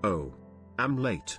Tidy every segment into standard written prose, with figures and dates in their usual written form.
Oh, I'm late.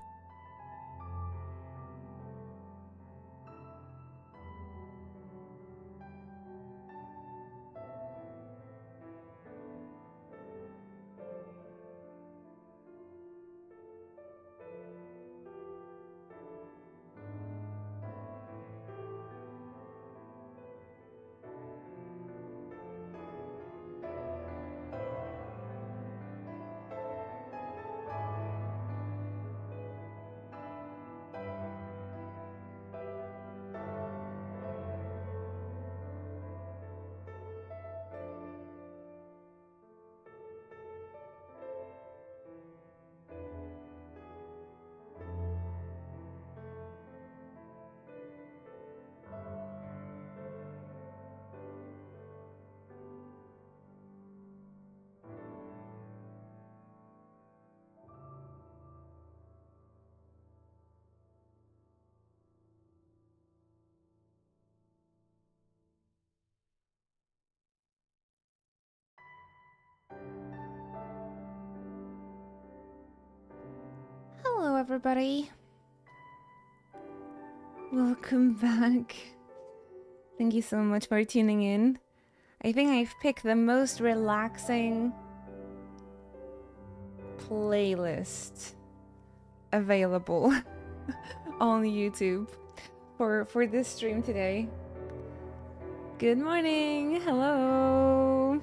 Hello, everybody. Welcome back. Thank you so much for tuning in. I think I've picked the most relaxing playlist available on YouTube for this stream today. Good morning. Hello.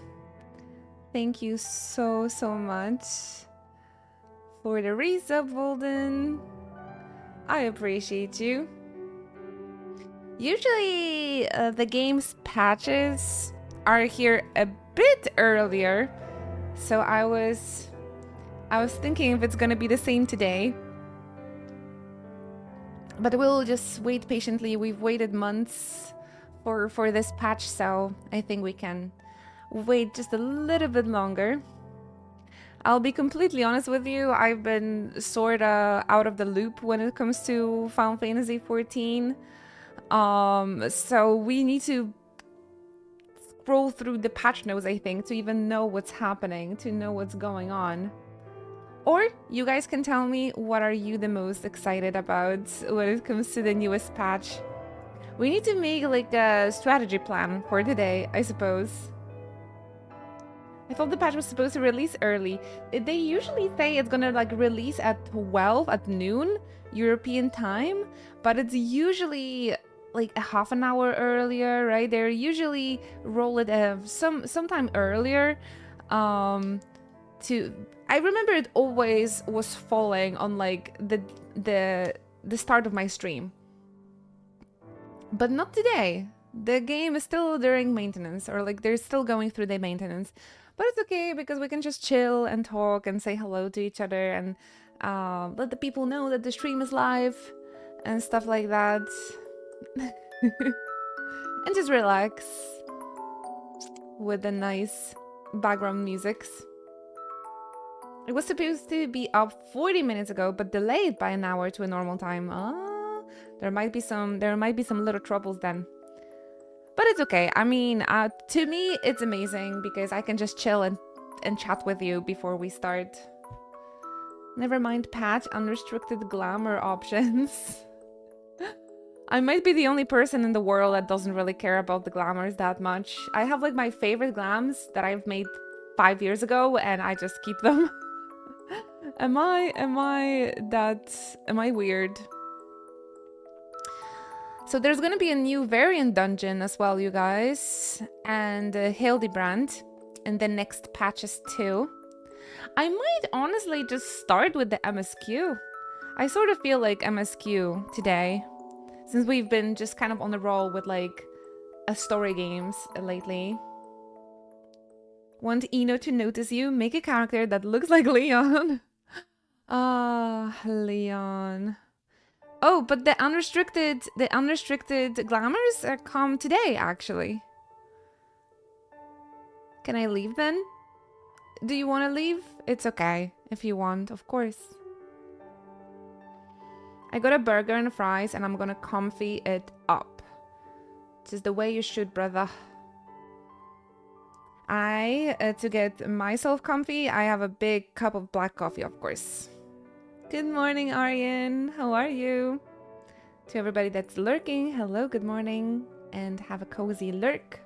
Thank you so much for the resub, Bolden. I appreciate you. Usually the game's patches are here a bit earlier, so I was thinking if it's gonna be the same today. But we'll just wait patiently. We've waited months for this patch, so I think we can wait just a little bit longer. I'll be completely honest with you, I've been sorta out of the loop when it comes to Final Fantasy XIV. So we need to scroll through the patch notes, I think, to even know what's happening, to know what's going on. Or you guys can tell me what are you the most excited about when it comes to the newest patch. We need to make like a strategy plan for today, I suppose. I thought the patch was supposed to release early. They usually say it's gonna like release at 12 at noon European time, but it's usually like a half an hour earlier, right? They usually roll it sometime earlier. I remember it always was falling on like the start of my stream, but not today. The game is still during maintenance, or like they're still going through the maintenance. But it's okay because we can just chill and talk and say hello to each other and let the people know that the stream is live and stuff like that. And just relax with the nice background musics. It was supposed to be up 40 minutes ago, but delayed by an hour to a normal time. There might be some little troubles then. But it's okay. I mean, to me, it's amazing because I can just chill and chat with you before we start. Never mind patch unrestricted glamour options. I might be the only person in the world that doesn't really care about the glamours that much. I have like my favorite glams that I've made 5 years ago and I just keep them. Am I weird? So there's gonna be a new variant dungeon as well, you guys, and Hildebrand in the next patches too. I might honestly just start with the MSQ. I sort of feel like MSQ today, since we've been just kind of on the roll with like story games lately. Want Eno to notice you? Make a character that looks like Leon. Ah, Leon. Oh, but the unrestricted glamours come today, actually. Can I leave then? Do you want to leave? It's okay, if you want, of course. I got a burger and fries, and I'm gonna comfy it up. Just the way you should, brother. To get myself comfy, I have a big cup of black coffee, of course. Good morning, Aryan. How are you? To everybody that's lurking, hello, good morning, and have a cozy lurk.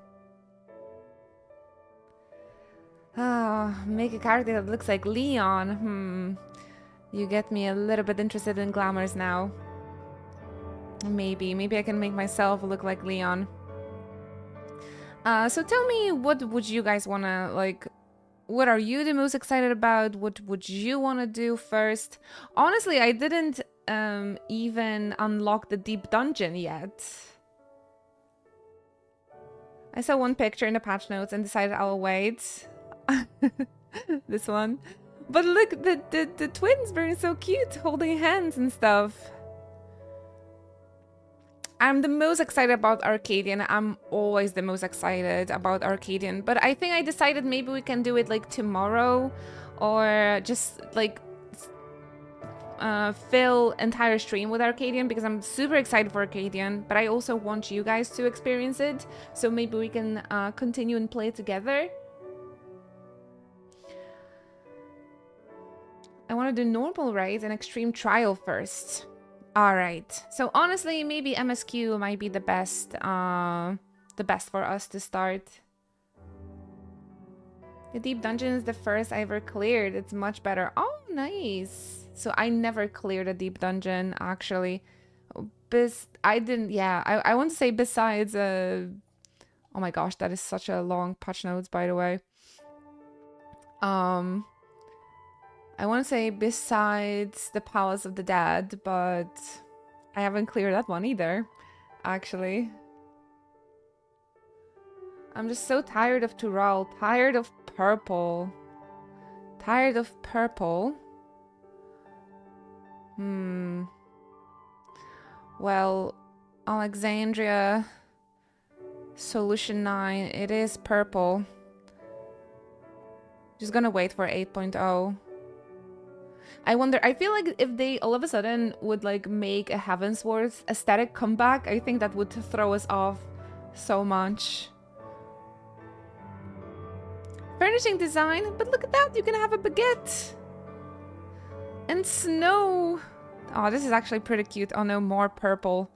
Oh, make a character that looks like Leon. You get me a little bit interested in glamours now. Maybe I can make myself look like Leon. So tell me, what would you guys wanna, like, what are you the most excited about? What would you wanna do first? Honestly, I didn't even unlock the deep dungeon yet. I saw one picture in the patch notes and decided I'll wait. This one. But look, the twins were so cute, holding hands and stuff. I'm the most excited about Arcadian. I'm always the most excited about Arcadian. But I think I decided maybe we can do it like tomorrow, or just like fill entire stream with Arcadian, because I'm super excited for Arcadian, but I also want you guys to experience it. So maybe we can continue and play together. I want to do normal raids and extreme trial first. Alright, so honestly, maybe MSQ might be the best for us to start. The deep dungeon is the first I ever cleared. It's much better. Oh, nice. So I never cleared a deep dungeon, actually. I didn't, yeah, I want to say besides, oh my gosh, that is such a long patch notes, by the way. I want to say besides the Palace of the Dead, but I haven't cleared that one either, actually. I'm just so tired of Tural, tired of purple. Tired of purple. Well, Alexandria, Solution 9, it is purple. Just gonna wait for 8.0. I wonder, I feel like if they all of a sudden would like make a Heavensworth aesthetic comeback, I think that would throw us off so much. Furnishing design, but look at that, you can have a baguette. And snow. Oh, this is actually pretty cute. Oh no, more purple.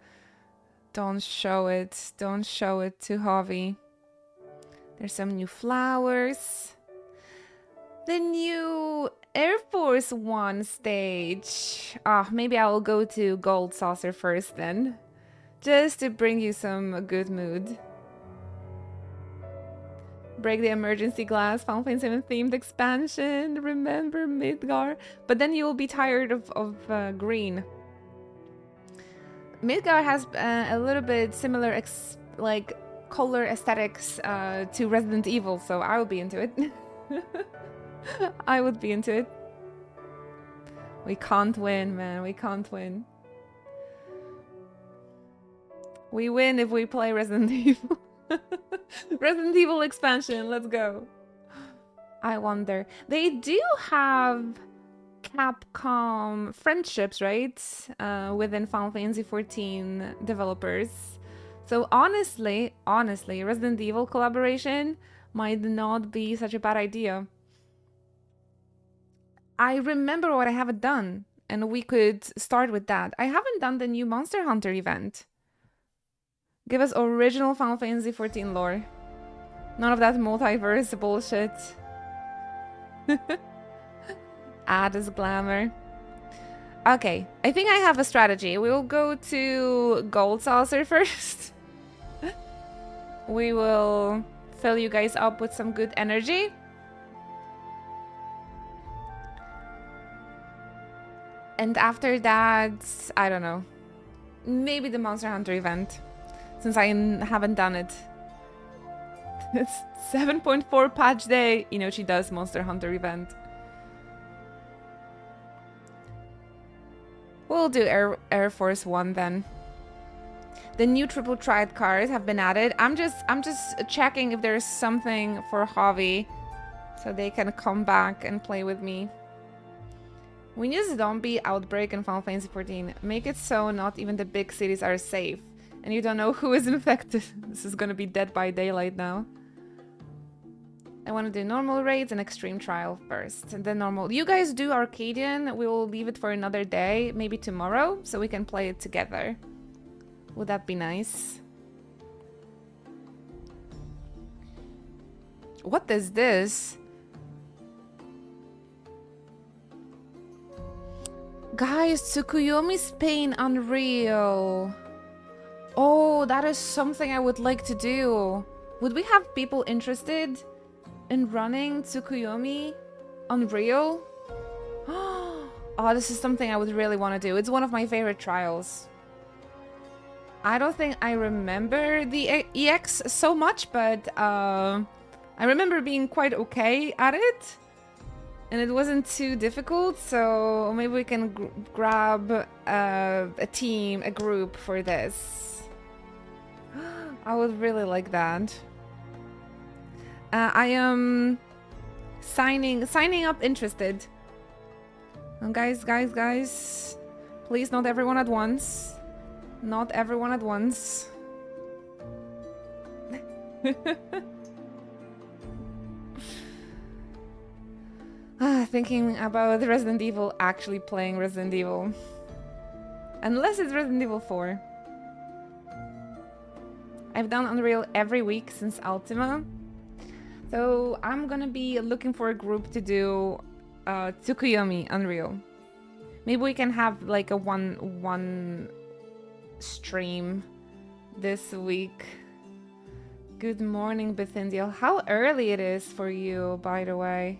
Don't show it. Don't show it to Javi. There's some new flowers. The new Air Force One stage. Ah, maybe I will go to Gold Saucer first then. Just to bring you some good mood. Break the emergency glass, Final Fantasy VII themed expansion. Remember Midgar? But then you will be tired of green. Midgar has a little bit similar like color aesthetics to Resident Evil, so I will be into it. I would be into it. We can't win, man. We can't win. We win if we play Resident Evil. Resident Evil expansion, let's go. I wonder. They do have Capcom friendships, right? Within Final Fantasy XIV developers. So honestly, Resident Evil collaboration might not be such a bad idea. I remember what I haven't done, and we could start with that. I haven't done the new Monster Hunter event. Give us original Final Fantasy XIV lore. None of that multiverse bullshit. Add as glamour. Okay, I think I have a strategy. We will go to Gold Saucer first. We will fill you guys up with some good energy. And after that, I don't know. Maybe the Monster Hunter event. Since I haven't done it. It's 7.4 patch day. You know, she does Monster Hunter event. We'll do Air Force One then. The new triple triad cars have been added. I'm just checking if there's something for Javi, so they can come back and play with me. We use zombie outbreak in Final Fantasy XIV. Make it so not even the big cities are safe. And you don't know who is infected. This is gonna be Dead by Daylight now. I want to do normal raids and extreme trial first, and then normal. You guys do Arcadian. We will leave it for another day, maybe tomorrow, so we can play it together. Would that be nice? What is this? Guys, Tsukuyomi Spain Unreal. Oh, that is something I would like to do. Would we have people interested in running Tsukuyomi Unreal? Oh, this is something I would really want to do. It's one of my favorite trials. I don't think I remember the EX so much, but I remember being quite okay at it. And it wasn't too difficult, so maybe we can grab a team, a group for this. I would really like that. I am signing up interested. Guys. Please, not everyone at once. Not everyone at once. Thinking about Resident Evil, actually playing Resident Evil. Unless it's Resident Evil 4. I've done Unreal every week since Ultima. So I'm gonna be looking for a group to do Tsukuyomi Unreal. Maybe we can have like a one stream this week. Good morning, Bethindiel. How early it is for you, by the way.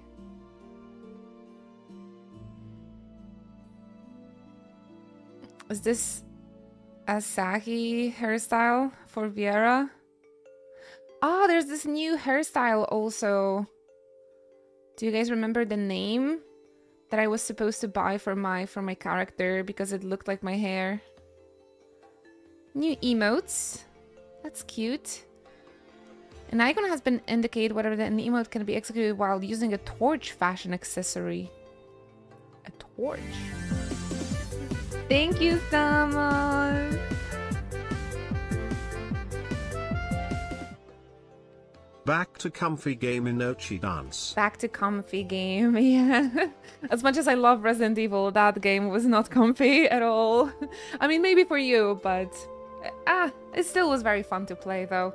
Is this Asahi hairstyle for Viera? Oh, there's this new hairstyle also. Do you guys remember the name that I was supposed to buy for my character because it looked like my hair? New emotes. That's cute. An icon has been indicated whether an emote can be executed while using a torch fashion accessory. A torch. Thank you so much. Back to comfy game Inochi dance. Back to comfy game, yeah. As much as I love Resident Evil, that game was not comfy at all. I mean, maybe for you, but it still was very fun to play though.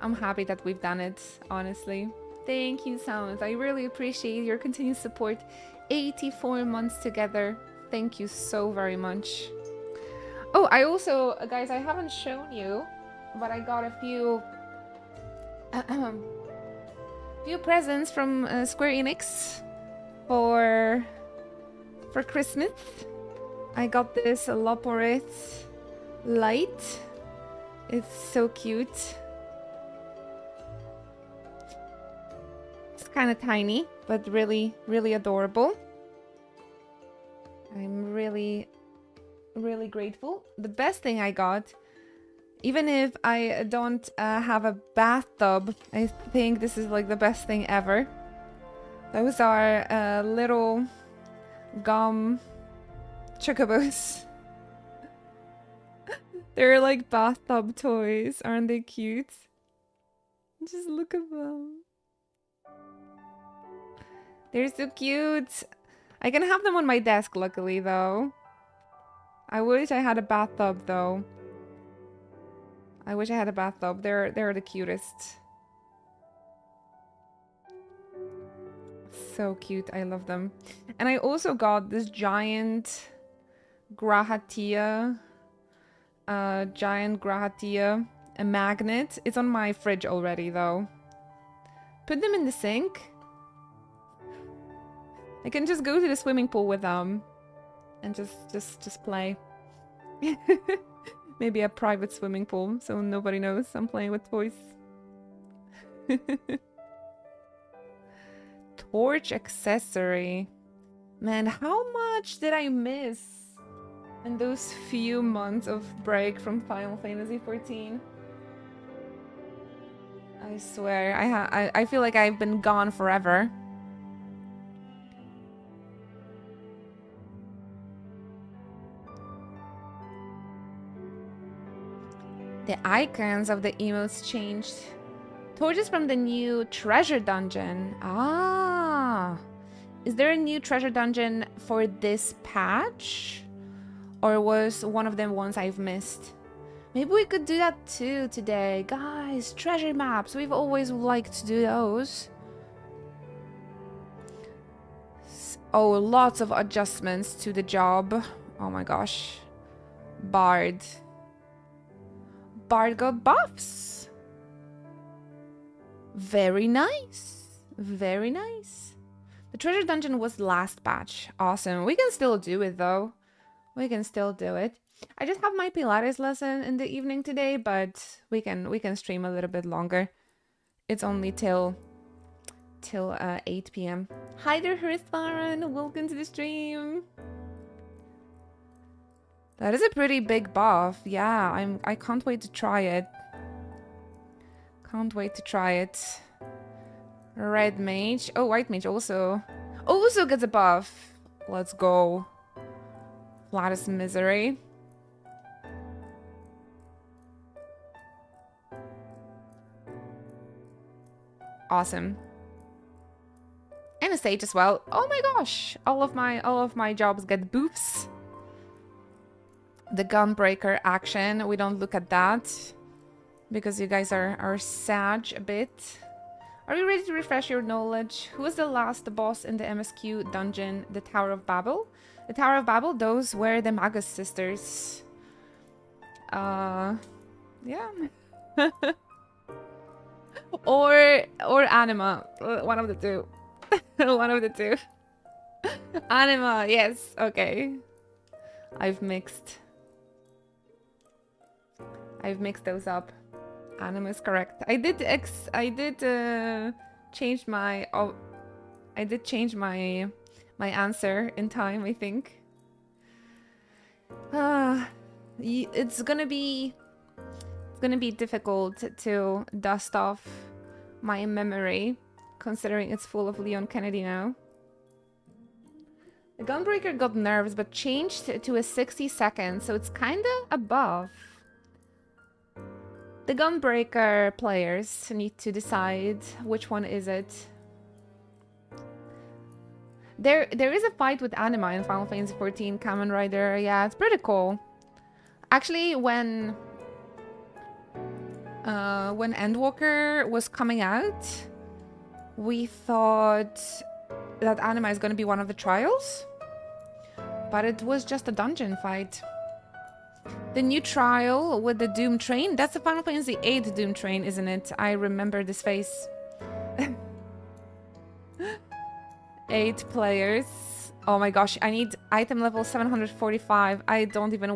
I'm happy that we've done it, honestly. Thank you so much. I really appreciate your continued support. 84 months together. Thank you so very much. Oh, I also, guys, I haven't shown you, but I got a few presents from Square Enix for Christmas. I got this Loporith light. It's so cute. It's kind of tiny, but really, really adorable. I'm really, really grateful. The best thing I got, even if I don't have a bathtub, I think this is like the best thing ever. Those are little gum chocobos. They're like bathtub toys. Aren't they cute? Just look at them. They're so cute. I can have them on my desk, luckily, though. I wish I had a bathtub, though. I wish I had a bathtub. They're the cutest. So cute. I love them. And I also got this giant Grahatia. A magnet. It's on my fridge already, though. Put them in the sink. I can just go to the swimming pool with them and just play. Maybe a private swimming pool so nobody knows I'm playing with toys. Torch accessory. Man, how much did I miss in those few months of break from Final Fantasy XIV? I swear, I feel like I've been gone forever. The icons of the emotes changed Torches from the new treasure dungeon. Ah. Is there a new treasure dungeon for this patch? Or was one of them ones I've missed? Maybe we could do that too today. Guys, treasure maps. We've always liked to do those. Oh, lots of adjustments to the job. Oh my gosh. Bard. Bard got buffs. Very nice. Very nice. The treasure dungeon was last patch. Awesome. We can still do it though. We can still do it. I just have my Pilates lesson in the evening today, but we can stream a little bit longer. It's only till 8 p.m. Hi there, Hrithvaran. Welcome to the stream. That is a pretty big buff. Yeah, I can't wait to try it. Can't wait to try it. Red mage. Oh, white mage also gets a buff. Let's go. Flattest misery. Awesome. And a sage as well. Oh my gosh. All of my jobs get buffs. The gunbreaker action. We don't look at that. Because you guys are sag a bit. Are you ready to refresh your knowledge? Who was the last boss in the MSQ dungeon, the Tower of Babel? The Tower of Babel, those were the Magus sisters. Yeah. or Anima. One of the two. One of the two. Anima, yes. Okay. I've mixed those up. Anima is correct. I did change my answer in time, I think. It's gonna be difficult to dust off my memory, considering it's full of Leon Kennedy now. The Gunbreaker got nerfs, but changed to a 60 seconds, so it's kinda above. The Gunbreaker players need to decide which one is it. There is a fight with Anima in Final Fantasy XIV Kamen Rider. Yeah, it's pretty cool. Actually, when Endwalker was coming out, we thought that Anima is going to be one of the trials, but it was just a dungeon fight. The new trial with the Doom Train, that's the Final Fantasy VIII Doom Train, isn't it? I remember this face. 8 players. Oh my gosh, I need item level 745. I don't even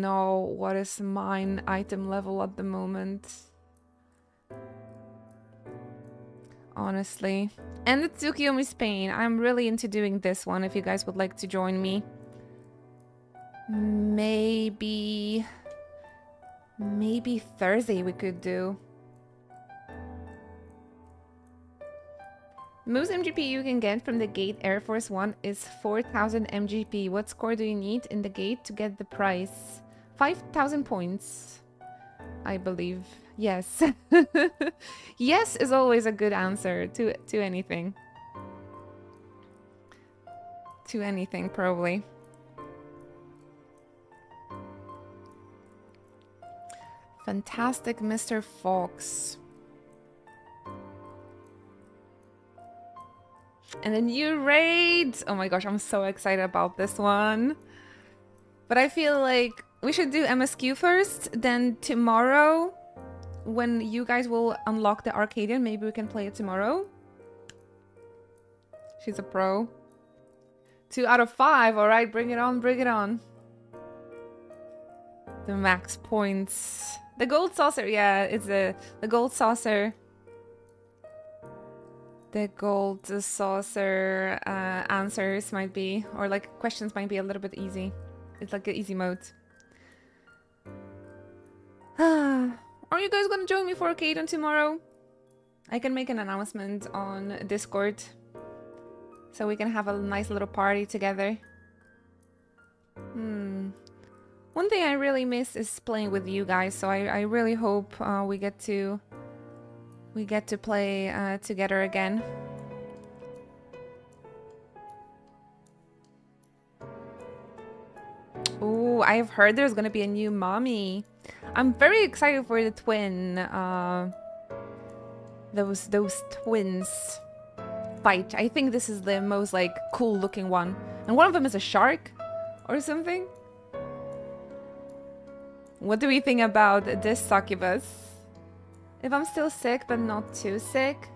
know what is mine item level at the moment. Honestly. And the Tsukiyomi Spain. I'm really into doing this one if you guys would like to join me. Maybe Thursday we could do. The most MGP you can get from the Gate Air Force One is 4,000 MGP. What score do you need in the Gate to get the price? 5,000 points, I believe. Yes. Yes is always a good answer to anything. To anything, probably. Fantastic Mr. Fox. And a new raid! Oh my gosh, I'm so excited about this one. But I feel like we should do MSQ first, then tomorrow, when you guys will unlock the Arcadian, maybe we can play it tomorrow. She's a pro. 2 out of 5, alright, bring it on, bring it on. The max points. The gold saucer, yeah, it's the gold saucer. The gold saucer answers might be, or like questions might be a little bit easy. It's like an easy mode. Are you guys gonna join me for Arcadian tomorrow? I can make an announcement on Discord, so we can have a nice little party together. One thing I really miss is playing with you guys, so I really hope we get to play together again. Oh, I've heard there's gonna be a new mommy. I'm very excited for the twin. Those twins fight. I think this is the most like cool looking one, and one of them is a shark or something. What do we think about this succubus? If I'm still sick but not too sick,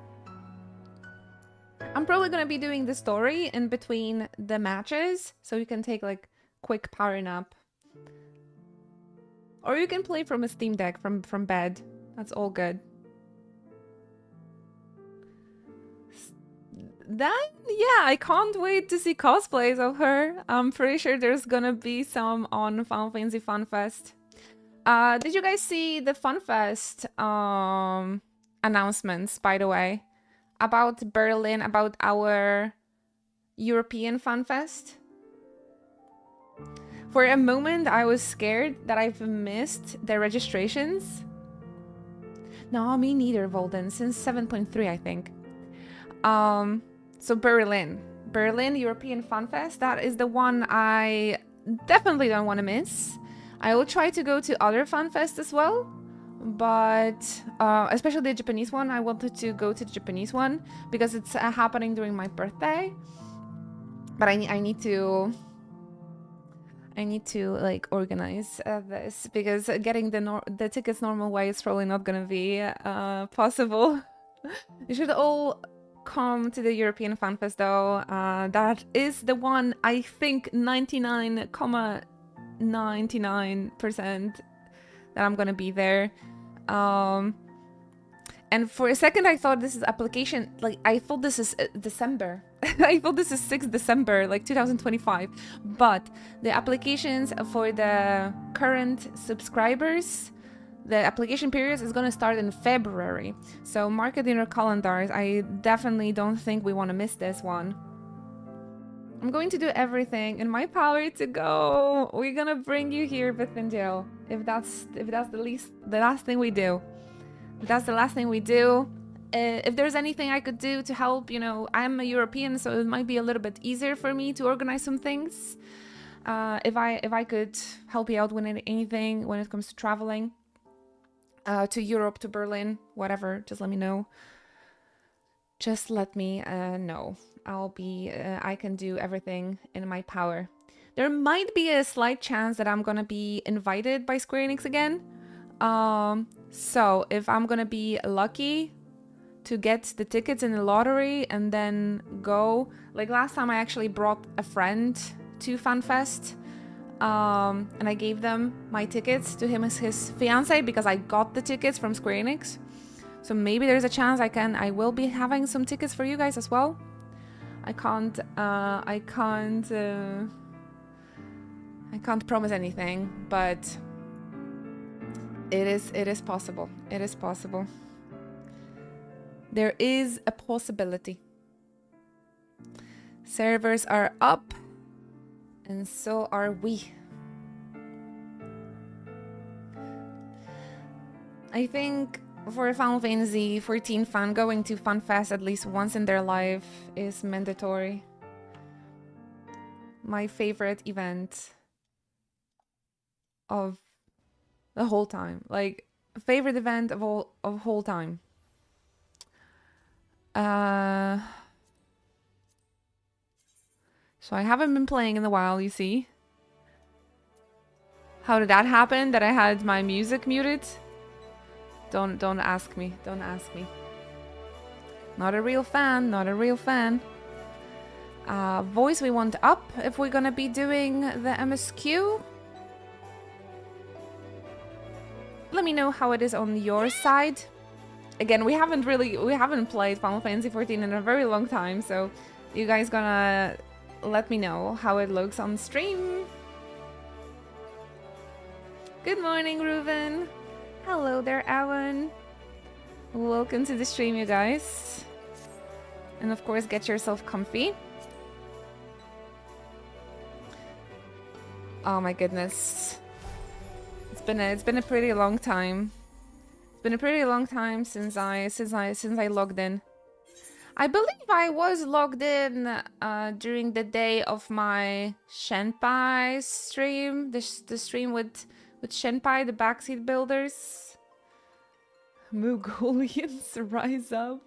I'm probably gonna be doing the story in between the matches, so you can take like quick power nap. Or you can play from a Steam Deck from bed. That's all good. Then, yeah, I can't wait to see cosplays of her. I'm pretty sure there's gonna be some on Final Fantasy FunFest. Did you guys see the FunFest announcements, by the way? About Berlin, about our European FunFest? For a moment, I was scared that I've missed the registrations. No, me neither, Volden. Since 7.3, I think. So Berlin European FunFest. That is the one I definitely don't want to miss. I will try to go to other FunFests as well, but especially the Japanese one. I wanted to go to the Japanese one because it's happening during my birthday. But I need to like organize this, because getting the tickets normal way is probably not gonna be possible. You should all come to the European FunFest though. That is the one I think 99.99% that I'm gonna be there. And for a second I thought this is application, like I thought this is December. I thought this is 6th December, like 2025. But the applications for the current subscribers, the application period is going to start in February. So mark it in your calendars. I definitely don't think we want to miss this one. I'm going to do everything in my power to go. We're going to bring you here, Bithindale. If that's the last thing we do. If that's the last thing we do. If there's anything I could do to help, you know, I'm a European, so it might be a little bit easier for me to organize some things. If I could help you out with anything when it comes to traveling to Europe, to Berlin, whatever, just let me know. Just let me know. I can do everything in my power. There might be a slight chance that I'm gonna be invited by Square Enix again. So if I'm gonna be lucky to get the tickets in the lottery and then go, like last time I actually brought a friend to FunFest, and I gave them my tickets to him as his fiance because I got the tickets from Square Enix. So maybe there's a chance I will be having some tickets for you guys as well. I can't promise anything, but it is possible. It is possible. There is a possibility. Servers are up, and so are we. I think for a Final Fantasy 14 fan, going to FunFest at least once in their life is mandatory. My favorite event of the whole time. Like, favorite event of whole time. So I haven't been playing in a while, you see. How did that happen? That I had my music muted? Don't ask me. Don't ask me. Not a real fan. Not a real fan. Voice we want up if we're gonna be doing the MSQ. Let me know how it is on your side. Again, we haven't played Final Fantasy 14 in a very long time, so you guys gonna let me know how it looks on stream. Good morning, Reuven. Hello there, Alan. Welcome to the stream, you guys. And of course, get yourself comfy. Oh my goodness. It's been a pretty long time. It's been a pretty long time since I logged in. I believe I was logged in during the day of my Shenpai stream, the stream with Shenpai, the backseat builders. Mongolians rise up.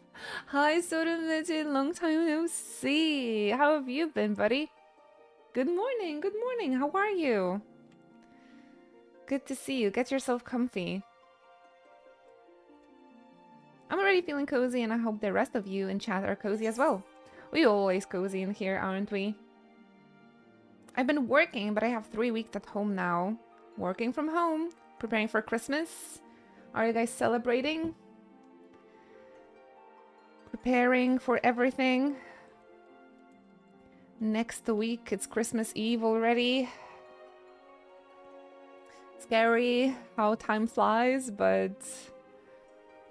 Hi, Sodomnitin, long time no see. How have you been, buddy? Good morning, good morning. How are you? Good to see you. Get yourself comfy. I'm already feeling cozy, and I hope the rest of you in chat are cozy as well. We always cozy in here, aren't we? I've been working, but I have 3 weeks at home now. Working from home, preparing for Christmas. Are you guys celebrating? Preparing for everything. Next week, it's Christmas Eve already. Scary how time flies, but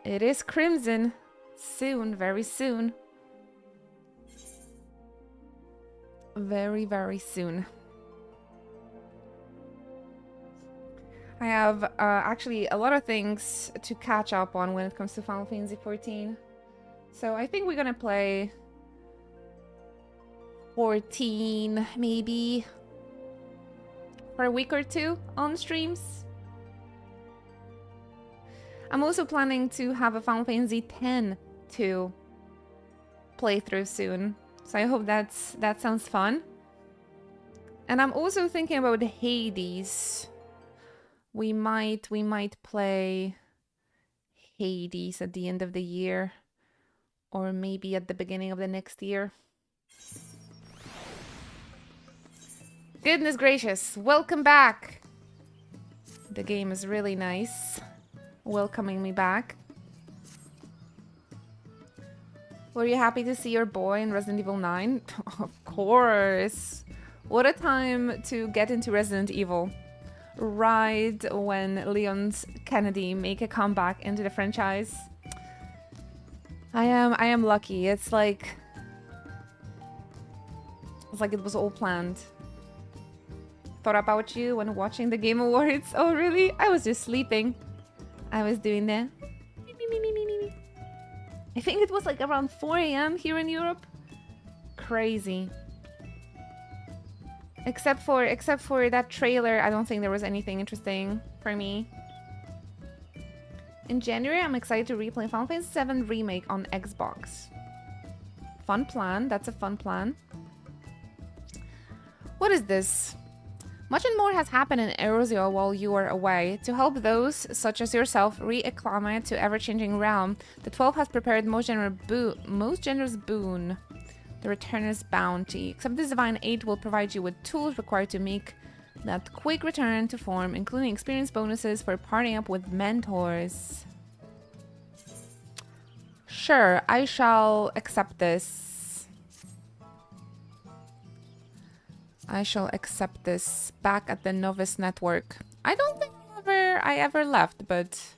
it is Crimson. Soon, very soon. Very, very soon. I have actually a lot of things to catch up on when it comes to Final Fantasy XIV. So I think we're gonna play 14 maybe for a week or two on streams. I'm also planning to have a Final Fantasy X to play through soon. So I hope that sounds fun. And I'm also thinking about Hades. We might play Hades at the end of the year, or maybe at the beginning of the next year. Goodness gracious, welcome back! The game is really nice, welcoming me back. Were you happy to see your boy in Resident Evil 9? Of course! What a time to get into Resident Evil. Right when Leon Kennedy make a comeback into the franchise. I am lucky. It's like it was all planned. Thought about you when watching the Game Awards. Oh really? I was just sleeping. I was doing that. I think it was like around 4 AM here in Europe. Crazy. Except for that trailer, I don't think there was anything interesting for me. In January, I'm excited to replay Final Fantasy VII Remake on Xbox. Fun plan. That's a fun plan. What is this? Much and more has happened in Erosio while you were away. To help those, such as yourself, re-acclimate to ever-changing realm, the 12 has prepared most generous boon. The Returner's Bounty. Except this divine aid will provide you with tools required to make that quick return to form, including experience bonuses for partying up with mentors. Sure, I shall accept this. I shall accept this back at the Novice Network. I don't think I ever left, but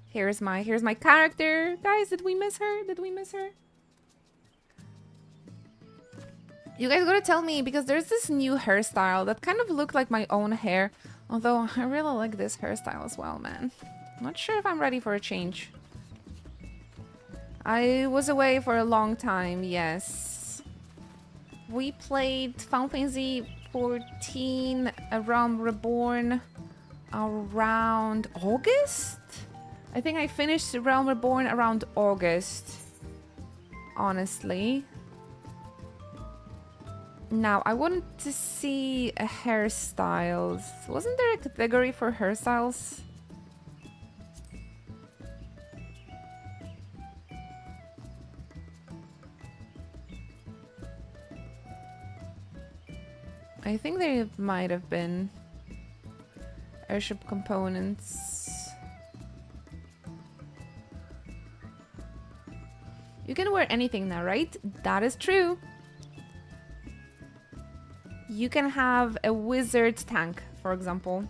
here's my character. Guys, did we miss her? Did we miss her? You guys gotta tell me, because there's this new hairstyle that kind of looked like my own hair. Although I really like this hairstyle as well, man. Not sure if I'm ready for a change. I was away for a long time, yes. We played Final Fantasy XIV, A Realm Reborn around August? I think I finished Realm Reborn around August. Honestly. Now, I wanted to see a hairstyles. Wasn't there a category for hairstyles? I think there might have been airship components. You can wear anything now, right? That is true. You can have a wizard tank, for example.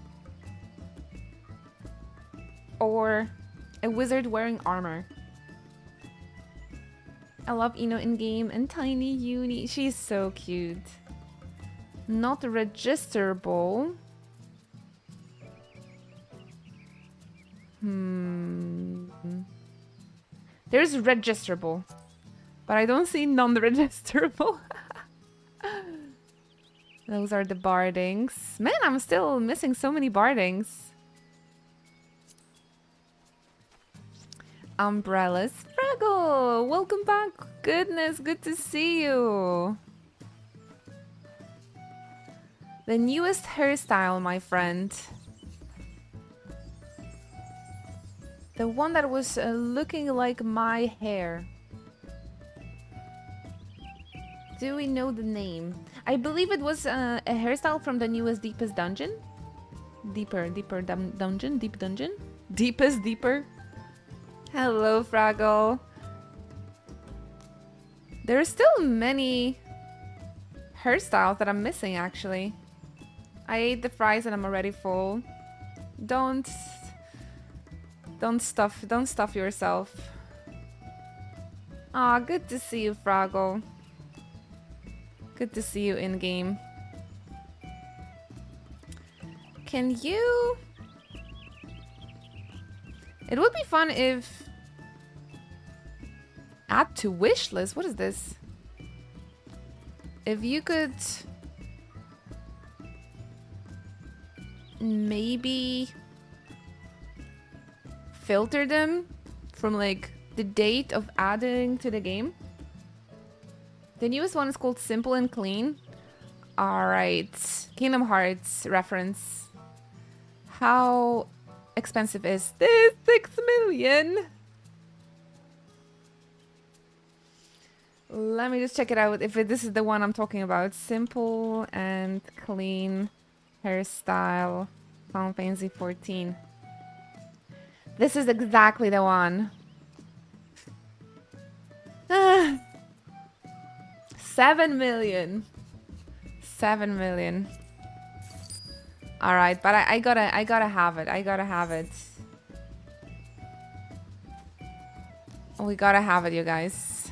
Or a wizard wearing armor. I love Ino in-game and Tiny Uni. She's so cute. Not registerable. There's registerable, but I don't see non-registerable. Those are the bardings. Man, I'm still missing so many bardings. Umbrellas. Fraggle, welcome back. Goodness, good to see you. The newest hairstyle, my friend. The one that was looking like my hair. Do we know the name? I believe it was a hairstyle from the newest Deepest Dungeon. Dungeon? Deep Dungeon? Deepest Deeper? Hello, Fraggle. There are still many hairstyles that I'm missing, actually. I ate the fries and I'm already full. Don't stuff yourself. Aw, good to see you, Fraggle. Good to see you in game. Can you... It would be fun if... Add to wish list? What is this? If you could... Maybe... filter them from like the date of adding to the game. The newest one is called Simple and Clean. Alright. Kingdom Hearts reference. How expensive is this? 6 million? Let me just check it out if this is the one I'm talking about. Simple and Clean hairstyle. Final Fantasy 14. This is exactly the one. 7 million. 7 million. All right, but I gotta have it. I gotta have it. We gotta have it, you guys.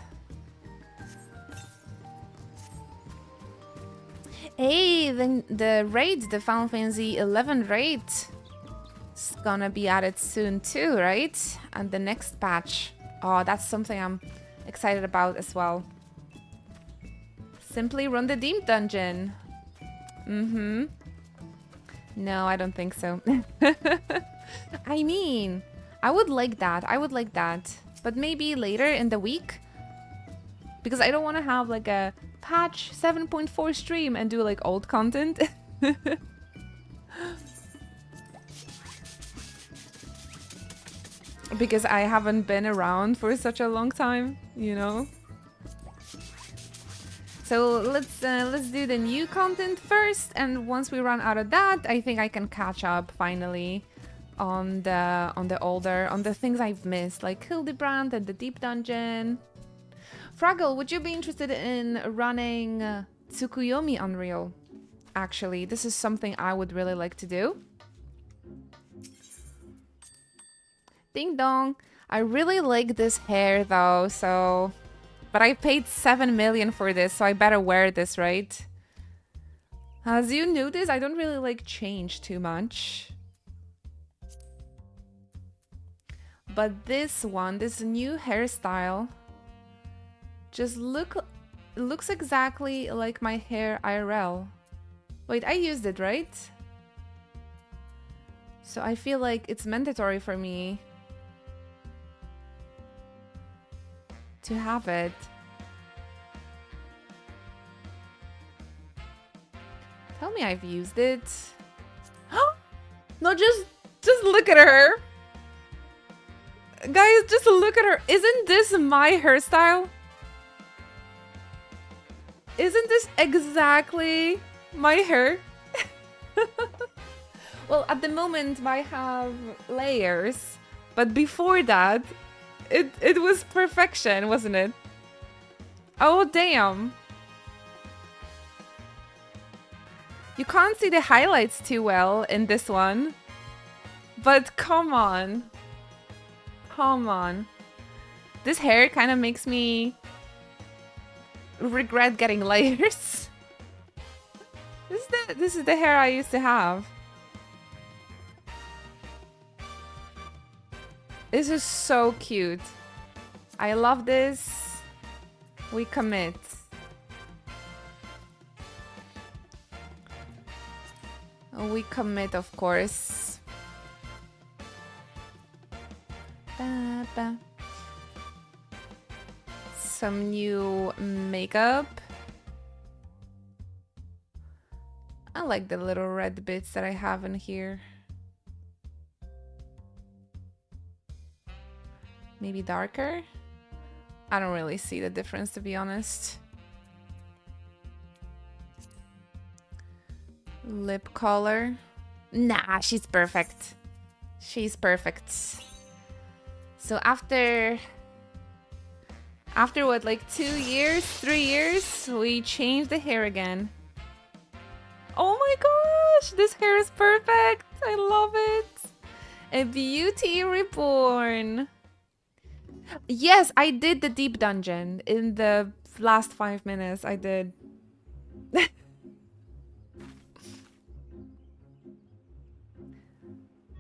Hey, the raid, the Final Fantasy 11 raid, is gonna be added soon too, right? And the next patch. Oh, that's something I'm excited about as well. Simply run the Deep Dungeon. No, I don't think so. I mean, I would like that. I would like that. But maybe later in the week. Because I don't want to have like a patch 7.4 stream and do like old content. Because I haven't been around for such a long time, you know. So let's do the new content first, and once we run out of that, I think I can catch up finally on the things I've missed, like Hildebrand and the Deep Dungeon. Fraggle, would you be interested in running Tsukuyomi Unreal? Actually, this is something I would really like to do. Ding dong. I really like this hair though, so... But I paid 7 million for this, so I better wear this, right? As you notice, I don't really like change too much. But this one, this new hairstyle, just looks exactly like my hair IRL. Wait, I used it, right? So I feel like it's mandatory for me to have it. Tell me I've used it. No, just look at her. Guys, just look at her. Isn't this my hairstyle? Isn't this exactly my hair? Well, at the moment I have layers, but before that, it was perfection, wasn't it? Oh, damn. You can't see the highlights too well in this one. But come on. Come on. This hair kind of makes me regret getting layers. This is the hair I used to have. This is so cute. I love this. We commit. We commit, of course. Ba, ba. Some new makeup. I like the little red bits that I have in here. Maybe darker? I don't really see the difference, to be honest. Lip color. Nah, she's perfect. She's perfect. So after what, like 2 years, 3 years, we changed the hair again. Oh my gosh, this hair is perfect. I love it. A beauty reborn. Yes, I did the deep dungeon in the last 5 minutes. I did.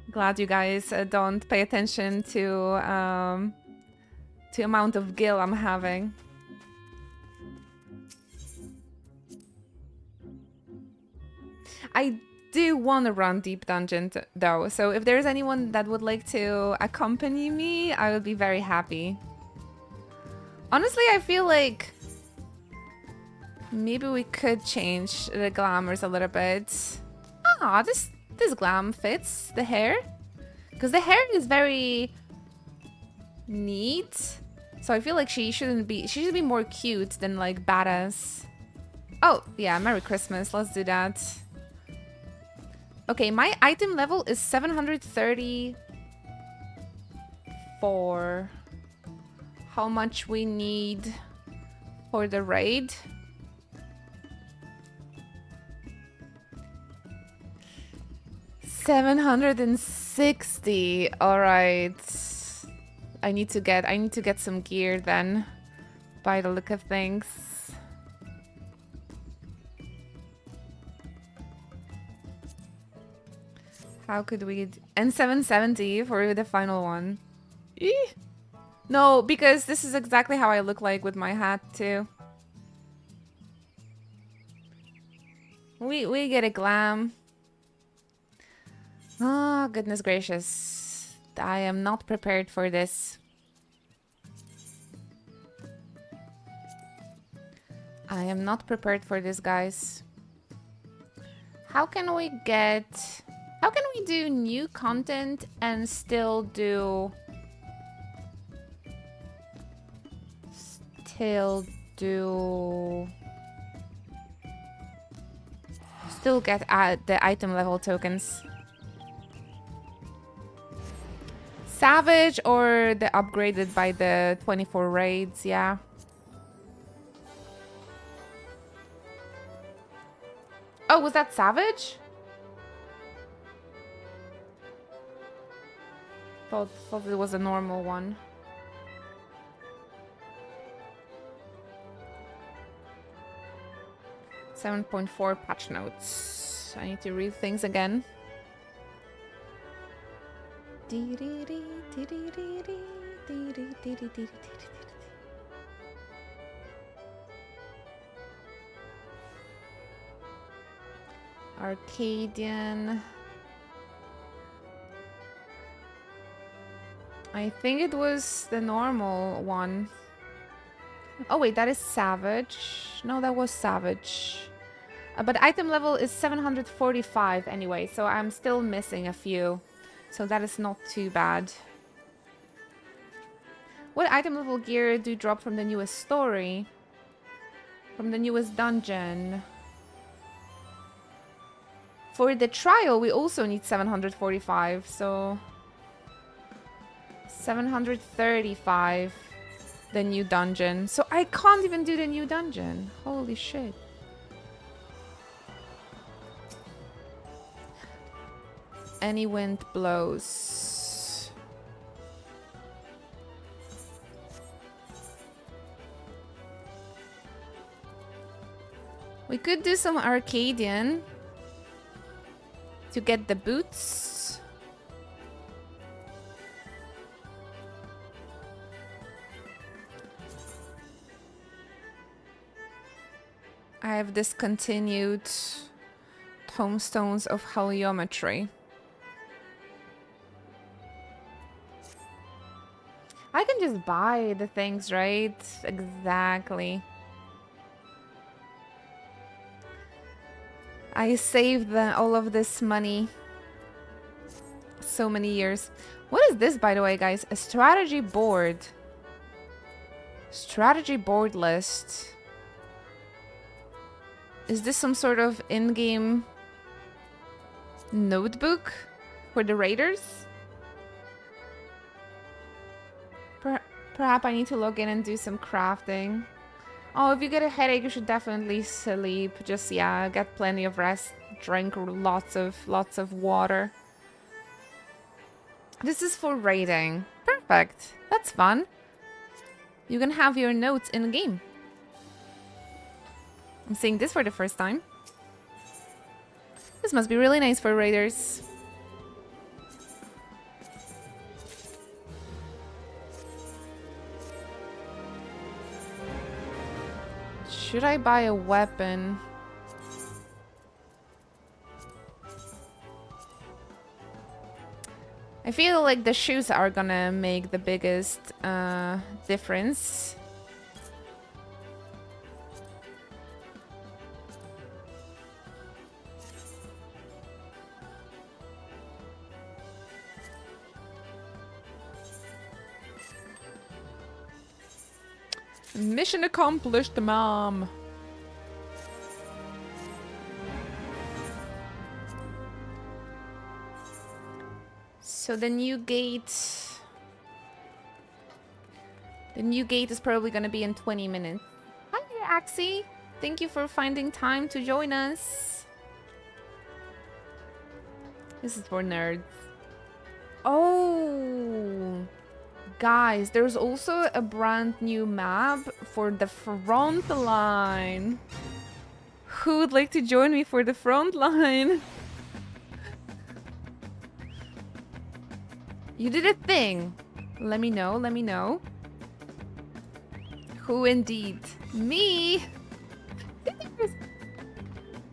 Glad you guys don't pay attention to amount of gil I'm having. I do want to run deep dungeon though, so if there's anyone that would like to accompany me, I would be very happy. Honestly, I feel like maybe we could change the glamours a little bit. Ah, this glam fits the hair, because the hair is very neat. So I feel like she should be more cute than like badass. Oh yeah, Merry Christmas. Let's do that. Okay, my item level is 734. How much we need for the raid? $760. All right. I need to get some gear then, by the look of things. How could we... And 770 for the final one. Eeh. No, because this is exactly how I look like with my hat too. We get a glam. Oh, goodness gracious. I am not prepared for this. I am not prepared for this, guys. How can we do new content and still get the item level tokens? Savage or the upgraded by the 24 raids, yeah. Oh, was that Savage? Thought it was a normal one. .4 patch notes. I need to read things again. Arcadian. I think it was the normal one. Oh wait, that is Savage. No, that was Savage. But item level is 745 anyway, so I'm still missing a few. So that is not too bad. What item level gear do you drop from the newest story? From the newest dungeon? For the trial, we also need 745, so... 735, the new dungeon. So I can't even do the new dungeon. Holy shit. Any wind blows. We could do some Arcadian to get the boots. I have discontinued tomestones of heliometry. I can just buy the things, right? Exactly. I saved all of this money so many years. What is this, by the way, guys? A strategy board. Strategy board list. Is this some sort of in-game notebook for the raiders? Perhaps I need to log in and do some crafting. Oh, if you get a headache, you should definitely sleep. Just, yeah, get plenty of rest. Drink lots of water. This is for raiding. Perfect. That's fun. You can have your notes in the game. I'm seeing this for the first time. This must be really nice for raiders. Should I buy a weapon? I feel like the shoes are gonna make the biggest difference. Mission accomplished, Mom. So the new gate... The new gate is probably gonna be in 20 minutes. Hi there, Axie. Thank you for finding time to join us. This is for nerds. Oh... Guys, there's also a brand new map for the front line. Who would like to join me for the front line? You did a thing. Let me know, let me know. Who indeed? Me!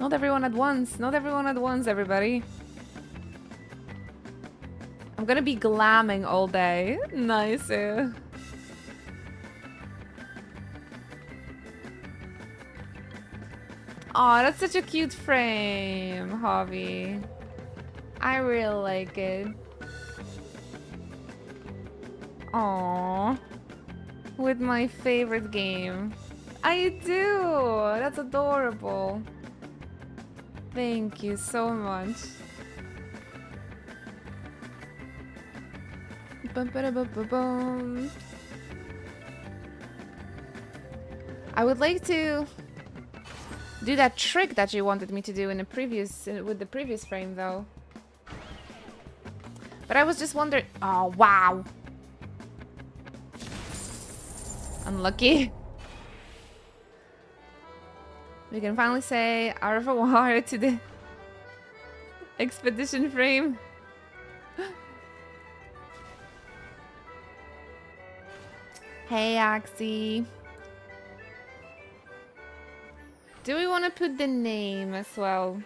Not everyone at once. Not everyone at once, everybody. I'm gonna be glamming all day. Nice. Aw, that's such a cute frame, Hobby. I really like it. Aww. With my favorite game. I do! That's adorable. Thank you so much. I would like to do that trick that you wanted me to do in the previous with the previous frame though. But I was just wondering. Oh wow. Unlucky. We can finally say out of a wire to the expedition frame. Hey, Axie. Do we want to put the name as well?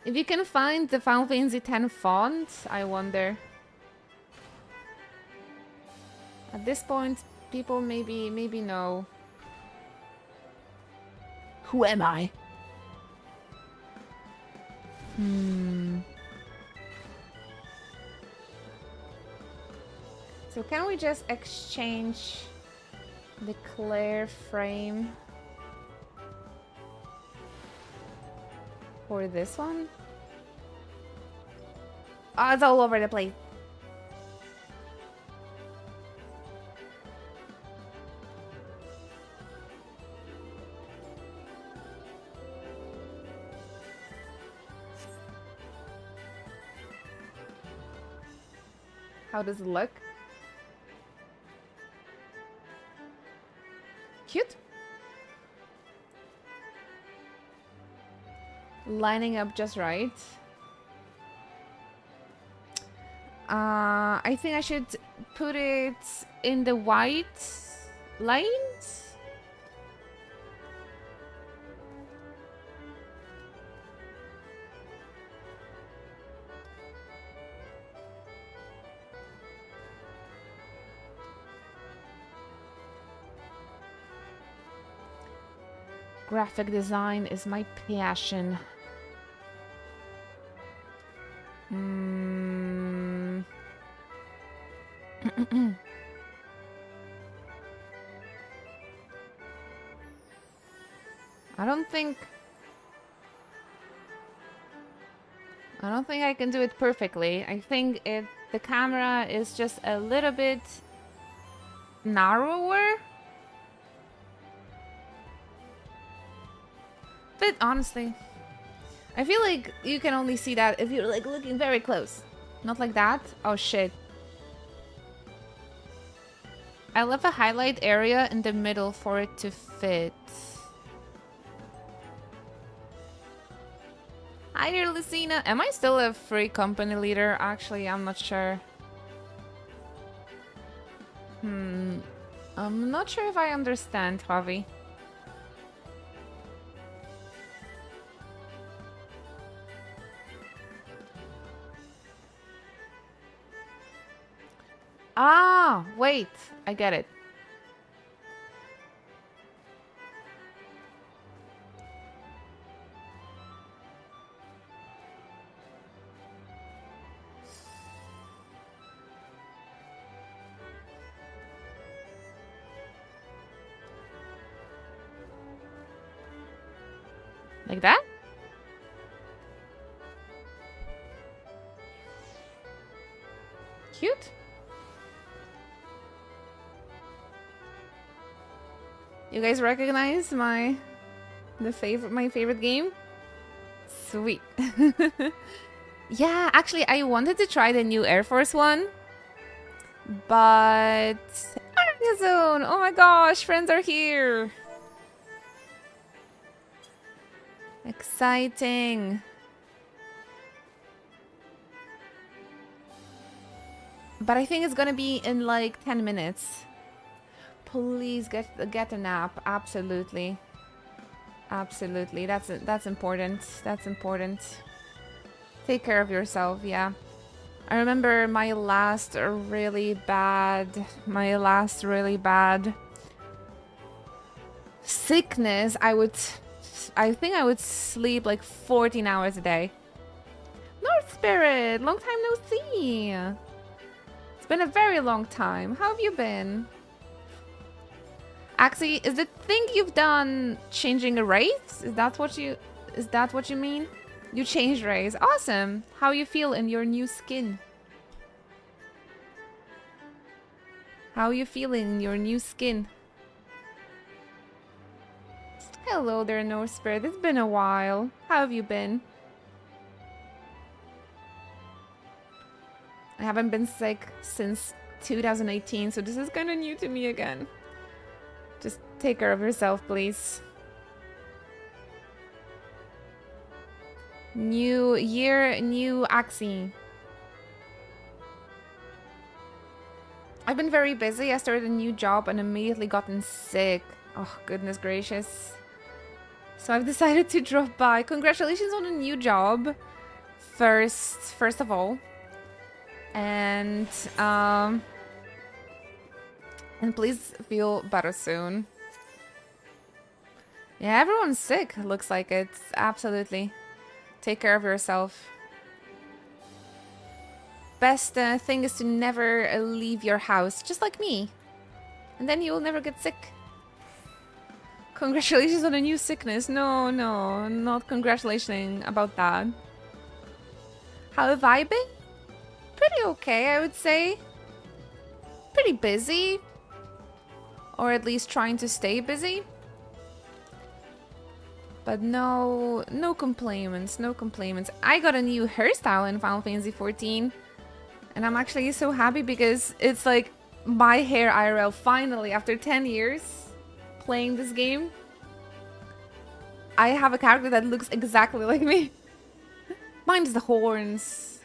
If you can find the Final Fantasy X font, I wonder. At this point, people maybe know. Who am I? So can we just exchange the Claire frame for this one? Oh, it's all over the place. How does it look? Cute. Lining up just right. I think I should put it in the white lines. Graphic design is my passion. I don't think I can do it perfectly. I think the camera is just a little bit narrower. But honestly, I feel like you can only see that if you're like looking very close. Not like that. Oh shit. I left a highlight area in the middle for it to fit. Hi there, Lucina. Am I still a free company leader? Actually, I'm not sure. I'm not sure if I understand, Javi. Ah, wait. I get it. Like that? Cute. You guys recognize my favorite game? Sweet. Yeah, actually I wanted to try the new Air Force one. But Area Zone! Oh my gosh, friends are here! Exciting. But I think it's gonna be in like 10 minutes. Please get a nap. Absolutely. Absolutely. That's important. That's important. Take care of yourself, yeah. I remember my last really bad sickness. I think I would sleep like 14 hours a day. North Spirit, long time no see. It's been a very long time. How have you been? Actually, is the thing you've done changing a race? Is that what you mean? You changed race. Awesome. How you feel in your new skin? How you feeling in your new skin? Hello there, North Spirit. It's been a while. How have you been? I haven't been sick since 2018, so this is kind of new to me again. Just take care of yourself, please. New year, new Axie. I've been very busy. I started a new job and immediately gotten sick. Oh, goodness gracious. So I've decided to drop by. Congratulations on a new job. First of all. And please feel better soon. Yeah, everyone's sick. Looks like it. Absolutely. Take care of yourself. Best thing is to never leave your house, just like me. And then you will never get sick. Congratulations on a new sickness. No, not congratulating about that. How have I been? Pretty okay, I would say. Pretty busy. Or at least trying to stay busy. But no complaints, no complaints. I got a new hairstyle in Final Fantasy XIV. And I'm actually so happy because it's like my hair IRL finally after 10 years playing this game. I have a character that looks exactly like me. Mine's the horns.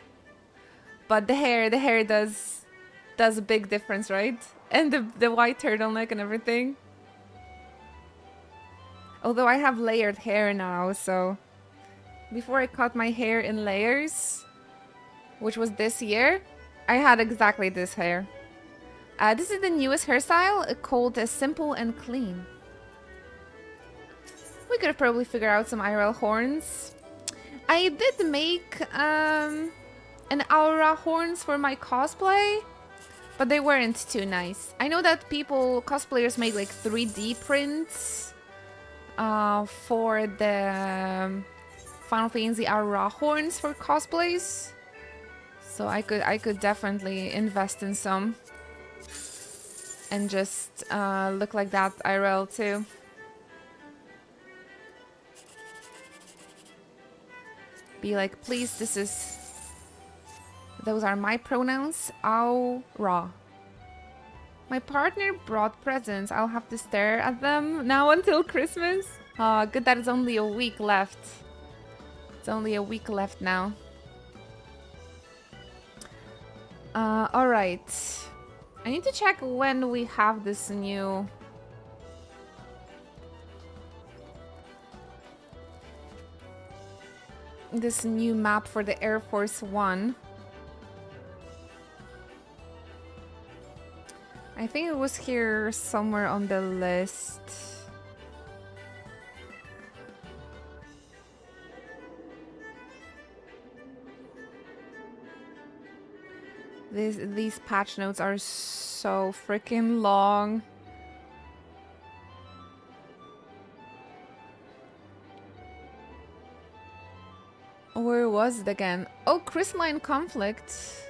But the hair does a big difference, right? And the white turtleneck and everything. Although I have layered hair now, so before I cut my hair in layers, which was this year, I had exactly this hair. This is the newest hairstyle called Simple and Clean. We could probably figure out some IRL horns. I did make an aura horns for my cosplay, but they weren't too nice. I know that cosplayers make like 3D prints for the Final Fantasy aura horns for cosplays. So I could definitely invest in some and just look like that IRL too. Be like, please, those are my pronouns. Aura. My partner brought presents. I'll have to stare at them now until Christmas. Good that it's only a week left. It's only a week left now. Alright. I need to check when we have this new... map for the Air Force One. I think it was here somewhere on the list. These patch notes are so freaking long. Where was it again? Oh, crystalline conflict.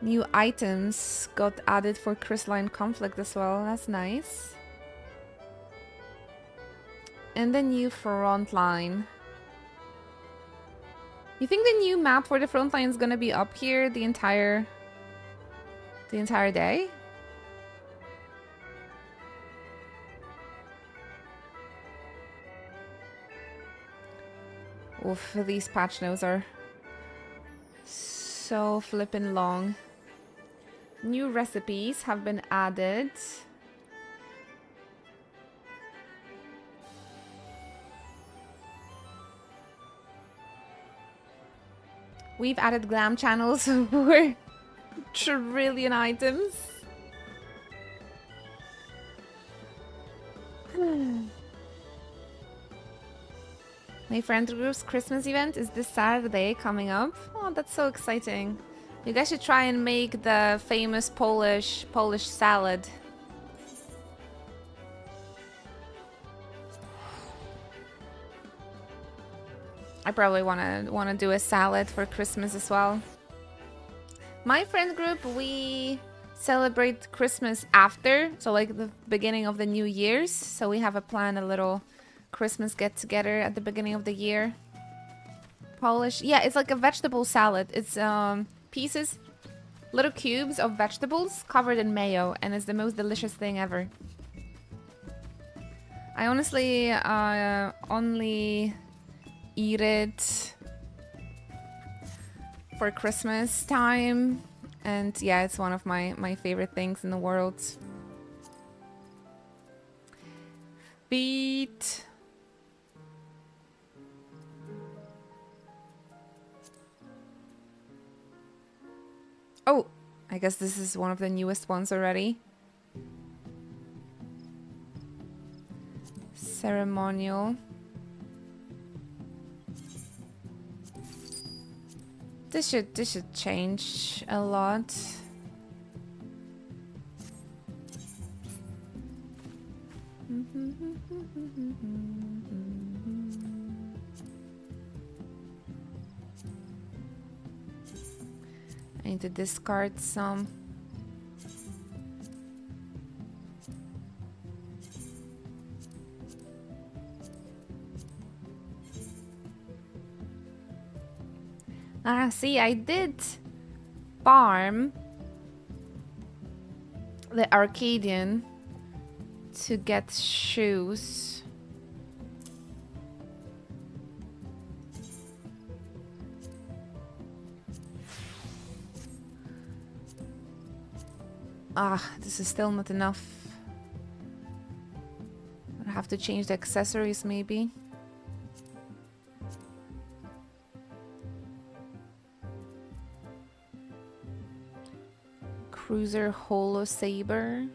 New items got added for crystalline conflict as well. That's nice. And the new front line. You think the new map for the front line is gonna be up here the entire day? Oof, these patch notes are so flippin' long. New recipes have been added. We've added glam channels for trillion items. My friend group's Christmas event is this Saturday coming up. Oh, that's so exciting. You guys should try and make the famous Polish salad. I probably wanna do a salad for Christmas as well. My friend group, we celebrate Christmas after, so like the beginning of the New Year's. So we have a little Christmas get together at the beginning of the year. Polish, yeah, it's like a vegetable salad. It's pieces, little cubes of vegetables covered in mayo, and it's the most delicious thing ever. I honestly only eat it for Christmas time, and yeah, it's one of my favorite things in the world. Feet. Oh, I guess this is one of the newest ones already. Ceremonial. This should change a lot. I need to discard some. Ah, see, I did farm the Arcadian to get shoes. Ah, this is still not enough. I'll have to change the accessories maybe. Cruiser Holo Saber.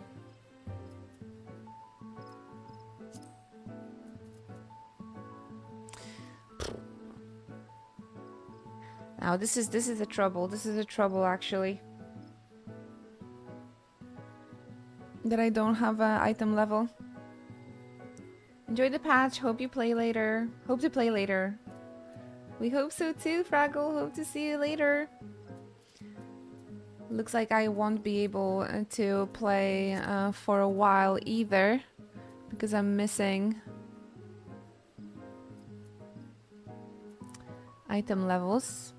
Now this is a trouble. This is a trouble actually. That I don't have an item level. Enjoy the patch. Hope you play later. Hope to play later. We hope so too, Fraggle. Hope to see you later. Looks like I won't be able to play for a while either, because I'm missing item levels.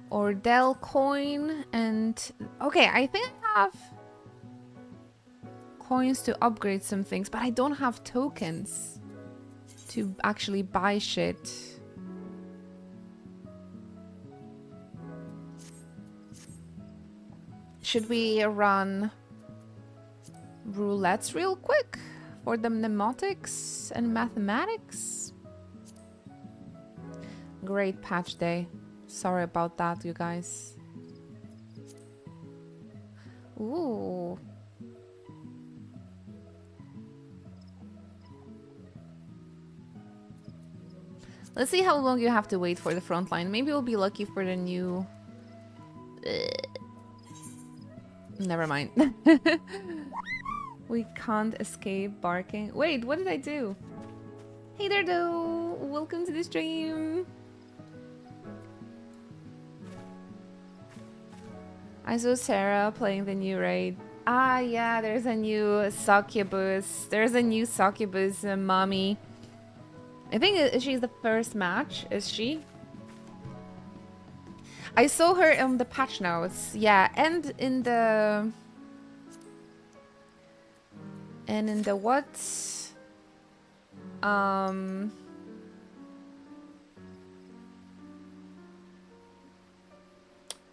Or Dell coin and... Okay, I think I have coins to upgrade some things, but I don't have tokens to actually buy shit. Should we run roulettes real quick for the mnemonics and mathematics? Great patch day. Sorry about that, you guys. Ooh. Let's see how long you have to wait for the front line. Maybe we'll be lucky for the new... Never mind. We can't escape barking. Wait, what did I do? Hey there, though. Welcome to the stream. I saw Sarah playing the new raid. Ah, yeah, there's a new succubus. There's a new succubus mommy. I think she's the first match, is she? I saw her on the patch notes, yeah, and in the what?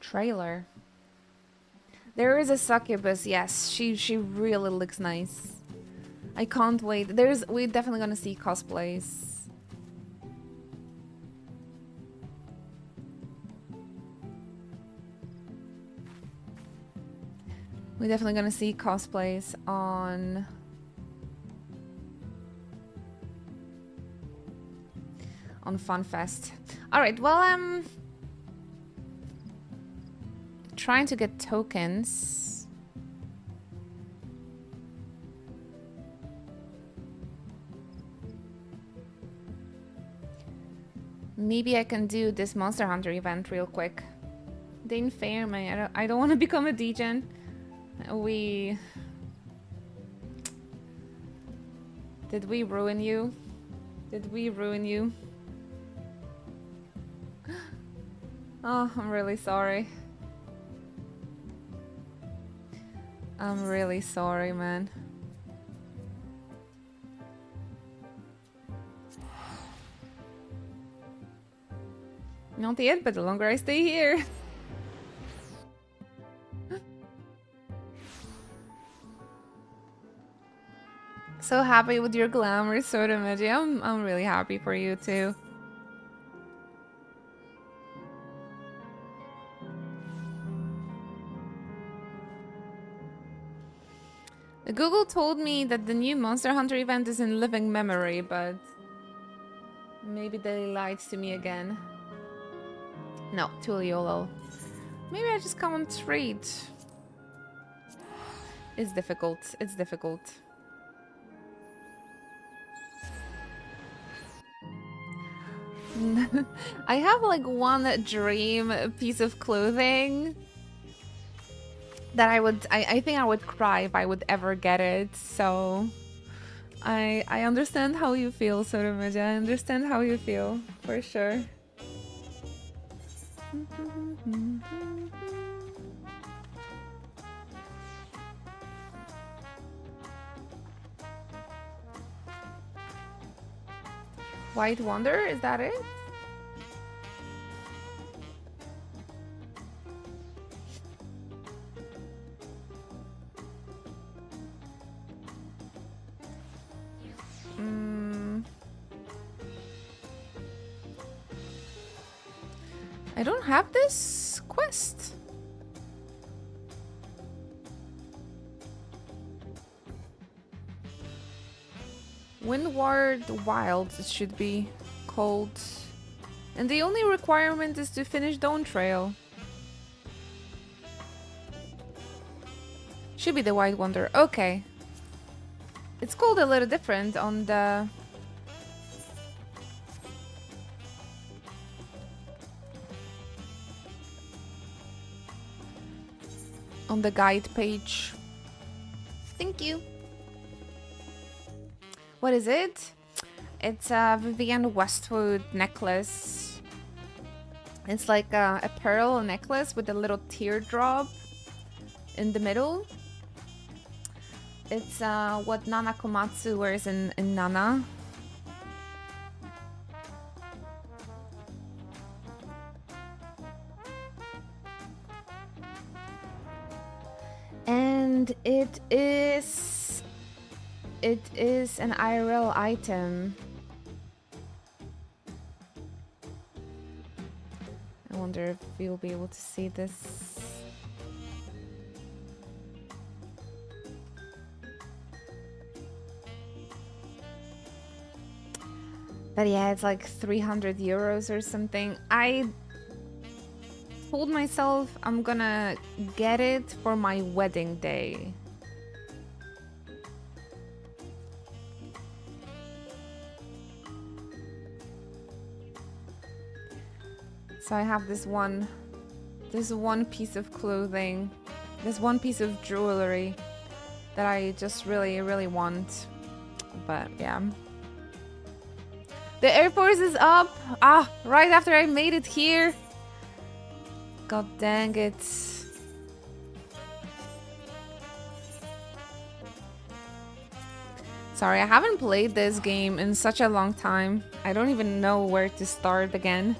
Trailer. There is a succubus, yes. She really looks nice. I can't wait. We're definitely gonna see cosplays. We're definitely gonna see cosplays on FunFest. Alright, well, I'm trying to get tokens. Maybe I can do this Monster Hunter event real quick. Didn't fair, man. I don't want to become a degen. Did we ruin you? Did we ruin you? Oh, I'm really sorry. I'm really sorry, man. Not yet, but the longer I stay here. So happy with your glamour, Soda Magi. I'm really happy for you too. Google told me that the new Monster Hunter event is in living memory, but maybe they lied to me again. No, Tuliolo. Maybe I just can't read. It's difficult. It's difficult. I have like one dream piece of clothing that I think I would cry if I would ever get it. So I understand how you feel, Sotomaja. I understand how you feel, for sure. White Wonder, is that it? I don't have this quest. Windward Wilds, it should be cold. And the only requirement is to finish Dawntrail. Should be the White Wonder. Okay. It's called a little different on the... on the guide page. Thank you. What is it? It's a Vivienne Westwood necklace. It's like a pearl necklace with a little teardrop in the middle. It's what Nana Komatsu wears in Nana. And it is an IRL item. I wonder if you'll be able to see this. But yeah, it's like 300 euros or something. I told myself I'm gonna get it for my wedding day. So I have this one piece of clothing, this one piece of jewelry that I just really, really want. But yeah. The Air Force is up! Ah, right after I made it here. God dang it. Sorry, I haven't played this game in such a long time. I don't even know where to start again.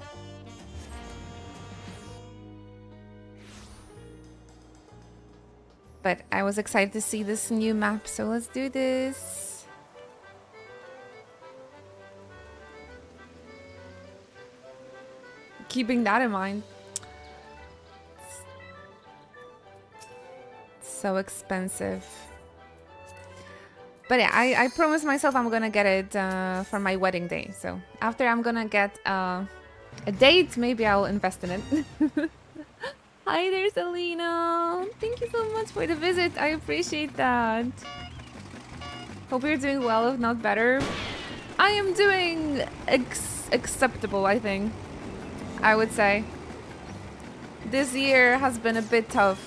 But I was excited to see this new map, so let's do this. Keeping that in mind. So expensive. But yeah, I promised myself I'm gonna get it for my wedding day. So after I'm gonna get a date, maybe I'll invest in it. Hi there, Selena. Thank you so much for the visit. I appreciate that. Hope you're doing well, if not better. I am doing acceptable, I think. I would say. This year has been a bit tough.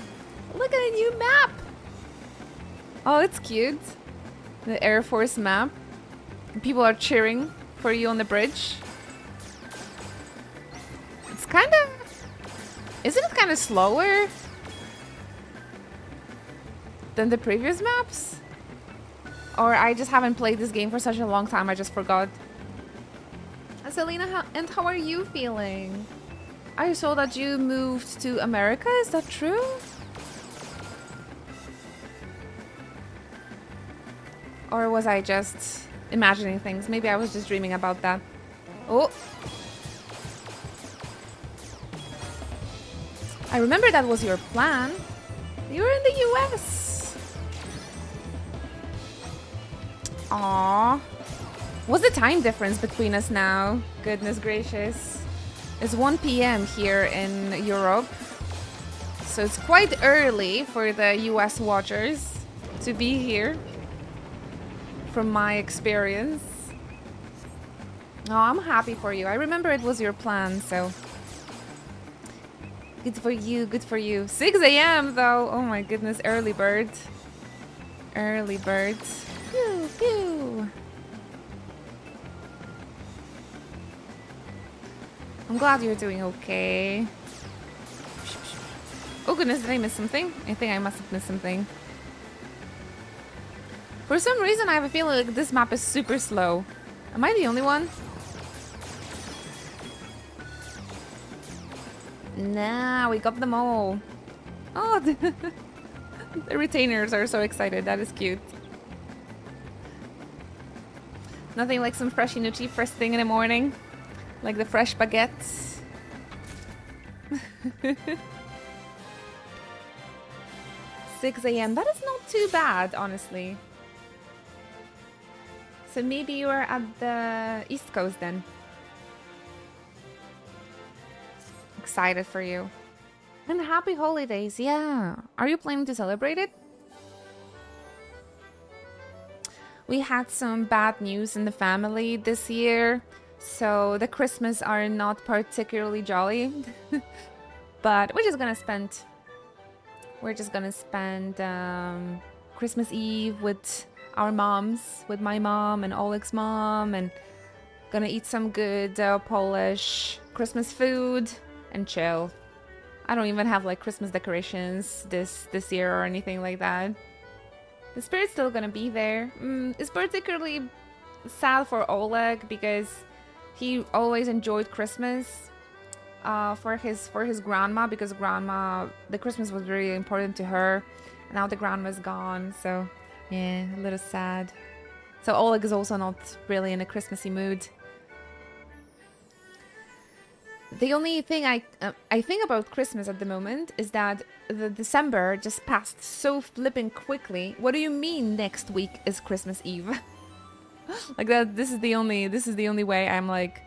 Look at a new map! Oh, it's cute. The Air Force map. People are cheering for you on the bridge. It's kind of... Isn't it kind of slower than the previous maps? Or I just haven't played this game for such a long time, I just forgot. Selena, and how are you feeling? I saw that you moved to America, is that true? Or was I just imagining things? Maybe I was just dreaming about that. Oh! I remember that was your plan. You were in the US. Aww. What's the time difference between us now? Goodness gracious. It's 1 p.m. here in Europe. So it's quite early for the US watchers to be here. From my experience. Oh, I'm happy for you. I remember it was your plan, so... Good for you, good for you. 6 a.m. though. Oh my goodness, early bird. Early bird. Pew, pew. I'm glad you're doing okay. Oh goodness, did I miss something? I think I must have missed something. For some reason, I have a feeling like this map is super slow. Am I the only one? Nah, we got them all. Oh, the retainers are so excited. That is cute. Nothing like some fresh inuchi first thing in the morning. Like the fresh baguettes. 6 a.m. That is not too bad, honestly. So maybe you are at the East Coast then. Excited for you. And happy holidays, yeah. Are you planning to celebrate it? We had some bad news in the family this year, so the Christmas are not particularly jolly. But we're just gonna spend Christmas Eve with our moms, with my mom and Oleg's mom, and gonna eat some good Polish Christmas food and chill. I don't even have like Christmas decorations this year or anything like that. The spirit's still gonna be there. It's particularly sad for Oleg because he always enjoyed Christmas for his grandma, because the Christmas was really important to her. And now the grandma's gone, so yeah, a little sad. So Oleg is also not really in a Christmassy mood. The only thing I think about Christmas at the moment is that the December just passed so flipping quickly. What do you mean next week is Christmas Eve? Like that. This is the only way I'm like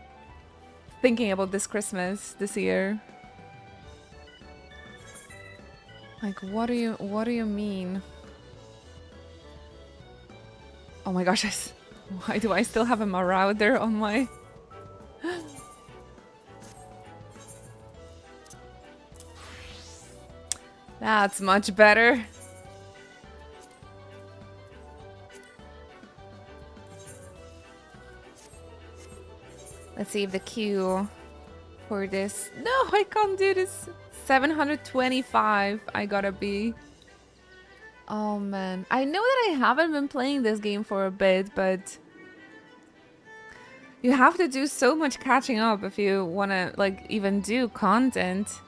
thinking about this Christmas this year. Like what do you mean? Oh my gosh! Why do I still have a Marauder on my? That's much better. Let's see if the queue for this... No, I can't do this. 725 I gotta be. Oh man. I know that I haven't been playing this game for a bit, but... You have to do so much catching up if you wanna, like, even do content.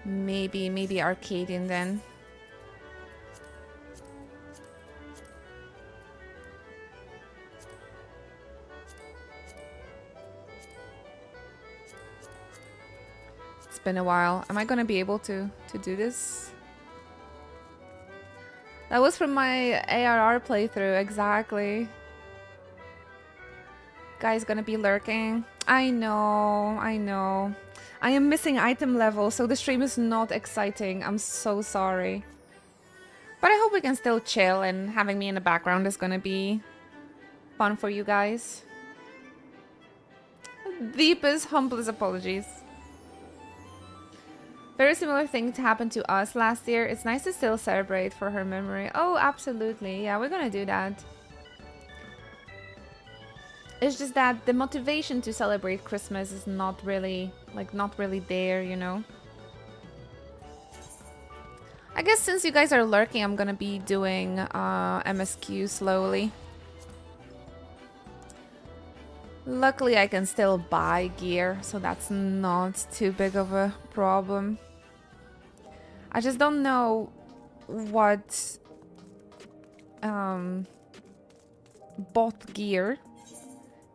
Maybe Arcadian then. It's been a while. Am I gonna be able to do this? That was from my ARR playthrough, exactly. Guy's gonna be lurking. I know. I am missing item level, so the stream is not exciting. I'm so sorry. But I hope we can still chill, and having me in the background is gonna be fun for you guys. Deepest, humblest apologies. Very similar thing to happen to us last year. It's nice to still celebrate for her memory. Oh, absolutely. Yeah, we're gonna do that. It's just that the motivation to celebrate Christmas is not really there, you know? I guess since you guys are lurking, I'm gonna be doing MSQ slowly. Luckily, I can still buy gear, so that's not too big of a problem. I just don't know what bot gear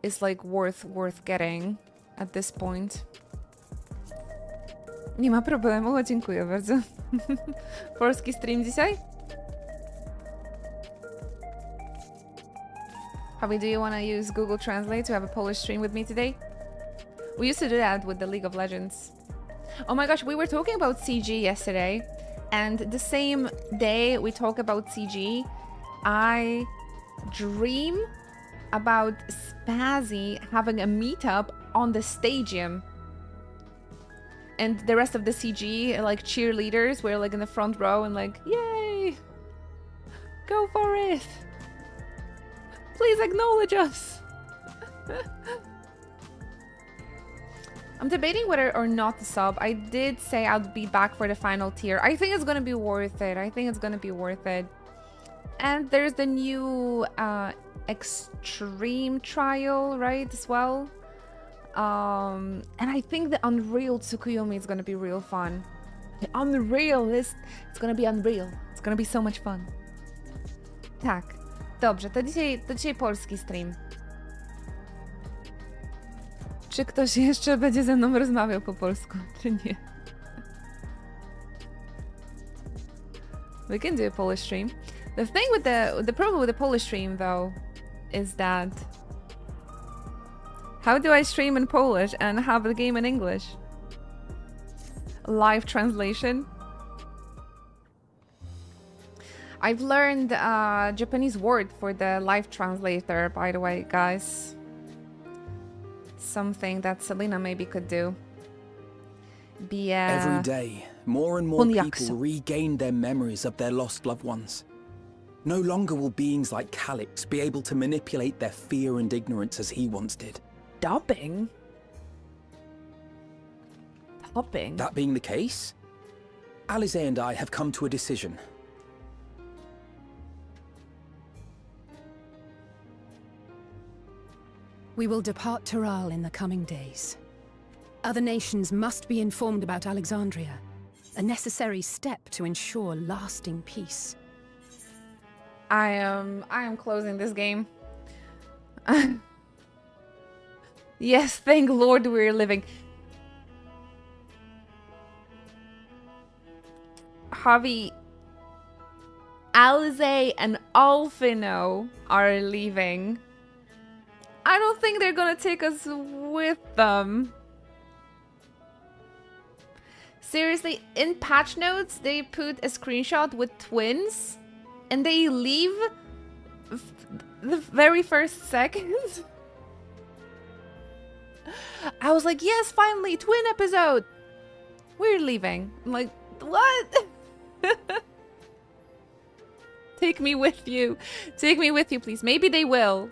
is like worth getting at this point. Nie ma problemu, dziękuję bardzo. Polski stream dzisiaj? Javi, do you want to use Google Translate to have a Polish stream with me today? We used to do that with the League of Legends. Oh my gosh, we were talking about CG yesterday, and the same day we talk about CG, I dream about Spazzy having a meetup on the stadium. And the rest of the CG, like cheerleaders, were like in the front row and like, yay! Go for it! Please acknowledge us! I'm debating whether or not to sub. I did say I'd be back for the final tier. I think it's gonna be worth it. And there's the new Extreme trial, right, as well. And I think the Unreal Tsukuyomi is gonna be real fun. The Unreal it's gonna be unreal. It's gonna be so much fun. Tak. Dobrze, to dzisiaj polski stream. Czy ktoś jeszcze będzie ze mną rozmawiał po polsku, czy nie? We can do a Polish stream. The thing with the problem with the Polish stream, though, is that? How do I stream in Polish and have the game in English? Live translation. I've learned a Japanese word for the live translator, by the way, guys. Something that Selena maybe could do. Every day, more and more people regain their memories of their lost loved ones. No longer will beings like Calix be able to manipulate their fear and ignorance as he once did. Dubbing? Dubbing? That being the case, Alize and I have come to a decision. We will depart Taral in the coming days. Other nations must be informed about Alexandria, a necessary step to ensure lasting peace. I am closing this game. Yes, thank Lord we're living. Javi, Alize and Alfino are leaving. I don't think they're gonna take us with them. Seriously, in patch notes, they put a screenshot with twins and they leave the very first second. I was like, yes, finally, twin episode. We're leaving. I'm like, what? Take me with you. Take me with you, please. Maybe they will.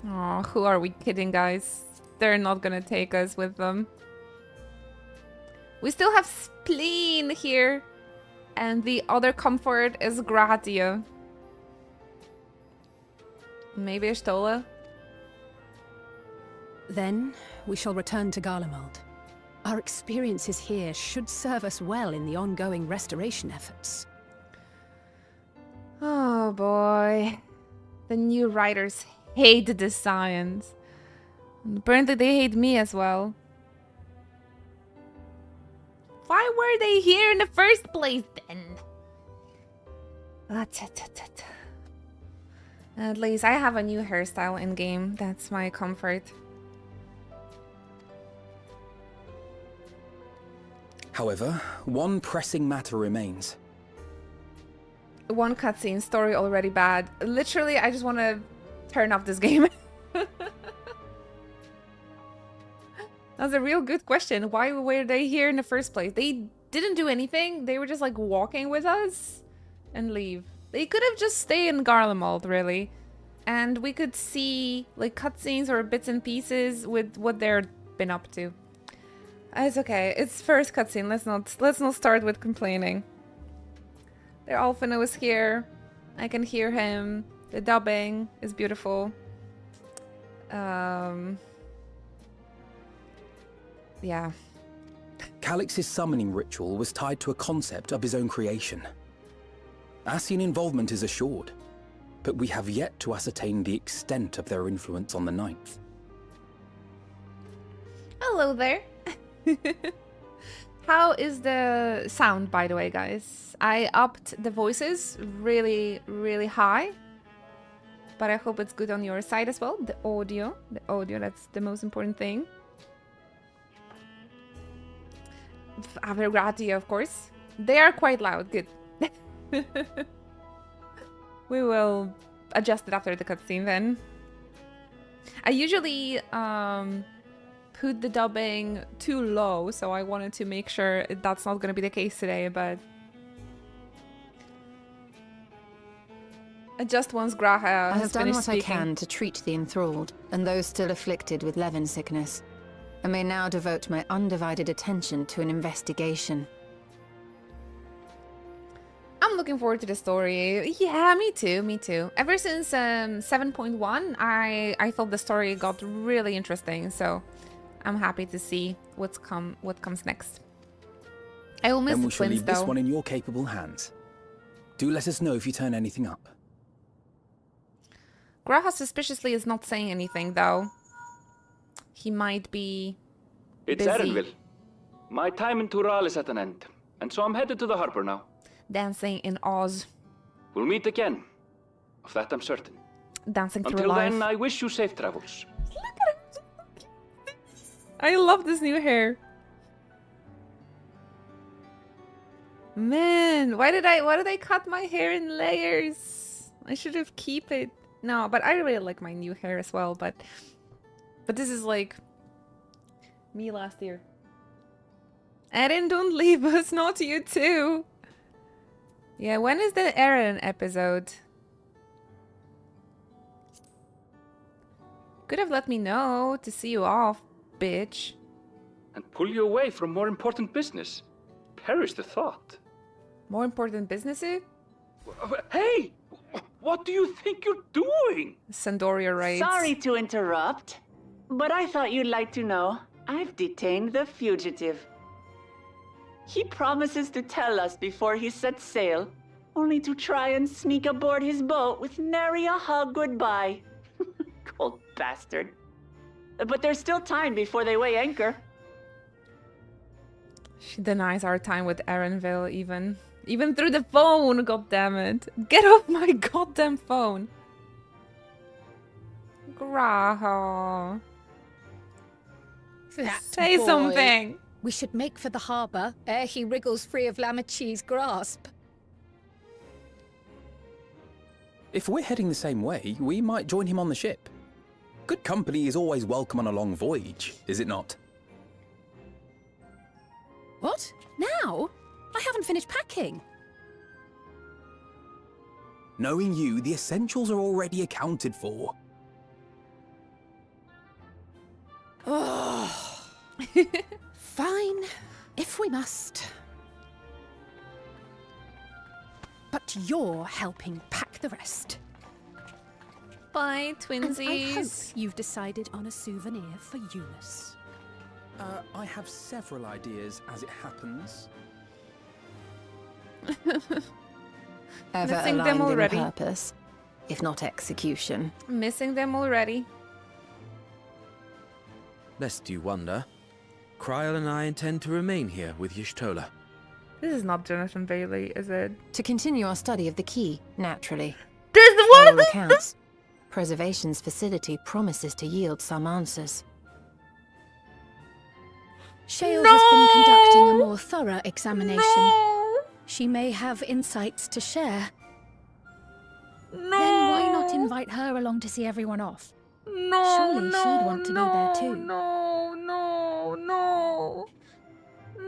Oh, who are we kidding, guys? They're not gonna take us with them. We still have Spleen here. And the other comfort is Gratia. Maybe Stola? Then we shall return to Garlemald. Our experiences here should serve us well in the ongoing restoration efforts. Oh boy. The new writers hate the science. And apparently they hate me as well. Why were they here in the first place then? At least I have a new hairstyle in game. That's my comfort. However, one pressing matter remains. One cutscene, story already bad. Literally, I just want to turn off this game. That's a real good question. Why were they here in the first place? They didn't do anything. They were just like walking with us and leave. They could have just stayed in Garlemald, really. And we could see like cutscenes or bits and pieces with what they've been up to. It's okay. It's first cutscene. Let's not start with complaining. Their Alfino is here. I can hear him. The dubbing is beautiful. Yeah. Calix's summoning ritual was tied to a concept of his own creation. Ascian involvement is assured, but we have yet to ascertain the extent of their influence on the Ninth. Hello there. How is the sound, by the way, guys? I upped the voices really, really high. But I hope it's good on your side as well. The audio, that's the most important thing. Avergratia, of course. They are quite loud. Good. We will adjust it after the cutscene then. I usually put the dubbing too low, so I wanted to make sure that's not going to be the case today, but just once Graha I has have done finished what speaking. I can to treat the enthralled and those still afflicted with Levin sickness. I may now devote my undivided attention to an investigation. I'm looking forward to the story. Yeah, me too. Ever since 7.1, I thought the story got really interesting, so I'm happy to see what comes next. I will miss Then the we shall twins, leave this though. one in your capable hands. Do let us know if you turn anything up. Graha suspiciously is not saying anything, though. He might be It's busy Erenville. My time in Tural is at an end, and so I'm headed to the harbor now. dancing in Oz. We'll meet again. Of that I'm certain. dancing through Until life. then, I wish you safe travels. I love this new hair. Man, why did I cut my hair in layers? I should have keep it. No, but I really like my new hair as well, but this is like me last year. Eren, don't leave us, not you too. Yeah, when is the Eren episode? Could have let me know to see you off, bitch. And pull you away from more important business. Perish the thought. More important businesses? Hey! What do you think you're doing? Sandoria raids. Sorry to interrupt, but I thought you'd like to know. I've detained the fugitive. He promises to tell us before he sets sail, only to try and sneak aboard his boat with nary a hug goodbye. Cold bastard. But there's still time before they weigh anchor. She denies our time with Erenville even through the phone, goddammit. Get off my goddamn phone. Graho. That Say boy. something. We should make for the harbour ere he wriggles free of Lamachi's grasp. If we're heading the same way, we might join him on the ship. Good company is always welcome on a long voyage, is it not? What? Now? I haven't finished packing. Knowing you, the essentials are already accounted for. Oh. Fine, if we must. But you're helping pack the rest. Bye, And I hope twinsies. you've decided on a souvenir for Eunice. I have several ideas as it happens. Ever Missing them aligned in already. purpose, if not execution. Missing them already. Lest you wonder, Kryl and I intend to remain here with Y'shtola. This is not Jonathan Bailey, is it? To continue our study of the key, naturally. This the By one. all accounts, Preservation's facility promises to yield some answers. Shale has been conducting a No! more thorough examination. No. She may have insights to share. No. Then why not invite her along to see everyone off? No, Surely no, she'd want to be there too. No, no, no.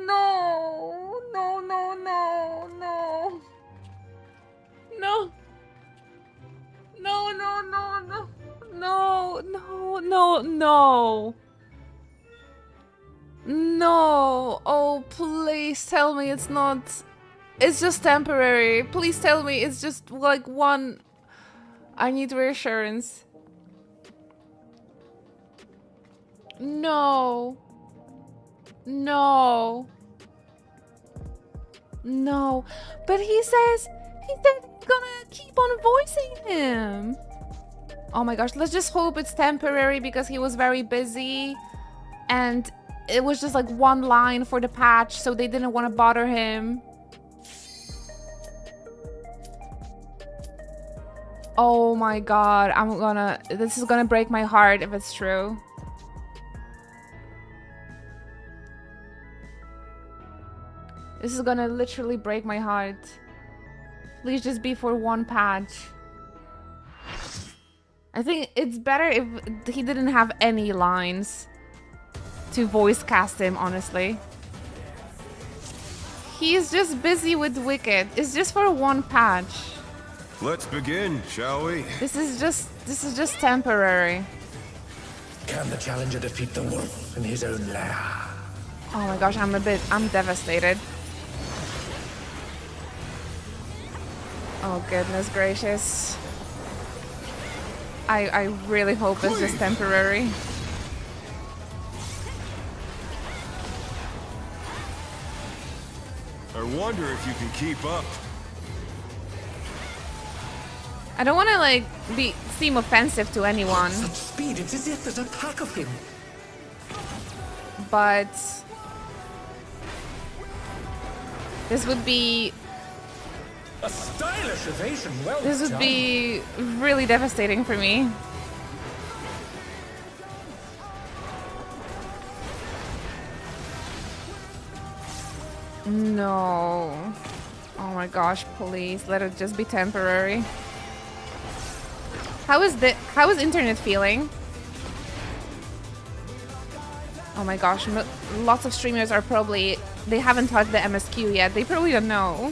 No, no, no, no, no. No. No, no, no, no. No, no, no, no. No. Oh, please tell me it's not. It's just temporary. Please tell me it's just like one. I need reassurance. No. No. No. But he said he's gonna keep on voicing him. Oh my gosh, let's just hope it's temporary because he was very busy and it was just like one line for the patch, so they didn't want to bother him. Oh my god, this is gonna break my heart if it's true. This is gonna literally break my heart. Please just be for one patch. I think it's better if he didn't have any lines to voice cast him, honestly. He's just busy with Wicked. It's just for one patch. Let's begin, shall we? This is just temporary. Can the challenger defeat the wolf in his own lair? Oh my gosh, I'm devastated. Oh goodness gracious. I really hope it's just temporary. I wonder if you can keep up. I don't want to like seem offensive to anyone, Such speed, it's as if there's a pack of him. but this would be A stylish evasion, well This would done. be really devastating for me. No. Oh my gosh, please let it just be temporary. How is internet feeling? Oh my gosh, lots of streamers are probably, they haven't touched the MSQ yet. They probably don't know.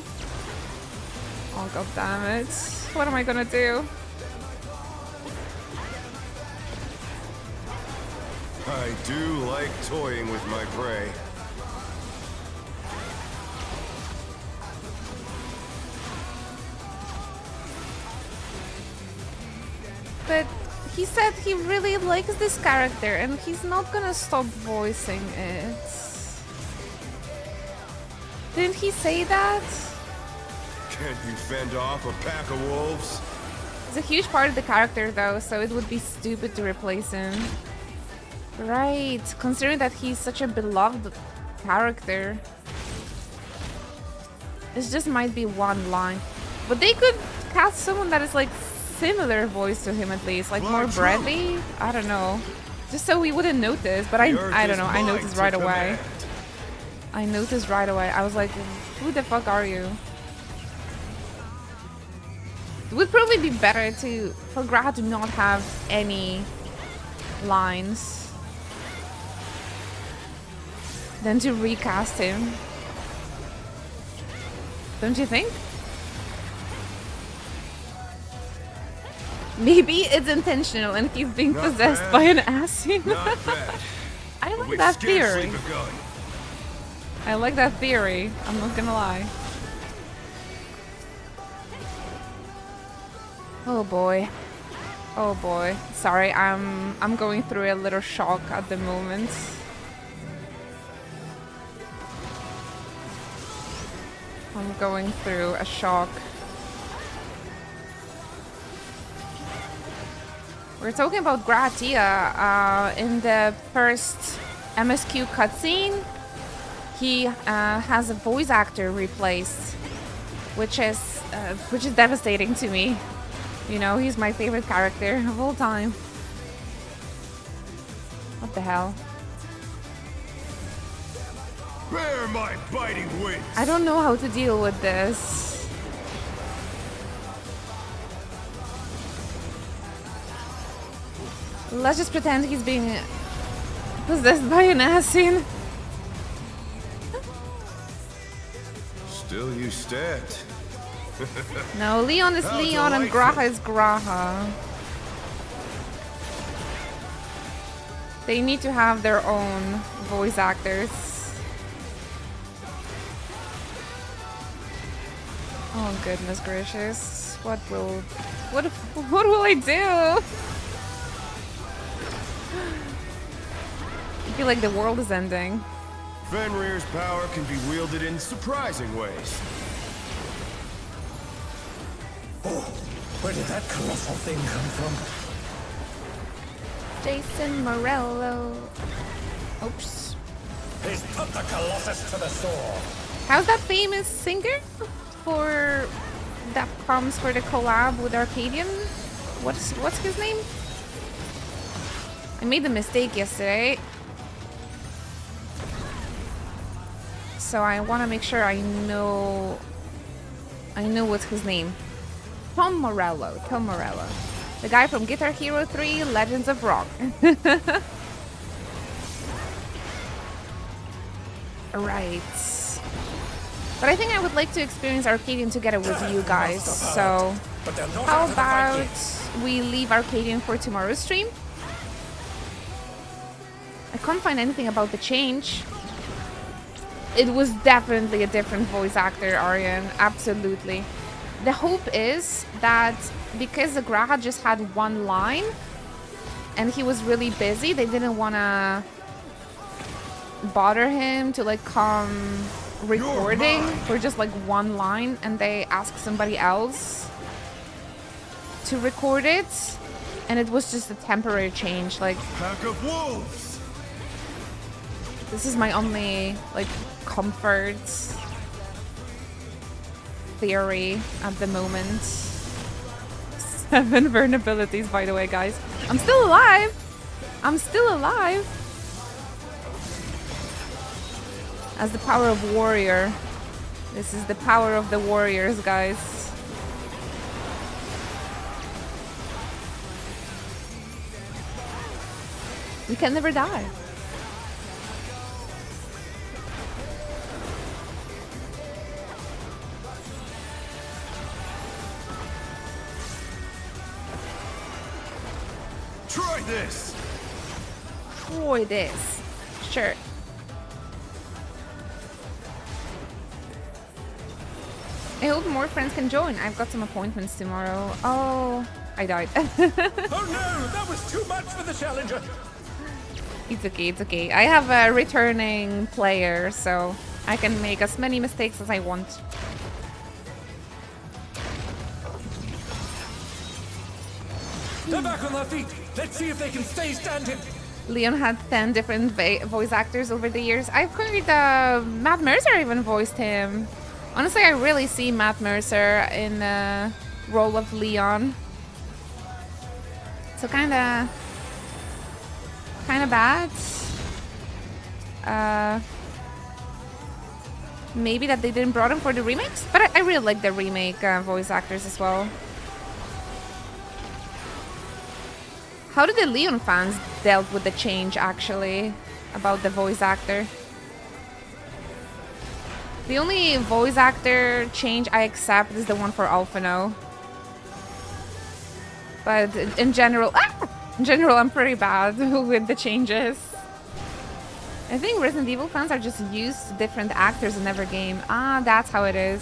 Oh god damn it. What am I gonna do? I do like toying with my prey. But he said he really likes this character and he's not gonna stop voicing it. Didn't he say that? Can't you fend off a pack of wolves? He's a huge part of the character though, so it would be stupid to replace him. Right, considering that he's such a beloved character. This just might be one line. But they could cast someone that is like similar voice to him at least, like more Bradley? I don't know. Just so we wouldn't notice, but I don't know, I noticed right away. I noticed right away. I was like, who the fuck are you? It would probably be better for Graha to not have any lines than to recast him. Don't you think? Maybe it's intentional and he's being possessed by an assassin. I like that theory. I like that theory. I'm not gonna lie. Oh boy. Oh boy. Sorry, I'm going through a little shock at the moment. I'm going through a shock. We're talking about Gratia. In the first MSQ cutscene, he has a voice actor replaced, which is devastating to me. You know, he's my favorite character of all time. What the hell? Bear my biting wings. I don't know how to deal with this. Let's just pretend he's being possessed by an assassin. Still you stand. No, Leon is Leon and Graha is Graha. They need to have their own voice actors. Oh goodness gracious. What will I do? I feel like the world is ending. Fenrir's power can be wielded in surprising ways. Oh, where did that colossal thing come from? Jason Morello. Oops. He's put the Colossus to the sword. How's that famous singer that comes for the collab with Arcadian? What's his name? I made a mistake yesterday. So I want to make sure I know what's his name. Tom Morello. The guy from Guitar Hero 3, Legends of Rock. Right. But I think I would like to experience Arcadian together with you guys. So how about we leave Arcadian for tomorrow's stream? I can't find anything about the change. It was definitely a different voice actor, Aryan. Absolutely. The hope is that because the Graha just had one line and he was really busy, they didn't want to bother him to like come recording for just like one line, and they asked somebody else to record it, and it was just a temporary change. Like, Pack of wolves. This is my only like comfort. theory at the moment. 7 vulnerabilities, by the way, guys. I'm still alive! I'm still alive! As the power of warrior. This is the power of the warriors, guys. We can never die. Try this! Try this. Sure. I hope more friends can join. I've got some appointments tomorrow. Oh, I died. Oh no, that was too much for the challenger. It's okay, it's okay. I have a returning player, so I can make as many mistakes as I want. They're back on their feet. Let's see if they can stay standing. Leon had 10 different voice actors over the years. I've heard Matt Mercer even voiced him. Honestly, I really see Matt Mercer in the role of Leon. So kinda bad. Maybe that they didn't brought him for the remakes, but I really like the remake voice actors as well. How did the Leon fans dealt with the change, actually, about the voice actor? The only voice actor change I accept is the one for Alphino. But in general, I'm pretty bad with the changes. I think Resident Evil fans are just used to different actors in every game. Ah, that's how it is.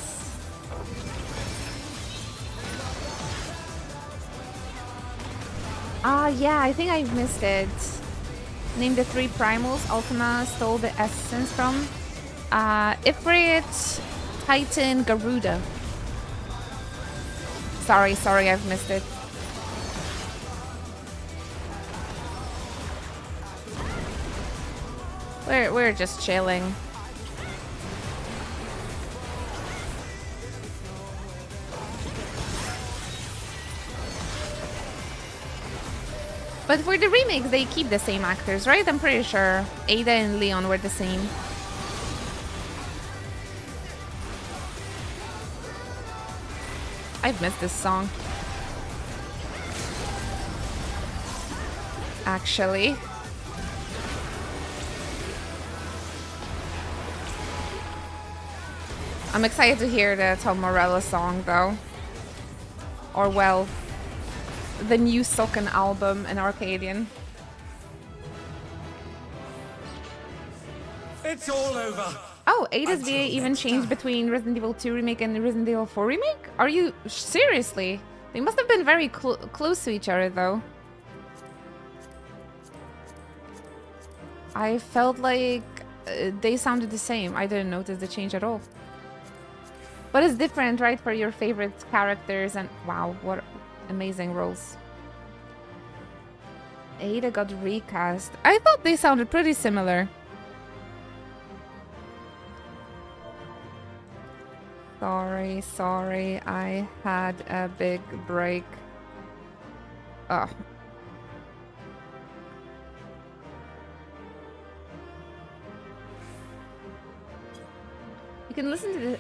Ah, yeah, I think I missed it. Name the 3 primals Ultima stole the essence from. Ifrit, Titan, Garuda. Sorry, I've missed it. We're just chilling. But for the remakes, they keep the same actors, right? I'm pretty sure Ada and Leon were the same. I've missed this song. Actually. I'm excited to hear the Tom Morello song, though. Or, well, the new Socken album in Arcadian. It's all over. Oh, Ada's VA even changed between Resident Evil 2 Remake and Resident Evil 4 Remake? Are you... seriously? They must have been very close to each other, though. I felt like they sounded the same. I didn't notice the change at all. But it's different, right, for your favorite characters, and wow, what amazing roles. Ada got recast. I thought they sounded pretty similar. Sorry, I had a big break. Oh. You can listen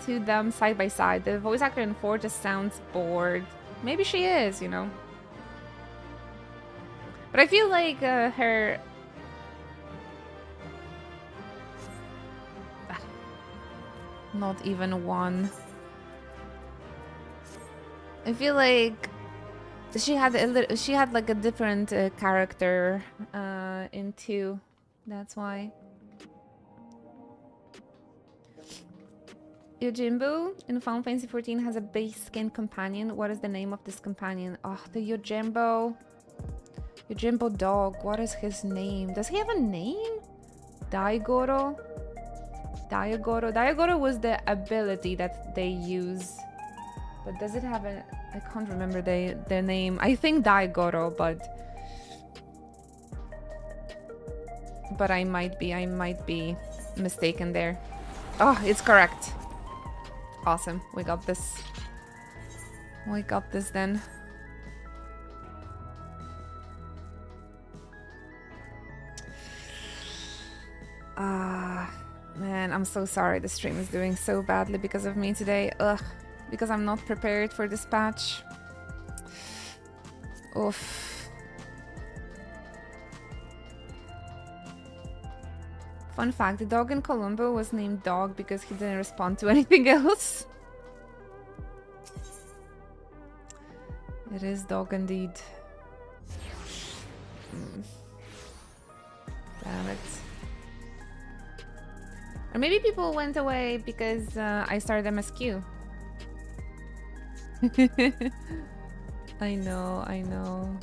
to them side by side. The voice actor in 4 just sounds bored. Maybe she is, you know. But I feel like her... Not even one. I feel like she had like a different character in 2. That's why. Yojimbo in Final Fantasy XIV has a base skin companion. What is the name of this companion? Oh, the Yojimbo dog. What is his name? Does he have a name? Daigoro was the ability that they use. But does it have a... I can't remember their name. I think Daigoro, but I might be mistaken there. Oh, it's correct. Awesome. We got this. We got this then. Man, I'm so sorry the stream is doing so badly because of me today. Ugh. Because I'm not prepared for this patch. Oof. Fun fact, the dog in Colombo was named Dog because he didn't respond to anything else. It is Dog indeed. Damn it. Or maybe people went away because I started MSQ. I know, I know.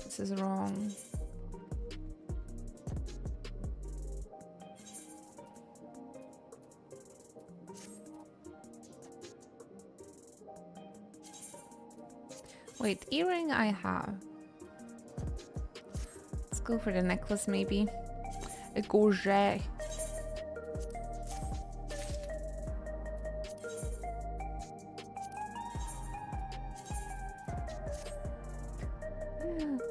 This is wrong. Wait, earring I have. Let's go for the necklace maybe. A gorget.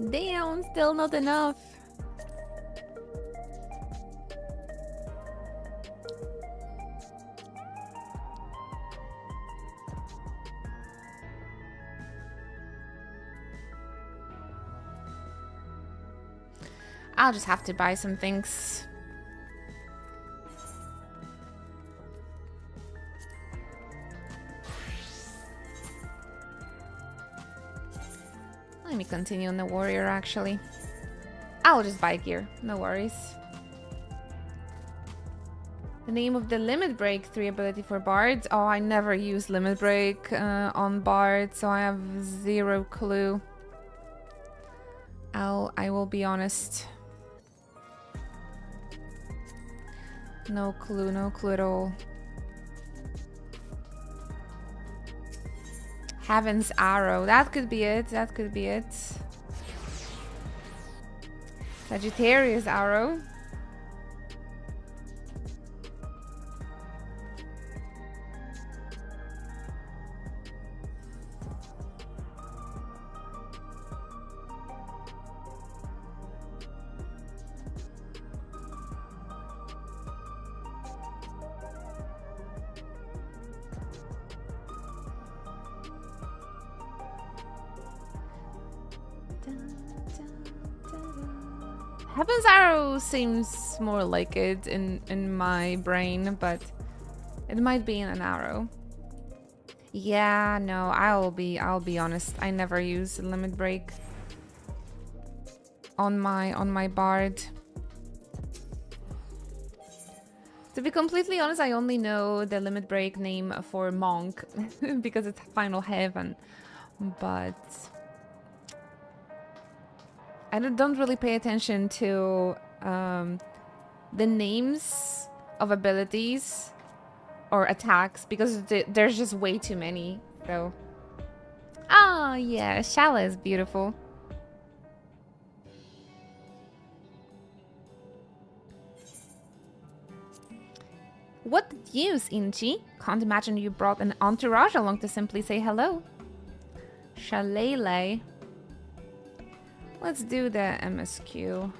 Damn, still not enough. I'll just have to buy some things. Let me continue on the warrior actually. I'll just buy gear, no worries. The name of the limit break 3 ability for bards. Oh, I never use limit break on bard, so I have zero clue. I will be honest. No clue at all. Heaven's Arrow. That could be it. That could be it. Sagittarius Arrow. Heaven's Arrow seems more like it in my brain, but it might be in an arrow. Yeah, no, I'll be honest. I never use limit break on my bard. To be completely honest, I only know the limit break name for monk because it's Final Heaven, but I don't really pay attention to the names of abilities or attacks because there's just way too many. So, oh yeah, Shala is beautiful. What news, Inchi? Can't imagine you brought an entourage along to simply say hello. Shalele. Let's do the MSQ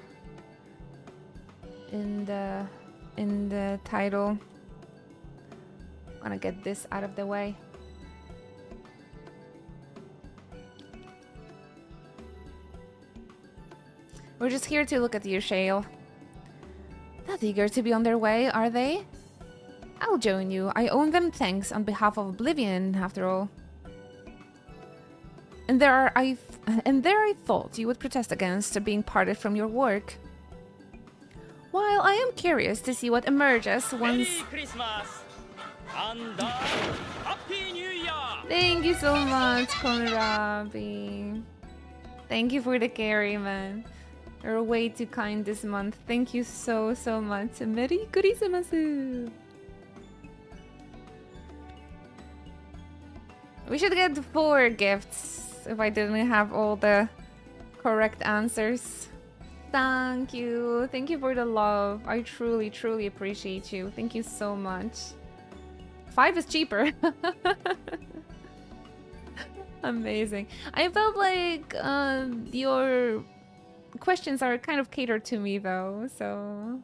in the title. I'm gonna get this out of the way. We're just here to look at you, Shale. Not eager to be on their way, are they? I'll join you. I owe them thanks on behalf of Oblivion, after all. And there I thought you would protest against being parted from your work. While I am curious to see what emerges once... Merry Christmas and Happy New Year! Thank you so much, Konrabi. Thank you for the carry, man. You're way too kind this month. Thank you so much. Merry Christmas! We should get 4 gifts if I didn't have all the correct answers. Thank you. Thank you for the love. I truly appreciate you. Thank you so much. 5 is cheaper. Amazing. I felt like your questions are kind of catered to me though, so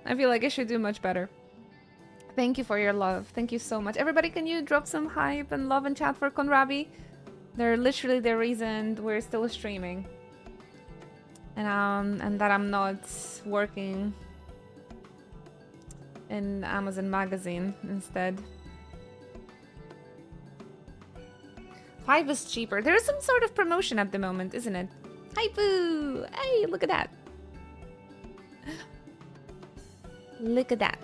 I feel like I should do much better. Thank you for your love. Thank you so much. Everybody, can you drop some hype and love in chat for Konrabi? They're literally the reason we're still streaming. And that I'm not working in Amazon magazine instead. 5 is cheaper. There is some sort of promotion at the moment, isn't it? Hi boo! Hey, look at that. Look at that.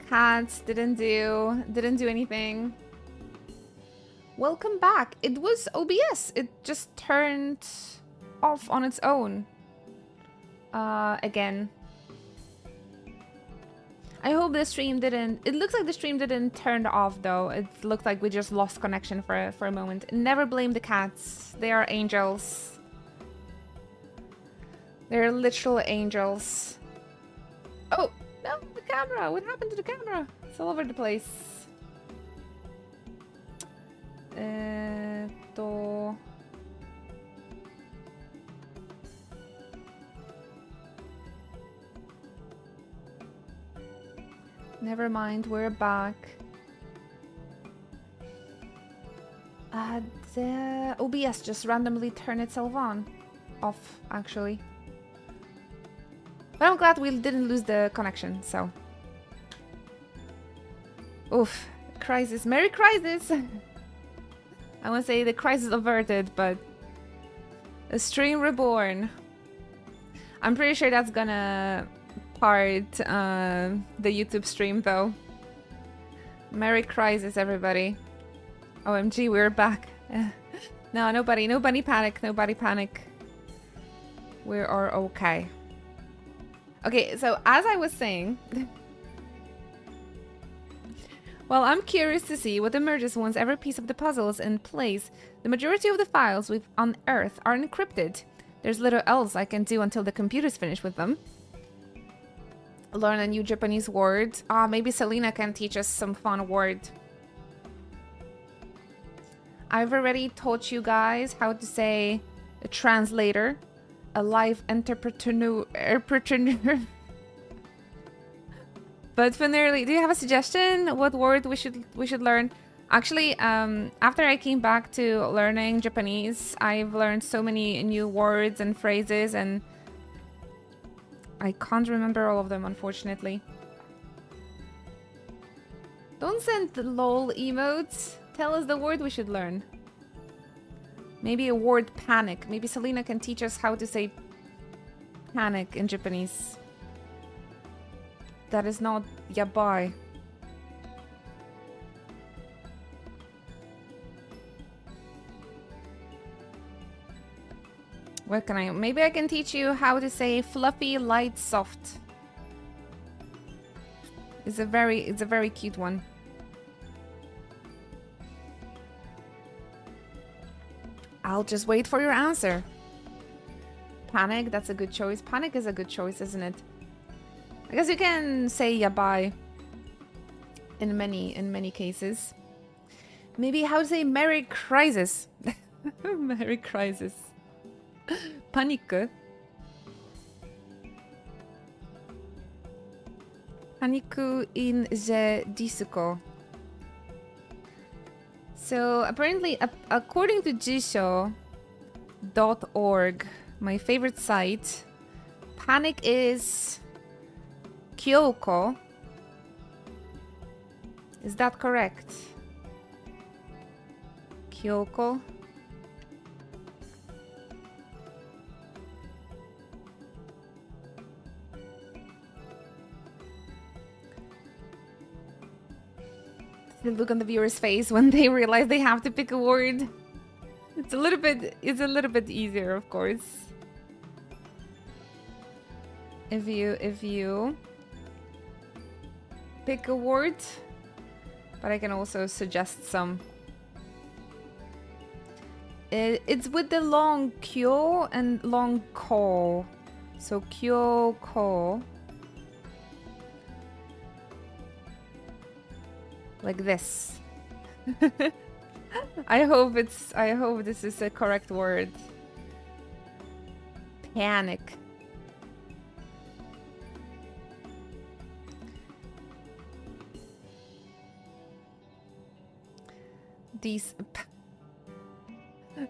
Cats didn't do anything. Welcome back. It was OBS. It just turned off on its own. Again. I hope the stream didn't... It looks like the stream didn't turn off though. It looked like we just lost connection for a moment. Never blame the cats. They are angels. They're literal angels. Oh! No, the camera! What happened to the camera? It's all over the place. Never mind, we're back. The OBS just randomly turned itself on. Off, actually. But I'm glad we didn't lose the connection, so. Oof. Crisis. Merry Crisis! I want to say the crisis averted, but... A stream reborn. I'm pretty sure that's gonna part the YouTube stream, though. Merry Crisis, everybody. OMG, we're back. No, nobody panic, nobody panic. We are okay. Okay, so as I was saying... Well, I'm curious to see what emerges once every piece of the puzzle is in place. The majority of the files we've unearthed are encrypted. There's little else I can do until the computer's finished with them. Learn a new Japanese word. Ah, maybe Selena can teach us some fun word. I've already taught you guys how to say a translator, a live entrepreneur. But Finnerly, do you have a suggestion? What word we should learn? Actually, after I came back to learning Japanese, I've learned so many new words and phrases, and I can't remember all of them, unfortunately. Don't send the lol emotes. Tell us the word we should learn. Maybe a word panic. Maybe Selena can teach us how to say panic in Japanese. That is not yabai. What can I... Maybe I can teach you how to say fluffy, light, soft. It's a very cute one. I'll just wait for your answer. Panic, that's a good choice. Panic is a good choice, isn't it? I guess you can say yabai in many cases. Maybe how to say Merry Crisis. Merry Crisis. Panic. Paniku in the disco. So apparently, according to jisho.org, my favorite site, Panic is Kyoko. Is that correct? Kyoko. The look on the viewer's face when they realize they have to pick a word. It's a little bit easier, of course. If you pick a word, but I can also suggest some. It's with the long kyo and long ko. So kyoko. Like this. I hope this is a correct word. Panic.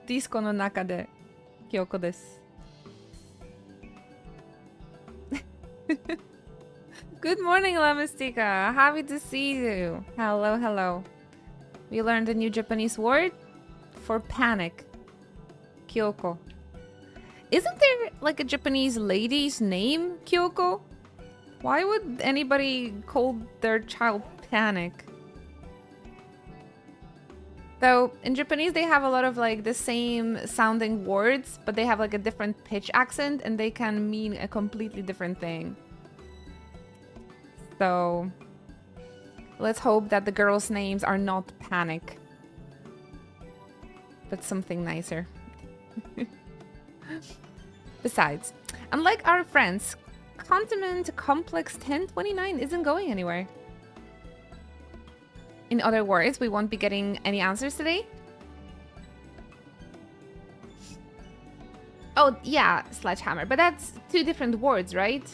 Disco no naka de Kyoko desu. Good morning, La Mystica. Happy to see you. Hello, hello. We learned a new Japanese word for panic. Kyoko. Isn't there like a Japanese lady's name, Kyoko? Why would anybody call their child Panic? Though in Japanese they have a lot of like the same sounding words, but they have like a different pitch accent and they can mean a completely different thing. So let's hope that the girls' names are not Panic, but something nicer. Besides, unlike our friends, Continent Complex 1029 isn't going anywhere. In other words, we won't be getting any answers today. Oh, yeah, sledgehammer, but that's two different words, right?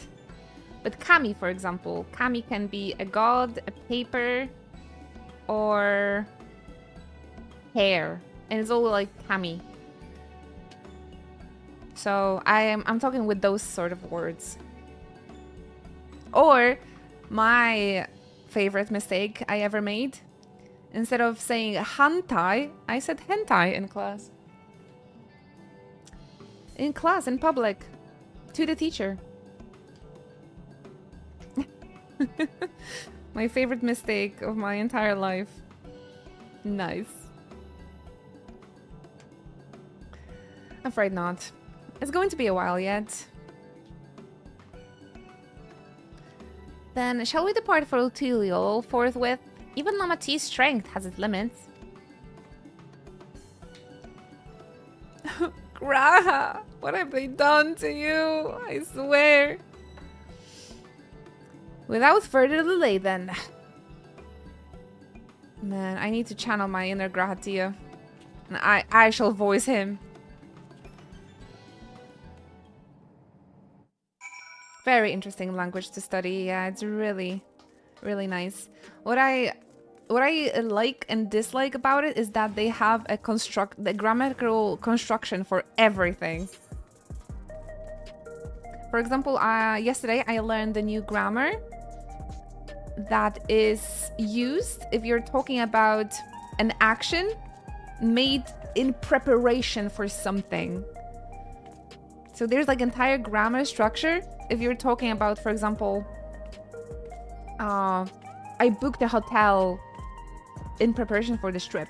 But kami, for example, kami can be a god, a paper, or hair, and it's all like kami. So I'm talking with those sort of words. Or my favorite mistake I ever made, instead of saying hantai, I said hentai in class. In class, in public, to the teacher. My favorite mistake of my entire life. Nice. Afraid not. It's going to be a while yet. Then, shall we depart for Utiliol forthwith? Even Lama T's strength has its limits. Graha, what have they done to you? I swear. Without further delay, then. Man, I need to channel my inner Grahatia. And I shall voice him. Very interesting language to study. Yeah, it's really, really nice. What I like and dislike about it is that they have the grammatical construction for everything. For example, yesterday I learned the new grammar that is used if you're talking about an action made in preparation for something. So there's like entire grammar structure if you're talking about, for example, I booked a hotel in preparation for this trip.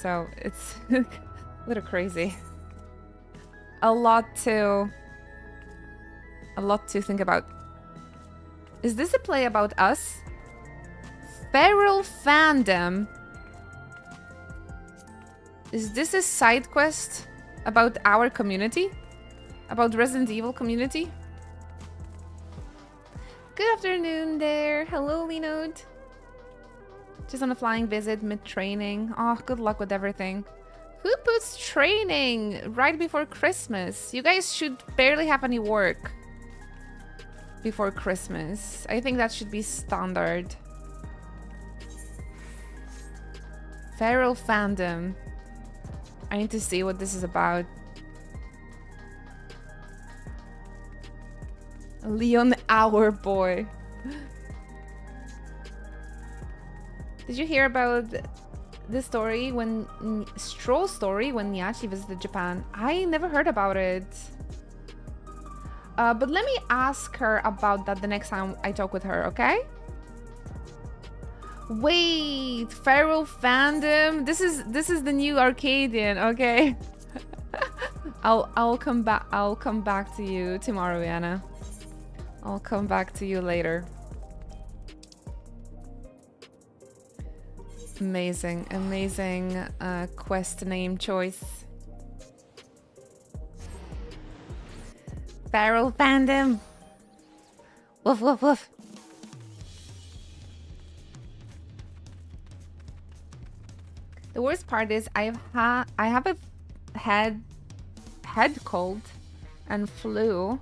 So it's a little crazy. A lot to think about. Is this a play about us? Feral fandom. Is this a side quest about our community? About Resident Evil community? Good afternoon there. Hello, Linode. Just on a flying visit mid-training. Oh, good luck with everything. Who puts training right before Christmas? You guys should barely have any work before Christmas. I think that should be standard. Feral fandom. I need to see what this is about. Leon, our boy. Did you hear about the story when Stroll's story when Nyachi visited Japan? I never heard about it. But let me ask her about that the next time I talk with her, okay? Wait, Feral Fandom. This is the new Arcadian, okay? I'll come back to you tomorrow, Anna. I'll come back to you later. Amazing, amazing quest name choice. Feral Fandom. Woof woof woof. The worst part is I have a head cold and flu.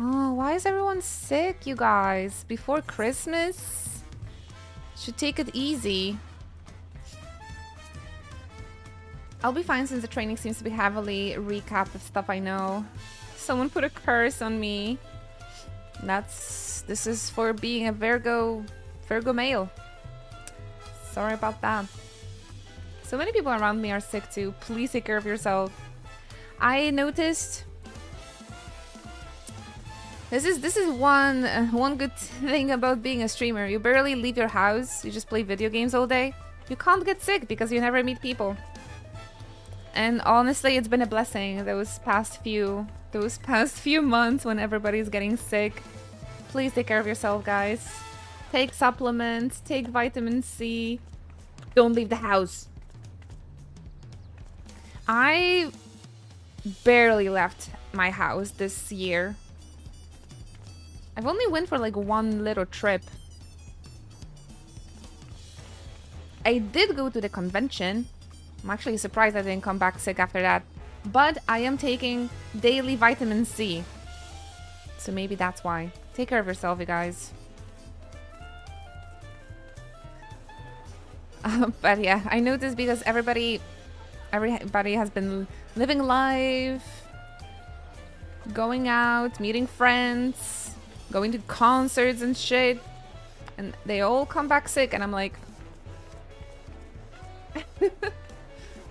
Oh, why is everyone sick, you guys? Before Christmas? Should take it easy. I'll be fine since the training seems to be heavily recapped of stuff I know. Someone put a curse on me. This is for being a Virgo male. Sorry about that. So many people around me are sick too. Please take care of yourself. I noticed this is one good thing about being a streamer. You barely leave your house. You just play video games all day. You can't get sick because you never meet people. And honestly, it's been a blessing those past few months when everybody's getting sick. Please take care of yourself, guys. Take supplements, take vitamin C. Don't leave the house. I barely left my house this year. I've only went for like one little trip. I did go to the convention. I'm actually surprised I didn't come back sick after that. But I am taking daily vitamin C. So maybe that's why. Take care of yourself, you guys. But yeah, I noticed because everybody has been living life, going out, meeting friends, going to concerts and shit, and they all come back sick, and I'm like,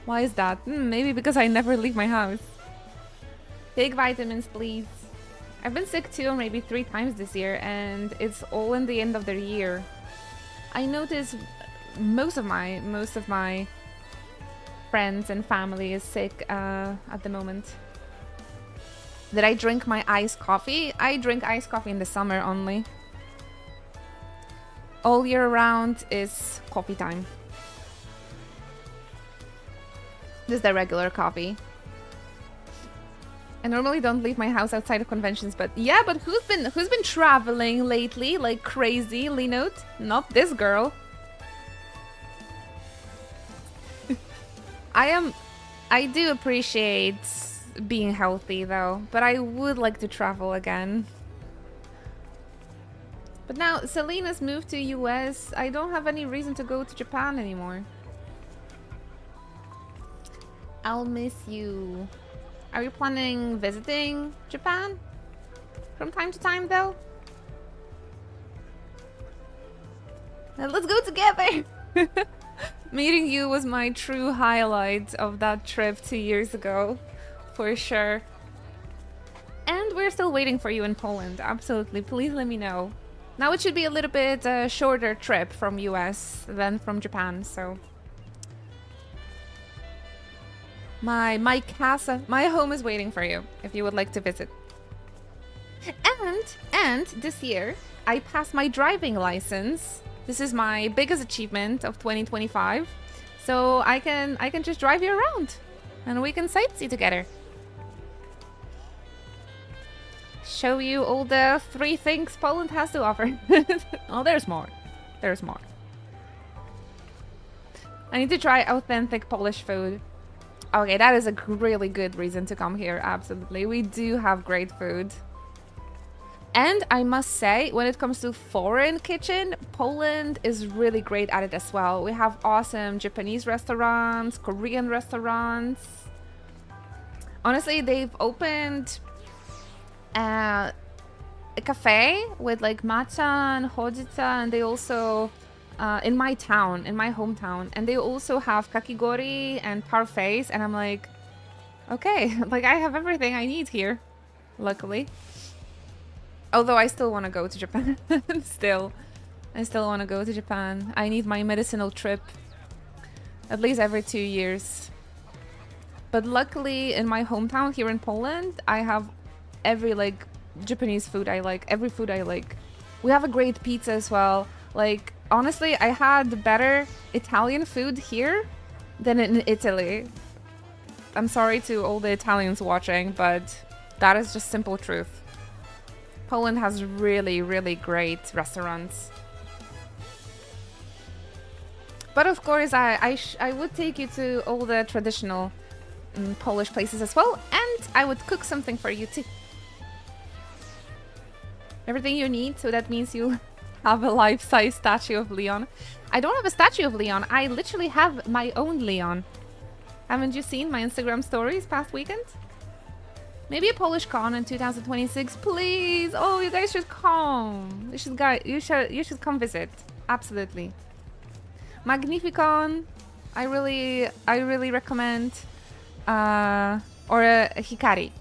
why is that? Maybe because I never leave my house. Take vitamins, please. I've been sick too, maybe 3 times this year, and it's all in the end of the year. I notice most of my friends and family is sick at the moment. Did I drink my iced coffee? I drink iced coffee in the summer only. All year round is coffee time. This is the regular coffee. I normally don't leave my house outside of conventions, but yeah, but who's been traveling lately like crazy, Linote? Not this girl. I do appreciate being healthy though, but I would like to travel again. But now Selena's moved to US. I don't have any reason to go to Japan anymore. I'll miss you. Are you planning visiting Japan from time to time though? Let's go together. Meeting you was my true highlight of that trip 2 years ago, for sure. And we're still waiting for you in Poland, absolutely. Please let me know. Now it should be a little bit shorter trip from US than from Japan, so... My casa, my home is waiting for you, if you would like to visit. And this year, I passed my driving license. This is my biggest achievement of 2025. So I can just drive you around and we can sightsee together. Show you all the 3 things Poland has to offer. Oh, there's more. There's more. I need to try authentic Polish food. Okay, that is a really good reason to come here, absolutely. We do have great food. And I must say, when it comes to foreign kitchen, Poland is really great at it as well. We have awesome Japanese restaurants, Korean restaurants. Honestly, they've opened a cafe with like matcha and hojita, and they also in my town, in my hometown, and they also have kakigori and parfaits, and I'm like, okay, like I have everything I need here, luckily. Although I still want to go to Japan. I still want to go to Japan. I need my medicinal trip at least every 2 years. But luckily in my hometown here in Poland, I have every like Japanese food I like, every food I like. We have a great pizza as well. Like, honestly, I had better Italian food here than in Italy. I'm sorry to all the Italians watching, but that is just simple truth. Poland has really, really great restaurants. But of course, I would take you to all the traditional Polish places as well, and I would cook something for you too. Everything you need, so that means you have a life-size statue of Leon. I don't have a statue of Leon, I literally have my own Leon. Haven't you seen my Instagram stories past weekend? Maybe a Polish con in 2026, please. Oh, you guys should come. You should come visit. Absolutely. Magnificon, I really recommend. Or Hikari.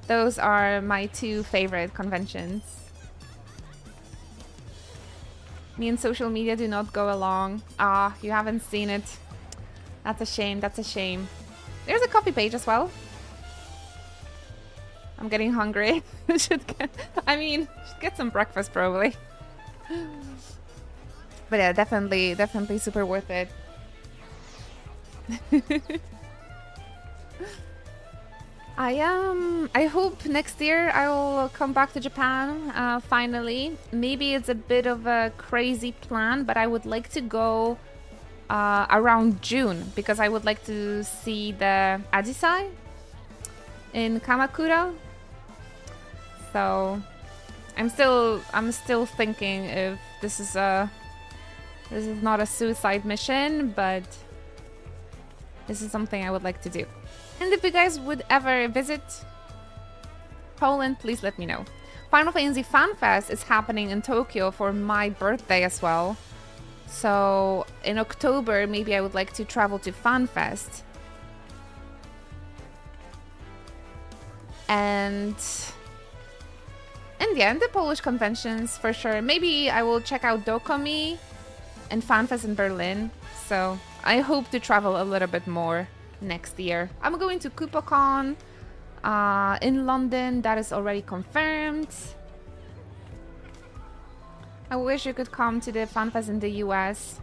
Those are my two favorite conventions. Me and social media do not go along. Ah, you haven't seen it. That's a shame, that's a shame. There's a coffee page as well. I'm getting hungry. should get some breakfast probably. But yeah, definitely super worth it. I hope next year I will come back to Japan, finally. Maybe it's a bit of a crazy plan, but I would like to go around June, because I would like to see the Ajisai in Kamakura. So I'm still thinking if this is not a suicide mission, but this is something I would like to do. And if you guys would ever visit Poland, please let me know. Final Fantasy Fan Fest is happening in Tokyo for my birthday as well. So in October, maybe I would like to travel to Fan Fest. And yeah, and the Polish conventions for sure. Maybe I will check out Dokumi and FanFest in Berlin. So I hope to travel a little bit more next year. I'm going to KupoCon in London. That is already confirmed. I wish you could come to the FanFest in the US.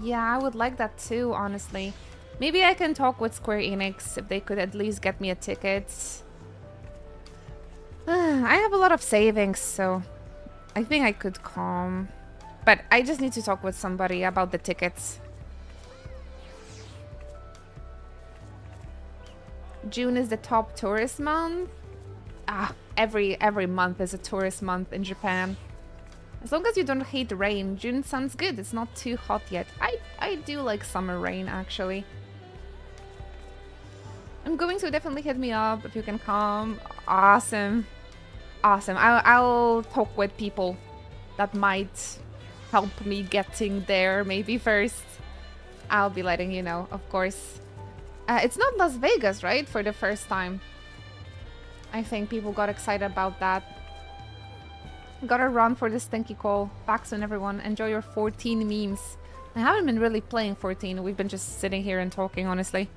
Yeah, I would like that too, honestly. Maybe I can talk with Square Enix if they could at least get me a ticket. I have a lot of savings, so I think I could come. But I just need to talk with somebody about the tickets. June is the top tourist month. Every month is a tourist month in Japan. As long as you don't hate rain, June sounds good. It's not too hot yet. I do like summer rain, actually. I'm going to definitely hit me up if you can come. Awesome. Awesome. I'll talk with people that might help me getting there maybe first. I'll be letting you know, of course. It's not Las Vegas, right? For the first time. I think people got excited about that. Gotta run for the stinky call. Back soon, everyone. Enjoy your 14 memes. I haven't been really playing 14. We've been just sitting here and talking, honestly.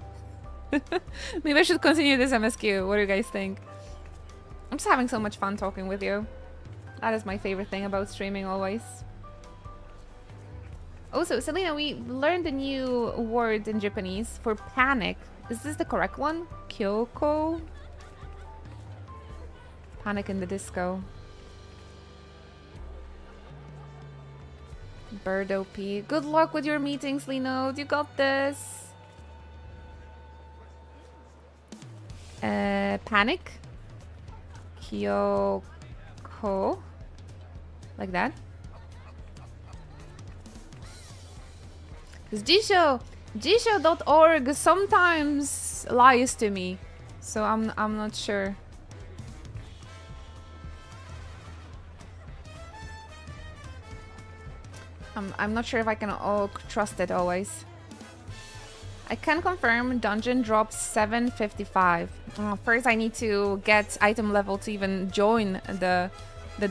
Maybe I should continue this MSQ. What do you guys think? I'm just having so much fun talking with you. That is my favorite thing about streaming always. Also, Selena, we learned a new word in Japanese for panic. Is this the correct one? Kyoko? Panic in the disco. Bird OP. Good luck with your meetings, Lino. You got this. Panic. Kyoko. Like that. Because Jisho.org sometimes lies to me. So I'm not sure. I'm not sure if I can trust it always. I can confirm dungeon drops 755. First I need to get item level to even join the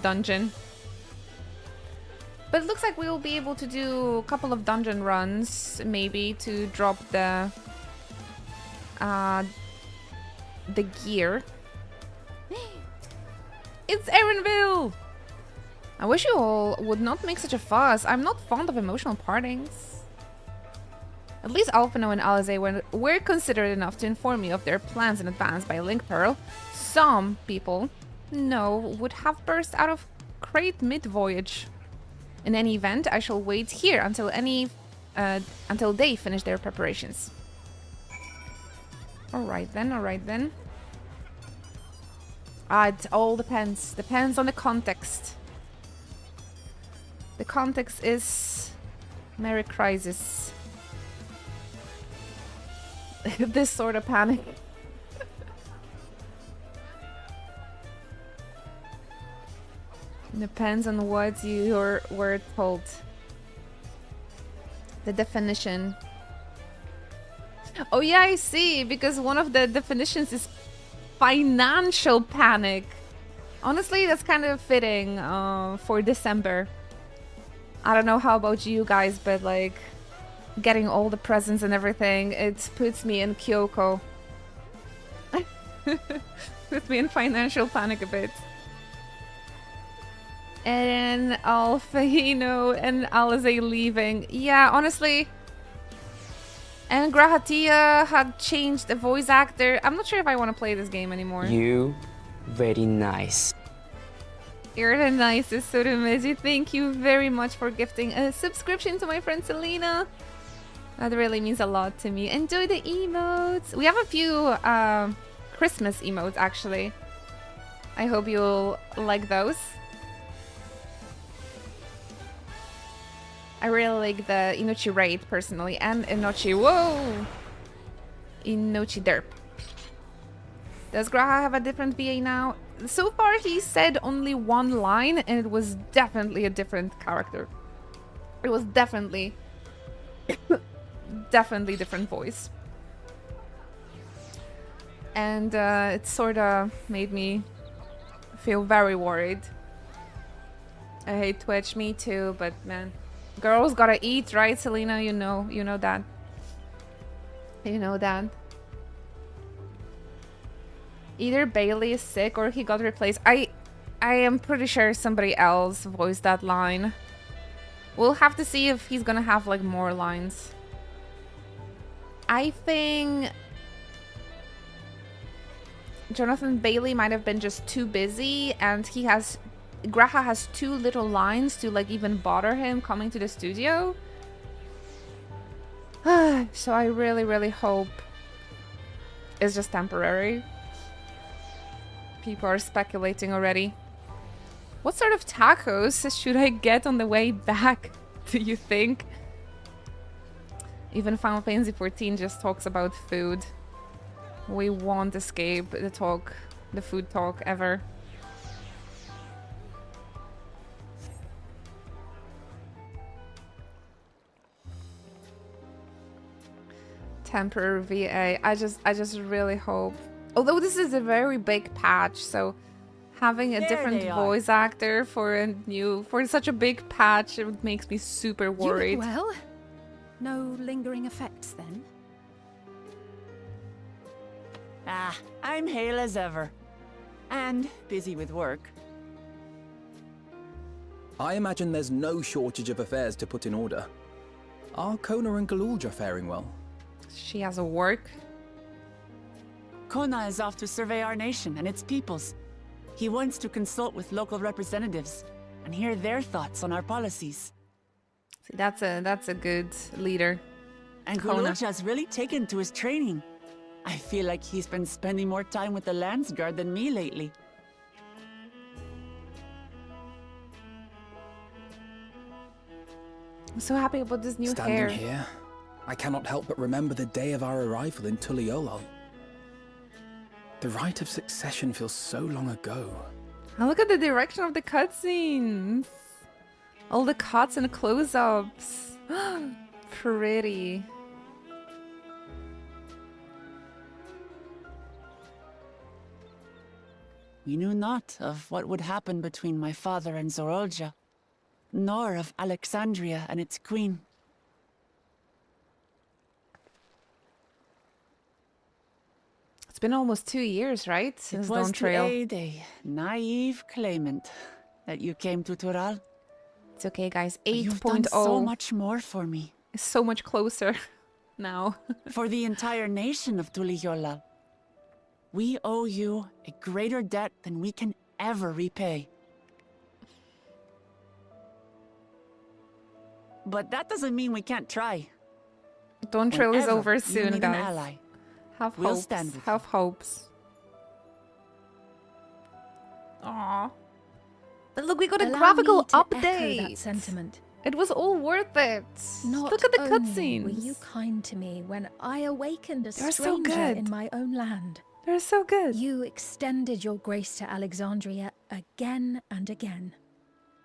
dungeon. But it looks like we will be able to do a couple of dungeon runs, maybe, to drop the gear. It's Erinville! I wish you all would not make such a fuss. I'm not fond of emotional partings. At least Alphino and Alize were considerate enough to inform me of their plans in advance by link pearl. Some people, no, would have burst out of crate mid-voyage. In any event, I shall wait here until they finish their preparations. Alright then. It all depends. Depends on the context. The context is Merry Crisis. This sort of panic. Depends on what you were told. The definition. Oh yeah, I see, because one of the definitions is financial panic. Honestly, that's kind of fitting for December. I don't know how about you guys, but like getting all the presents and everything, it puts me in Kyoko. Puts me in financial panic a bit. And Alfahino and Alize leaving. Yeah, honestly. And Grahatia had changed the voice actor. I'm not sure if I want to play this game anymore. You very nice. You're the nicest, Sotomeji. Thank you very much for gifting a subscription to my friend Selena. That really means a lot to me. Enjoy the emotes. We have a few Christmas emotes, actually. I hope you'll like those. I really like the Inochi raid, personally, and Inochi... Whoa! Inochi derp. Does Graha have a different VA now? So far, he said only one line, and it was definitely a different character. It was definitely... definitely different voice. And it sort of made me feel very worried. I hate Twitch, me too, but man... Girls gotta eat, right, Selena? You know that. You know that. Either Bailey is sick or he got replaced. I am pretty sure somebody else voiced that line. We'll have to see if he's gonna have like more lines. I think Jonathan Bailey might have been just too busy, and Graha has too little lines to like even bother him coming to the studio. So I really hope it's just temporary. People are speculating already. What sort of tacos should I get on the way back, do you think? Even Final Fantasy XIV just talks about food. We won't escape the food talk ever. Temporary VA. I just really hope. Although this is a very big patch, so having a different voice actor for such a big patch, it makes me super worried. You look well. No lingering effects then? I'm hale as ever. And busy with work. I imagine there's no shortage of affairs to put in order. Are Kona and Galulja faring well? She has a work. Kona is off to survey our nation and its peoples. He wants to consult with local representatives and hear their thoughts on our policies. See, that's a good leader. And Galulja's really taken to his training. I feel like he's been spending more time with the Landsguard than me lately. I'm so happy about this new hair. Standing here, I cannot help but remember the day of our arrival in Tuliolol. The rite of succession feels so long ago. And look at the direction of the cutscenes. All the cuts and close-ups. Pretty. We knew not of what would happen between my father and Zorolja, nor of Alexandria and its queen. It's been almost 2 years, right? Since It was to Dawntrail. aid a naive claimant that you came to Tural. It's okay, guys. You've done 8.0 so much more for me. is so much closer now. For the entire nation of Tuliyollal. We owe you a greater debt than we can ever repay. But that doesn't mean we can't try. Dawntrail is Whenever over you soon, need an guys. ally, Have we'll hopes. stand with Have hopes. Aww. But look, we got a Allow graphical me to echo update. that sentiment. It was all worth it. Not Look at the only cutscenes. were you kind to me when I awakened a They're so stranger good. in my own land. They're so good. You extended your grace to Alexandria again and again.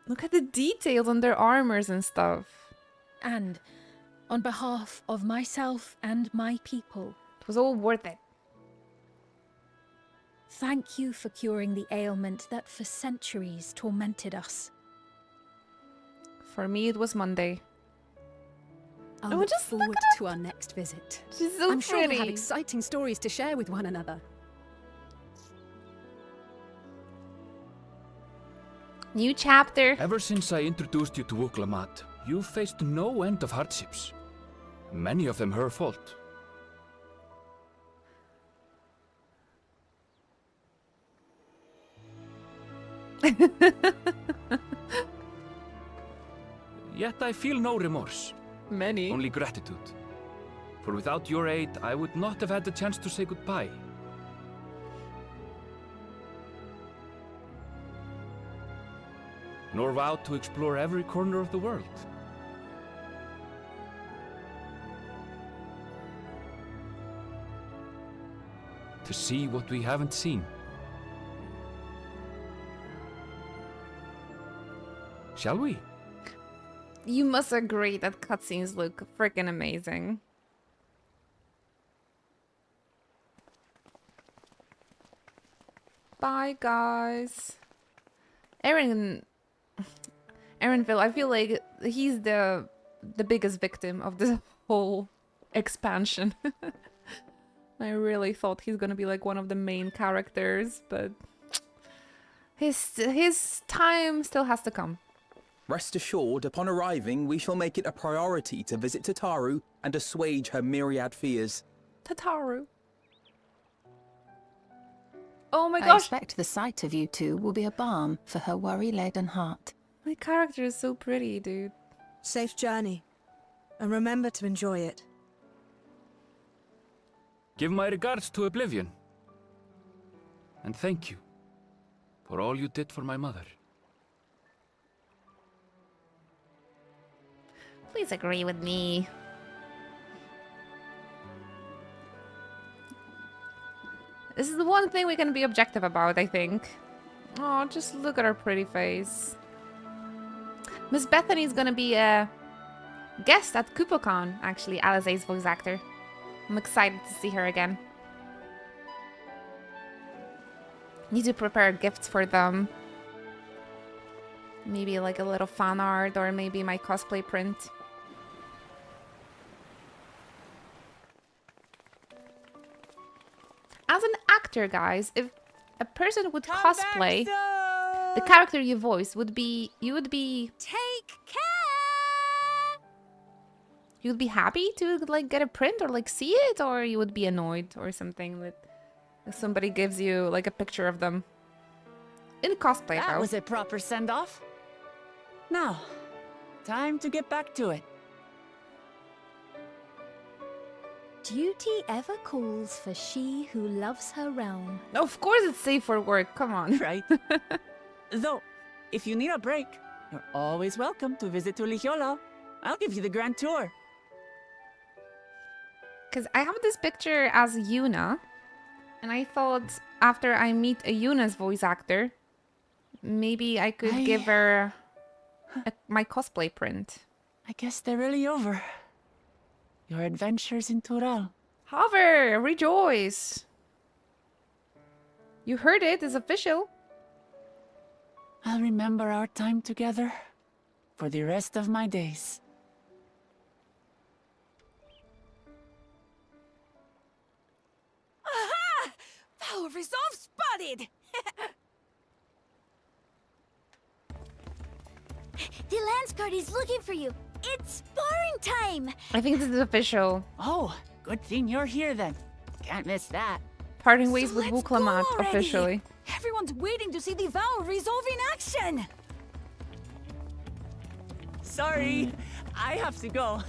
Look at the details on their armors and stuff. And on behalf of myself and my people, It was all worth it. thank you for curing the ailment that for centuries tormented us. For me, it was Monday. I'll Oh, look just look forward at to our next visit. She's so I'm sure we'll have pretty. exciting stories to share with one another. New chapter. Ever since I introduced you to Wuklamat, you've faced no end of hardships. Many of them her fault. Yet I feel no remorse, Many. only gratitude. For without your aid, I would not have had the chance to say goodbye. Nor vowed to explore every corner of the world. To see what we haven't seen. Shall we? You must agree that cutscenes look freaking amazing. Bye, guys. Erenville, I feel like he's the biggest victim of this whole expansion. I really thought he's gonna be like one of the main characters, but his time still has to come. Rest assured, upon arriving, we shall make it a priority to visit Tataru and assuage her myriad fears. Tataru. Oh my I gosh, expect the sight of you two will be a balm for her worry-laden heart. my character is so pretty, dude. Safe journey. And remember to enjoy it. Give my regards to Oblivion. And thank you for all you did for my mother. Please agree with me. This is the one thing we can be objective about, I think. Oh, just look at her pretty face. Miss Bethany's gonna be a guest at KupoCon, actually, Alize's voice actor. I'm excited to see her again. Need to prepare gifts for them. Maybe like a little fan art or maybe my cosplay print. As an actor, guys, if a person would cosplay, the character you voice would be, you would be happy to like get a print or like see it, or you would be annoyed or something that if somebody gives you like a picture of them in cosplay. That though. was a proper send-off. Now, time to get back to it. Duty ever calls for she who loves her realm. Of course it's safe for work, come on. Right. Though, if you need a break, you're always welcome to visit Tuliyollal. I'll give you the grand tour. Because I have this picture as Yuna, and I thought after I meet a Yuna's voice actor, maybe I could give her my cosplay print. I guess they're really over. Your adventures in Tural. Hover, rejoice! You heard it, it's official. I'll remember our time together for the rest of my days. Aha! Power resolve spotted! The Lance Guard is looking for you. It's sparring time! I think this is official. Oh, good thing you're here then. Can't miss that. Parting ways with let's go Wuklamat, already. officially. Everyone's waiting to see the Vow resolve in action! Sorry, I have to go.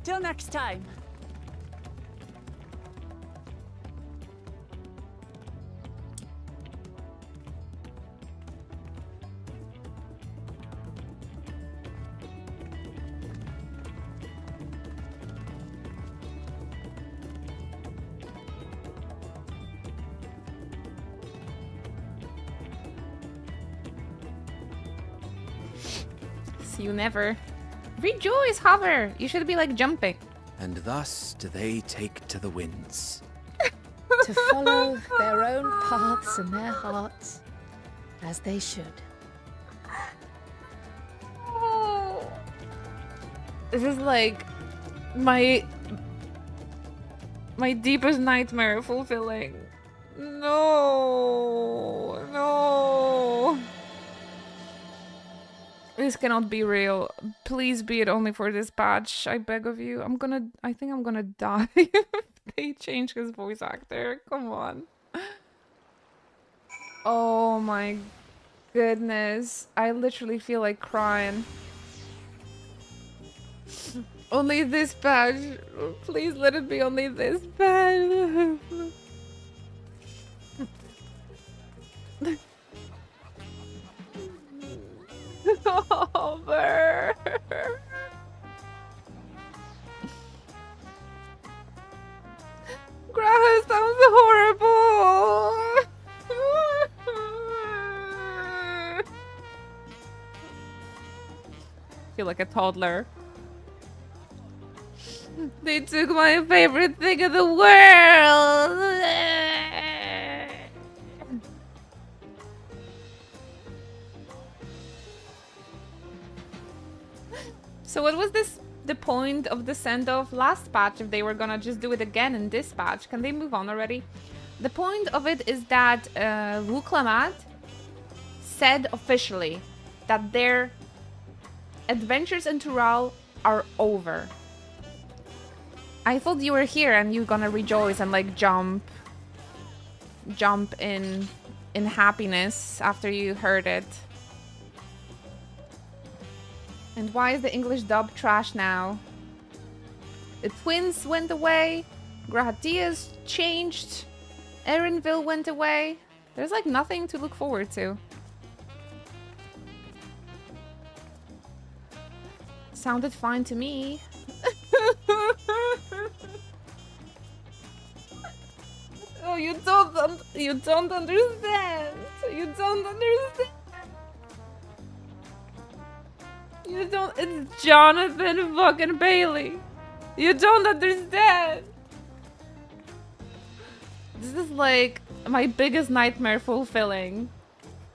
Till next time. See you never. Rejoice, Hover! You should be like jumping. And thus do they take to the winds. To follow their own paths and their hearts, as they should. Oh. This is like my deepest nightmare fulfilling. No, no. This cannot be real. Please be it only for this patch. I beg of you. I think I'm gonna die if they change his voice actor. Come on. Oh my goodness. I literally feel like crying. Only this patch. Please let it be only this patch. Over. Graha sounds horrible. Feel like a toddler. They took my favorite thing in the world. So what was the point of the send-off last patch if they were gonna just do it again in this patch? Can they move on already? The point of it is that Wuklamat said officially that their adventures in Tural are over. I thought you were here and you're gonna rejoice and like jump in happiness after you heard it. And why is the English dub trash now? The twins went away. Grahatia's changed. Erinville went away. There's like nothing to look forward to. Sounded fine to me. Oh, you don't understand. You don't understand. You don't. It's Jonathan fucking Bailey. You don't understand. This is like my biggest nightmare fulfilling.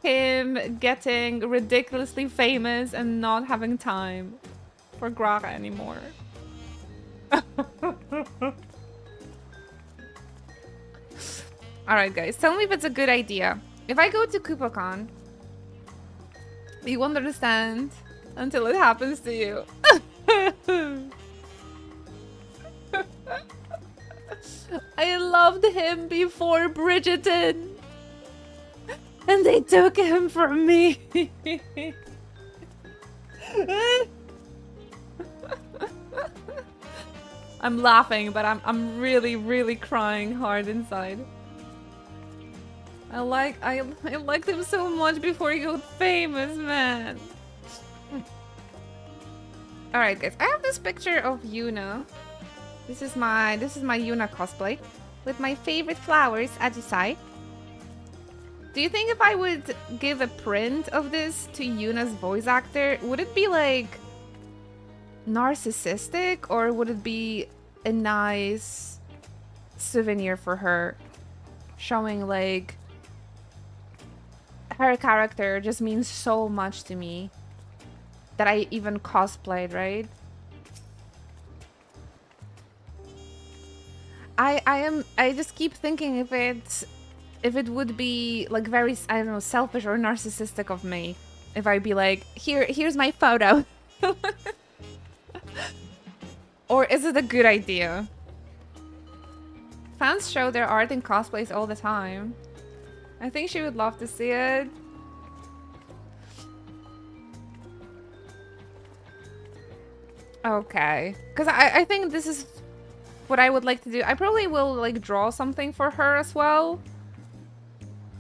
Him getting ridiculously famous and not having time for Graha anymore. Alright guys, tell me if it's a good idea. If I go to KupoCon, you won't understand until it happens to you. I loved him before Bridgerton. And they took him from me. I'm laughing, but I'm really, really crying hard inside. I liked him so much before he got famous, man. Alright guys, I have this picture of Yuna. This is my Yuna cosplay with my favorite flowers at the side. Do you think if I would give a print of this to Yuna's voice actor, would it be like narcissistic, or would it be a nice souvenir for her, showing like her character just means so much to me that I even cosplayed, right? I just keep thinking if it would be like very, I don't know, selfish or narcissistic of me if I'd be like, here's my photo. Or is it a good idea? Fans show their art in cosplays all the time. I think she would love to see it. Okay, because I think this is what I would like to do. I probably will like draw something for her as well.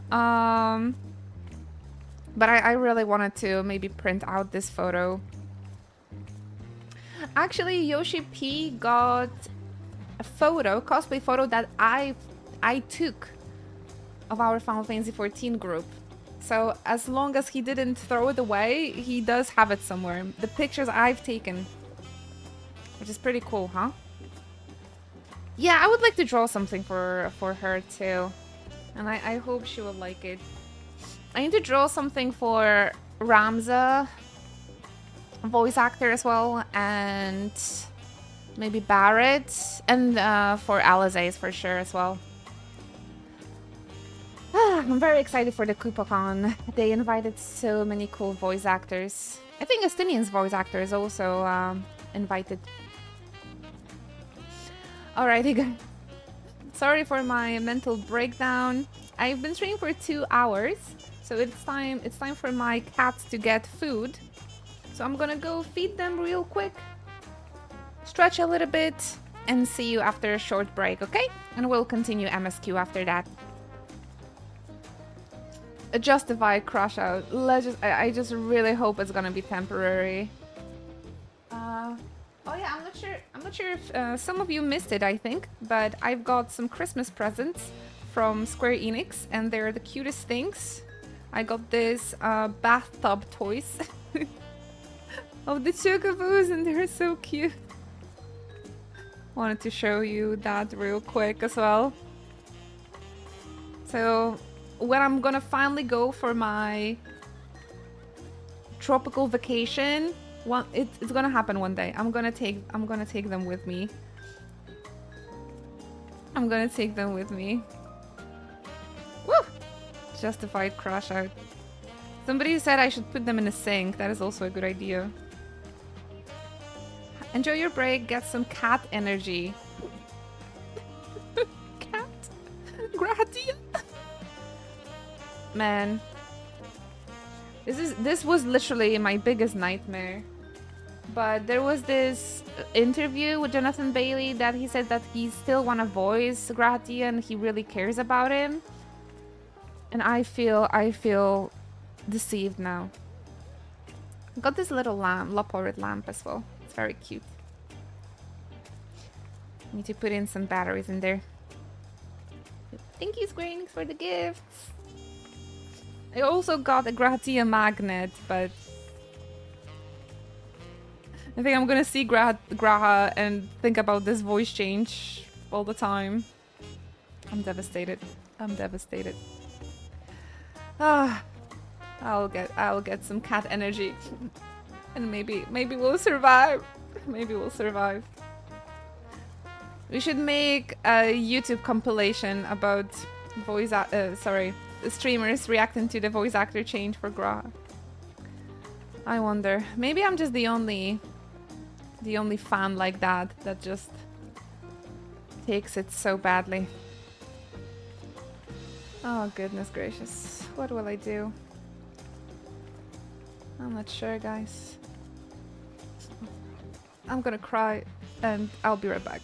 But I really wanted to maybe print out this photo. Actually, Yoshi P got a photo, cosplay photo that I took of our Final Fantasy XIV group. So as long as he didn't throw it away, he does have it somewhere. The pictures I've taken, which is pretty cool, huh? Yeah, I would like to draw something for her too, and I hope she will like it. I need to draw something for Ramza, voice actor as well, and maybe Barrett, and for Alizace for sure as well. I'm very excited for the KupoCon. They invited so many cool voice actors. I think Estinian's voice actor is also invited. Alrighty, guys. Sorry for my mental breakdown. I've been streaming for 2 hours, so it's time for my cats to get food. So I'm gonna go feed them real quick, stretch a little bit, and see you after a short break, okay? And we'll continue MSQ after that. A justified crash out. I just really hope it's gonna be temporary. Oh yeah, I'm not sure if some of you missed it, I think, but I've got some Christmas presents from Square Enix, and they're the cutest things. I got this bathtub toys of the Chocobos, and they're so cute. Wanted to show you that real quick as well. So when I'm gonna finally go for my tropical vacation, it's gonna happen one day. I'm gonna take them with me. I'm gonna take them with me. Woo! Justified crash out. Somebody said I should put them in a sink. That is also a good idea. Enjoy your break. Get some cat energy. Cat. Gratia. Man. This was literally my biggest nightmare. But there was this interview with Jonathan Bailey that he said that he still wanna voice Gratia and he really cares about him. And I feel deceived now. I got this little lamp, Loporid lamp as well. It's very cute. Need to put in some batteries in there. Thank you, Square Enix, for the gifts. I also got a Gratia magnet, but I think I'm gonna see Graha and think about this voice change all the time. I'm devastated. I'm devastated. Ah, I'll get some cat energy, and maybe we'll survive. Maybe we'll survive. We should make a YouTube compilation about streamers reacting to the voice actor change for Graha. I wonder. Maybe I'm just the only fan like that just takes it so badly. Oh goodness gracious. What will I do? I'm not sure, guys. I'm gonna cry and I'll be right back.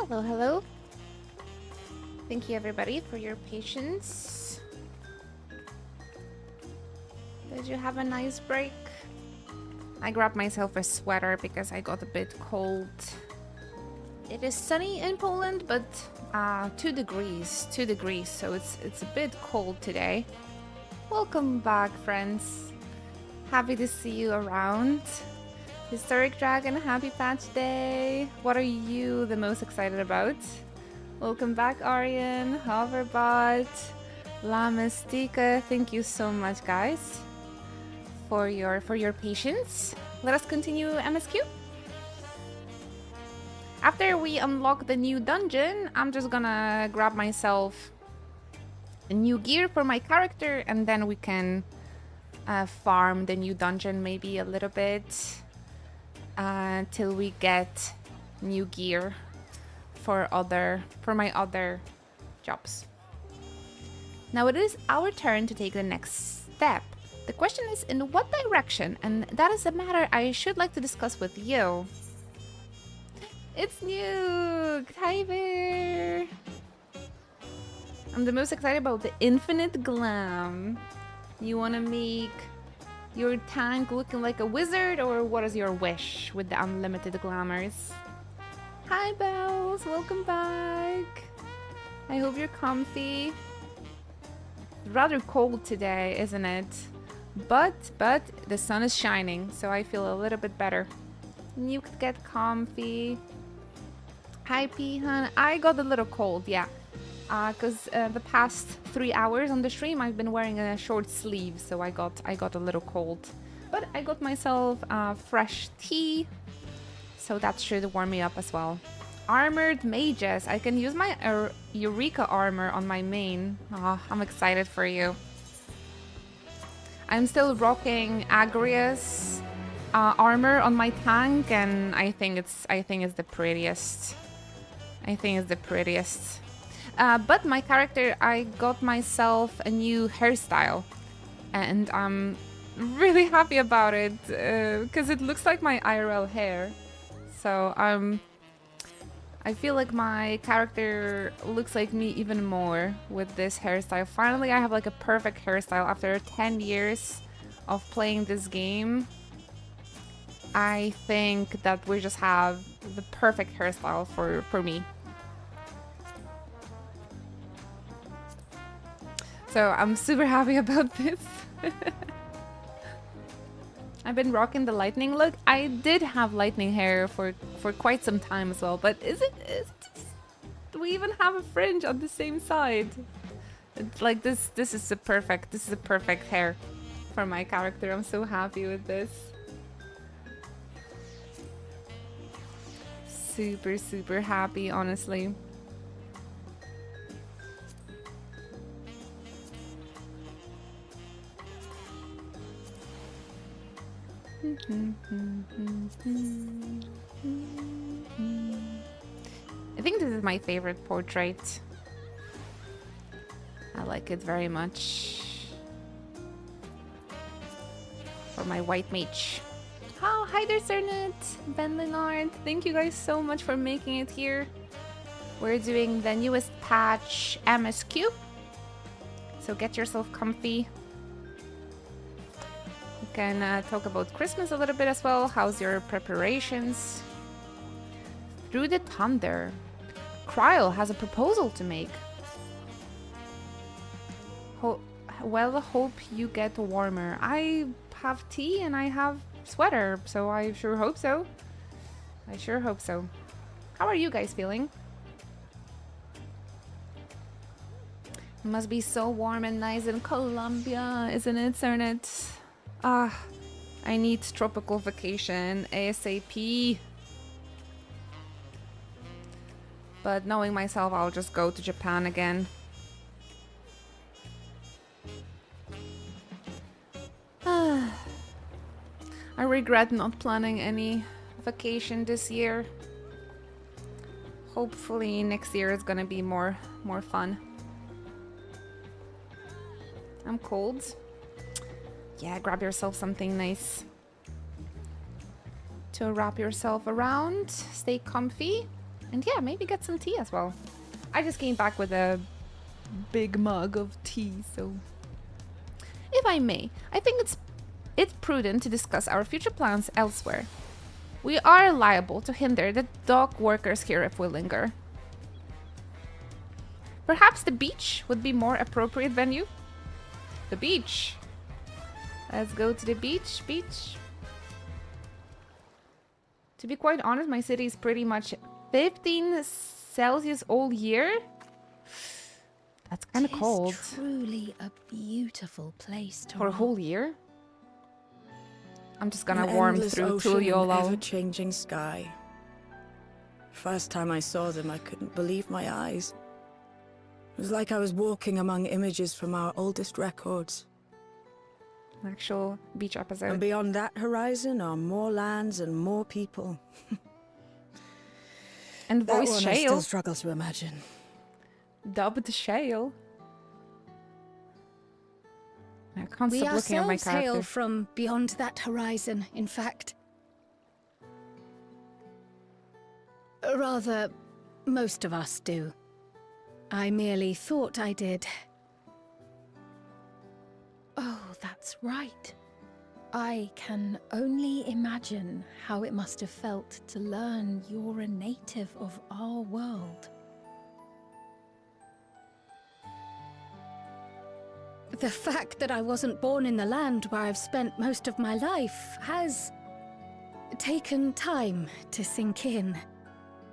Hello, hello. Thank you everybody for your patience. Did you have a nice break? I grabbed myself a sweater because I got a bit cold. It is sunny in Poland, but 2 degrees, so it's a bit cold today. Welcome back, friends. Happy to see you around. Historic Dragon, happy patch day. What are you the most excited about? Welcome back, Aryan, Hoverbot, La Mystica. Thank you so much, guys, for your patience. Let us continue MSQ. After we unlock the new dungeon, I'm just gonna grab myself a new gear for my character, and then we can farm the new dungeon maybe a little bit till we get new gear for my other jobs. Now it is our turn to take the next step. The question is in what direction, and that is a matter I should like to discuss with you. It's Nuke! Hi there! I'm the most excited about the infinite glam. You wanna make your tank looking like a wizard, or what is your wish with the unlimited glamours? Hi Bells, welcome back. I hope you're comfy. Rather cold today, isn't it? But the sun is shining, so I feel a little bit better. You could get comfy. Hi Pihan, I got a little cold, yeah. Cause the past 3 hours on the stream I've been wearing a short sleeve, so I got a little cold. But I got myself fresh tea, so that should warm me up as well. Armored mages, I can use my Eureka armor on my main. Oh, I'm excited for you. I'm still rocking Agrias armor on my tank, and I think it's the prettiest. I think it's the prettiest. But my character, I got myself a new hairstyle, and I'm really happy about it because it looks like my IRL hair. So I feel like my character looks like me even more with this hairstyle. Finally, I have like a perfect hairstyle after 10 years of playing this game. I think that we just have the perfect hairstyle for me. So I'm super happy about this. I've been rocking the lightning look. I did have lightning hair for quite some time as well, but do we even have a fringe on the same side? It's like this is a perfect hair for my character. I'm so happy with this. Super happy, honestly. I think this is my favorite portrait. I like it very much. For my white mage. Oh, hi there, Cernet, Ben Leonard. Thank you guys so much for making it here. We're doing the newest patch, MSQ. So get yourself comfy. We can talk about Christmas a little bit as well. How's your preparations? Through the Thunder. Kryl has a proposal to make. Well, hope you get warmer. I have tea and I have sweater, so I sure hope so. I sure hope so. How are you guys feeling? It must be so warm and nice in Colombia, isn't it, Cernet? I need tropical vacation ASAP. But knowing myself, I'll just go to Japan again. I regret not planning any vacation this year. Hopefully next year is gonna be more fun. I'm cold. Yeah, grab yourself something nice to wrap yourself around. Stay comfy And yeah, maybe get some tea as well. I just came back with a big mug of tea, so... If I may, I think it's prudent to discuss our future plans elsewhere. We are liable to hinder the dock workers here if we linger. Perhaps the beach would be more appropriate venue? The beach! Let's go to the beach, To be quite honest, my city is pretty much 15 Celsius all year. That's kind of cold. It's truly a beautiful place to For a whole year? I'm just gonna warm through Tuliolo. Ever-changing sky. First time I saw them, I couldn't believe my eyes. It was like I was walking among images from our oldest records. Actual beach episode. And beyond that horizon are more lands and more people. And that voice one Shale. I still struggle to imagine. Dubbed Shale. I can't We stop looking at my ourselves character. hail from beyond that horizon, in fact. Rather, most of us do. I merely thought I did. Oh, that's right. I can only imagine how it must have felt to learn you're a native of our world. The fact that I wasn't born in the land where I've spent most of my life has taken time to sink in.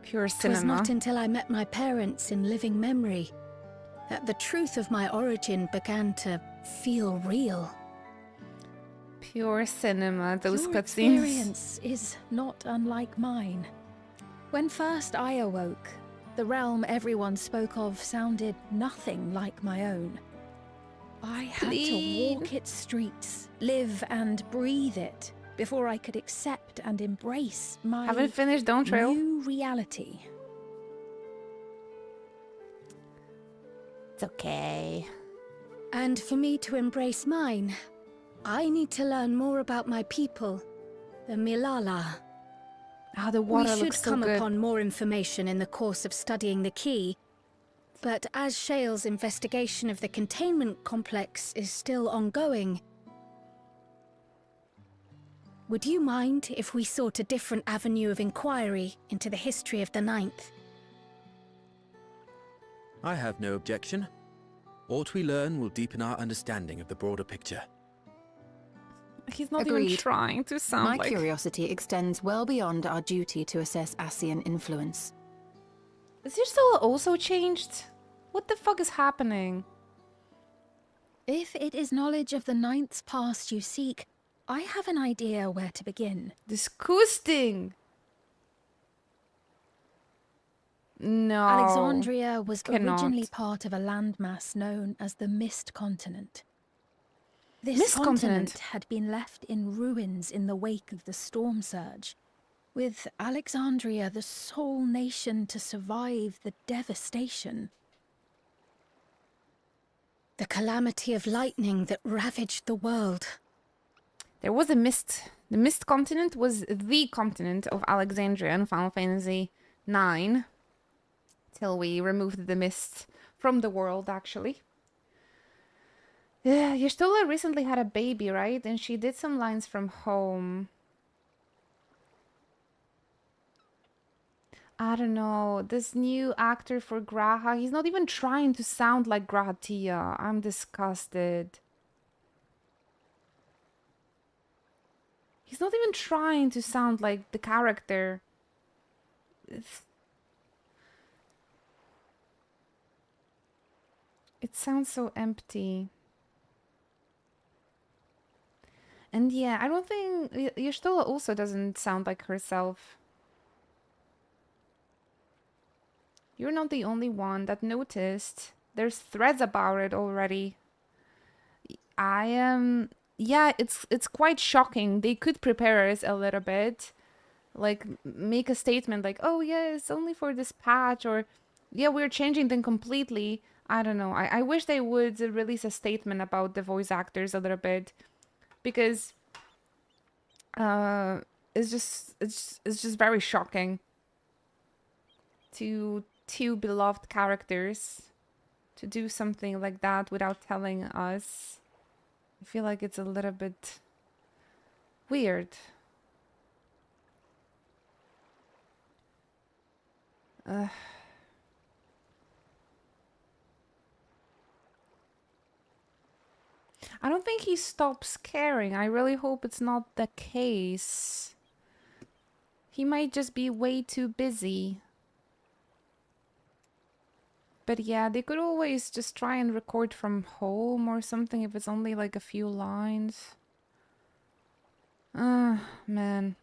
Pure It was cinema. not until I met my parents in living memory that the truth of my origin began to feel real. Pure cinema, those Your cutscenes. experience is not unlike mine. When first I awoke, the realm everyone spoke of sounded nothing like my own. I had to walk its streets, live and breathe it, before I could accept and embrace my Haven't finished Dawntrail. new reality. It's okay. And for me to embrace mine, I need to learn more about my people, the Milala. Ah, the water We should looks so come good. upon more information in the course of studying the key, but as Shale's investigation of the containment complex is still ongoing, would you mind if we sought a different avenue of inquiry into the history of the Ninth? I have no objection. Aught we learn will deepen our understanding of the broader picture. He's not Agreed. even trying to sound My like... curiosity extends well beyond our duty to assess Asian influence. Is your soul also changed? What the fuck is happening? If it is knowledge of the Ninth's past you seek, I have an idea where to begin. Disgusting! No. Alexandria was cannot. originally part of a landmass known as the Mist Continent. This Mist continent Continent. had been left in ruins in the wake of the storm surge, with Alexandria the sole nation to survive the devastation. The calamity of lightning that ravaged the world. There was a mist. The Mist Continent was the continent of Alexandria in Final Fantasy IX. Till we removed the mist from the world, actually. Yeah, Y'shtola recently had a baby, right? And she did some lines from home. I don't know. This new actor for Graha, he's not even trying to sound like Grahatia. I'm disgusted. He's not even trying to sound like the character. It sounds so empty. And yeah, I don't think... Y'shtola also doesn't sound like herself. You're not the only one that noticed. There's threads about it already. I am... yeah, it's quite shocking. They could prepare us a little bit. Like, make a statement like, oh yeah, it's only for this patch. Or, yeah, we're changing them completely. I don't know. I wish they would release a statement about the voice actors a little bit. Because it's just very shocking. to two beloved characters to do something like that without telling us. I feel like it's a little bit weird. I don't think he stops caring. I really hope it's not the case. He might just be way too busy. But yeah, they could always just try and record from home or something if it's only like a few lines. Man.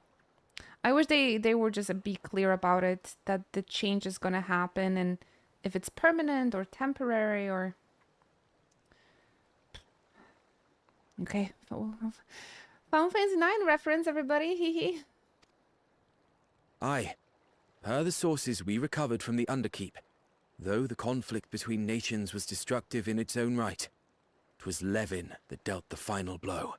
I wish they were just be clear about it, that the change is gonna happen, and if it's permanent or temporary or... Okay. Final Fantasy 9 reference, everybody. Hee. Aye. Per the sources we recovered from the Underkeep, though the conflict between nations was destructive in its own right, 'twas Levin that dealt the final blow.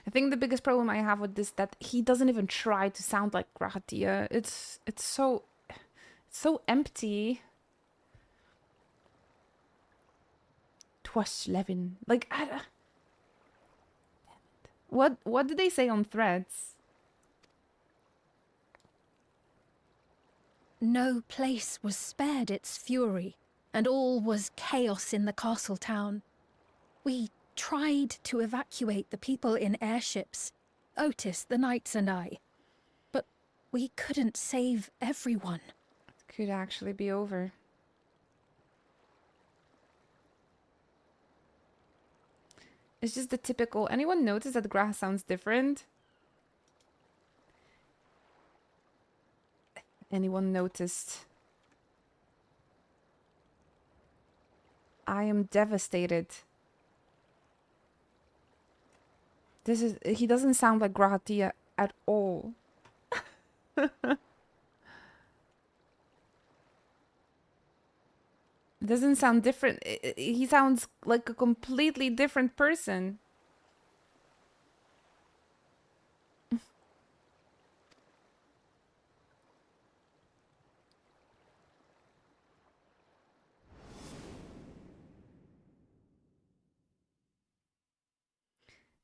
I think the biggest problem I have with this that he doesn't even try to sound like Gratia. It's so empty. 'Twas Levin. Like, damn it. What did they say on Threads? No place was spared its fury, and all was chaos in the castle town. We tried to evacuate the people in airships, Otis, the knights and I, but we couldn't save everyone. It could actually be over. It's just the typical... Anyone notice that the grass sounds different? Anyone noticed? I am devastated. He doesn't sound like Gratia at all. It doesn't sound different. He sounds like a completely different person.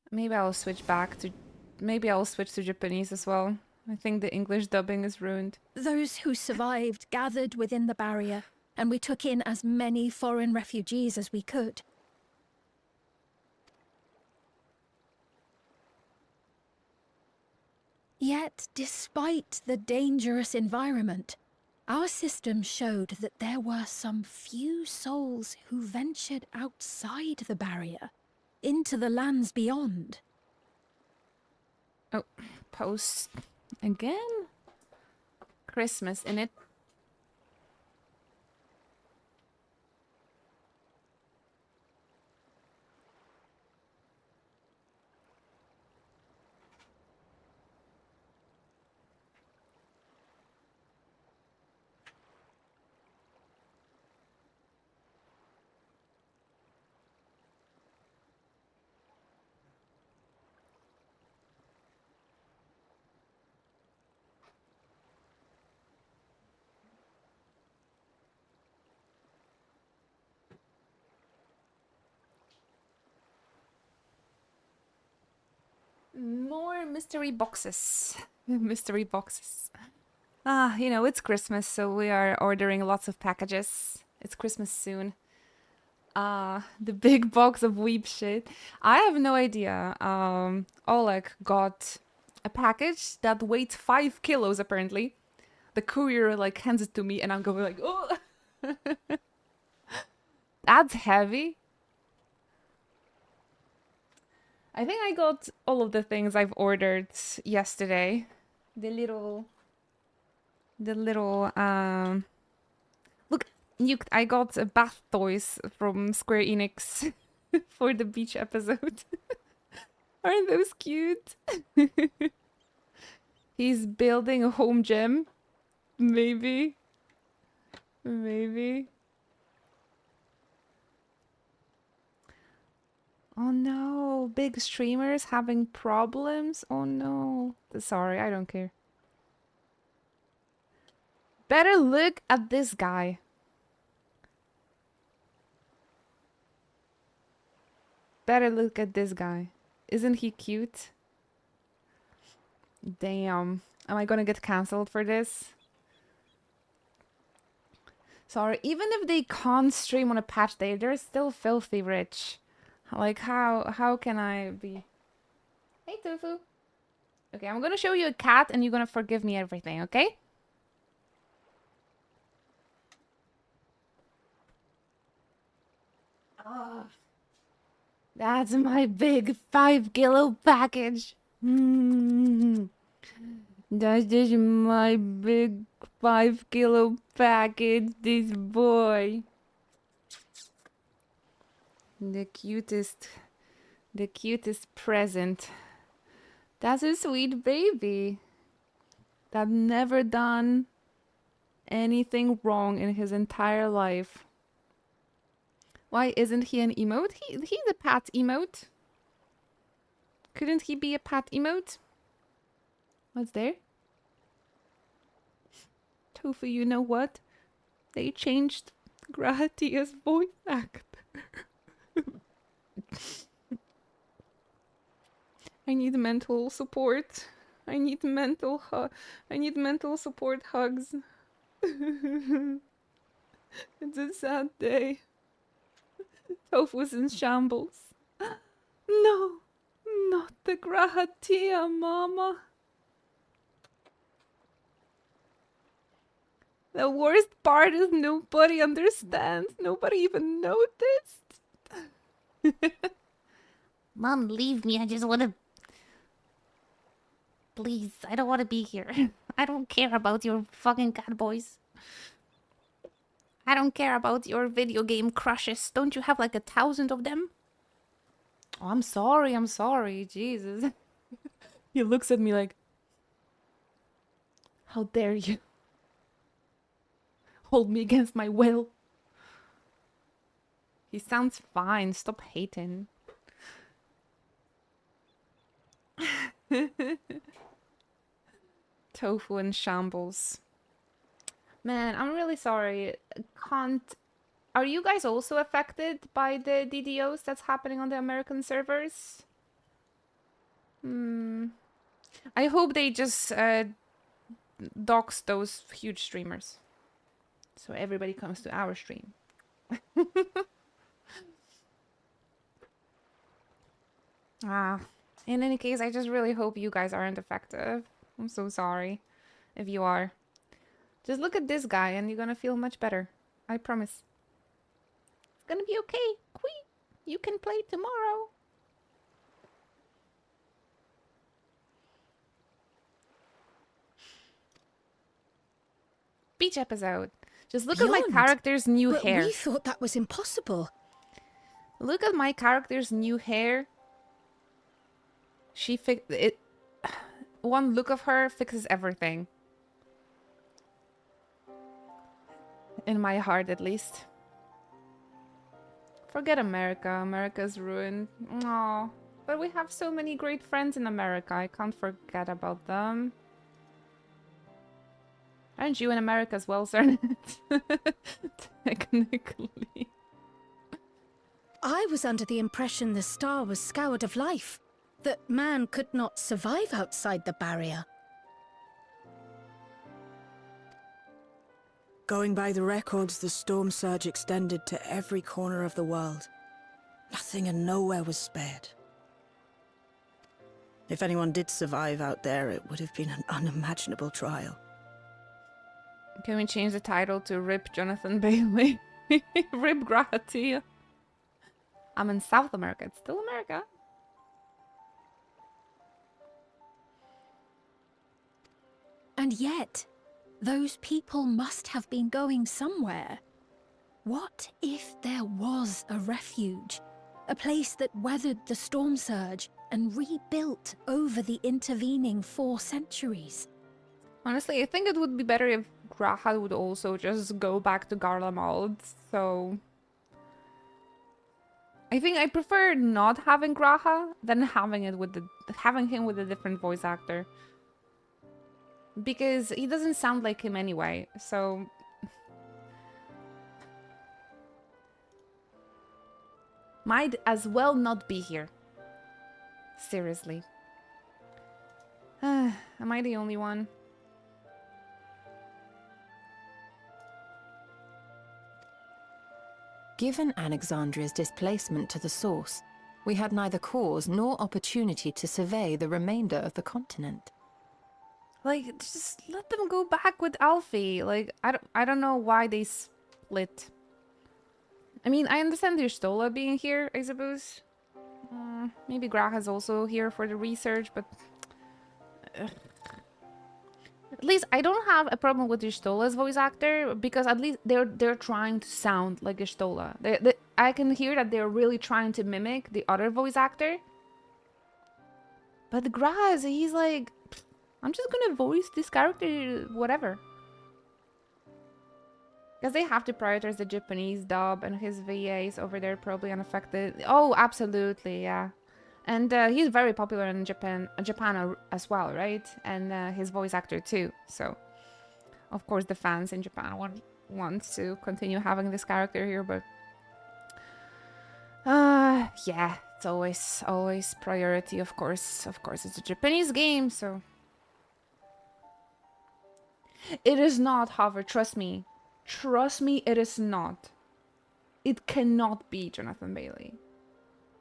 Maybe I'll switch to Japanese as well. I think the English dubbing is ruined. Those who survived gathered within the barrier, and we took in as many foreign refugees as we could. Yet, despite the dangerous environment, our system showed that there were some few souls who ventured outside the barrier, into the lands beyond. Oh, post again? Christmas in it. More mystery boxes. Mystery boxes. You know, it's Christmas, so we are ordering lots of packages. It's Christmas soon. The big box of weep shit. I have no idea. Oleg got a package that weighs 5 kilos, apparently. The courier, like, hands it to me, and I'm going like, oh! That's heavy. I think I got all of the things I've ordered yesterday. The little, look, I got bath toys from Square Enix for the beach episode. Aren't those cute? He's building a home gym. Maybe. Oh no, All big streamers having problems? Oh no. Sorry, I don't care. Better look at this guy. Better look at this guy. Isn't he cute? Damn. Am I gonna get cancelled for this? Sorry, even if they can't stream on a patch day, they're still filthy rich. Like, how can I be... Hey, Tofu. Okay, I'm gonna show you a cat and you're gonna forgive me everything, okay? Oh, that's my big 5-kilo package. That's just my big 5-kilo package, this boy. The cutest present. That's a sweet baby that never done anything wrong in his entire life. Why isn't he an emote? He's a pet emote. Couldn't he be a pet emote? What's there? Tofu, you know what? They changed Gratia's voice actor. I need mental support. I need mental support hugs. It's a sad day. Tofu's in shambles. No, not the Gratia, Mama. The worst part is nobody understands. Nobody even noticed. Mom, leave me. I just want to... Please, I don't want to be here. I don't care about your fucking cat boys. I don't care about your video game crushes. Don't you have like 1,000 of them? Oh, I'm sorry. Jesus. He looks at me like, how dare you? Hold me against my will. He sounds fine. Stop hating. Tofu in shambles. Man, I'm really sorry. Are you guys also affected by the DDoS that's happening on the American servers? I hope they just dox those huge streamers. So everybody comes to our stream. In any case, I just really hope you guys aren't affected. I'm so sorry if you are. Just look at this guy and you're gonna feel much better. I promise. It's gonna be okay. Queen, you can play tomorrow. Beach episode. Just look at my character's new hair. We thought that was impossible. Look at my character's new hair. She fixed it. One look of her fixes everything. In my heart, at least. Forget America. America's ruined. Aww. But we have so many great friends in America. I can't forget about them. Aren't you in America as well, sir? Technically. I was under the impression the star was scoured of life. That man could not survive outside the barrier. Going by the records, the storm surge extended to every corner of the world. Nothing and nowhere was spared. If anyone did survive out there, it would have been an unimaginable trial. Can we change the title to Rip Jonathan Bailey? Rip Gratia. I'm in South America. It's still America. And yet, those people must have been going somewhere. What if there was a refuge? A place that weathered the storm surge and rebuilt over the intervening 4 centuries? Honestly, I think it would be better if Graha would also just go back to Garlemald, so... I think I prefer not having Graha than having him with a different voice actor. Because he doesn't sound like him anyway, so... Might as well not be here. Seriously. Am I the only one? Given Alexandria's displacement to the source, we had neither cause nor opportunity to survey the remainder of the continent. Like, just let them go back with Alfie. Like, I don't know why they split. I mean, I understand there's Stola being here, I suppose. Maybe Graha's also here for the research, but... At least I don't have a problem with Istola's voice actor, because at least they're trying to sound like Istola. I can hear that they're really trying to mimic the other voice actor. But Graha, he's like, I'm just gonna voice this character, whatever. Because they have to prioritize the Japanese dub, and his VAs over there probably unaffected. Oh, absolutely, yeah. And he's very popular in Japan as well, right? And his voice actor too. So, of course, the fans in Japan want to continue having this character here, but yeah, it's always priority. Of course, it's a Japanese game, so it is not, however. Trust me, it is not. It cannot be Jonathan Bailey.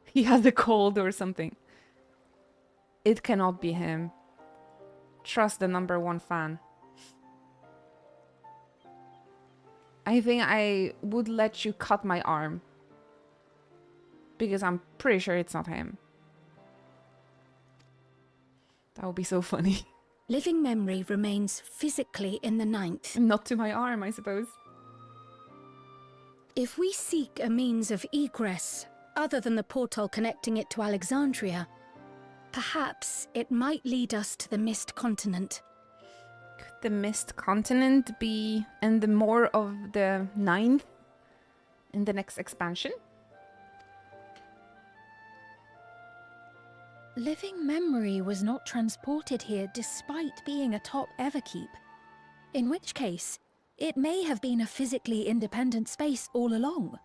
He has a cold or something. It cannot be him. Trust the #1 fan. I think I would let you cut my arm. Because I'm pretty sure it's not him. That would be so funny. Living memory remains physically in the 9th. Not to my arm, I suppose. If we seek a means of egress, other than the portal connecting it to Alexandria, perhaps it might lead us to the Mist Continent. Could the Mist Continent be in the more of the 9th in the next expansion? Living memory was not transported here despite being atop Everkeep. In which case, it may have been a physically independent space all along.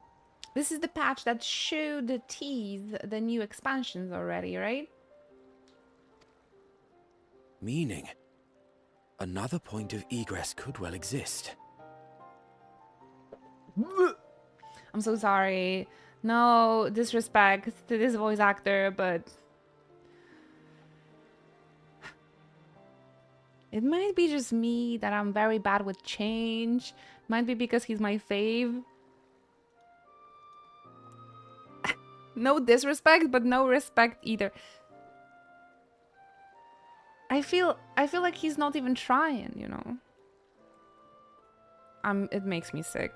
This is the patch that should tease the new expansions already, right? Meaning, another point of egress could well exist. I'm so sorry. No disrespect to this voice actor, but... It might be just me that I'm very bad with change. Might be because he's my fave. No disrespect, but no respect either. I feel like he's not even trying, you know. It makes me sick.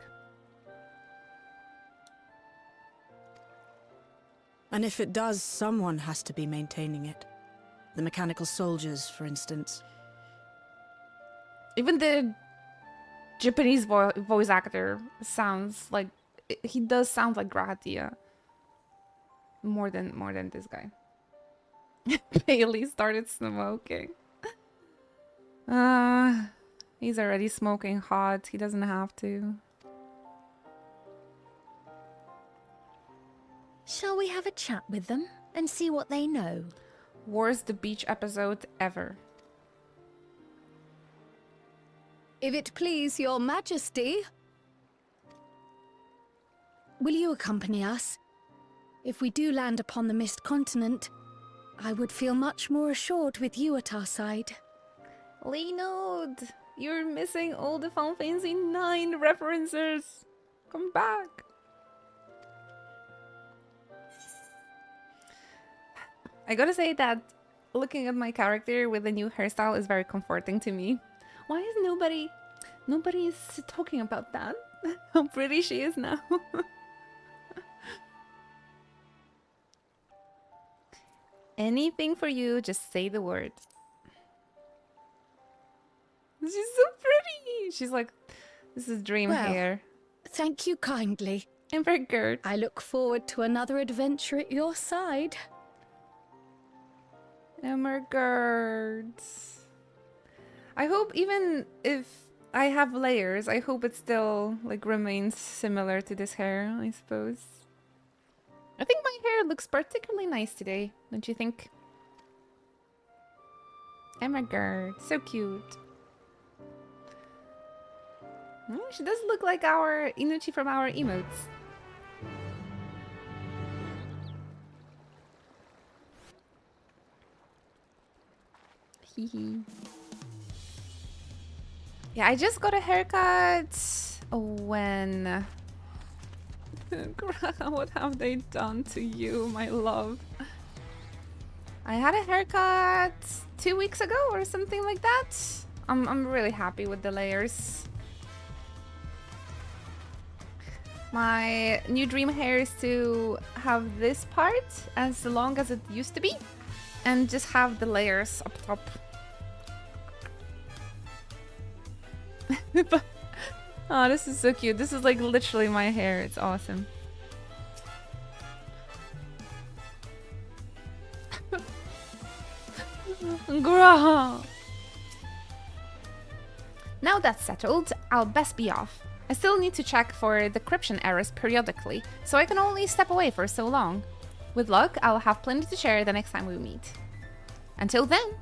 And if it does, someone has to be maintaining it. The mechanical soldiers, for instance. Even the Japanese voice actor sounds like... He does sound like Grahatia. More than this guy. Bailey started smoking. He's already smoking hot. He doesn't have to. Shall we have a chat with them and see what they know? Worst the beach episode ever. If it please your majesty. Will you accompany us? If we do land upon the Mist Continent, I would feel much more assured with you at our side. Leonard, you're missing all the Final Fantasy 9 references. Come back. I gotta say that looking at my character with the new hairstyle is very comforting to me. Why is nobody is talking about that? How pretty she is now. Anything for you, just say the word. She's so pretty. She's like, this is dream hair. Thank you kindly. Evergurt. I look forward to another adventure at your side. Evergurt. I hope even if I have layers, I hope it still like remains similar to this hair, I suppose. I think my hair looks particularly nice today, don't you think? Evergurt, so cute. She does look like our Inuchi from our emotes. Hehe. Yeah, I just got a haircut when... What have they done to you, my love? I had a haircut 2 weeks ago or something like that. I'm really happy with the layers. My new dream hair is to have this part as long as it used to be and just have the layers up top. Oh, this is so cute. This is like literally my hair. It's awesome. Grah. Now that's settled, I'll best be off. I still need to check for decryption errors periodically, so I can only step away for so long. With luck, I'll have plenty to share the next time we meet. Until then,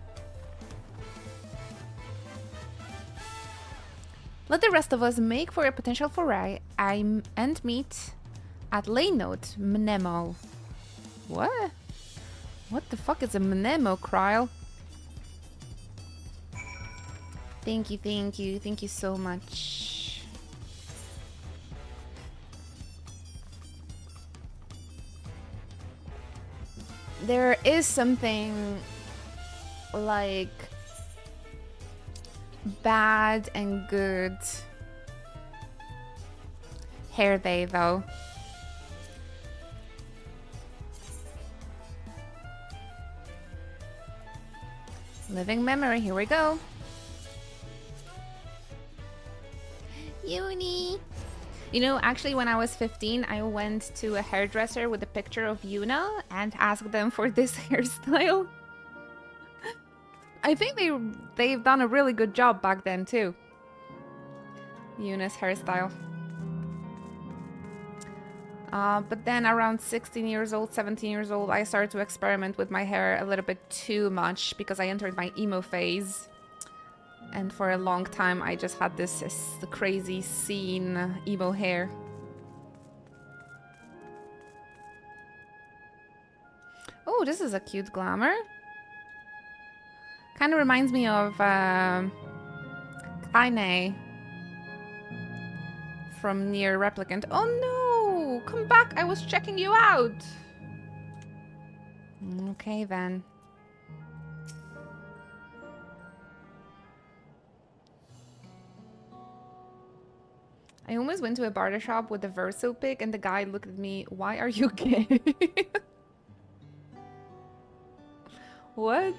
let the rest of us make for a potential foray and meet at Laynode Mnemo. What? What the fuck is a Mnemo, Kryl? Thank you so much. There is something like bad and good hair day though. Living memory, here we go. Uni. You know, actually when I was 15, I went to a hairdresser with a picture of Yuna and asked them for this hairstyle. I think they've done a really good job back then too. Yuna's hairstyle. But then around 16 years old, 17 years old, I started to experiment with my hair a little bit too much because I entered my emo phase. And for a long time, I just had this crazy scene emo hair. Oh, this is a cute glamour. Kind of reminds me of Kaine from Nier Replicant. Oh no! Come back! I was checking you out! Okay then. I almost went to a barber shop with a Verso pic and the guy looked at me, why are you gay? What?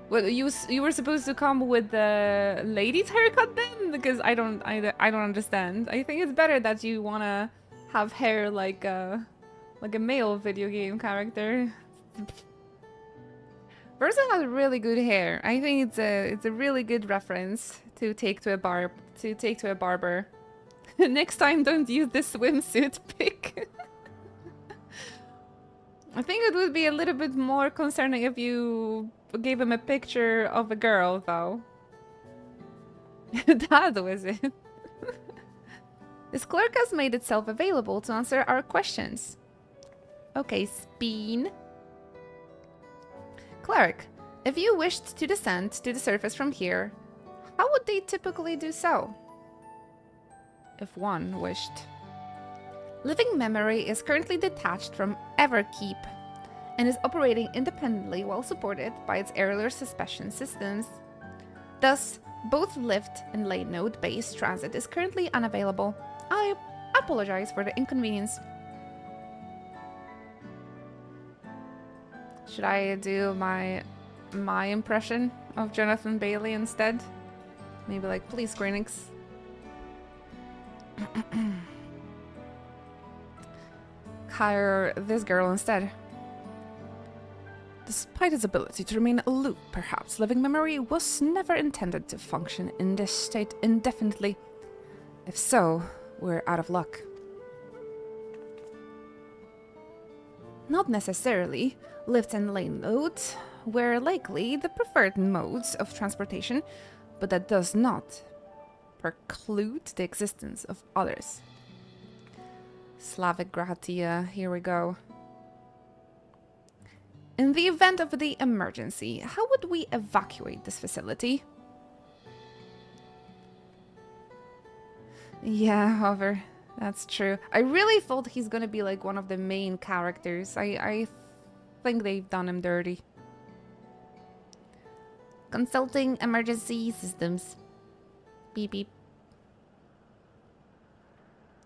Well, you were supposed to come with the lady's haircut then? Because I don't understand. I think it's better that you wanna have hair like a male video game character. Verso has really good hair. I think it's a really good reference to take to a barber. Next time, don't use this swimsuit pic. I think it would be a little bit more concerning if you gave him a picture of a girl, though. That was it. This clerk has made itself available to answer our questions. Okay, Speen. Cleric, if you wished to descend to the surface from here, how would they typically do so? If one wished. Living Memory is currently detached from Everkeep and is operating independently while supported by its earlier suspension systems. Thus, both lift and late node based transit is currently unavailable. I apologize for the inconvenience. Should I do my impression of Jonathan Bailey instead? Maybe like, please, Square Enix. Hire this girl instead. Despite his ability to remain aloof, perhaps living memory was never intended to function in this state indefinitely. If so, we're out of luck. Not necessarily. Lift and lane modes were likely the preferred modes of transportation, but that does not preclude the existence of others. Slavic Gratia, here we go. In the event of the emergency, how would we evacuate this facility? Yeah, Hover, that's true. I really thought he's gonna be like one of the main characters. I think they've done him dirty. Consulting emergency systems. Beep beep.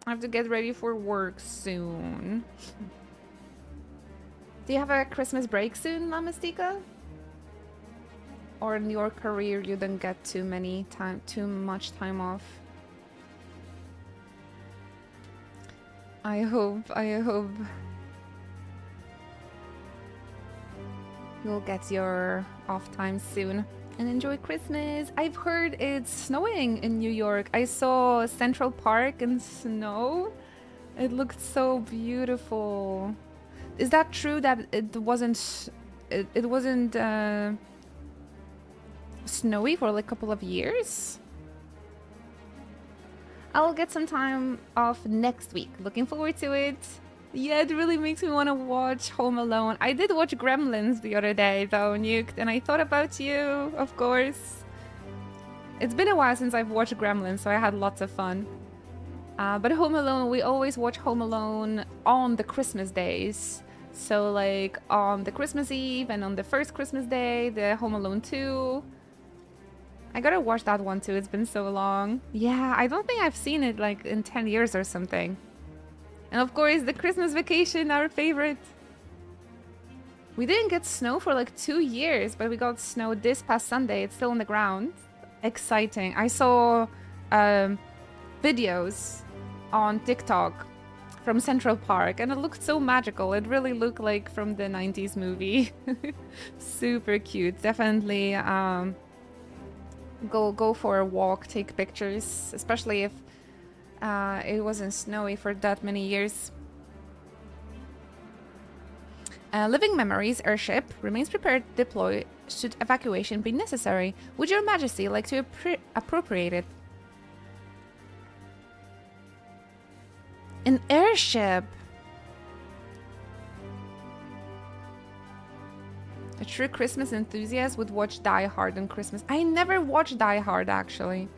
I have to get ready for work soon. Do you have a Christmas break soon, Mamastika? Or in your career you don't get too much time off? I hope you'll get your off time soon and enjoy Christmas. I've heard it's snowing in New York. I saw Central Park in snow. It looked so beautiful. Is that true that it wasn't snowy for like a couple of years? I'll get some time off next week. Looking forward to it. Yeah, it really makes me want to watch Home Alone. I did watch Gremlins the other day though, Nuked, and I thought about you, of course. It's been a while since I've watched Gremlins, so I had lots of fun. But Home Alone, we always watch Home Alone on the Christmas days. So like on the Christmas Eve and on the first Christmas day, the Home Alone 2. I gotta watch that one too, it's been so long. Yeah, I don't think I've seen it like in 10 years or something. And of course, the Christmas Vacation, our favorite. We didn't get snow for like 2 years, but we got snow this past Sunday. It's still on the ground. Exciting. I saw videos on TikTok from Central Park, and it looked so magical. It really looked like from the 90s movie. Super cute. Definitely go for a walk, take pictures, especially if it wasn't snowy for that many years. Living Memories airship remains prepared to deploy should evacuation be necessary. Would Your Majesty like to appropriate it? An airship! A true Christmas enthusiast would watch Die Hard on Christmas. I never watched Die Hard, actually.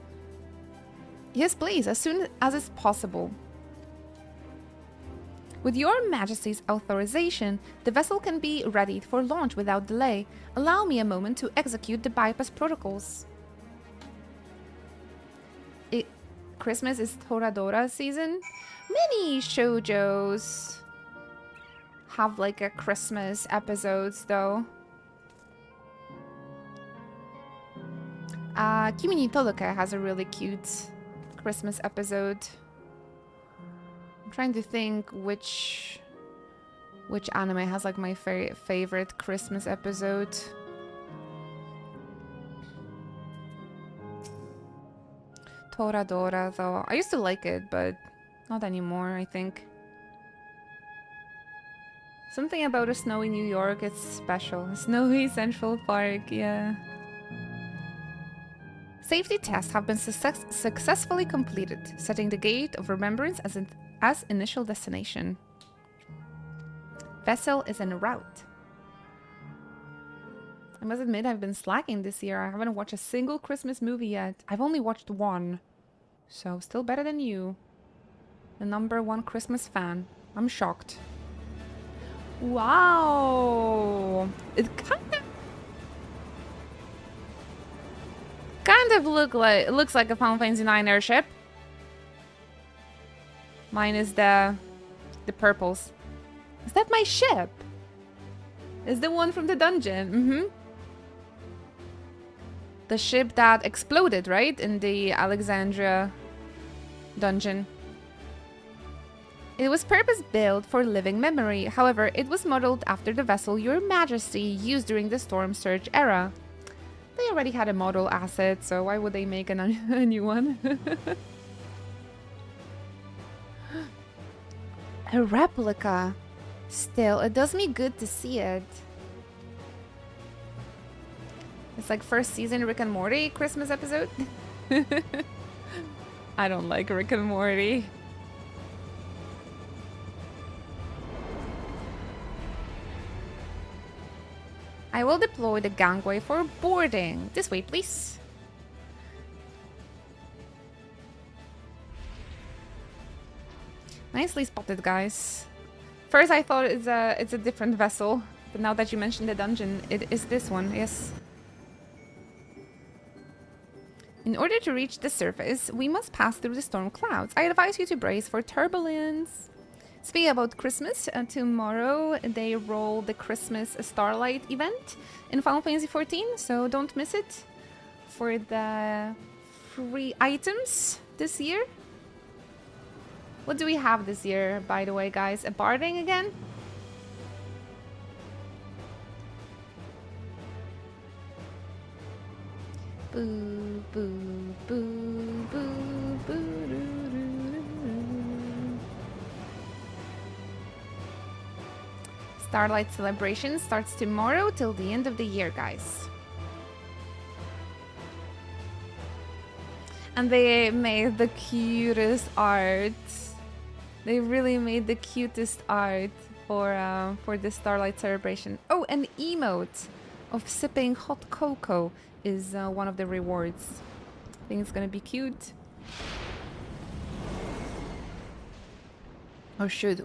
Yes, please, as soon as is possible. With Your Majesty's authorization, the vessel can be ready for launch without delay. Allow me a moment to execute the bypass protocols. Christmas is Toradora season. Many shoujos have like a Christmas episodes though. Kimi ni Todoke has a really cute Christmas episode. I'm trying to think which anime has like my favorite Christmas episode. Toradora though. I used to like it, but not anymore, I think. Something about a snowy New York, it's special. Snowy Central Park, yeah. Safety tests have been successfully completed, setting the Gate of Remembrance as initial destination. Vessel is en route. I must admit I've been slacking this year. I haven't watched a single Christmas movie yet. I've only watched one. So still better than you. The #1 Christmas fan. I'm shocked. Wow! It kind of looks like a Final Fantasy IX airship. Mine is the purples. Is that my ship? Is the one from the dungeon? The ship that exploded, right? In the Alexandria dungeon. It was purpose-built for living memory. However, it was modeled after the vessel Your Majesty used during the Storm Surge era. They already had a model asset, so why would they make a new one? A replica. Still, it does me good to see it. It's like first season Rick and Morty Christmas episode. I don't like Rick and Morty. I will deploy the gangway for boarding. This way, please. Nicely spotted, guys. First I thought it's a different vessel, but now that you mentioned the dungeon, it is this one, yes. In order to reach the surface, we must pass through the storm clouds. I advise you to brace for turbulence. Speaking about Christmas, tomorrow they roll the Christmas Starlight event in Final Fantasy XIV, so don't miss it for the free items this year. What do we have this year, by the way, guys? A barding again? Boo, boo, boo, boo, boo, doo, doo, doo. Starlight Celebration starts tomorrow till the end of the year, guys. And they made the cutest art. They really made the cutest art for the Starlight Celebration. Oh, an emote of sipping hot cocoa is one of the rewards. I think it's gonna be cute. Oh shoot.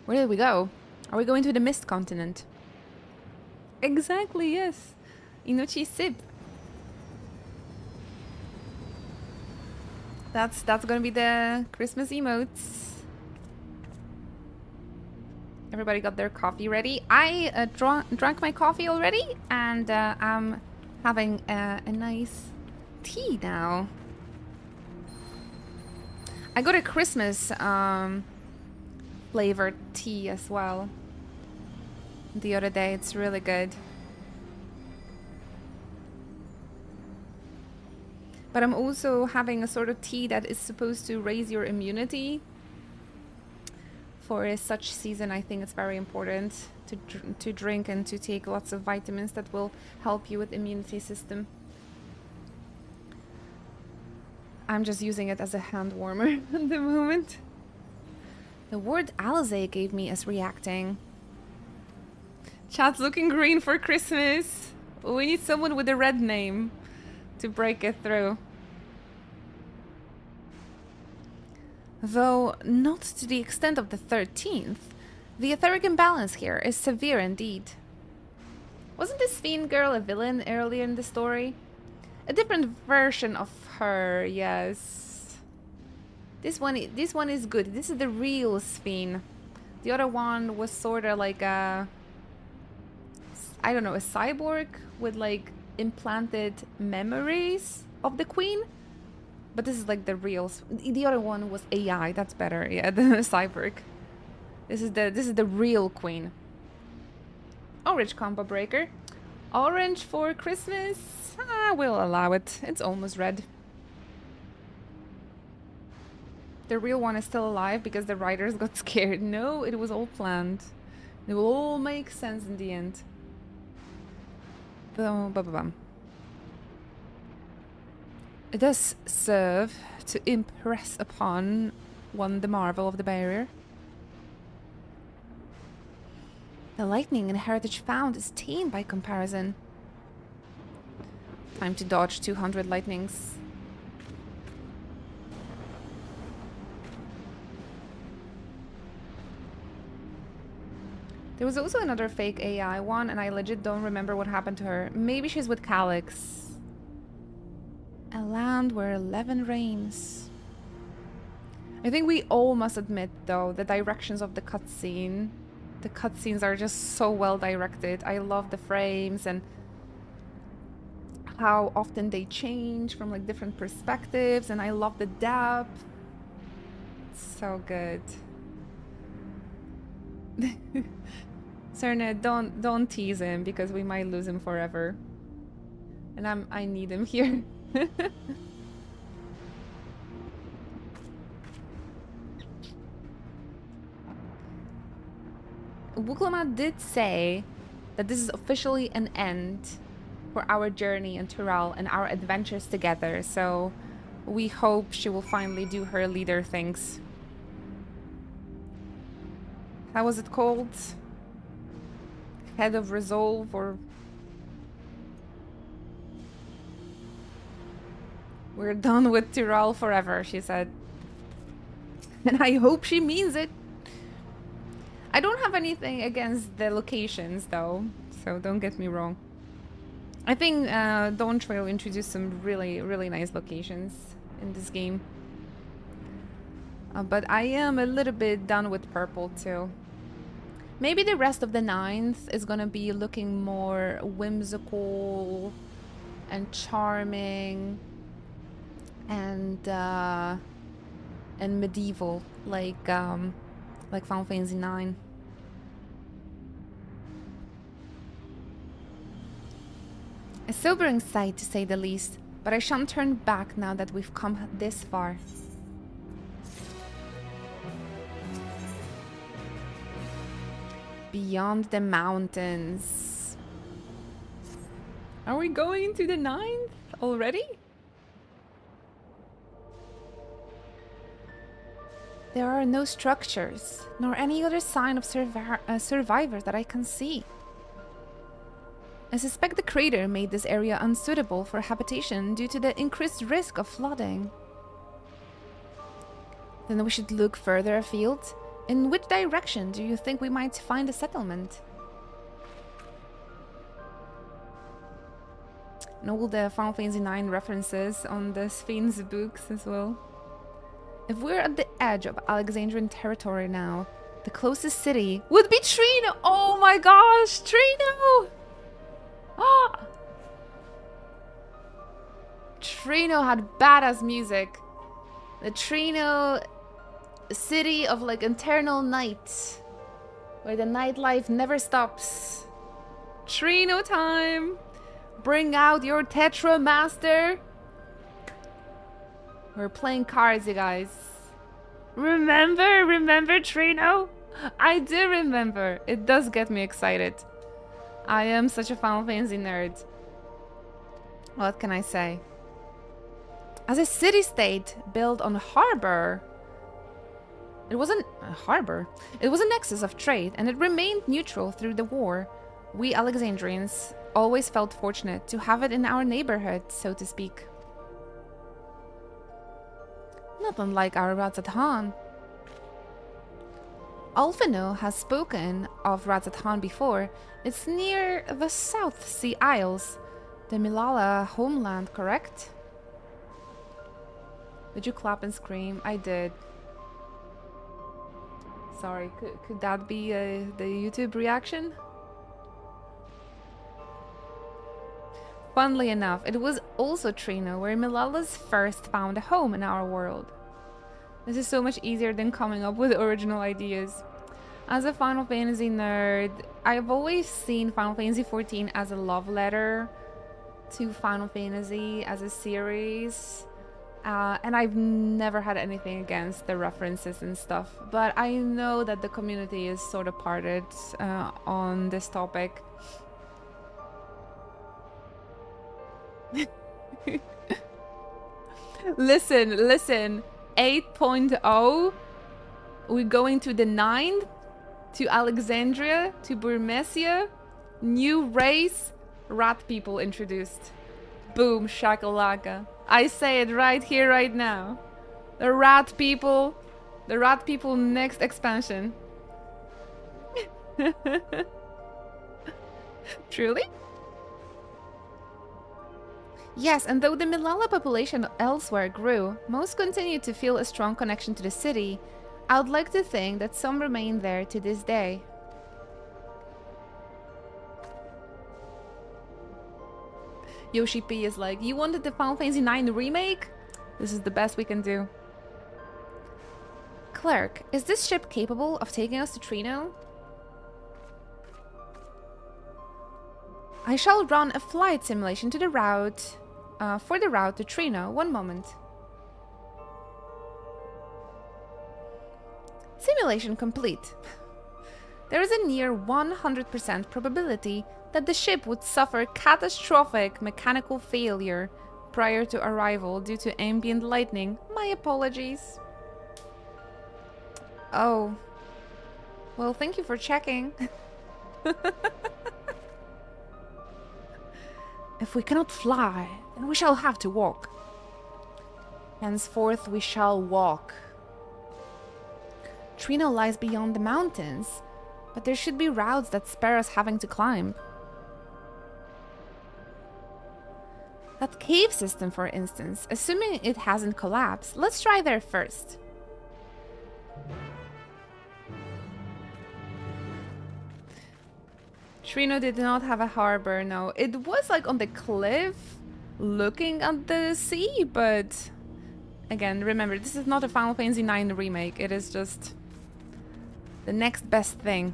Where did we go? Are we going to the Mist Continent? Exactly, yes. Inochi Sip. That's gonna be the Christmas emotes. Everybody got their coffee ready. I drank my coffee already, and I'm having a nice tea now. I got a Christmas flavored tea as well the other day. It's really good. But I'm also having a sort of tea that is supposed to raise your immunity. For such season, I think it's very important to drink and to take lots of vitamins that will help you with immunity system. I'm just using it as a hand warmer at the moment. The word Alize gave me is reacting. Chat's looking green for Christmas. We need someone with a red name to break it through. Though not to the extent of the 13th, the etheric imbalance here is severe indeed. Wasn't this fiend girl a villain earlier in the story? A different version of her, yes. This one is good. This is the real Sphene. The other one was sort of like a, I don't know, a cyborg with like implanted memories of the queen. But this is like the real. The other one was AI. That's better. Yeah, the cyborg. This is the real queen. Orange combo breaker. Orange for Christmas. We'll allow it. It's almost red. The real one is still alive because the writers got scared. No, it was all planned. It will all make sense in the end. It does serve to impress upon one the marvel of the barrier. The lightning in Heritage Found is tame by comparison. Time to dodge 200 lightnings. There was also another fake AI one, and I legit don't remember what happened to her. Maybe she's with Calyx. A land where 11 reigns. I think we all must admit, though, the directions of the cutscene. The cutscenes are just so well directed. I love the frames and how often they change from like different perspectives, and I love the depth. So good. Serna, don't tease him because we might lose him forever. And I need him here. Wuklama did say that this is officially an end for our journey in Tural and our adventures together, so we hope she will finally do her leader things. How was it called? Head of Resolve, or... We're done with Tural forever, she said. And I hope she means it. I don't have anything against the locations, though, so don't get me wrong. I think Dawntrail introduced some really, really nice locations in this game. But I am a little bit done with purple, too. Maybe the rest of the 9th is gonna be looking more whimsical and charming and medieval, like Final Fantasy IX. A sobering sight, to say the least, but I shan't turn back now that we've come this far. Beyond the mountains. Are we going to the 9th already? There are no structures, nor any other sign of survivors that I can see. I suspect the crater made this area unsuitable for habitation due to the increased risk of flooding. Then we should look further afield. In which direction do you think we might find a settlement? And all the Final Fantasy IX references on the Sphinx books as well. If we're at the edge of Alexandrian territory now, the closest city would be Trino! Oh my gosh, Trino! Ah! Trino had badass music. The Trino city of like eternal night, where the nightlife never stops. Trino time! Bring out your Tetra Master! We're playing cards, you guys. Remember Trino? I do remember. It does get me excited. I am such a Final Fantasy nerd. What can I say? As a city-state built on a harbor, it wasn't a harbor. It was a nexus of trade, and it remained neutral through the war. We Alexandrians always felt fortunate to have it in our neighborhood, so to speak. Not unlike our Razathan. Alphino has spoken of Razathan before. It's near the South Sea Isles, the Milala homeland, correct? Did you clap and scream? I did. Sorry, could that be the YouTube reaction? Funnily enough, it was also Trino where Milalas first found a home in our world. This is so much easier than coming up with original ideas. As a Final Fantasy nerd, I've always seen Final Fantasy XIV as a love letter to Final Fantasy as a series. And I've never had anything against the references and stuff. But I know that the community is sort of parted on this topic. Listen. 8.0. We're going to the 9th, to Alexandria, to Burmecia. New race, rat people introduced. Boom, shakalaka. I say it right here, right now. The rat people next expansion. Truly? Yes, and though the Milala population elsewhere grew, most continued to feel a strong connection to the city. I would like to think that some remain there to this day. Yoshi P is like, you wanted the Final Fantasy IX remake? This is the best we can do. Clerk, is this ship capable of taking us to Trino? I shall run a flight simulation to the route, for the route to Trino. One moment. Simulation complete. There is a near 100% probability that the ship would suffer catastrophic mechanical failure prior to arrival due to ambient lightning. My apologies. Oh. Well, thank you for checking. If we cannot fly, then we shall have to walk. Henceforth we shall walk. Trino lies beyond the mountains, but there should be routes that spare us having to climb. That cave system, for instance, assuming it hasn't collapsed, let's try there first. Trino did not have a harbor, no. It was like on the cliff, looking at the sea, but again, remember, this is not a Final Fantasy IX remake. It is just the next best thing.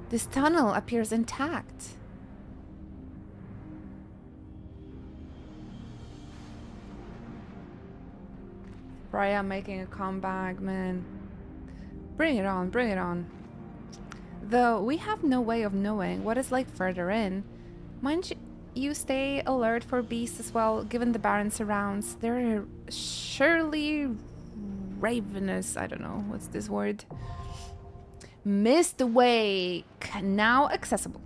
This tunnel appears intact. Freya making a comeback, man. Bring it on, bring it on. Though we have no way of knowing what it's like further in. Mind you stay alert for beasts as well, given the barren surrounds. They're surely ravenous. I don't know, what's this word? Mistwake, now accessible.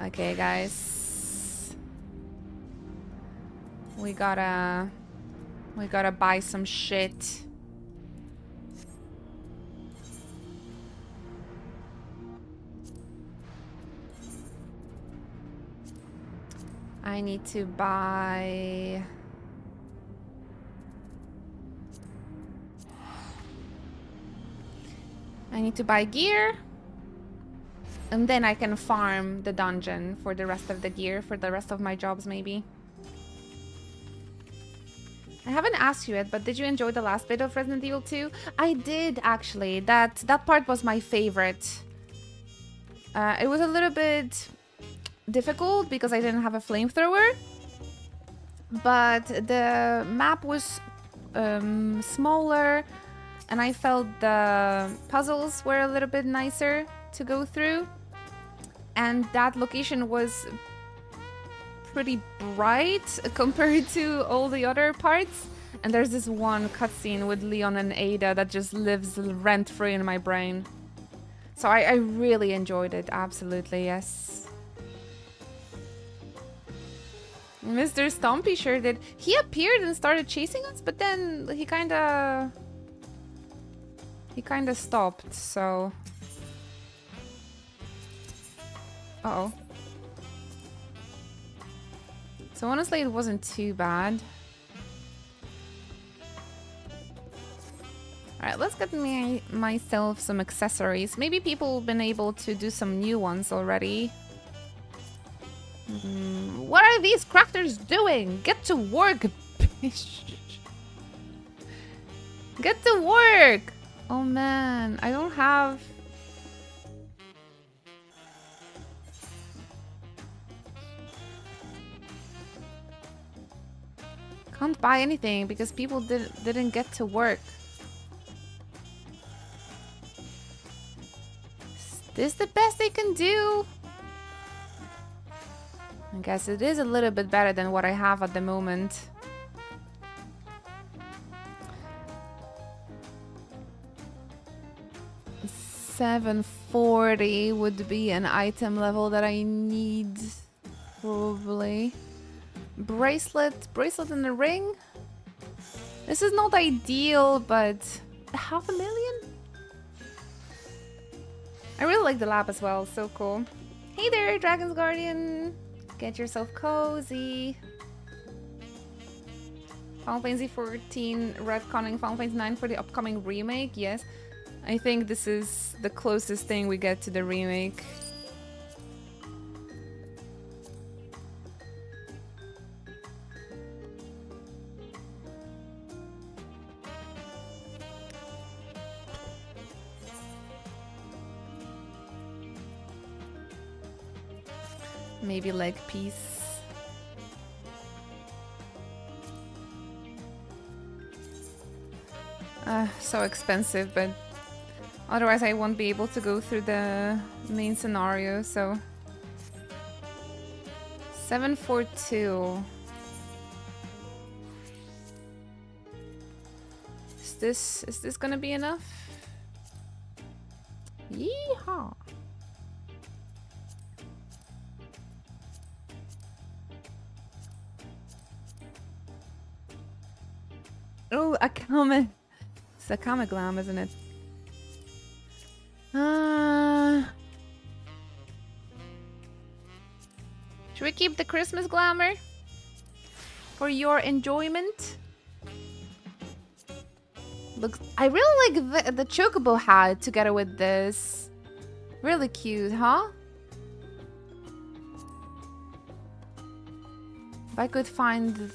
Okay, guys. We gotta buy some shit. I need to buy... gear. And then I can farm the dungeon for the rest of the gear, for the rest of my jobs maybe. I haven't asked you yet, but did you enjoy the last bit of Resident Evil 2? I did, actually. That part was my favorite. It was a little bit difficult because I didn't have a flamethrower. But the map was smaller, and I felt the puzzles were a little bit nicer to go through. And that location was pretty bright compared to all the other parts. And there's this one cutscene with Leon and Ada that just lives rent-free in my brain. So I really enjoyed it, absolutely, yes. Mr. Stompy sure did. He appeared and started chasing us, but then he kinda stopped, so... Uh-oh. So honestly, it wasn't too bad. Alright, let's get myself some accessories. Maybe people have been able to do some new ones already. What are these crafters doing? Get to work, bitch. Get to work! Oh man, I don't have... Can't buy anything because people didn't get to work. Is this the best they can do? I guess it is a little bit better than what I have at the moment. $740 would be an item level that I need, probably. Bracelet and a ring. This is not ideal, but $500,000? I really like the lab as well, so cool. Hey there, Dragon's Guardian. Get yourself cozy. Final Fantasy 14 retconning Final Fantasy 9 for the upcoming remake. Yes, I think this is the closest thing we get to the remake. Maybe leg piece. So expensive, but otherwise I won't be able to go through the main scenario, so 742. Is this gonna be enough? Yeehaw! Oh, a comet. It's a comet glam, isn't it? Should we keep the Christmas glamour for your enjoyment? Looks. I really like the chocobo hat together with this. Really cute, huh? If I could find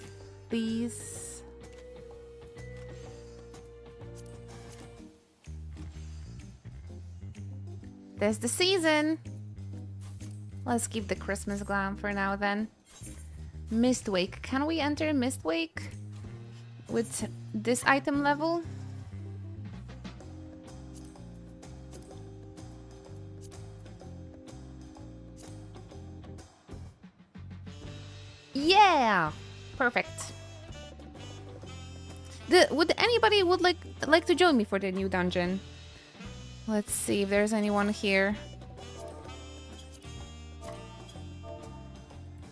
these. There's the season. Let's keep the Christmas glam for now then. Mistwake. Can we enter Mistwake with this item level? Yeah, perfect. Would anybody like to join me for the new dungeon? Let's see if there's anyone here.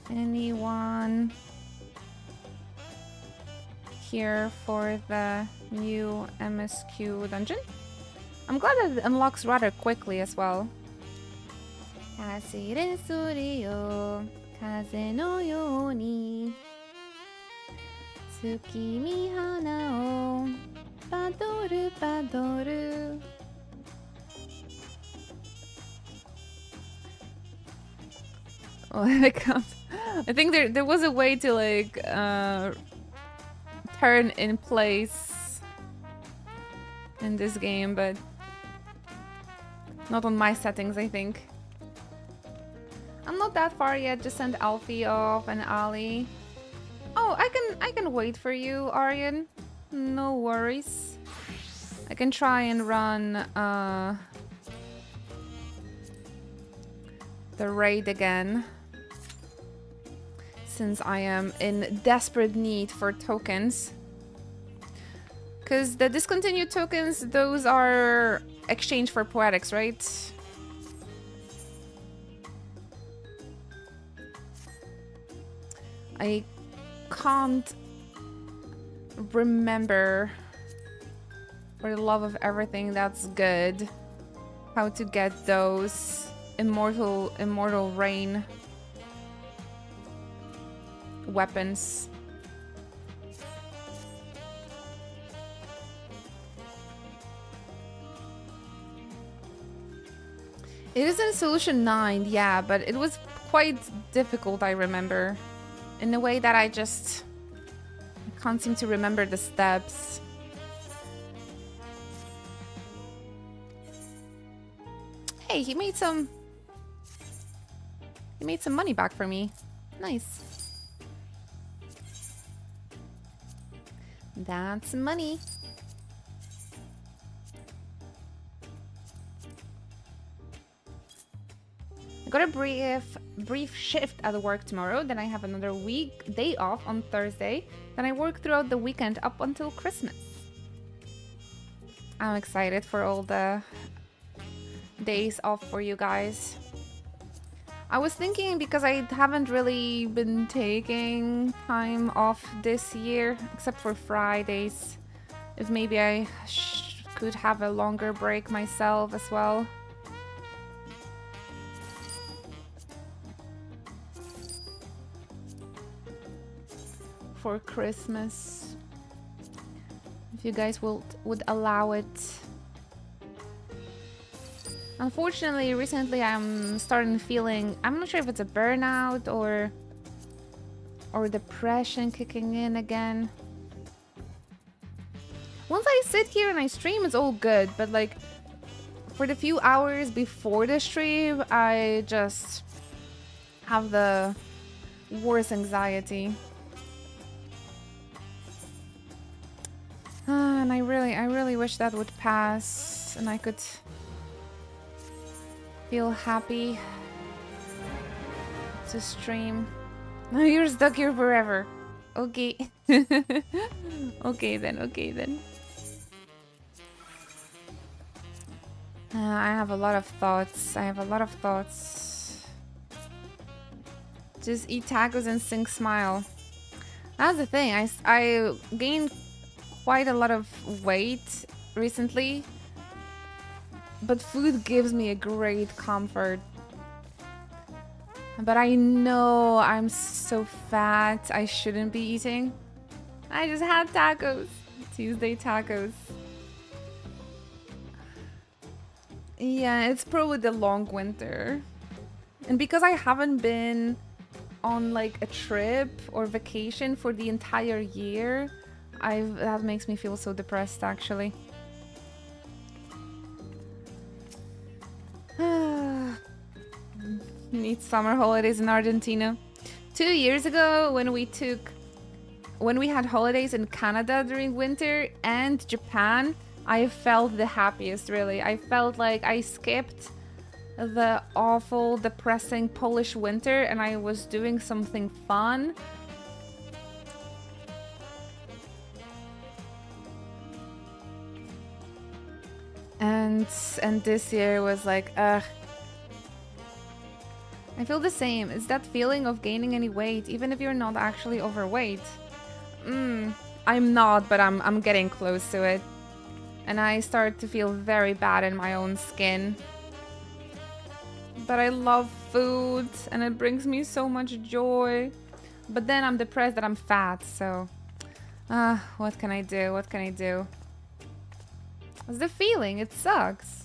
Anyone here for the new MSQ dungeon? I'm glad that it unlocks rather quickly as well. 走れそれよ風のように月見花をパドルパドル Oh, I think there was a way to like turn in place in this game, but not on my settings, I think. I'm not that far yet. Just send Alfie off and Ali. Oh, I can wait for you, Aryan. No worries. I can try and run the raid again, since I am in desperate need for tokens. Because the discontinued tokens, those are exchanged for poetics, right? I can't remember, for the love of everything that's good, how to get those immortal rain weapons. It is in solution 9, yeah, but it was quite difficult, I remember. In a way that I can't seem to remember the steps. Hey, he made some money back for me. Nice. That's money. I got a brief shift at work tomorrow, then I have another day off on Thursday, then I work throughout the weekend up until Christmas. I'm excited for all the days off for you guys. I was thinking, because I haven't really been taking time off this year, except for Fridays, if maybe I could have a longer break myself as well. For Christmas, if you guys would allow it. Unfortunately, recently I'm starting feeling, I'm not sure if it's a burnout or depression kicking in again. Once I sit here and I stream, it's all good, but like for the few hours before the stream, I have the worst anxiety. And I really wish that would pass and I could feel happy to stream. No, you're stuck here forever. Okay. Okay then. I have a lot of thoughts. Just eat tacos and sing Smile. That's the thing. I gained quite a lot of weight recently, but food gives me a great comfort. But I know I'm so fat, I shouldn't be eating. I just had tacos. Tuesday tacos. Yeah, it's probably the long winter. And because I haven't been on like a trip or vacation for the entire year, that makes me feel so depressed actually. Need summer holidays in Argentina. 2 years ago when we had holidays in Canada during winter and Japan, I felt the happiest really. I felt like I skipped the awful, depressing Polish winter and I was doing something fun. And this year was like, ugh. I feel the same. It's that feeling of gaining any weight, even if you're not actually overweight. I'm not, but I'm getting close to it. And I start to feel very bad in my own skin. But I love food, and it brings me so much joy. But then I'm depressed that I'm fat, so... what can I do? What can I do? What's the feeling? It sucks.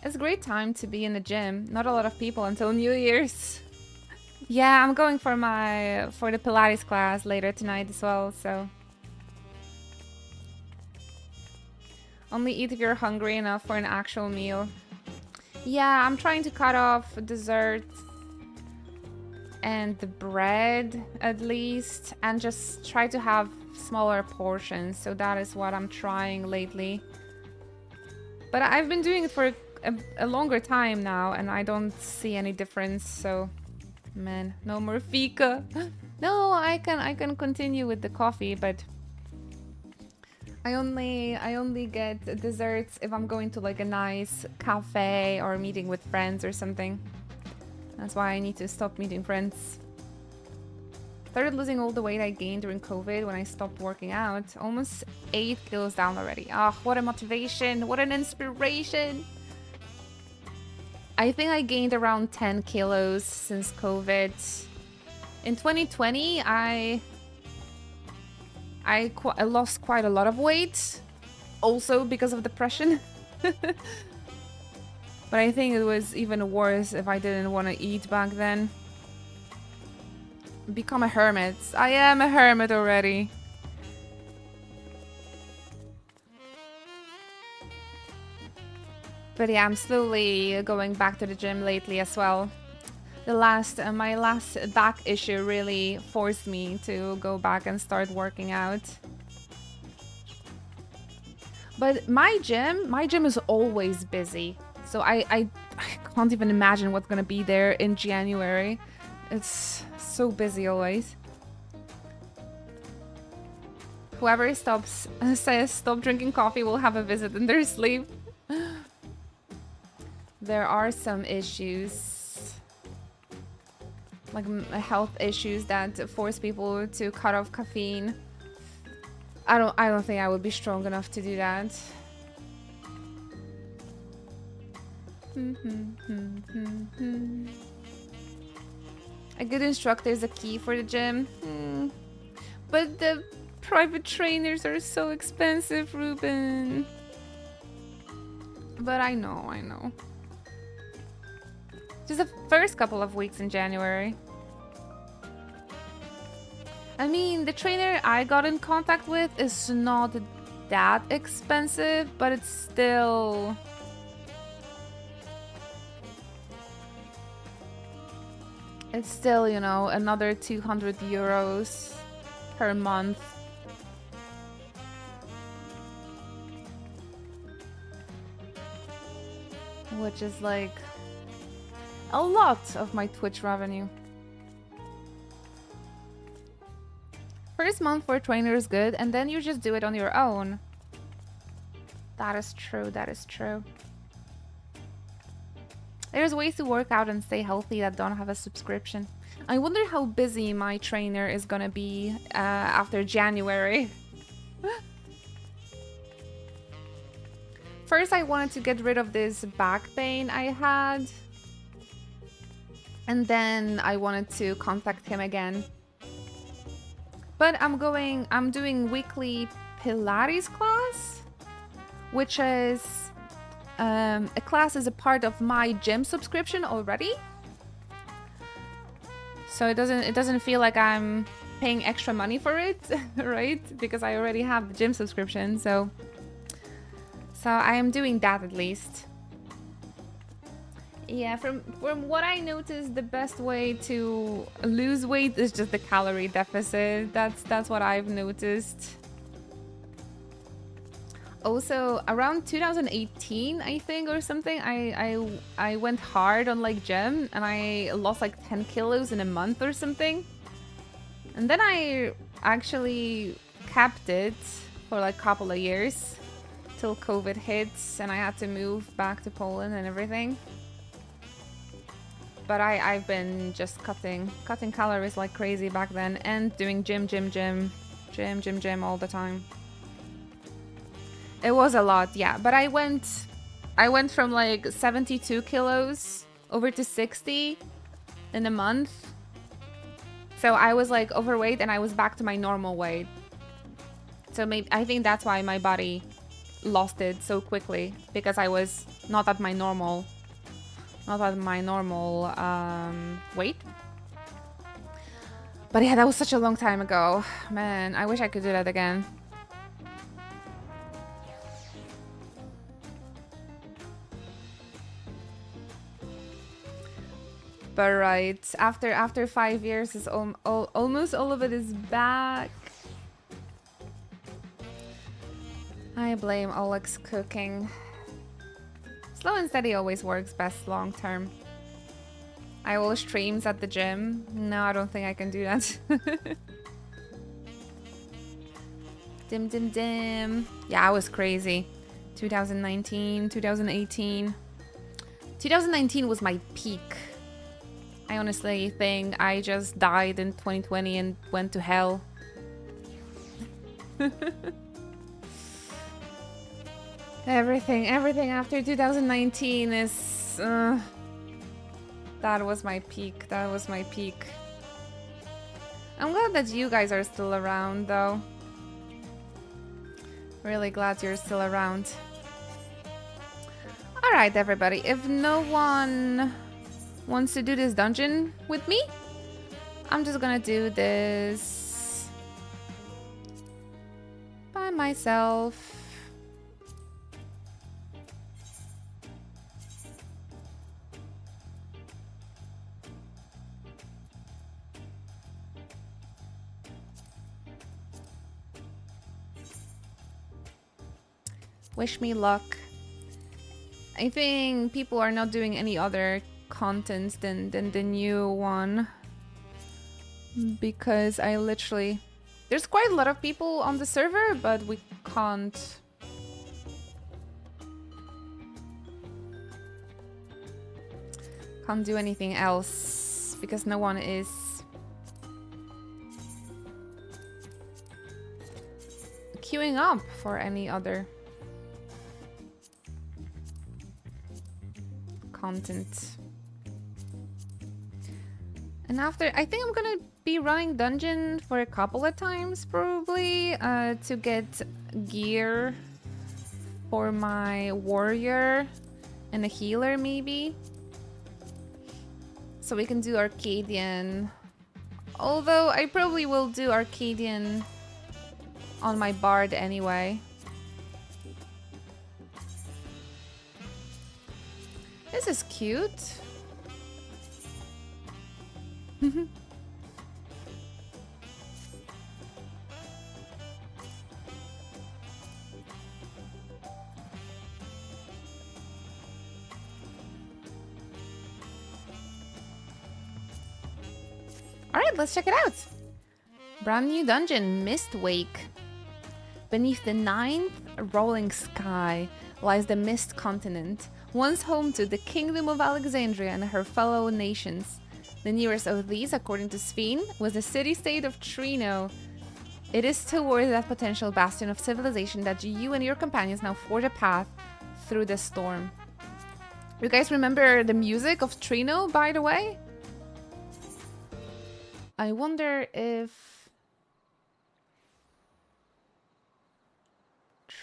It's a great time to be in the gym. Not a lot of people until New Year's. Yeah, I'm going for the Pilates class later tonight as well, so... Only eat if you're hungry enough for an actual meal. Yeah, I'm trying to cut off desserts and the bread at least, and just try to have smaller portions. So that is what I'm trying lately. But I've been doing it for a longer time now, and I don't see any difference. So, man, no more fika. No, I can continue with the coffee, but I only get desserts if I'm going to like a nice cafe or meeting with friends or something. That's why I need to stop meeting friends. Started losing all the weight I gained during COVID when I stopped working out. Almost 8 kilos down already. Ah, what a motivation! What an inspiration! I think I gained around 10 kilos since COVID. In 2020, I lost quite a lot of weight, also because of depression. But I think it was even worse if I didn't want to eat back then. Become a hermit. I am a hermit already. But yeah, I'm slowly going back to the gym lately as well. My last back issue really forced me to go back and start working out. But my gym is always busy. So I can't even imagine what's gonna be there in January. It's so busy always. Whoever says stop drinking coffee will have a visit in their sleep. There are some issues, like health issues, that force people to cut off caffeine. I don't think I would be strong enough to do that. A good instructor is a key for the gym. But the private trainers are so expensive, Ruben. But I know. Just the first couple of weeks in January. I mean, the trainer I got in contact with is not that expensive, but it's still... It's still, you know, another 200 euros per month. Which is like a lot of my Twitch revenue. First month for trainer is good, and then you just do it on your own. That is true, that is true. There's ways to work out and stay healthy that don't have a subscription. I wonder how busy my trainer is gonna be after January. First, I wanted to get rid of this back pain I had. And then I wanted to contact him again. But I'm doing weekly Pilates class, which is a class is a part of my gym subscription already. So it doesn't feel like I'm paying extra money for it, right? Because I already have the gym subscription, so I am doing that at least. Yeah, from what I noticed, the best way to lose weight is just the calorie deficit. That's what I've noticed. Also, around 2018, I think, or something, I went hard on like gym and I lost like 10 kilos in a month or something. And then I actually kept it for like a couple of years till COVID hits and I had to move back to Poland and everything. But I've been just cutting calories like crazy back then and doing gym all the time. It was a lot, yeah, but I went from like 72 kilos over to 60 in a month. So I was like overweight and I was back to my normal weight. So maybe I think that's why my body lost it so quickly, because I was not at my normal weight. But yeah, that was such a long time ago. Man, I wish I could do that again. But right, after 5 years, is almost all of it is back. I blame Oleg's cooking. Slow and steady always works best long term. I will streams at the gym. No, I don't think I can do that. Dim. Yeah, I was crazy. 2019, 2018. 2019 was my peak. I honestly think I just died in 2020 and went to hell. Everything after 2019 is... that was my peak. That was my peak. I'm glad that you guys are still around, though. Really glad you're still around. Alright, everybody. If no one wants to do this dungeon with me, I'm just gonna do this by myself. Wish me luck. I think people are not doing any other content than the new one, because I literally... There's quite a lot of people on the server, but we can't do anything else because no one is queuing up for any other content. And after, I think I'm gonna be running dungeon for a couple of times probably to get gear for my warrior and a healer maybe, so we can do Arcadian. Although I probably will do Arcadian on my bard anyway. This is cute. Alright, let's check it out. Brand new dungeon, Mistwake. Beneath the 9th rolling sky lies the Mist Continent, once home to the Kingdom of Alexandria and her fellow nations. The nearest of these, according to Sphene, was the city-state of Trino. It is towards that potential bastion of civilization that you and your companions now forge a path through the storm. You guys remember the music of Trino, by the way? I wonder if...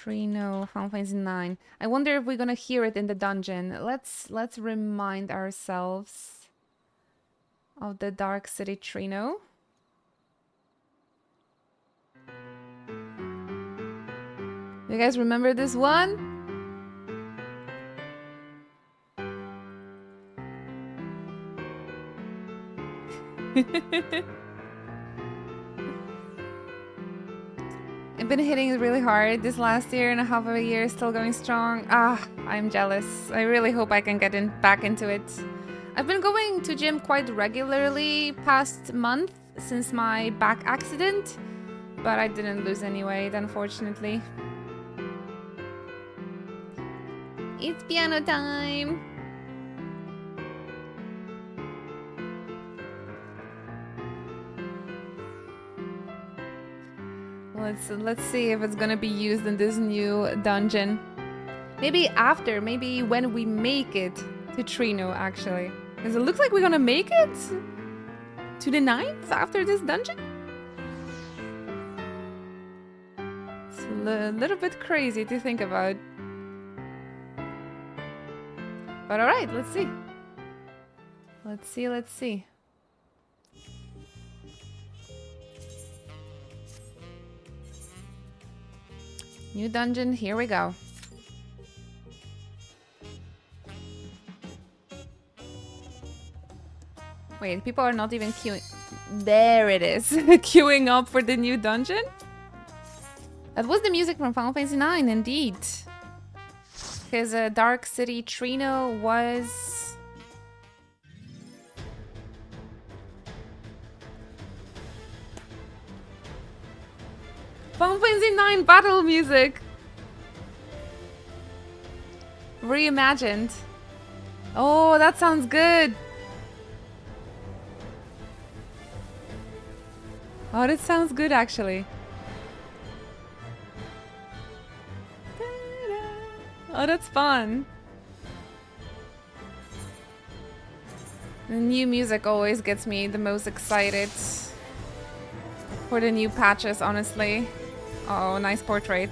Trino, Final Fantasy IX. I wonder if we're gonna hear it in the dungeon. Let's remind ourselves of the Dark City Trino. You guys remember this one? I've been hitting it really hard this last year and a half of a year, still going strong. I'm jealous. I really hope I can get back into it. I've been going to gym quite regularly past month since my back accident, but I didn't lose any weight, unfortunately. It's piano time! Let's see if it's gonna be used in this new dungeon. Maybe after, maybe when we make it to Trino, actually. Because it looks like we're gonna make it to the 9th after this dungeon. It's a little bit crazy to think about. But alright, let's see. Let's see. New dungeon, here we go. Wait, people are not even queuing. There it is. Queuing up for the new dungeon? That was the music from Final Fantasy IX, indeed. Because Dark City Trino was... Final Fantasy IX battle music! Reimagined. Oh, that sounds good! Oh, that sounds good, actually. Oh, that's fun. The new music always gets me the most excited for the new patches, honestly. Oh, nice portrait.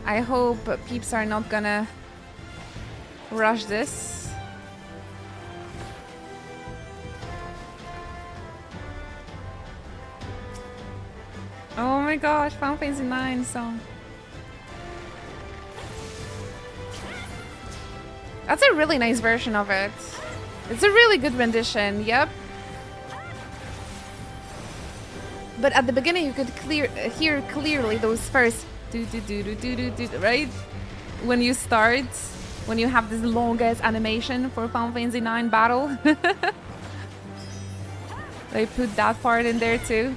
I hope peeps are not gonna rush this. Oh my gosh, Final Fantasy IX song. That's a really nice version of it. It's a really good rendition, yep. But at the beginning you could hear clearly those first do-do-do-do-do-do, right? When you start, when you have this longest animation for Final Fantasy IX battle. They put that part in there too.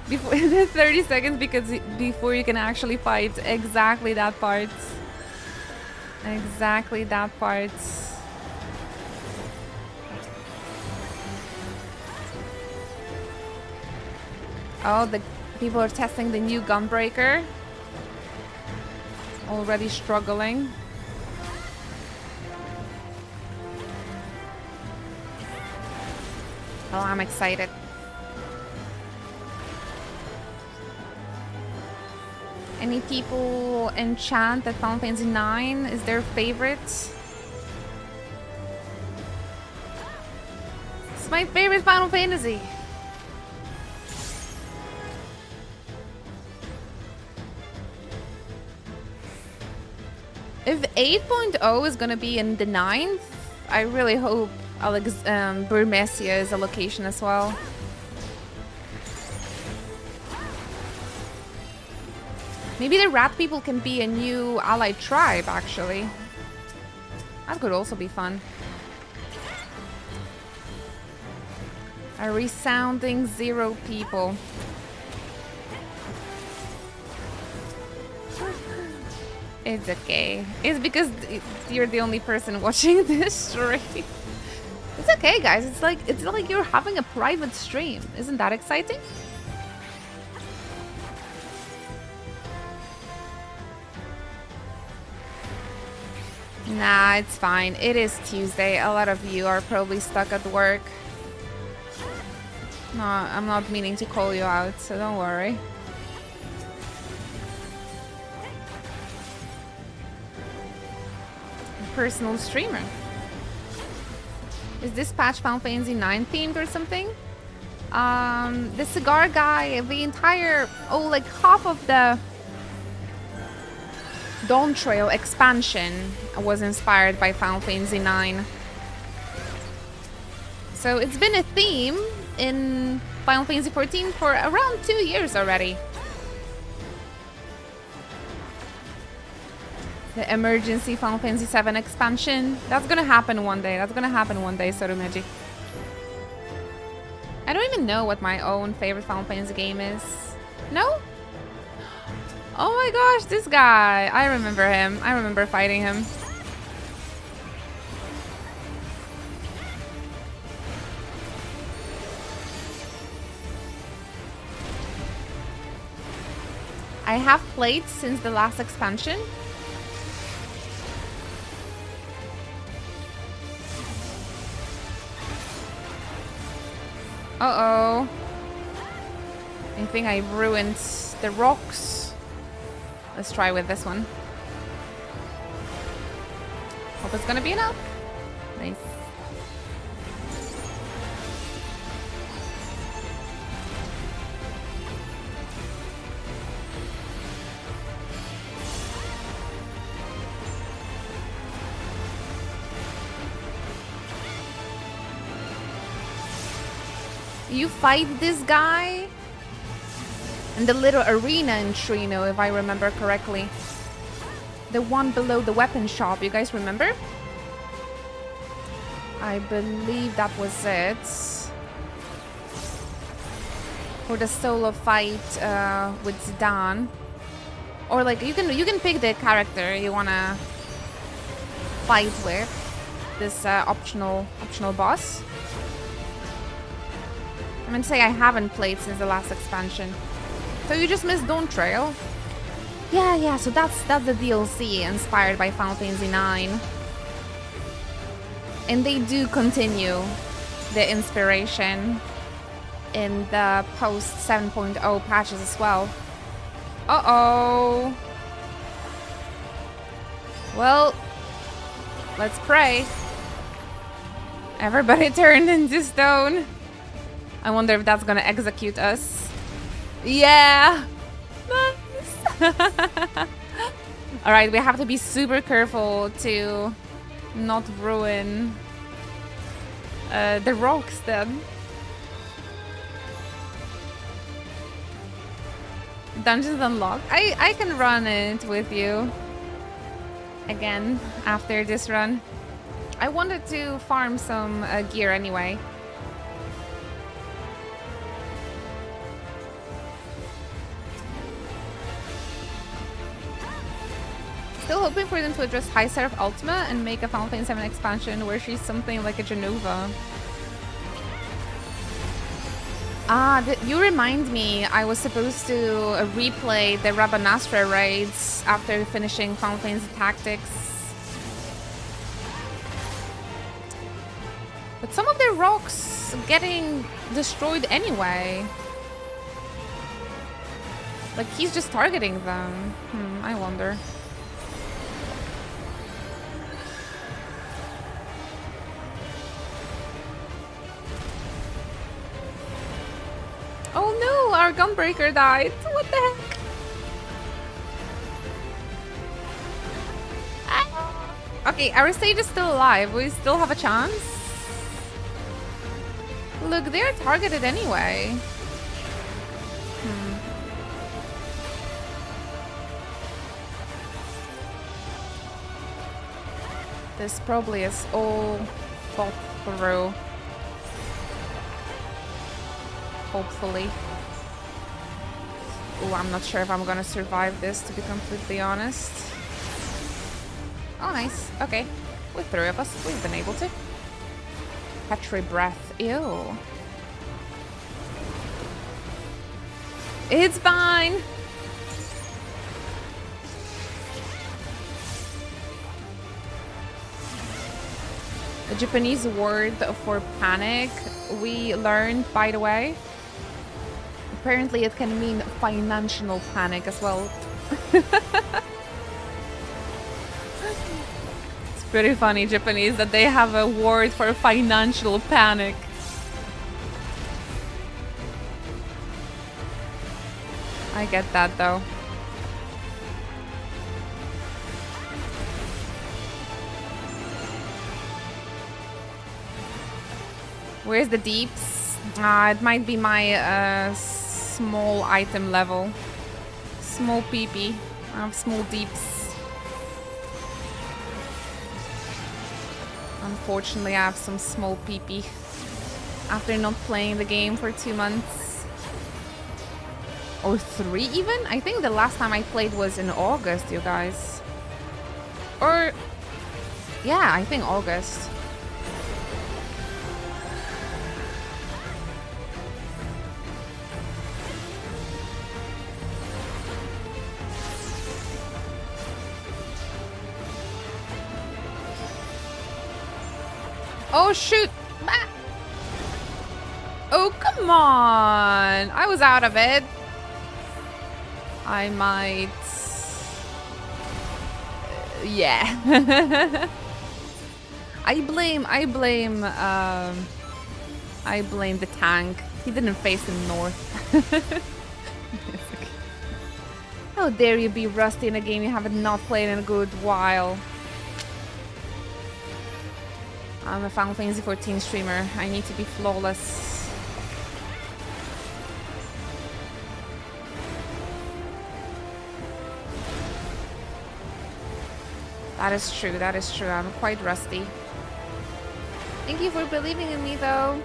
Before 30 seconds before you can actually fight exactly that part. Exactly that part. Oh, the people are testing the new Gunbreaker. Already struggling. Oh, I'm excited. Any people enchant that Final Fantasy IX is their favorite? This my favorite Final Fantasy. If 8.0 is gonna be in the 9th, I really hope Burmecia is a location as well. Maybe the rat people can be a new allied tribe, actually. That could also be fun. A resounding 0 people. It's okay. It's because you're the only person watching this stream. It's okay, guys. It's like you're having a private stream. Isn't that exciting? Nah, it's fine. It is Tuesday. A lot of you are probably stuck at work. No, I'm not meaning to call you out, so don't worry. Personal streamer. Is this patch Final Fantasy 9 themed or something? The cigar guy, the entire, like half of the Dawntrail expansion was inspired by Final Fantasy 9. So it's been a theme in Final Fantasy 14 for around 2 years already. The emergency Final Fantasy 7 expansion. That's gonna happen one day. That's gonna happen one day, Sorumeji. I don't even know what my own favorite Final Fantasy game is. No? Oh my gosh, this guy. I remember him. I remember fighting him. I have played since the last expansion. Uh-oh. I think I ruined the rocks. Let's try with this one. Hope it's gonna be enough. Nice. You fight this guy in the little arena in Trino, if I remember correctly. The one below the weapon shop, you guys remember? I believe that was it. For the solo fight with Zidane. Or like you can pick the character you wanna fight with. This optional boss. I'm gonna say I haven't played since the last expansion. So you just missed Dawntrail? Yeah, so that's the DLC inspired by Final Fantasy 9. And they do continue the inspiration in the post 7.0 patches as well. Uh-oh. Well, let's pray. Everybody turned into stone. I wonder if that's gonna execute us. Yeah! Nice! Alright, we have to be super careful to not ruin the rocks then. Dungeons unlocked. I can run it with you again after this run. I wanted to farm some gear anyway. Still hoping for them to address High Seraph Ultima and make a Final Fantasy 7 expansion where she's something like a Genova. Ah, you remind me, I was supposed to replay the Rabanastra raids after finishing Final Fantasy Tactics. But some of the rocks getting destroyed anyway. Like, he's just targeting them. I wonder. Oh no, our gunbreaker died. What the heck? Okay, our sage is still alive. We still have a chance. Look, they're targeted anyway. This probably is all thought through. Hopefully. Oh, I'm not sure if I'm gonna survive this, to be completely honest. Oh, nice. Okay. With 3 of us, we've been able to. Petri breath. Ew. It's fine. The Japanese word for panic, we learned, by the way. Apparently it can mean financial panic as well. It's pretty funny, Japanese, that they have a word for financial panic. I get that though. Where's the deeps? It might be my small item level. Small PP. I have small deeps. Unfortunately, I have some small PP. After not playing the game for 2 months. Or 3 even? I think the last time I played was in August, you guys. Or... yeah, I think August. Oh shoot! Ah. Oh come on! I was out of it. I might... yeah. I blame the tank. He didn't face the north. How dare you be rusty in a game you haven't not played in a good while. I'm a Final Fantasy XIV streamer. I need to be flawless. That is true, that is true. I'm quite rusty. Thank you for believing in me though.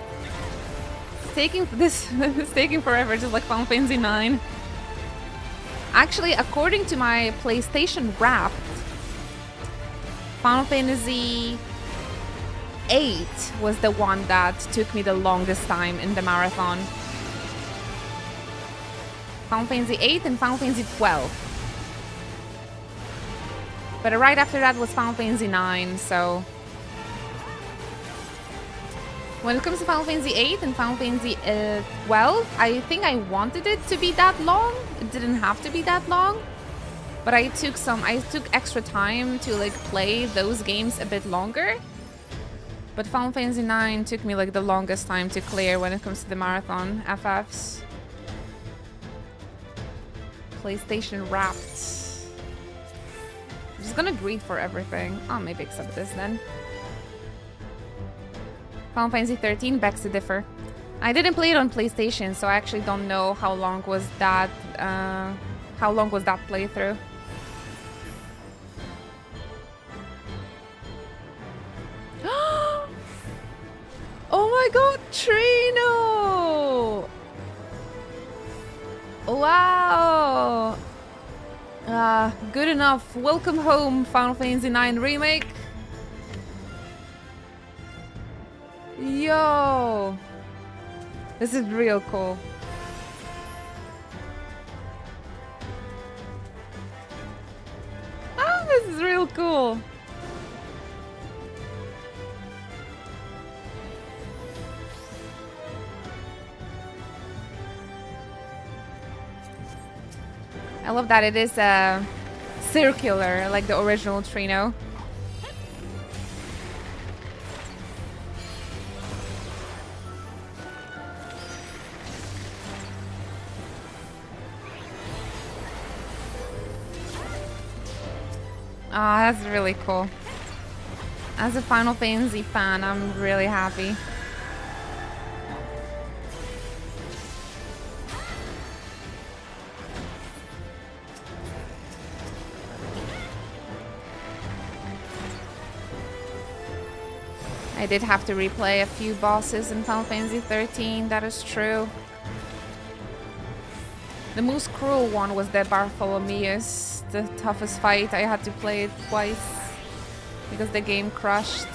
It's taking it's taking forever, just like Final Fantasy IX. Actually, according to my PlayStation Wrapped, Final Fantasy 8 was the one that took me the longest time in the marathon. Final Fantasy 8 and Final Fantasy 12. But right after that was Final Fantasy 9, so... when it comes to Final Fantasy 8 and Final Fantasy 12, I think I wanted it to be that long. It didn't have to be that long. But I took extra time to like play those games a bit longer. But Final Fantasy 9 took me like the longest time to clear when it comes to the marathon FFs. PlayStation Wrapped. I'm just gonna greet for everything. I'll maybe accept this then. Final Fantasy 13 begs to differ. I didn't play it on PlayStation, so I actually don't know how long was that playthrough. Oh my god, Trino! Wow! Good enough. Welcome home, Final Fantasy IX Remake. Yo! This is real cool. Ah, this is real cool. I love that it is circular, like the original Trino. Ah, that's really cool. As a Final Fantasy fan, I'm really happy. I did have to replay a few bosses in Final Fantasy XIII, that is true. The most cruel one was the Bartholomeus, the toughest fight. I had to play it twice because the game crashed.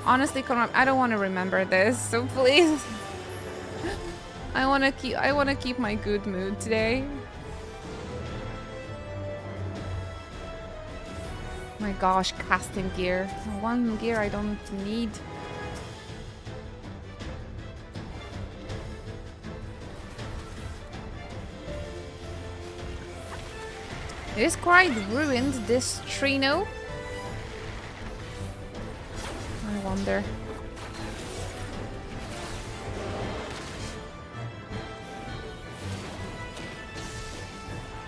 Honestly, I don't want to remember this, so please. I want to keep my good mood today. My gosh, casting gear. One gear I don't need. It is quite ruined, this Trino. I wonder.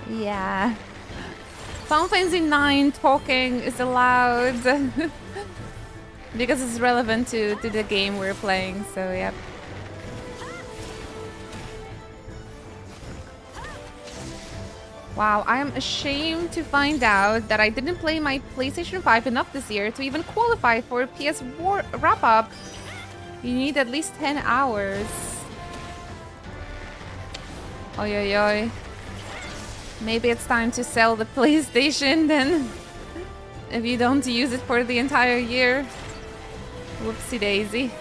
Yeah. Final Fantasy IX talking is allowed because it's relevant to the game we're playing, so yep. Wow, I am ashamed to find out that I didn't play my PlayStation 5 enough this year to even qualify for a PS wrap-up. You need at least 10 hours. Oi, oi, oi. Maybe it's time to sell the PlayStation then. If you don't use it for the entire year. Whoopsie daisy.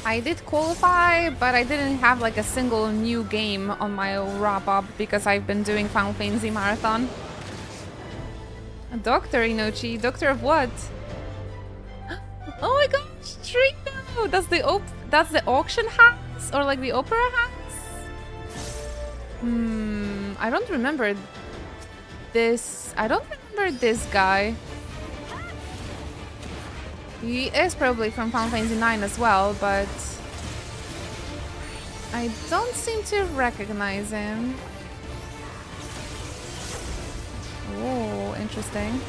I did qualify, but I didn't have like a single new game on my wrap-up because I've been doing Final Fantasy Marathon. A doctor, Inochi. Doctor of what? Oh my gosh, Trino! That's the auction house? Or like the opera house? I don't remember this. I don't remember this guy. He is probably from Final Fantasy IX as well, but I don't seem to recognize him. Oh, interesting.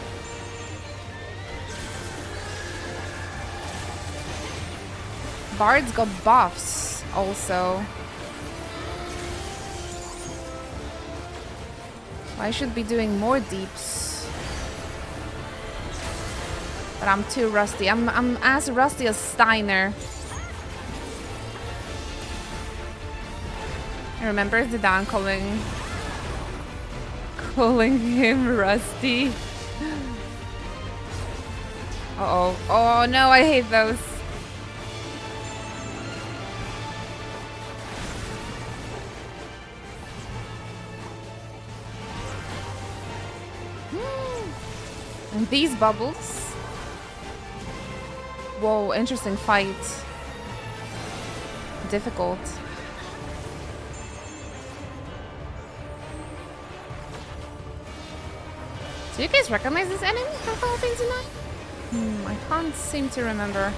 Bard's got buffs also. I should be doing more deeps. But I'm too rusty. I'm as rusty as Steiner. I remember the Dan calling him rusty. Uh-oh. Oh no, I hate those. And these bubbles. Whoa, interesting fight. Difficult. Do you guys recognize this enemy from Final Fantasy IX? I can't seem to remember.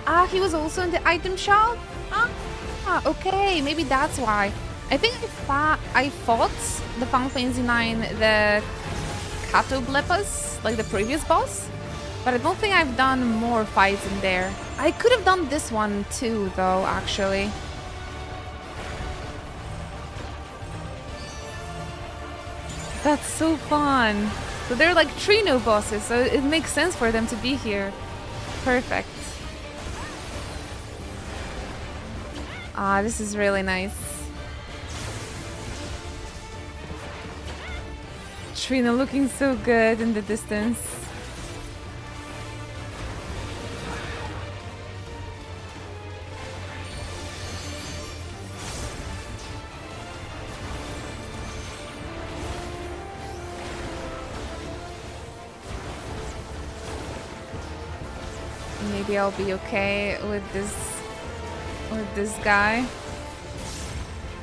Ah, he was also in the item shop? Ah, okay, maybe that's why. I think I fought the Final Fantasy IX, the Catoblepas, like the previous boss, but I don't think I've done more fights in there. I could have done this one too, though, actually. That's so fun. So they're like Trino bosses, so it makes sense for them to be here. Perfect. Ah, this is really nice. Trina looking so good in the distance. Maybe I'll be okay with this guy.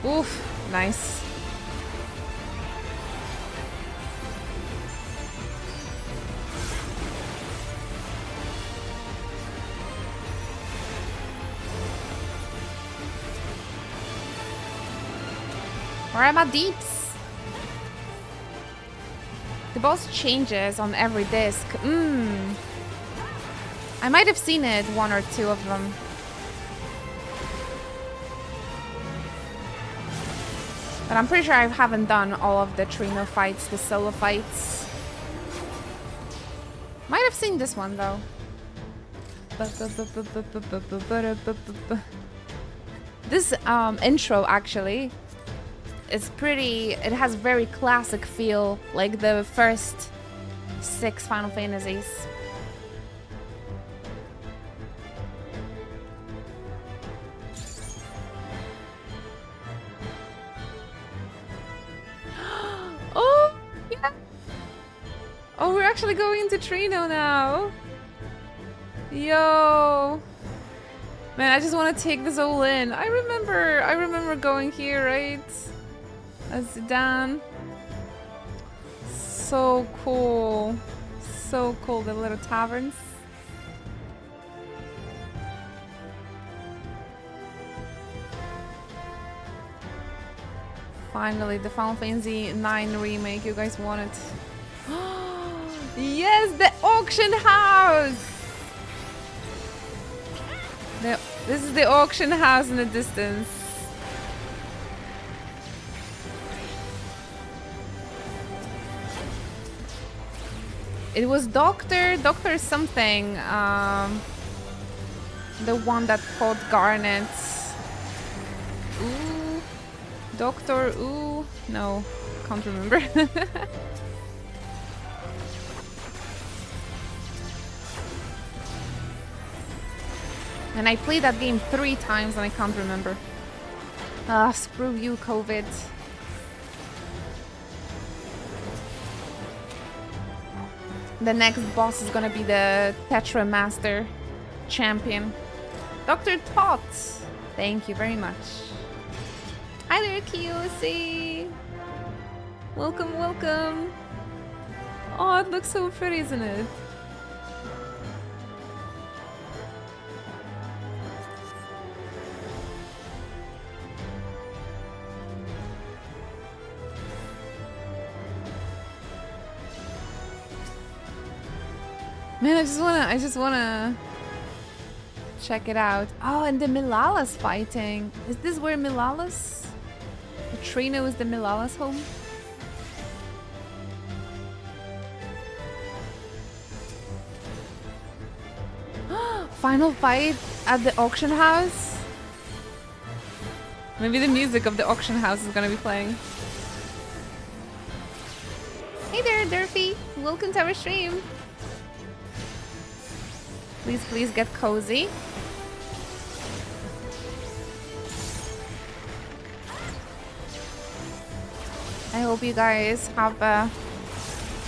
Oof, nice. Where are my deeps? The boss changes on every disc. I might have seen it, one or two of them. But I'm pretty sure I haven't done all of the Trino fights, the solo fights. Might have seen this one though. This intro actually is pretty, it has very classic feel, like the first 6 Final Fantasies. Oh, yeah. Oh, we're actually going into Trino now. Yo. Man, I just want to take this all in. I remember going here, right? As Zidane. So cool. So cool, the little taverns. Finally, the Final Fantasy IX remake. You guys want it? Yes, the auction house! This is the auction house in the distance. It was Doctor something. The one that called Garnet. Ooh. Doctor, ooh. No, can't remember. And I played that game 3 times and I can't remember. Ah, screw you, COVID. The next boss is gonna be the Tetra Master champion. Dr. Tots, thank you very much. Hi there, Kiyoshi. Welcome, welcome. Oh, it looks so pretty, isn't it? Man, I just wanna check it out. Oh, and the Milala's fighting. Is this where Milala's? The Trino is the Milala's home? Final fight at the auction house? Maybe the music of the auction house is gonna be playing. Hey there, Durfee. Welcome to our stream. Please, please get cozy. I hope you guys have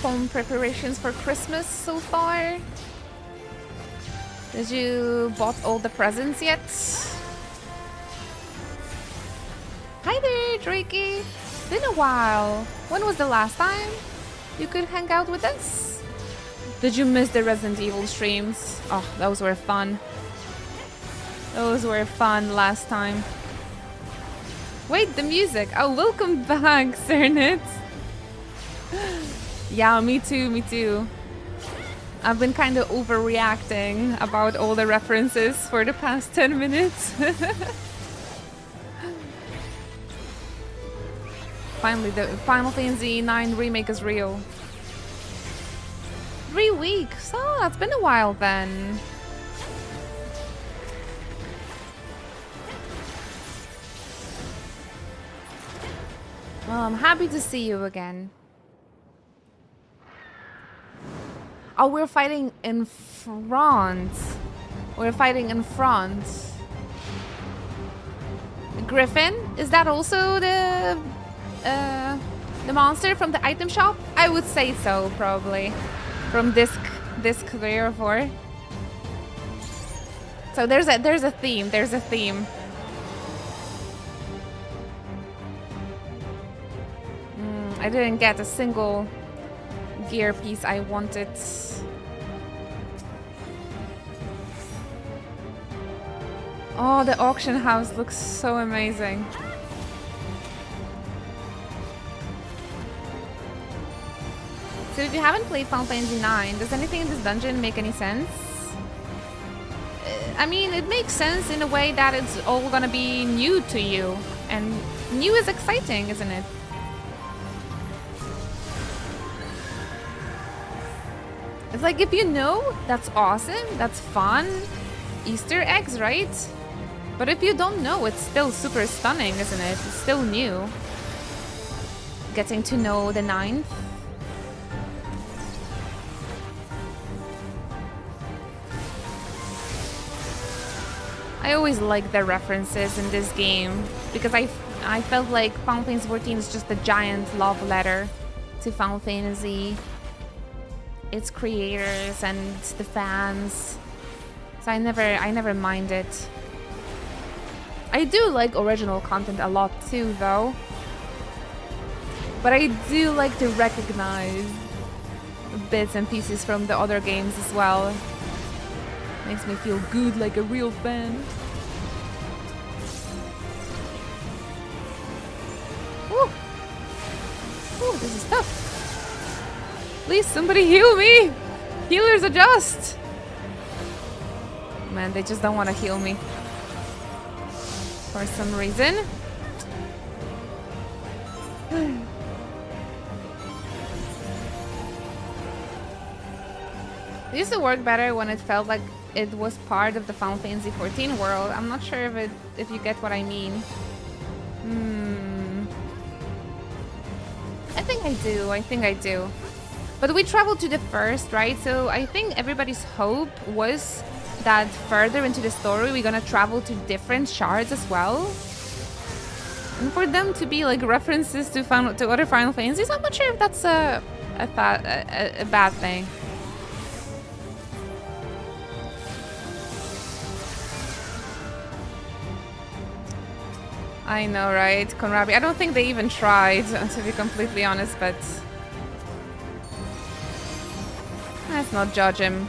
home preparations for Christmas so far. Did you bought all the presents yet? Hi there, Drakey. It's been a while. When was the last time you could hang out with us? Did you miss the Resident Evil streams? Oh, those were fun. Those were fun last time. Wait, the music. Oh, welcome back, Cernit. Yeah, me too, me too. I've been kind of overreacting about all the references for the past 10 minutes. Finally, the Final Fantasy IX remake is real. 3 weeks? Oh, that's been a while then. Well, I'm happy to see you again. Oh, we're fighting in France. We're fighting in France. Griffin? Is that also the monster from the item shop? I would say so, probably. From disc 3 or 4. So there's a theme. There's a theme. I didn't get a single gear piece I wanted. Oh, the auction house looks so amazing. So if you haven't played Final Fantasy IX, does anything in this dungeon make any sense? I mean, it makes sense in a way that it's all gonna be new to you. And new is exciting, isn't it? It's like, if you know, that's awesome, that's fun. Easter eggs, right? But if you don't know, it's still super stunning, isn't it? It's still new. Getting to know the ninth. I always like the references in this game because I felt like Final Fantasy XIV is just a giant love letter to Final Fantasy, its creators and the fans. So I never minded. I do like original content a lot too, though. But I do like to recognize bits and pieces from the other games as well. Makes me feel good like a real fan. Woo! Ooh, this is tough. Please, somebody heal me! Healers adjust! Man, they just don't want to heal me. For some reason. It used to work better when it felt like it was part of the Final Fantasy XIV world. I'm not sure if you get what I mean. I think I do. But we traveled to the first, right? So I think everybody's hope was that further into the story we're gonna travel to different shards as well. And for them to be like references to other Final Fantasies, I'm not sure if that's a bad thing. I know, right, Konrabi? I don't think they even tried, to be completely honest, but let's not judge him.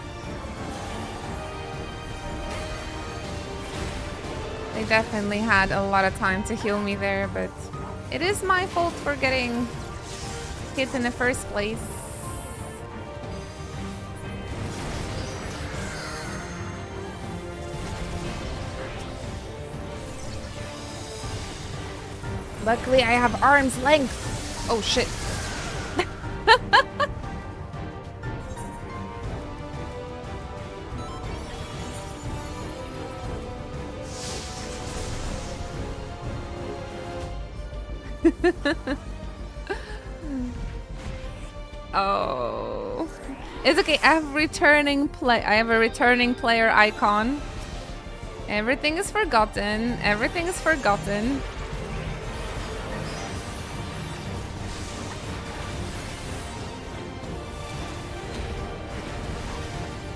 They definitely had a lot of time to heal me there, but it is my fault for getting hit in the first place. Luckily, I have arm's length. Oh, shit. Oh. It's okay. I have a returning player icon. Everything is forgotten. Everything is forgotten.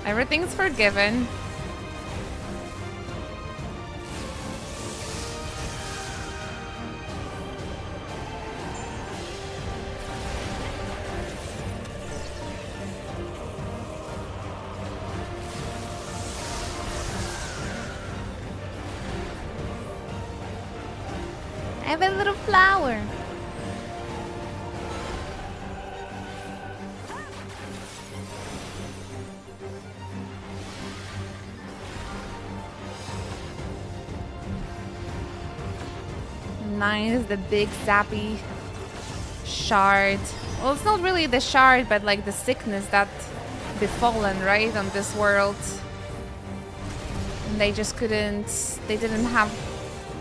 Everything's forgiven. I have a little flower. Nice, the big zappy shard. Well, it's not really the shard, but like the sickness that befallen, right, on this world. And they just couldn't, they didn't have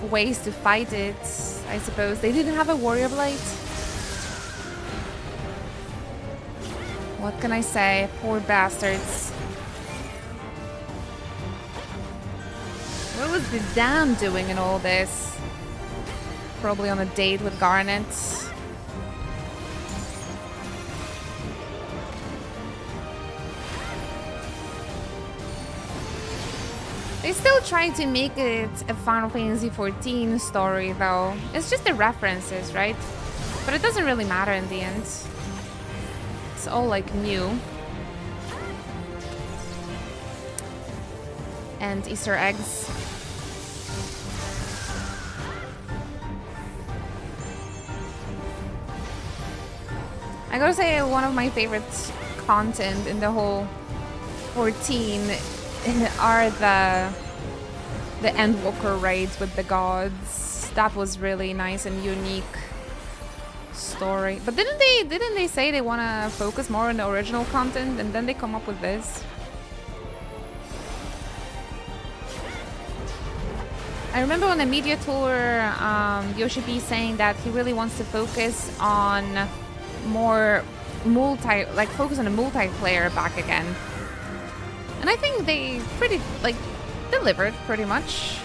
ways to fight it, I suppose. They didn't have a warrior blade. What can I say? Poor bastards. What was the dam doing in all this? Probably on a date with Garnet. They still try to make it a Final Fantasy XIV story, though. It's just the references, right? But it doesn't really matter in the end. It's all like new. And Easter eggs. I gotta say, one of my favorite content in the whole 14 are the Endwalker raids with the gods. That was really nice and unique story. But didn't they say they want to focus more on the original content and then they come up with this? I remember on the media tour, Yoshi P saying that he really wants to focus on more focus on the multiplayer back again. And I think they pretty, delivered pretty much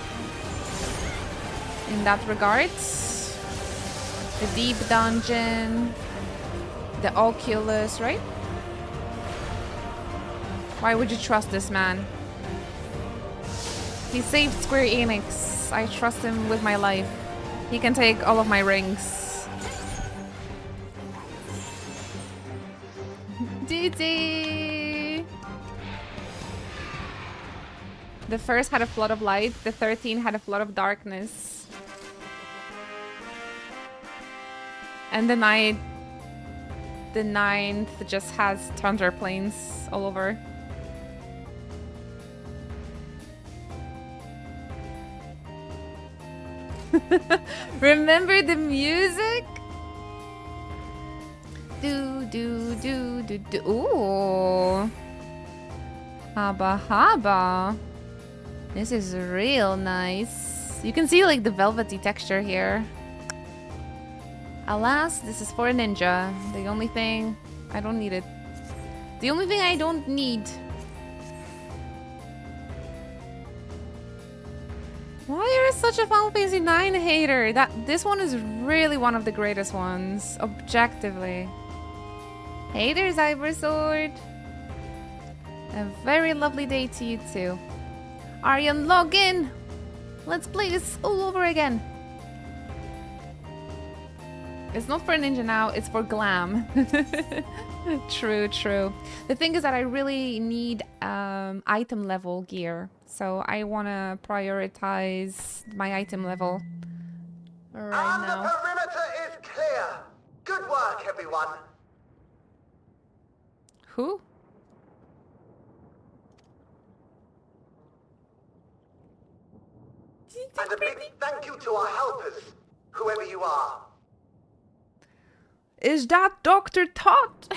in that regard. The deep dungeon, the Oculus, right? Why would you trust this man? He saved Square Enix. I trust him with my life. He can take all of my rings. GG! The first had a flood of light, the 13 had a flood of darkness. And the 9th just has thunder plains all over. Remember the music? Do do do do do. Ooh. Haba haba. This is real nice. You can see like the velvety texture here. Alas, this is for a ninja. The only thing I don't need it. The only thing I don't need. Why are you such a Final Fantasy IX hater? This one is really one of the greatest ones, objectively. Hey there, Cybersword. A very lovely day to you too. Aryan, log in. Let's play this all over again. It's not for ninja now, it's for glam. True, true. The thing is that I really need item level gear. So I want to prioritize my item level right now. The perimeter is clear. Good work, everyone. Who? And a big thank you to our helpers, whoever you are. Is that Dr. Tot?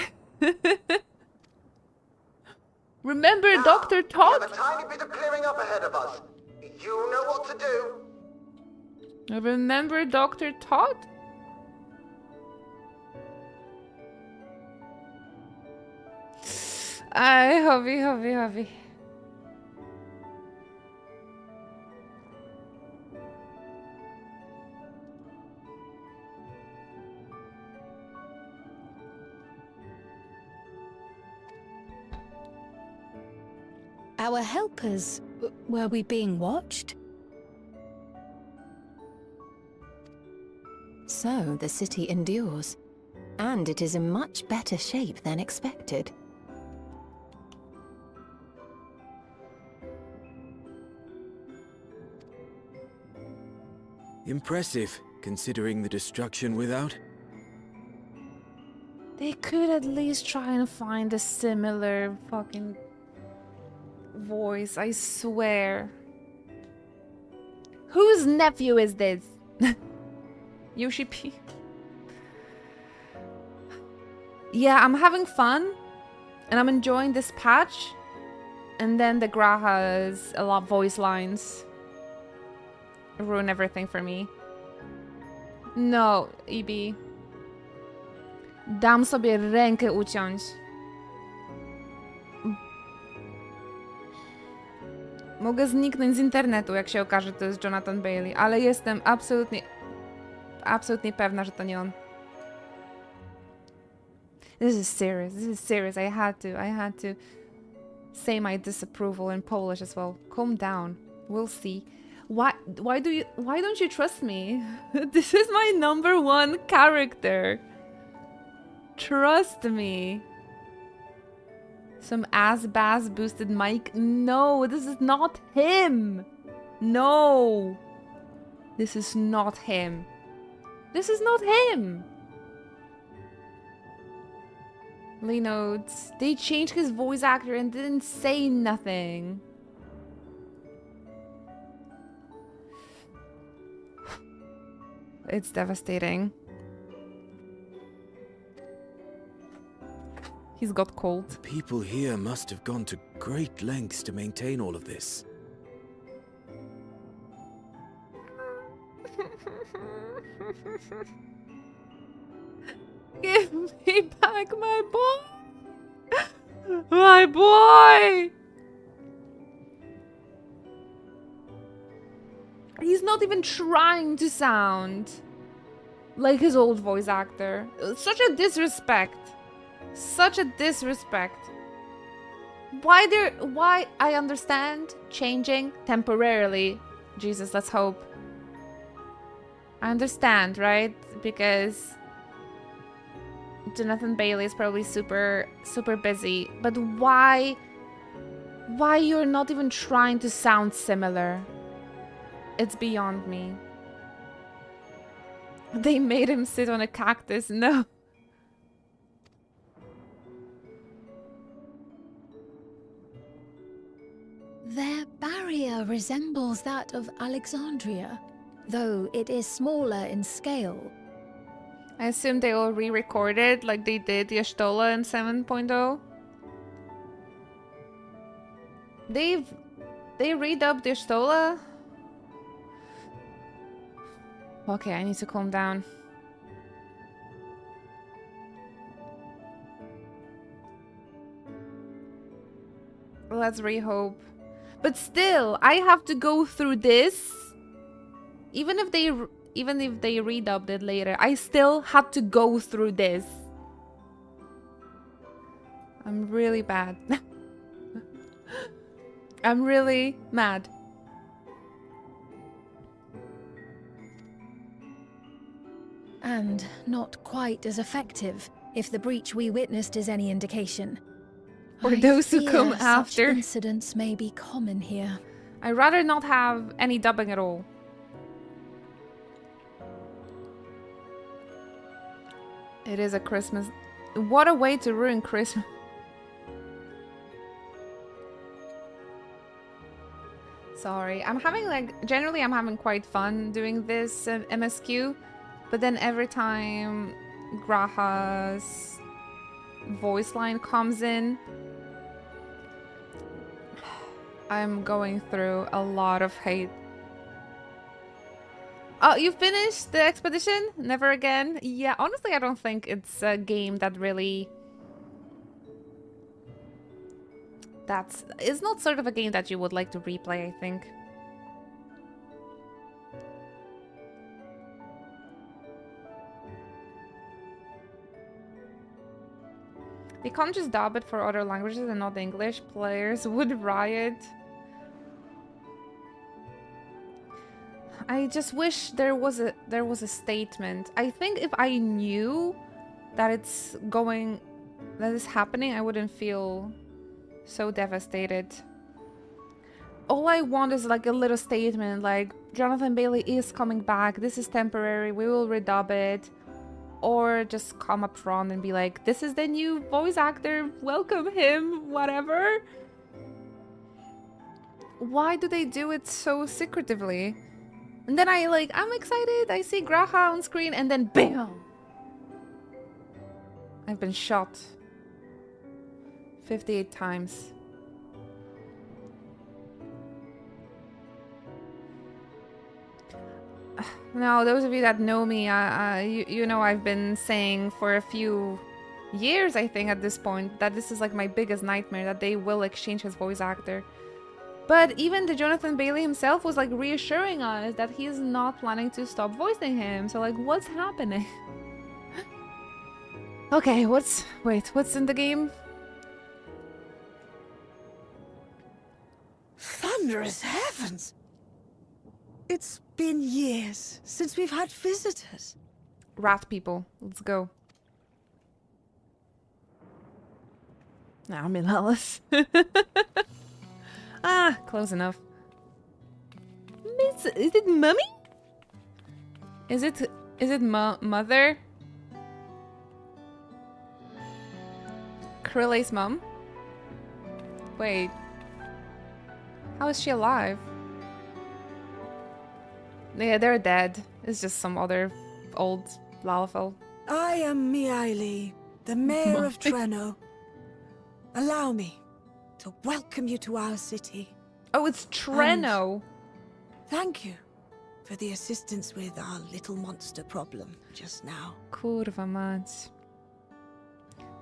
Remember now, Dr. Tot? We have a tiny bit of clearing up ahead of us. You know what to do. Remember Dr. Tot? Hobby. Our helpers, were we being watched? So, the city endures. And it is in much better shape than expected. Impressive, considering the destruction without. They could at least try and find a similar fucking voice, I swear. Whose nephew is this? Yoshi P. Yeah, I'm having fun and I'm enjoying this patch. And then the Graha's a lot of voice lines ruin everything for me. No, EB. Dam sobie rękę uciąć. Mogę zniknąć z internetu, jak się okaże, że to jest Jonathan Bailey, ale jestem absolutnie pewna, że to nie on. This is serious. I had to say my disapproval in Polish as well. Calm down. We'll see. Why don't you trust me? This is my #1 character. Trust me. Some ass-bass boosted mic. No, this is not him. No. This is not him. This is not him. Lee notes, they changed his voice actor and didn't say nothing. It's devastating. He's got cold. The people here must have gone to great lengths to maintain all of this. Give me back my boy! My boy! He's not even trying to sound like his old voice actor. Such a disrespect. Such a disrespect. Why I understand changing temporarily. Jesus, let's hope. I understand, right? Because Jonathan Bailey is probably super busy. But why you're not even trying to sound similar? It's beyond me. They made him sit on a cactus. No. Their barrier resembles that of Alexandria, though it is smaller in scale. I assume they all re-recorded like they did Y'shtola in 7.0. They redubbed Y'shtola. Okay, I need to calm down. Let's re-hope. But still, I have to go through this. Even if they redubbed it later, I still had to go through this. I'm really bad. I'm really mad. And not quite as effective, if the breach we witnessed is any indication. For those who come Such after. incidents may be common here. I'd rather not have any dubbing at all. It is a Christmas. What a way to ruin Christmas. Sorry, I'm having generally I'm having quite fun doing this MSQ, but then every time Graha's voice line comes in, I'm going through a lot of hate. Oh, you finished the expedition? Never again? Yeah, honestly, I don't think it's a game that really... It's not sort of a game that you would like to replay, I think. They can't just dub it for other languages and not English. Players would riot. I just wish there was a statement. I think if I knew that it's happening, I wouldn't feel so devastated. All I want is like a little statement, like Jonathan Bailey is coming back. This is temporary. We will redub it. Or just come up front and be like, this is the new voice actor, welcome him, whatever. Why do they do it so secretively? And then I'm excited, I see Graha on screen, and then BAM! I've been shot 58 times. Now, those of you that know me, you know I've been saying for a few years, I think, at this point, that this is like my biggest nightmare, that they will exchange his voice actor. But even the Jonathan Bailey himself was like reassuring us that he's not planning to stop voicing him. So like, what's happening? Okay, what's in the game? Thunderous heavens! It's been years since we've had visitors. Rat people, let's go. Now I'm in Alice. Ah, close enough. Is it mummy? Is it mother? Cruelle's mom? Wait. How is she alive? Yeah, they're dead. It's just some other old Lalfell. I am Miaili, the mayor of Treno. Allow me to welcome you to our city. Oh, it's Treno. Thank you for the assistance with our little monster problem just now. Kurwa mać.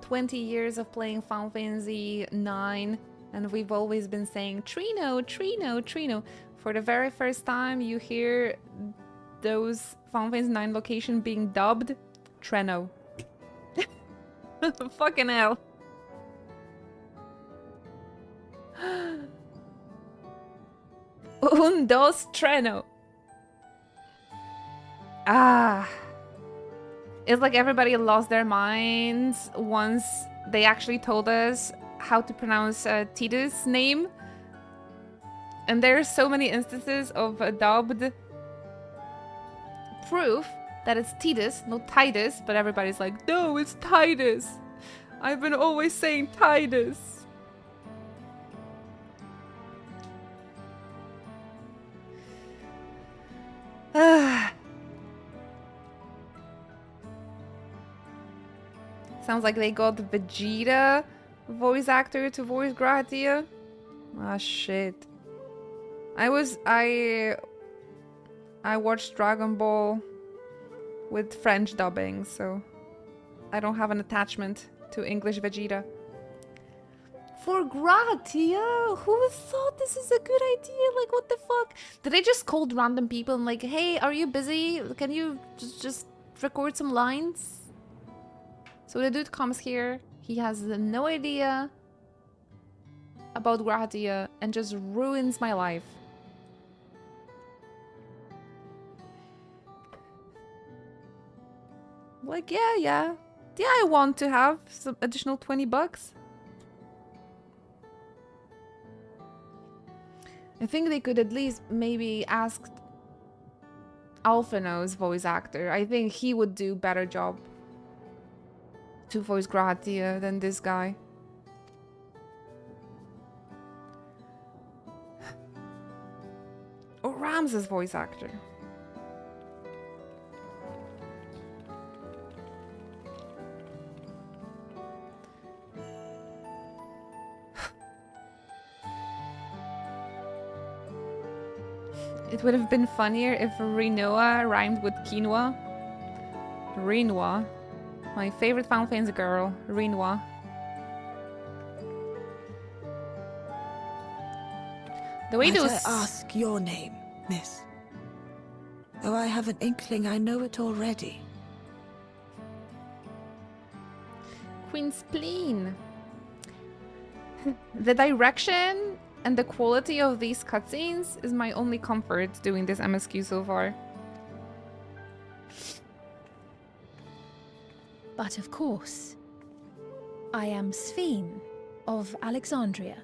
20 years of playing Final Fantasy 9, and we've always been saying Treno, Treno, Treno. For the very first time, you hear those Final Fantasy 9 location being dubbed Treno. Fucking hell. Un, dos, Treno. Ah. It's like everybody lost their minds once they actually told us how to pronounce Tidus' name. And there are so many instances of dubbed proof that it's Tidus, not Titus, but everybody's like, no, it's Titus. I've been always saying Titus. Sounds like they got Vegeta voice actor to voice Gratia. Ah, shit. I watched Dragon Ball with French dubbing, so I don't have an attachment to English Vegeta. For Gratia? Who thought this is a good idea? Like, what the fuck? Did I just call random people and like, hey, are you busy? Can you just record some lines? So the dude comes here, he has no idea about Gratia and just ruins my life. Like, yeah, I want to have some additional $20. I think they could at least maybe ask Alphino's voice actor. I think he would do better job to voice Gratia than this guy. Or Ramses' voice actor. It would have been funnier if Rinoa rhymed with quinoa. Rinoa. My favorite Final Fantasy girl, Rinoa. The way those... I ask your name, miss? Though I have an inkling I know it already. Queen Spleen. The direction and the quality of these cutscenes is my only comfort doing this MSQ so far. But of course, I am Sphene of Alexandria.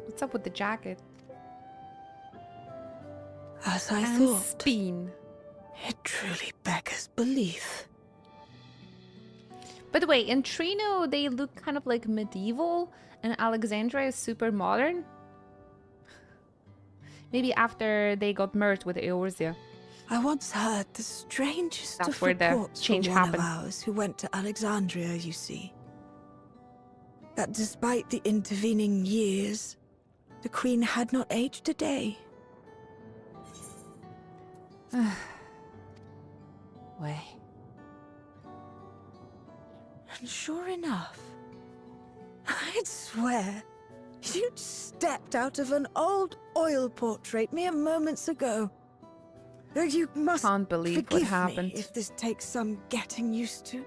What's up with the jacket? As I thought, Sphene. It truly beggars belief. By the way, in Treno, they look kind of like medieval, and Alexandria is super modern. Maybe after they got merged with Eorzea. I once heard the strangest That's of where the reports change from one happened. of ours who went to Alexandria, you see. That despite the intervening years, the Queen had not aged a day. Way. And sure enough, I'd swear you'd stepped out of an old oil portrait mere moments ago. You must Can't believe what forgive happened. me if this takes some getting used to.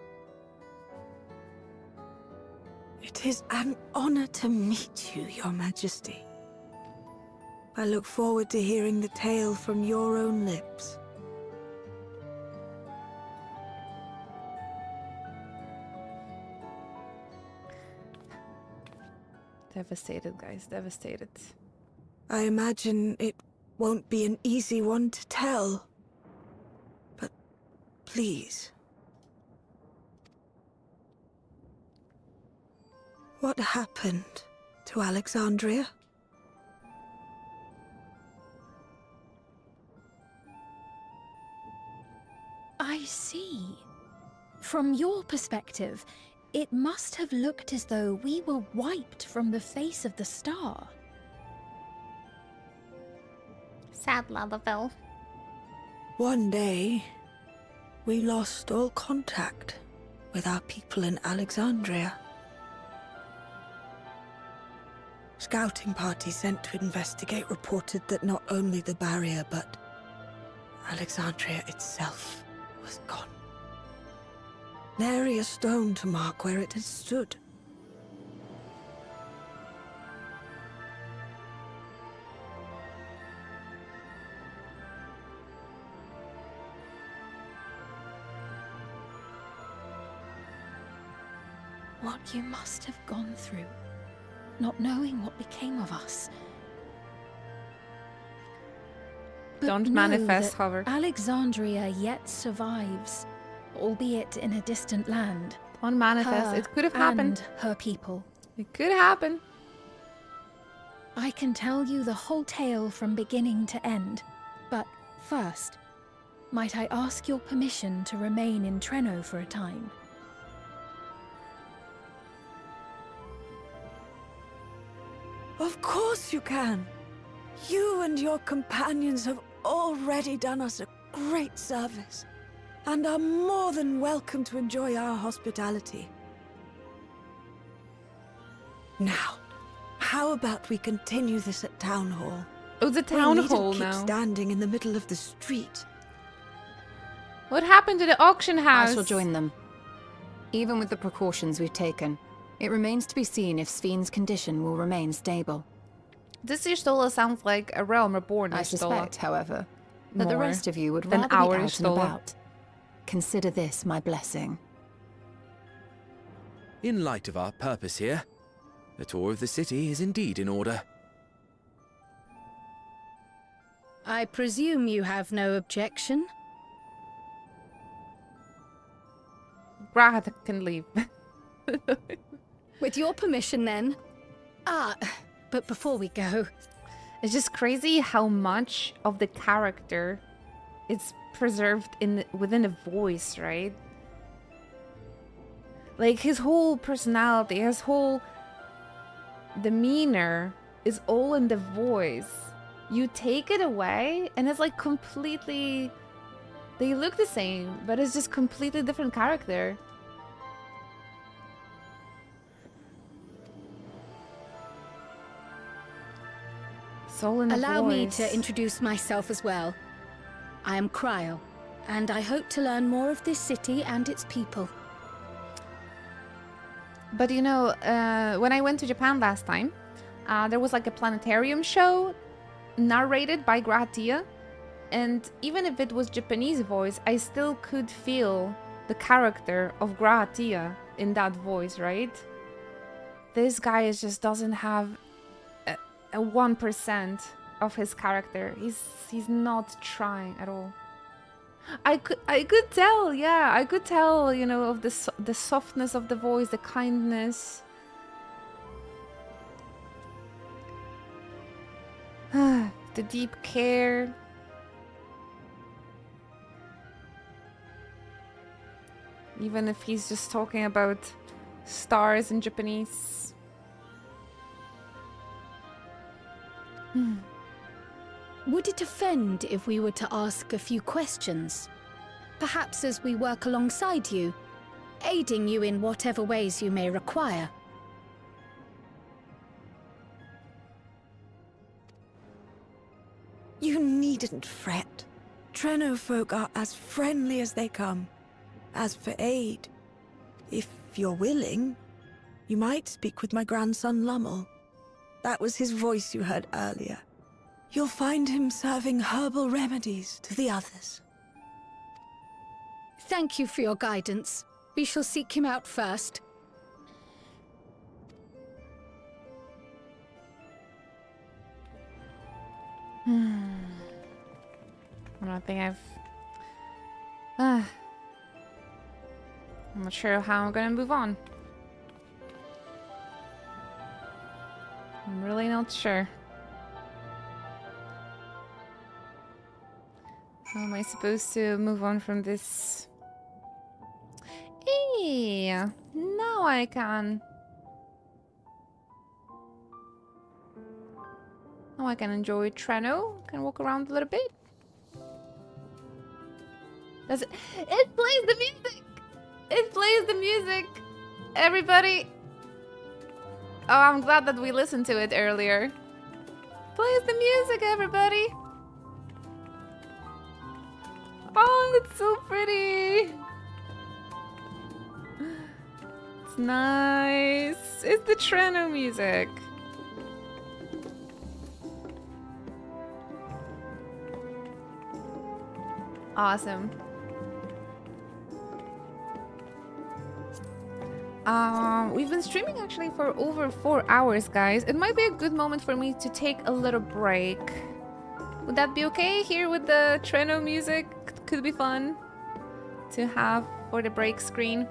It is an honor to meet you, Your Majesty. I look forward to hearing the tale from your own lips. Devastated, guys, devastated. I imagine it won't be an easy one to tell. Please. What happened to Alexandria? I see. From your perspective, it must have looked as though we were wiped from the face of the star. Sad Lalafell. One day, we lost all contact with our people in Alexandria. Scouting party sent to investigate reported that not only the barrier, but Alexandria itself was gone. Nary a stone to mark where it had stood. What you must have gone through, not knowing what became of us. But Don't know manifest, that hover. Alexandria yet survives, albeit in a distant land. Don't manifest. Her It could have happened. and her people. It could happen. I can tell you the whole tale from beginning to end, but first, might I ask your permission to remain in Treno for a time? Of course you can. You and your companions have already done us a great service, and are more than welcome to enjoy our hospitality. Now, how about we continue this at Town Hall? Oh, the Town We Hall needn't keep now. standing in the middle of the street. What happened to the auction house? I shall join them. Even with the precautions we've taken, it remains to be seen if Sven's condition will remain stable. This Y'shtola sounds like a Realm Reborn I Y'shtola. suspect, however, that the More rest of you would than rather be our out and Y'shtola. about. Consider this my blessing. In light of our purpose here, a tour of the city is indeed in order. I presume you have no objection? Grahad can leave. With your permission, then. But before we go... It's just crazy how much of the character is preserved within a voice, right? Like, his whole personality, his whole demeanor is all in the voice. You take it away, and it's like completely... They look the same, but it's just completely different character. Soul in the Allow me voice. to introduce myself as well. I am Cryo, and I hope to learn more of this city and its people. But you know, when I went to Japan last time, there was like a planetarium show narrated by Gratia, and even if it was Japanese voice, I still could feel the character of Gratia in that voice, right? This guy just doesn't have a 1% of his character. He's not trying at all. I could tell, yeah, I could tell, you know, of the softness of the voice, the kindness. The deep care. Even if he's just talking about stars in Japanese. Would it offend if we were to ask a few questions? Perhaps as we work alongside you, aiding you in whatever ways you may require. You needn't fret. Treno folk are as friendly as they come. As for aid, if you're willing, you might speak with my grandson Lummel. That was his voice you heard earlier. You'll find him serving herbal remedies to the others. Thank you for your guidance. We shall seek him out first. I don't think I've... I'm not sure how I'm gonna move on. I'm really not sure. How am I supposed to move on from this? Hey, now I can. Now I can enjoy Treno. Can walk around a little bit. Does it? It plays the music. It plays the music. Everybody. Oh, I'm glad that we listened to it earlier. Plays the music, everybody. Oh, it's so pretty. It's nice. It's the Treno music. Awesome. We've been streaming actually for over 4 hours, guys. It might be a good moment for me to take a little break. Would that be okay here with the Treno music? Could be fun to have for the break screen.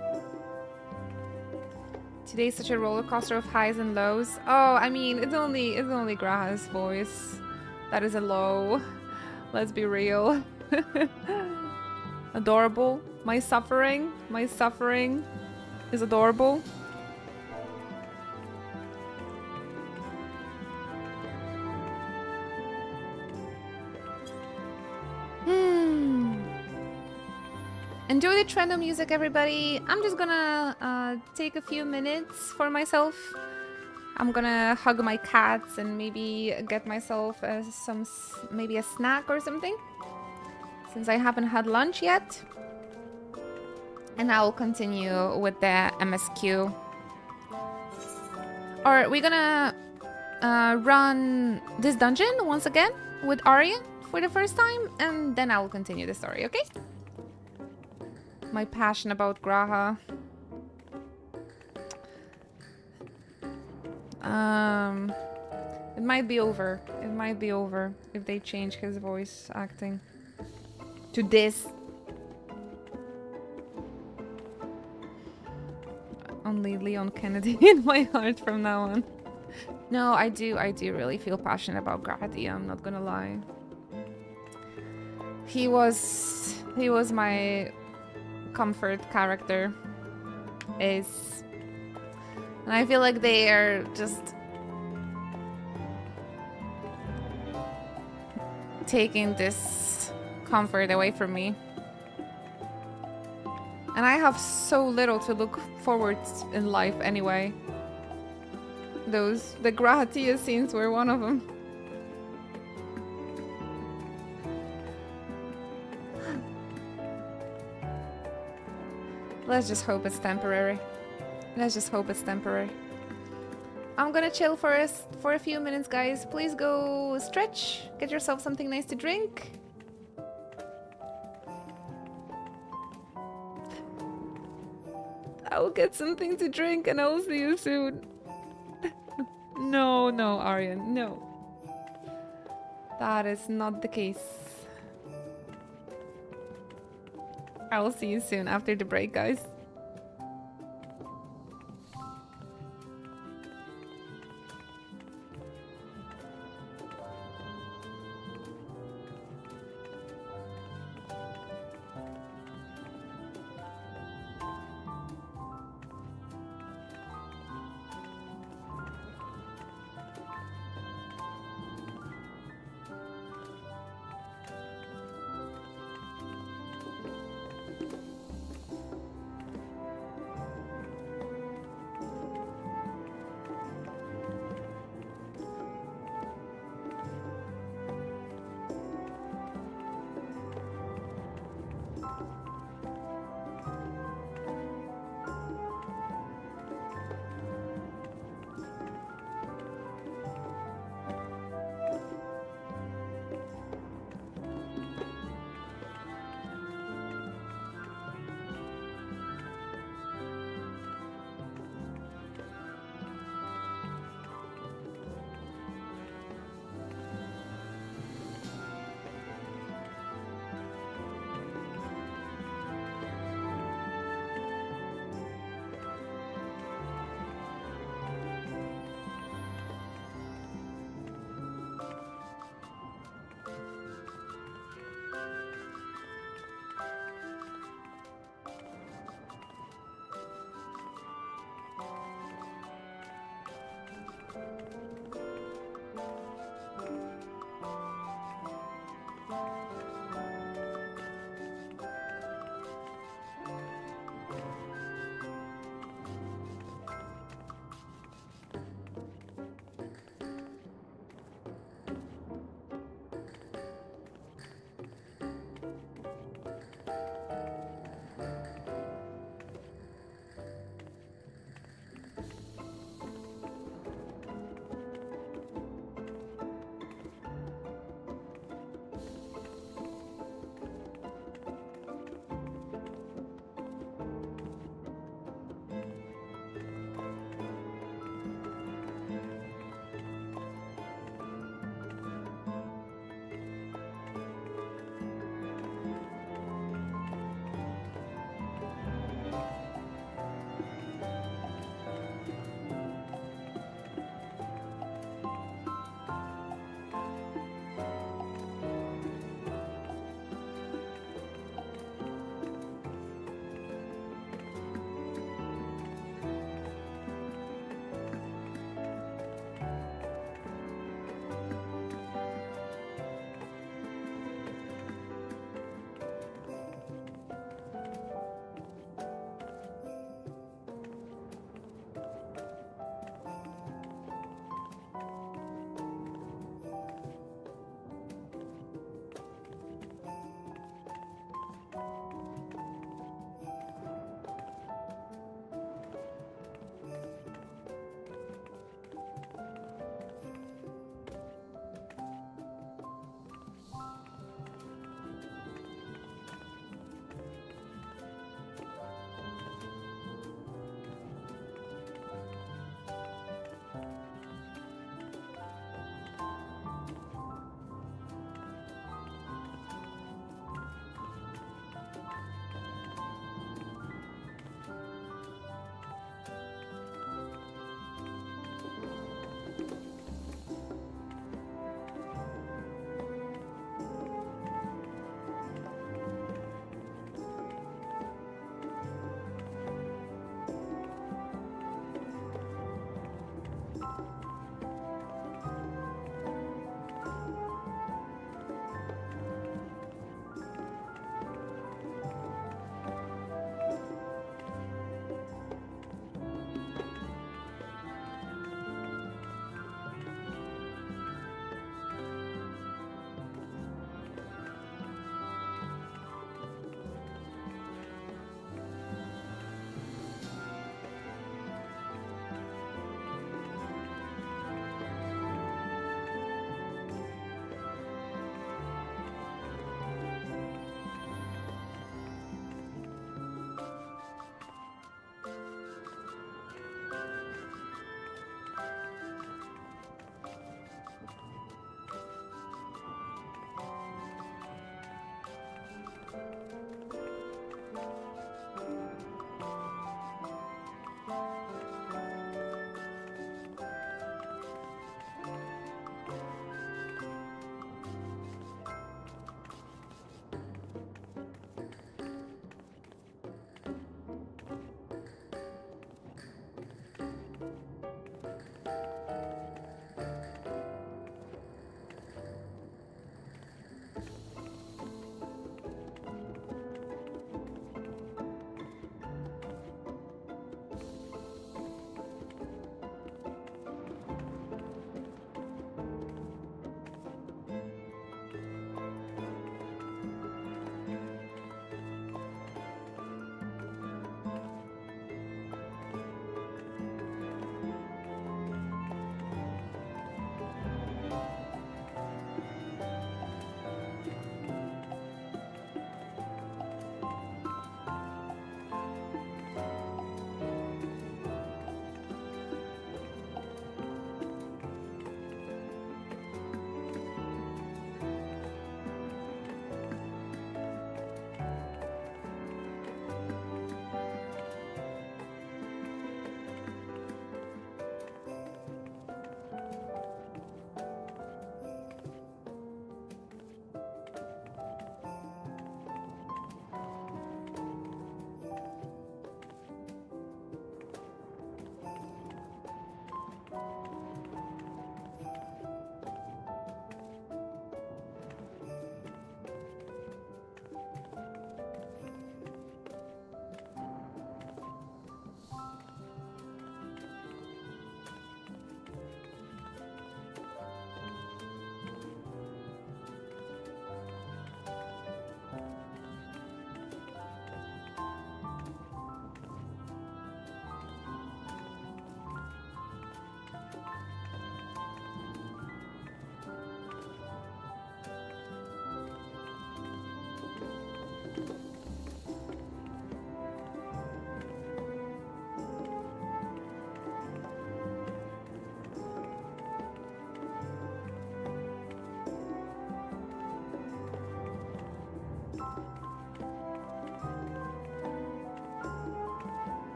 Today's such a roller coaster of highs and lows. Oh, I mean, it's only Graha's voice. That is a low. Let's be real. Adorable. My suffering is adorable. Enjoy the Treno music, everybody. I'm just gonna take a few minutes for myself. I'm gonna hug my cats and maybe get myself maybe a snack or something, since I haven't had lunch yet. And I'll continue with the MSQ. Or we're gonna run this dungeon once again with Aryan for the first time, and then I will continue the story, okay? My passion about Graha. It might be over. It might be over if they change his voice acting to this. Only Leon Kennedy in my heart from now on. No, I do really feel passionate about Graha. I'm not gonna lie. He was my comfort character. And I feel like they are just taking this comfort away from me. And I have so little to look forward in life anyway. The Grahatia scenes were one of them. Let's just hope it's temporary. Let's just hope it's temporary. I'm gonna chill for a few minutes, guys. Please go stretch. Get yourself something nice to drink. I will get something to drink and I will see you soon. No, Aryan, no. That is not the case. I will see you soon after the break, guys.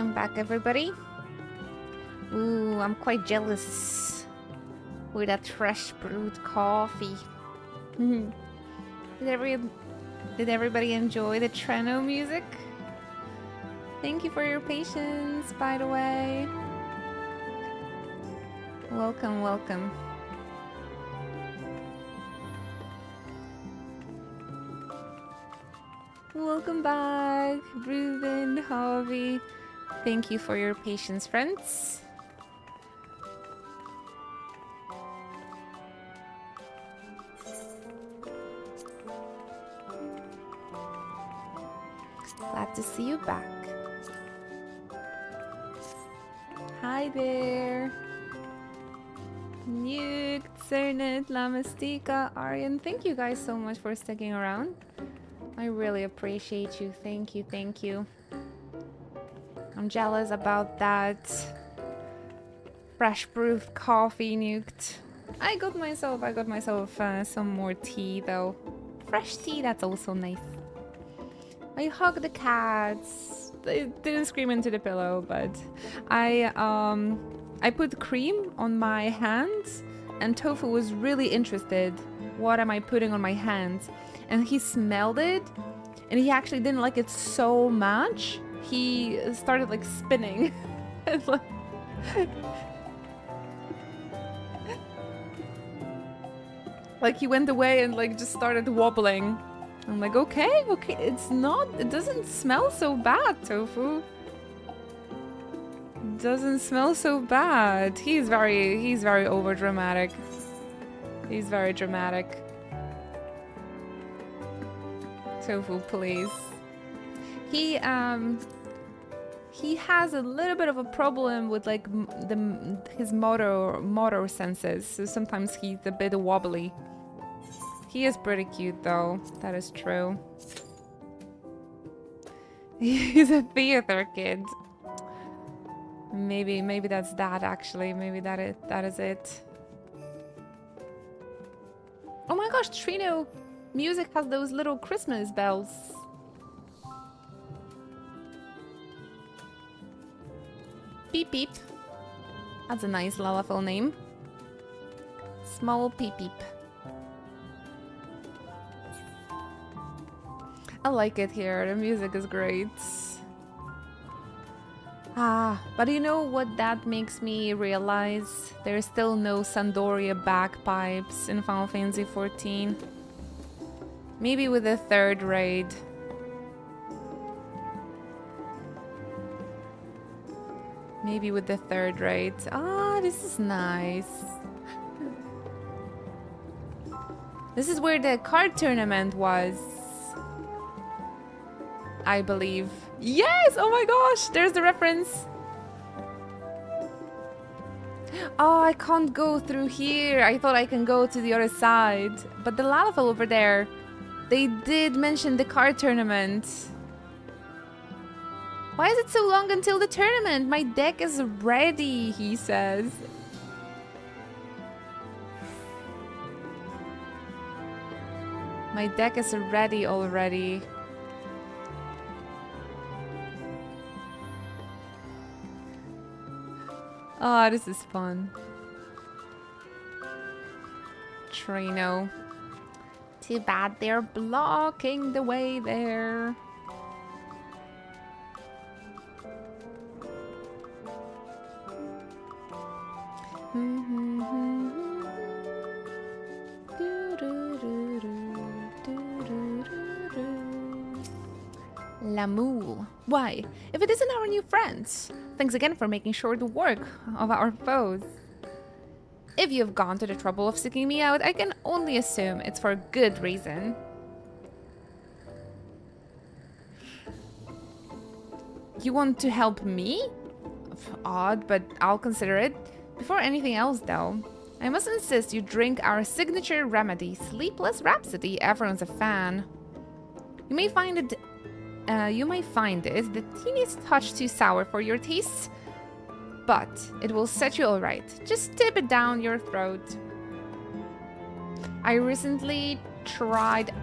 Welcome back, everybody. Ooh, I'm quite jealous with that fresh brewed coffee. Did everybody enjoy the Treno music? Thank you for your patience, by the way. Welcome, welcome. Welcome back, Ruben, Harvey. Thank you for your patience, friends. Glad to see you back. Hi there. Nuke, Cernet, Lamastika, Aryan. Thank you guys so much for sticking around. I really appreciate you. Thank you, thank you. I'm jealous about that fresh brewed coffee, Nuked. I got myself some more tea though. Fresh tea, that's also nice. I hug the cats. They didn't scream into the pillow, but I put cream on my hands, and Tofu was really interested. What am I putting on my hands? And he smelled it, and he actually didn't like it so much. He started like spinning. Like he went away and like just started wobbling. I'm like, okay, it doesn't smell so bad, Tofu. Doesn't smell so bad. He's very over dramatic. He's very dramatic. Tofu, please. He has a little bit of a problem with like his motor senses, so sometimes he's a bit wobbly. He is pretty cute though, that is true. He's a theater kid. Maybe that's that actually. Maybe that is it. Oh my gosh, Treno music has those little Christmas bells. Beep beep. That's a nice Lalafell name. Small peep peep. I like it here. The music is great. But you know what that makes me realize? There's still no Sandoria bagpipes in Final Fantasy XIV. Maybe with the third raid. Maybe with the third raid. This is nice. This is where the card tournament was, I believe. Yes! Oh my gosh! There's the reference. Oh, I can't go through here. I thought I can go to the other side. But the Lalafell over there, they did mention the card tournament. Why is it so long until the tournament? My deck is ready, he says. My deck is ready already. Oh, this is fun. Treno. Too bad they're blocking the way there. Lamoule. Why? If it isn't our new friends. Thanks again for making short work of our foes. If you've gone to the trouble of seeking me out, I can only assume it's for a good reason. You want to help me? Odd, but I'll consider it. Before anything else, though, I must insist you drink our signature remedy, Sleepless Rhapsody. Everyone's a fan. You may find it the teeniest touch too sour for your tastes, but it will set you all right. Just tip it down your throat. I recently tried...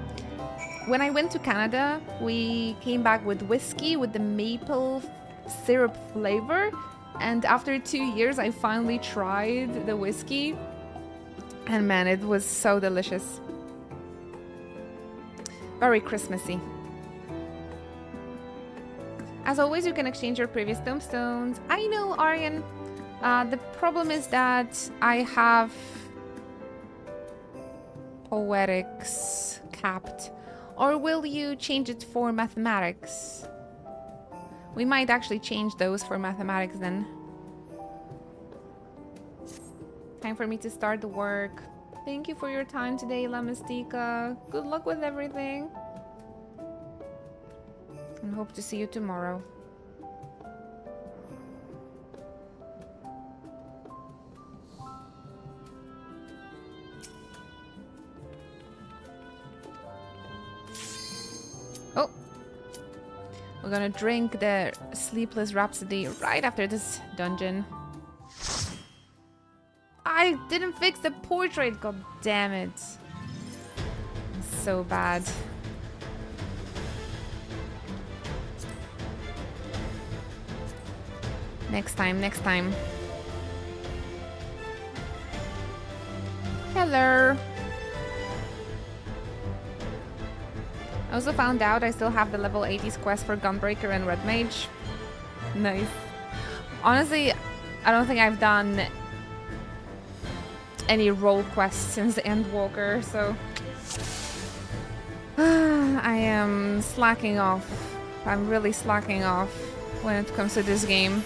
When I went to Canada, we came back with whiskey with the maple syrup flavor. And after 2 years, I finally tried the whiskey. And man, it was so delicious. Very Christmassy. As always, you can exchange your previous tombstones. I know, Aryan. The problem is that I have poetics capped. Or will you change it for mathematics? We might actually change those for mathematics then. Time for me to start the work. Thank you for your time today, La Mystica. Good luck with everything. And hope to see you tomorrow. Oh! We're gonna drink the Sleepless Rhapsody right after this dungeon. I didn't fix the portrait, god damn it. So bad. Next time, next time. Hello. I also found out I still have the level 80s quest for Gunbreaker and Red Mage. Nice. Honestly, I don't think I've done any role quests since Endwalker, so I am slacking off. I'm really slacking off when it comes to this game.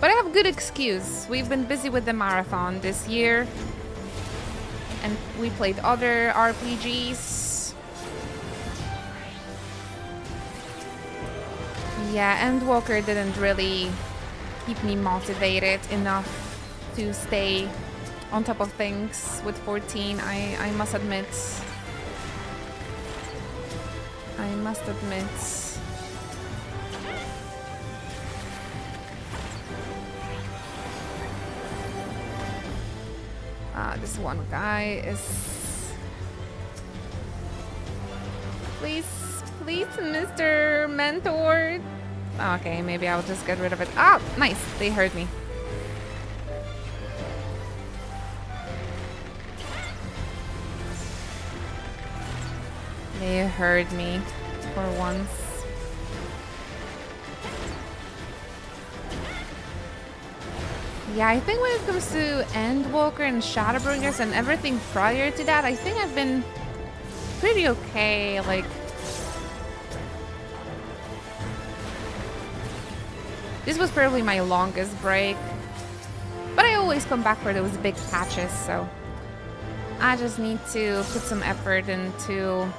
But I have a good excuse. We've been busy with the marathon this year, and we played other RPGs. Yeah, Endwalker didn't really keep me motivated enough to stay on top of things with 14, I must admit. I must admit. This one guy is... Please, please, Mr. Mentor. Okay, maybe I'll just get rid of it. Ah, nice, they heard me. They heard me for once. Yeah, I think when it comes to Endwalker and Shadowbringers and everything prior to that, I think I've been pretty okay. Like, this was probably my longest break, but I always come back for those big patches, so I just need to put some effort into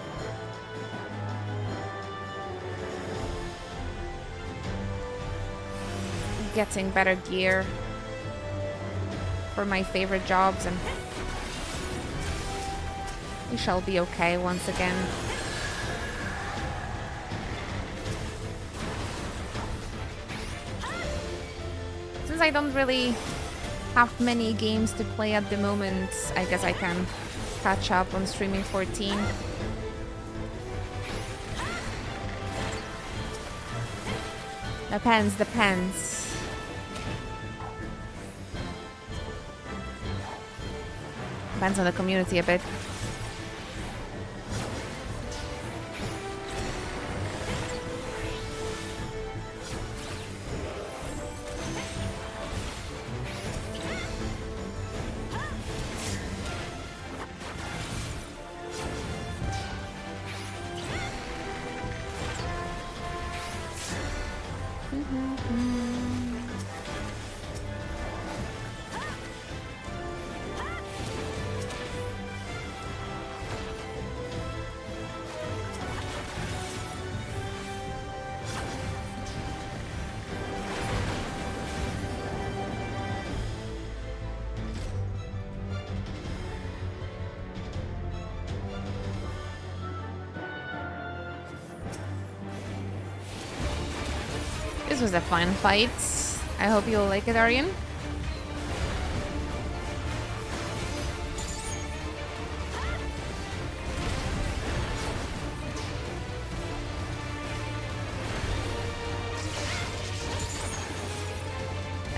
getting better gear for my favorite jobs, and we shall be okay once again. Since I don't really have many games to play at the moment, I guess I can catch up on streaming 14. Depends. Depends on the community a bit. This was a fun fight. I hope you'll like it, Aryan.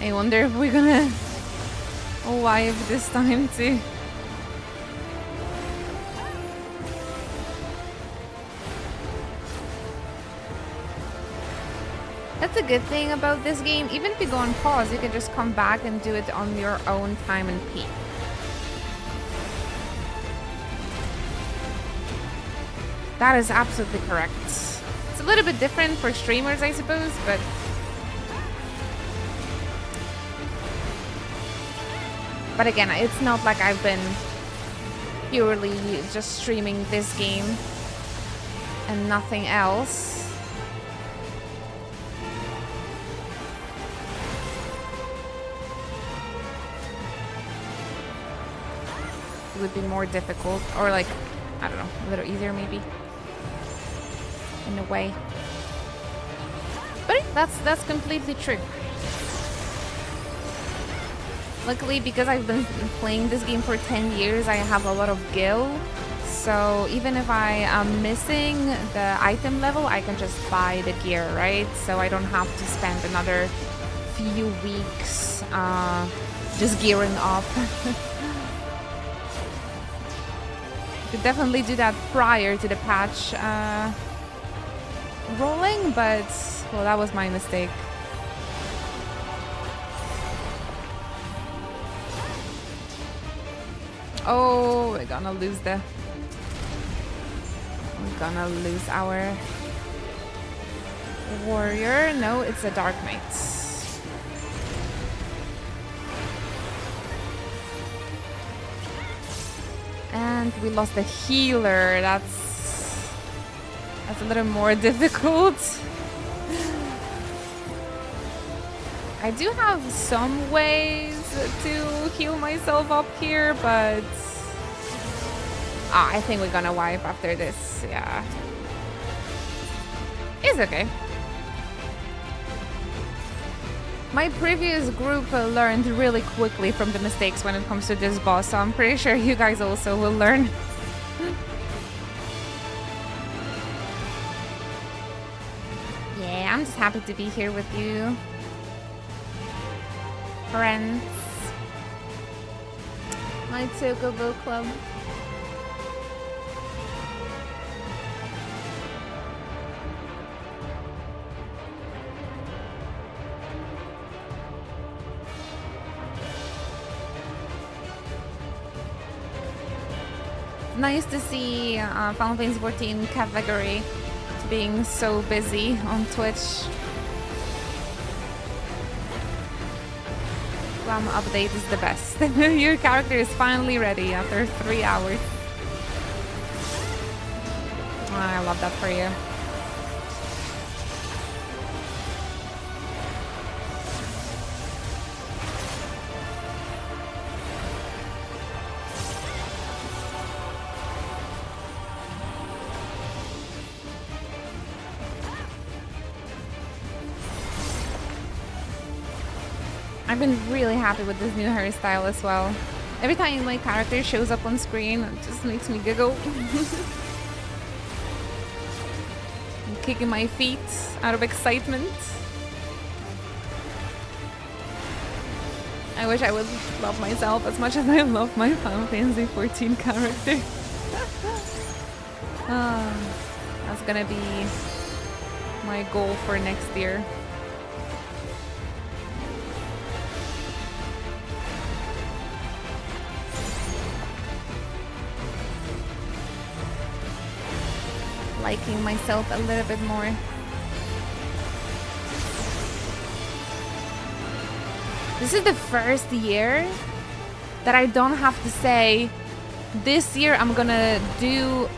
I wonder if we're gonna wipe this time too. That's a good thing about this game. Even if you go on pause, you can just come back and do it on your own time and peak. That is absolutely correct. It's a little bit different for streamers, I suppose, but... But again, it's not like I've been purely just streaming this game and nothing else. It would be more difficult, or like, I don't know, a little easier maybe, in a way. But that's completely true. Luckily, because I've been playing this game for 10 years, I have a lot of gil. So even if I am missing the item level, I can just buy the gear, right? So I don't have to spend another few weeks just gearing up. Could definitely do that prior to the patch rolling, but well, that was my mistake. Oh, we're gonna lose our warrior. No, it's a dark knight. And we lost the healer. That's a little more difficult. I do have some ways to heal myself up here, but I think we're gonna wipe after this. Yeah, it's okay. My previous group learned really quickly from the mistakes when it comes to this boss, so I'm pretty sure you guys also will learn. Yeah, I'm just happy to be here with you, friends. My Chocobo Club. Nice to see Final Fantasy 14 category being so busy on Twitch. Ram update is the best. Your character is finally ready after 3 hours. Oh, I love that for you. I've been really happy with this new hairstyle as well. Every time my character shows up on screen, it just makes me giggle. I'm kicking my feet out of excitement. I wish I would love myself as much as I love my Final Fantasy 14 character. That's gonna be my goal for next year. Liking myself a little bit more. This is the first year that I don't have to say, this year I'm gonna do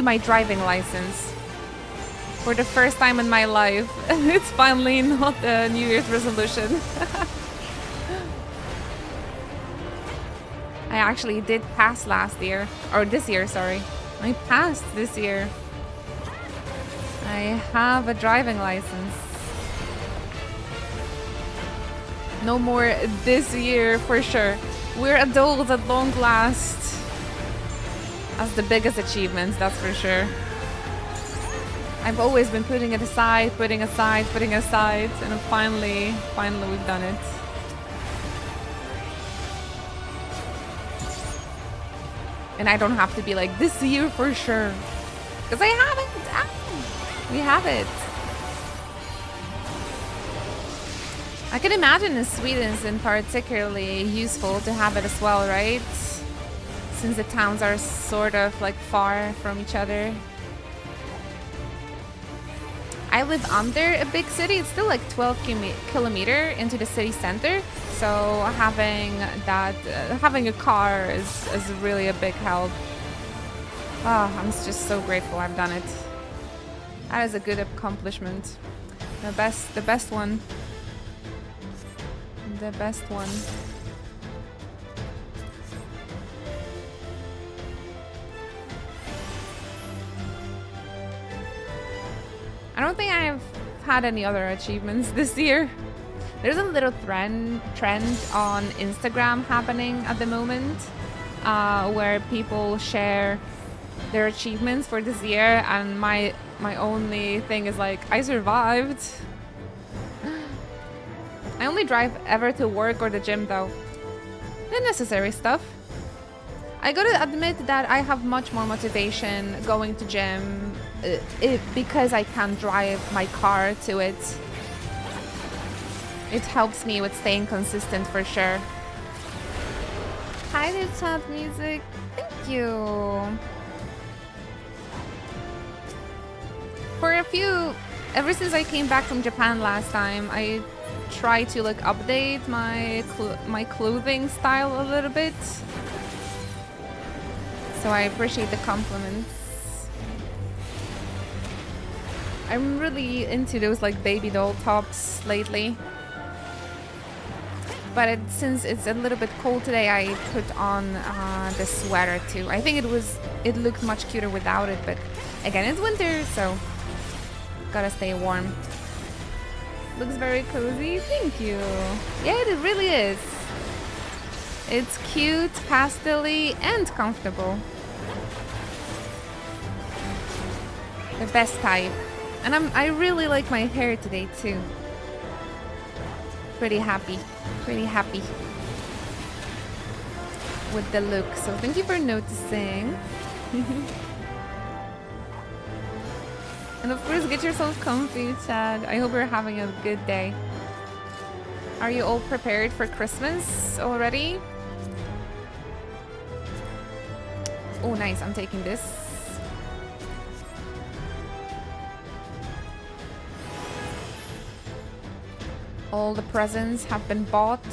my driving license. For the first time in my life. It's finally not a New Year's resolution. I actually did pass last year, or this year, sorry. I passed this year. I have a driving license. No more this year for sure. We're adults at long last. That's the biggest achievement, that's for sure. I've always been putting it aside, putting aside, putting aside, and finally we've done it. And I don't have to be like, this year for sure. Because I haven't! Ah, we have it. I can imagine in Sweden it's particularly useful to have it as well, right? Since the towns are sort of like far from each other. I live under a big city. It's still like 12 kilometers into the city center. So having that, having a car is really a big help. Oh, I'm just so grateful I've done it. That is a good accomplishment. The best one. The best one. I don't think I've had any other achievements this year. There's a little trend on Instagram happening at the moment where people share their achievements for this year, and my only thing is like, I survived. I only drive ever to work or the gym though. The necessary stuff. I gotta admit that I have much more motivation going to gym because I can drive my car to it. It helps me with staying consistent for sure. Hi there, chat music. Thank you. Ever since I came back from Japan last time, I try to like update my clothing style a little bit. So I appreciate the compliments. I'm really into those like baby doll tops lately. But since it's a little bit cold today, I put on the sweater too. I think it looked much cuter without it, but again, it's winter, so gotta stay warm. Looks very cozy. Thank you. Yeah, it really is. It's cute, pastel-y, and comfortable. The best type. And I really like my hair today too. Pretty happy with the look. So thank you for noticing. And of course, get yourself comfy, Chad. I hope you're having a good day. Are you all prepared for Christmas already? Oh, nice. I'm taking this. All the presents have been bought.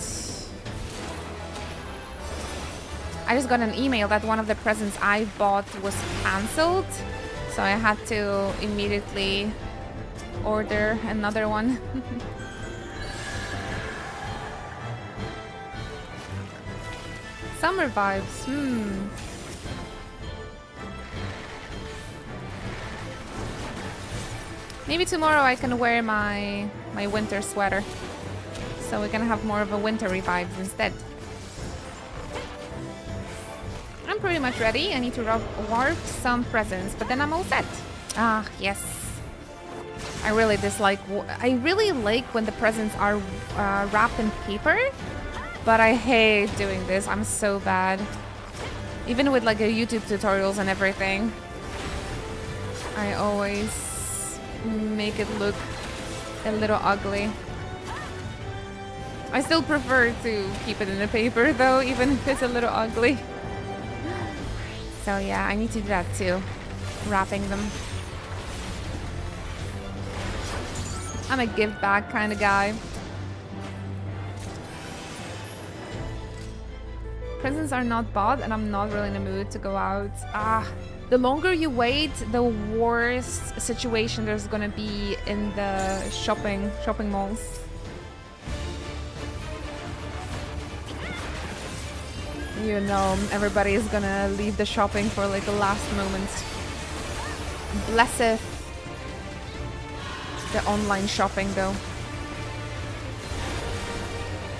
I just got an email that one of the presents I bought was cancelled. So I had to immediately order another one. Summer vibes. Maybe tomorrow I can wear my winter sweater. So we can have more of a wintry vibes instead. I'm pretty much ready. I need to warp some presents, but then I'm all set. Ah, yes. I really like when the presents are wrapped in paper, but I hate doing this. I'm so bad. Even with like YouTube tutorials and everything, I always make it look a little ugly. I still prefer to keep it in the paper though, even if it's a little ugly. So yeah, I need to do that too. Wrapping them. I'm a give back kind of guy. Presents are not bought and I'm not really in the mood to go out. The longer you wait, the worse situation there's gonna be in the shopping malls. You know, everybody is gonna leave the shopping for like the last moment. Blessed the online shopping though.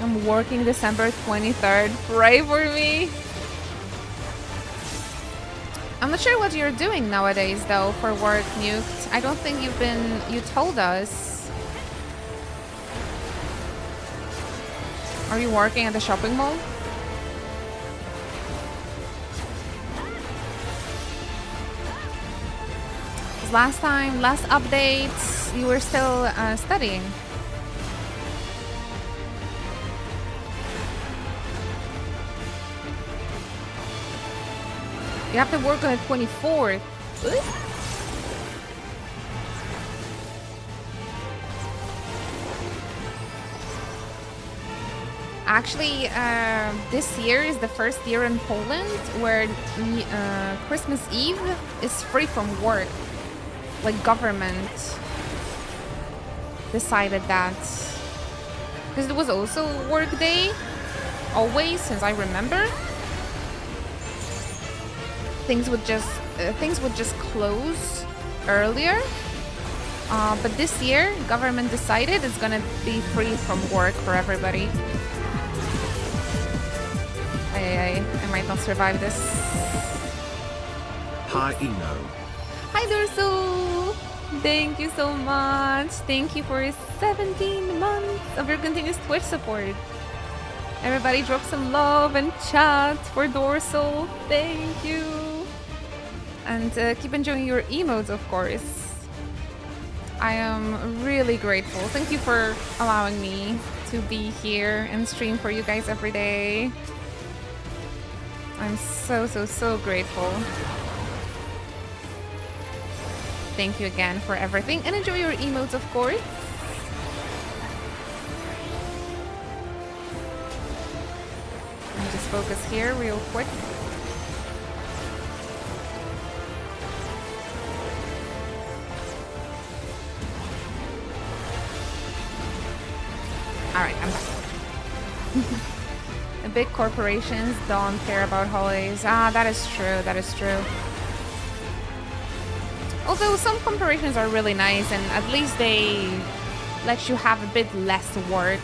I'm working December 23rd. Pray for me. I'm not sure what you're doing nowadays, though, for work, Nuked. I don't think you told us. Are you working at the shopping mall? 'Cause last update, you were still studying. You have to work on the 24th. Actually, this year is the first year in Poland where Christmas Eve is free from work. Like, government decided that. Because it was also work day, always, since I remember. Things would just close earlier. But this year, government decided it's gonna be free from work for everybody. I might not survive this. Hi, Eno. Hi, Durso! Thank you so much. Thank you for 17 months of your continuous Twitch support. Everybody drop some love and chat for Dorsal. Thank you. And keep enjoying your emotes, of course. I am really grateful. Thank you for allowing me to be here and stream for you guys every day. I'm so grateful. Thank you again for everything, and enjoy your emotes, of course. Let me just focus here real quick. Alright, I'm back. The big corporations don't care about holidays. Ah, that is true, that is true. Although some corporations are really nice and at least they let you have a bit less work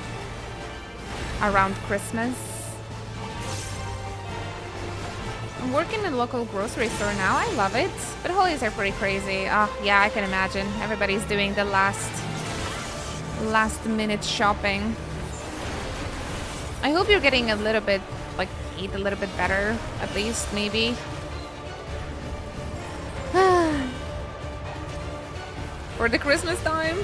around Christmas. I'm working in a local grocery store now. I love it. But holidays are pretty crazy. Oh, yeah, I can imagine. Everybody's doing the last minute shopping. I hope you're getting a little bit, like, paid a little bit better, at least, maybe. For the Christmas time.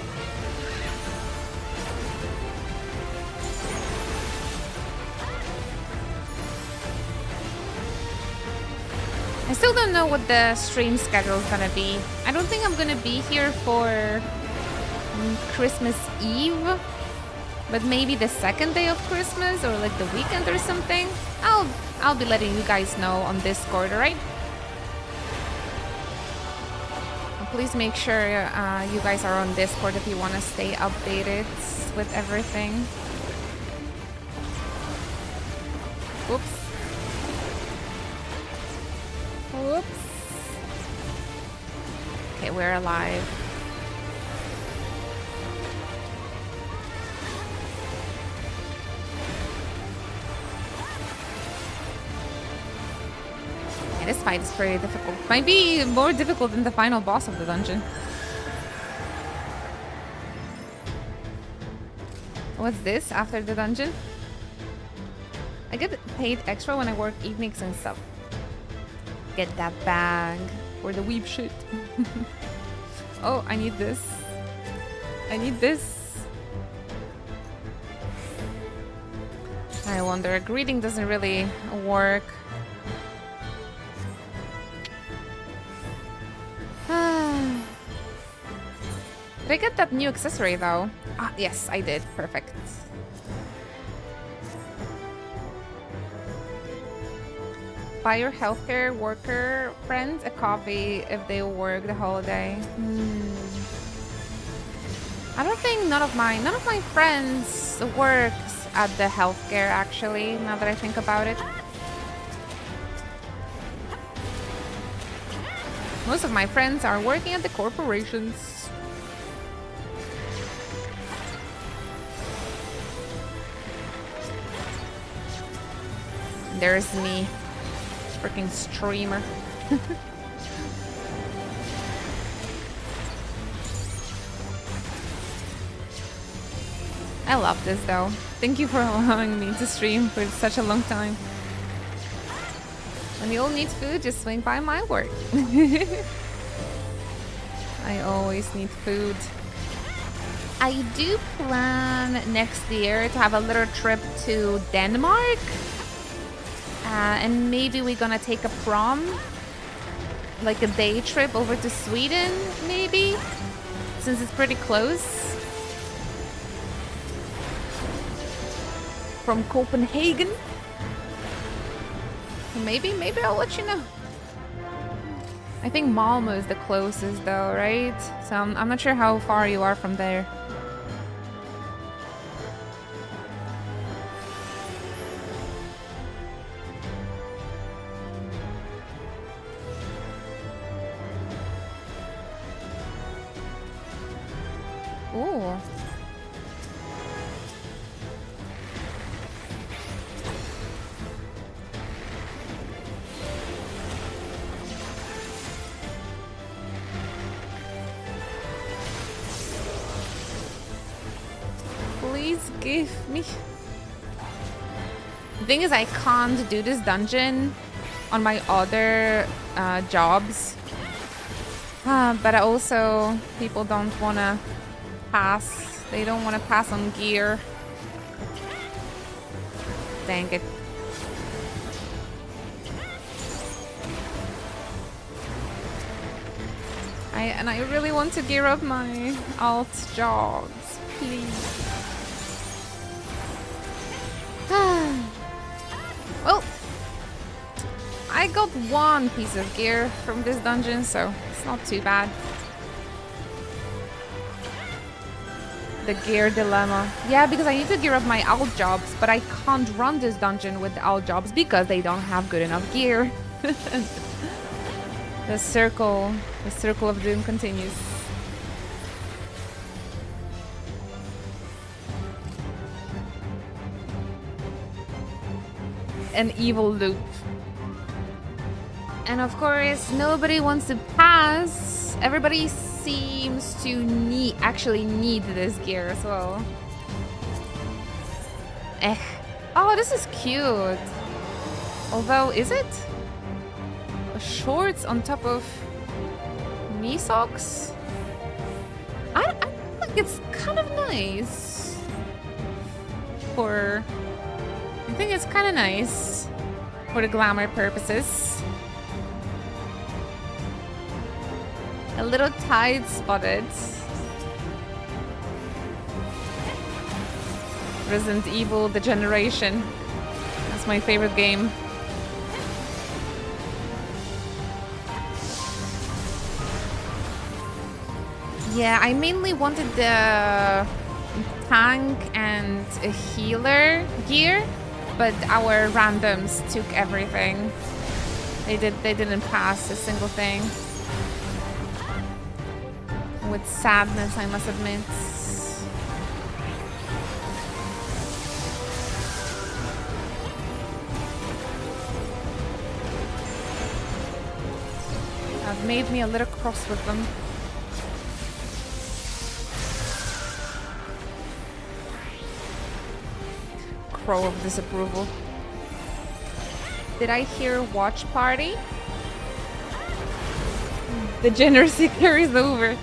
I still don't know what the stream schedule is gonna be. I don't think I'm gonna be here for Christmas Eve, but maybe the second day of Christmas or like the weekend or something. I'll be letting you guys know on Discord, alright? Please make sure you guys are on Discord if you want to stay updated with everything. Whoops. Whoops. Okay, we're alive. This fight is pretty difficult. Might be more difficult than the final boss of the dungeon. What's this after the dungeon? I get paid extra when I work evenings and stuff. Get that bag for the weeb shit. Oh, I need this. I need this. I wonder, greeting doesn't really work. Did I get that new accessory though? Ah, yes, I did. Perfect. Buy your healthcare worker friends a coffee if they work the holiday. I don't think none of my friends works at the healthcare actually, now that I think about it. Most of my friends are working at the corporations. There's me, freaking streamer. I love this though. Thank you for allowing me to stream for such a long time. When you all need food, just swing by my work. I always need food. I do plan next year to have a little trip to Denmark. And maybe we're gonna take a prom. Like a day trip over to Sweden, maybe? Since it's pretty close. From Copenhagen. Maybe I'll let you know. I think Malmö is the closest though, right? So I'm not sure how far you are from there. Ooh. Please give me... The thing is, I can't do this dungeon on my other jobs. But also, people don't want to pass. They don't want to pass on gear. Dang it. I really want to gear up my alt jobs, please. Well, I got one piece of gear from this dungeon, so it's not too bad. The gear dilemma. Yeah, because I need to gear up my alt jobs, but I can't run this dungeon with the alt jobs because they don't have good enough gear. The circle of doom continues. An evil loop. And of course, nobody wants to pass. Everybody seems to actually need this gear as well. Oh, this is cute. Although, is it? Shorts on top of knee socks? I think it's kind of nice. I think it's kind of nice for the glamour purposes. A little tight spotted. Resident Evil The Generation. That's my favorite game. Yeah, I mainly wanted the tank and a healer gear, but our randoms took everything. They didn't pass a single thing. With sadness, I must admit. That made me a little cross with them. Crow of disapproval. Did I hear watch party? The generosity carries over.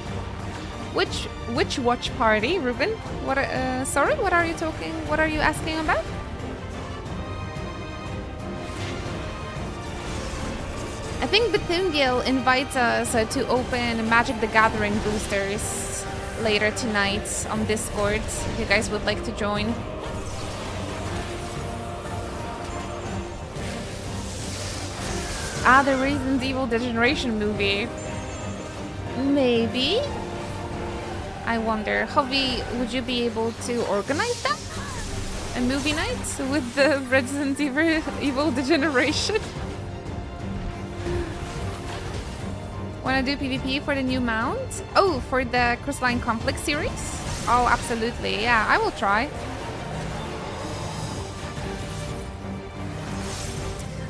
Which watch party, Ruben? What? Sorry, what are you talking? What are you asking about? I think Bethungil invites us to open Magic the Gathering boosters later tonight on Discord. If you guys would like to join. Ah, the Resident Evil The Generation movie. Maybe. I wonder, Hobby, would you be able to organize that? A movie night with the Resident Evil The Generation? Wanna do PvP for the new mount? Oh, for the Crystalline Complex series? Oh, absolutely. Yeah, I will try.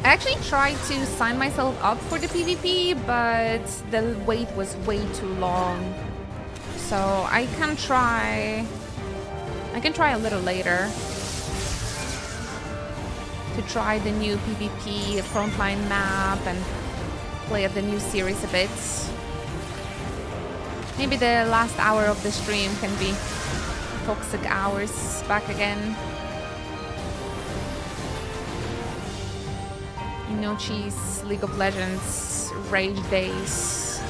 I actually tried to sign myself up for the PvP, but the wait was way too long. So I can try I can try a little later. To try the new PvP frontline map and play at the new series a bit. Maybe the last hour of the stream can be toxic hours back again. Inochi's League of Legends Rage Days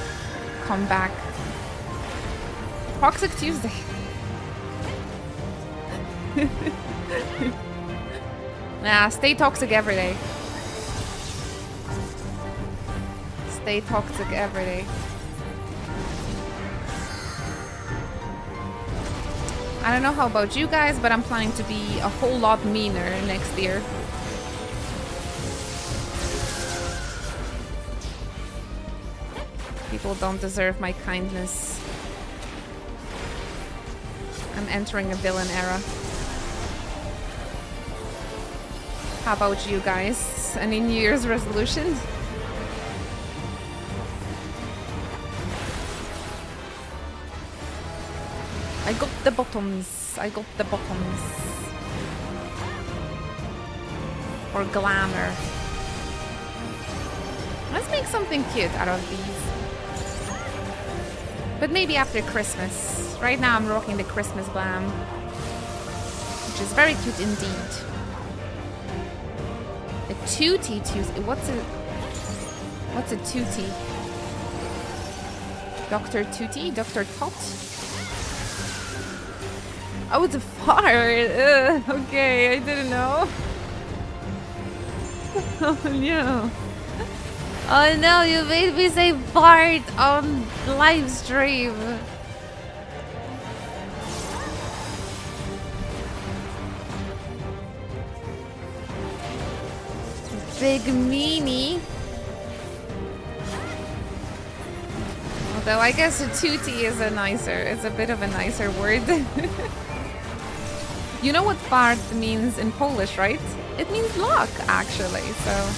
come back. Toxic Tuesday. Nah, stay toxic every day. Stay toxic every day. I don't know how about you guys, but I'm planning to be a whole lot meaner next year. People don't deserve my kindness. I'm entering a villain era. How about you guys? Any New Year's resolutions? I got the bottoms. I got the bottoms. Or glamour. Let's make something cute out of these. But maybe after Christmas. Right now I'm rocking the Christmas glam. Which is very cute indeed. A Tootie Tuesday. What's a Tootie? Dr. Tootie? Dr. Tot? Oh, it's a fart. Okay, I didn't know. Oh no. Oh no, you made me say fart on live stream. Big meanie. Although I guess a tootie is it's a bit of a nicer word. You know what fart means in Polish, right? It means luck, actually, so...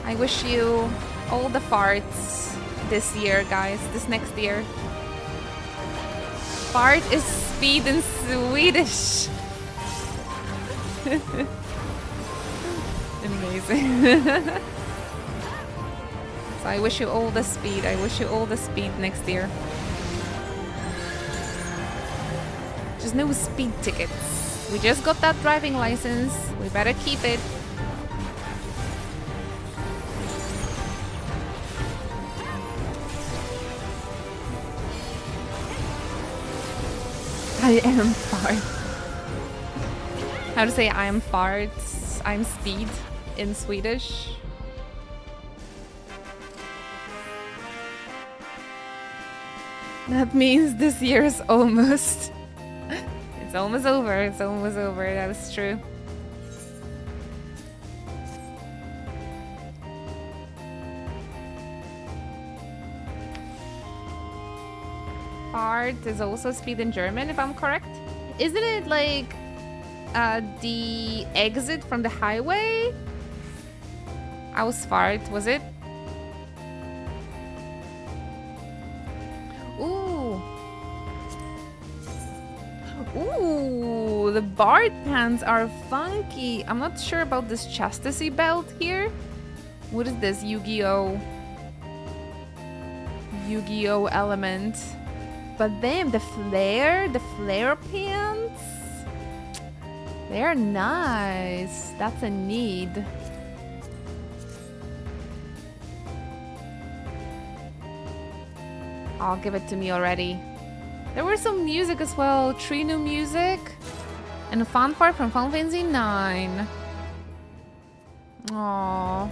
I wish you all the farts this year, guys, this next year. Fart is speed in Swedish. Amazing. So I wish you all the speed. I wish you all the speed next year. Just no speed tickets. We just got that driving license. We better keep it. I am fart. How to say I am farts? I'm speed in Swedish. That means this year is almost... It's almost over. It's almost over. That is true. Fart is also speed in German, if I'm correct. Isn't it like the exit from the highway? Ausfahrt, was it? Ooh. Ooh, the Bard pants are funky. I'm not sure about this chastity belt here. What is this? Yu-Gi-Oh! Yu-Gi-Oh! Element. But then the flare pants, they're nice. That's a need. I'll give it to me already. There were some music as well. Trino music and a fanfare from Final Fantasy IX. Aww.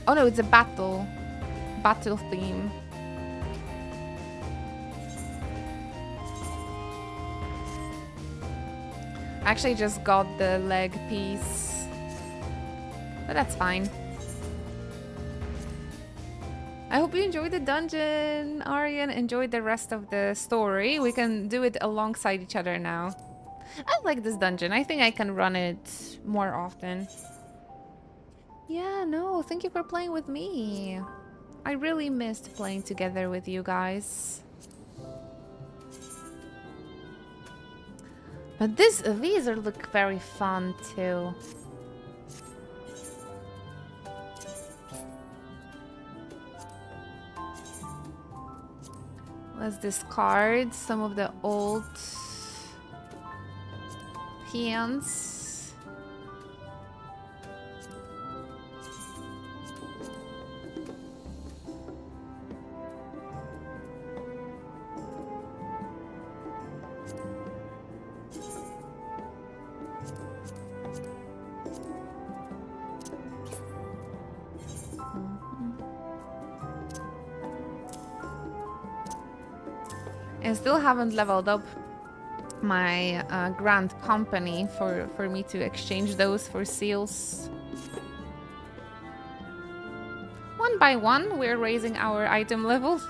Oh no, it's a battle theme. Actually just got the leg piece, but that's fine. I hope you enjoyed the dungeon, Aryan. Enjoyed the rest of the story. We can do it alongside each other now. I like this dungeon. I think I can run it more often. Yeah, no, thank you for playing with me. I really missed playing together with you guys. But these look very fun too. Let's discard some of the old peons. I still haven't leveled up my Grand Company for me to exchange those for seals. One by one, we're raising our item level.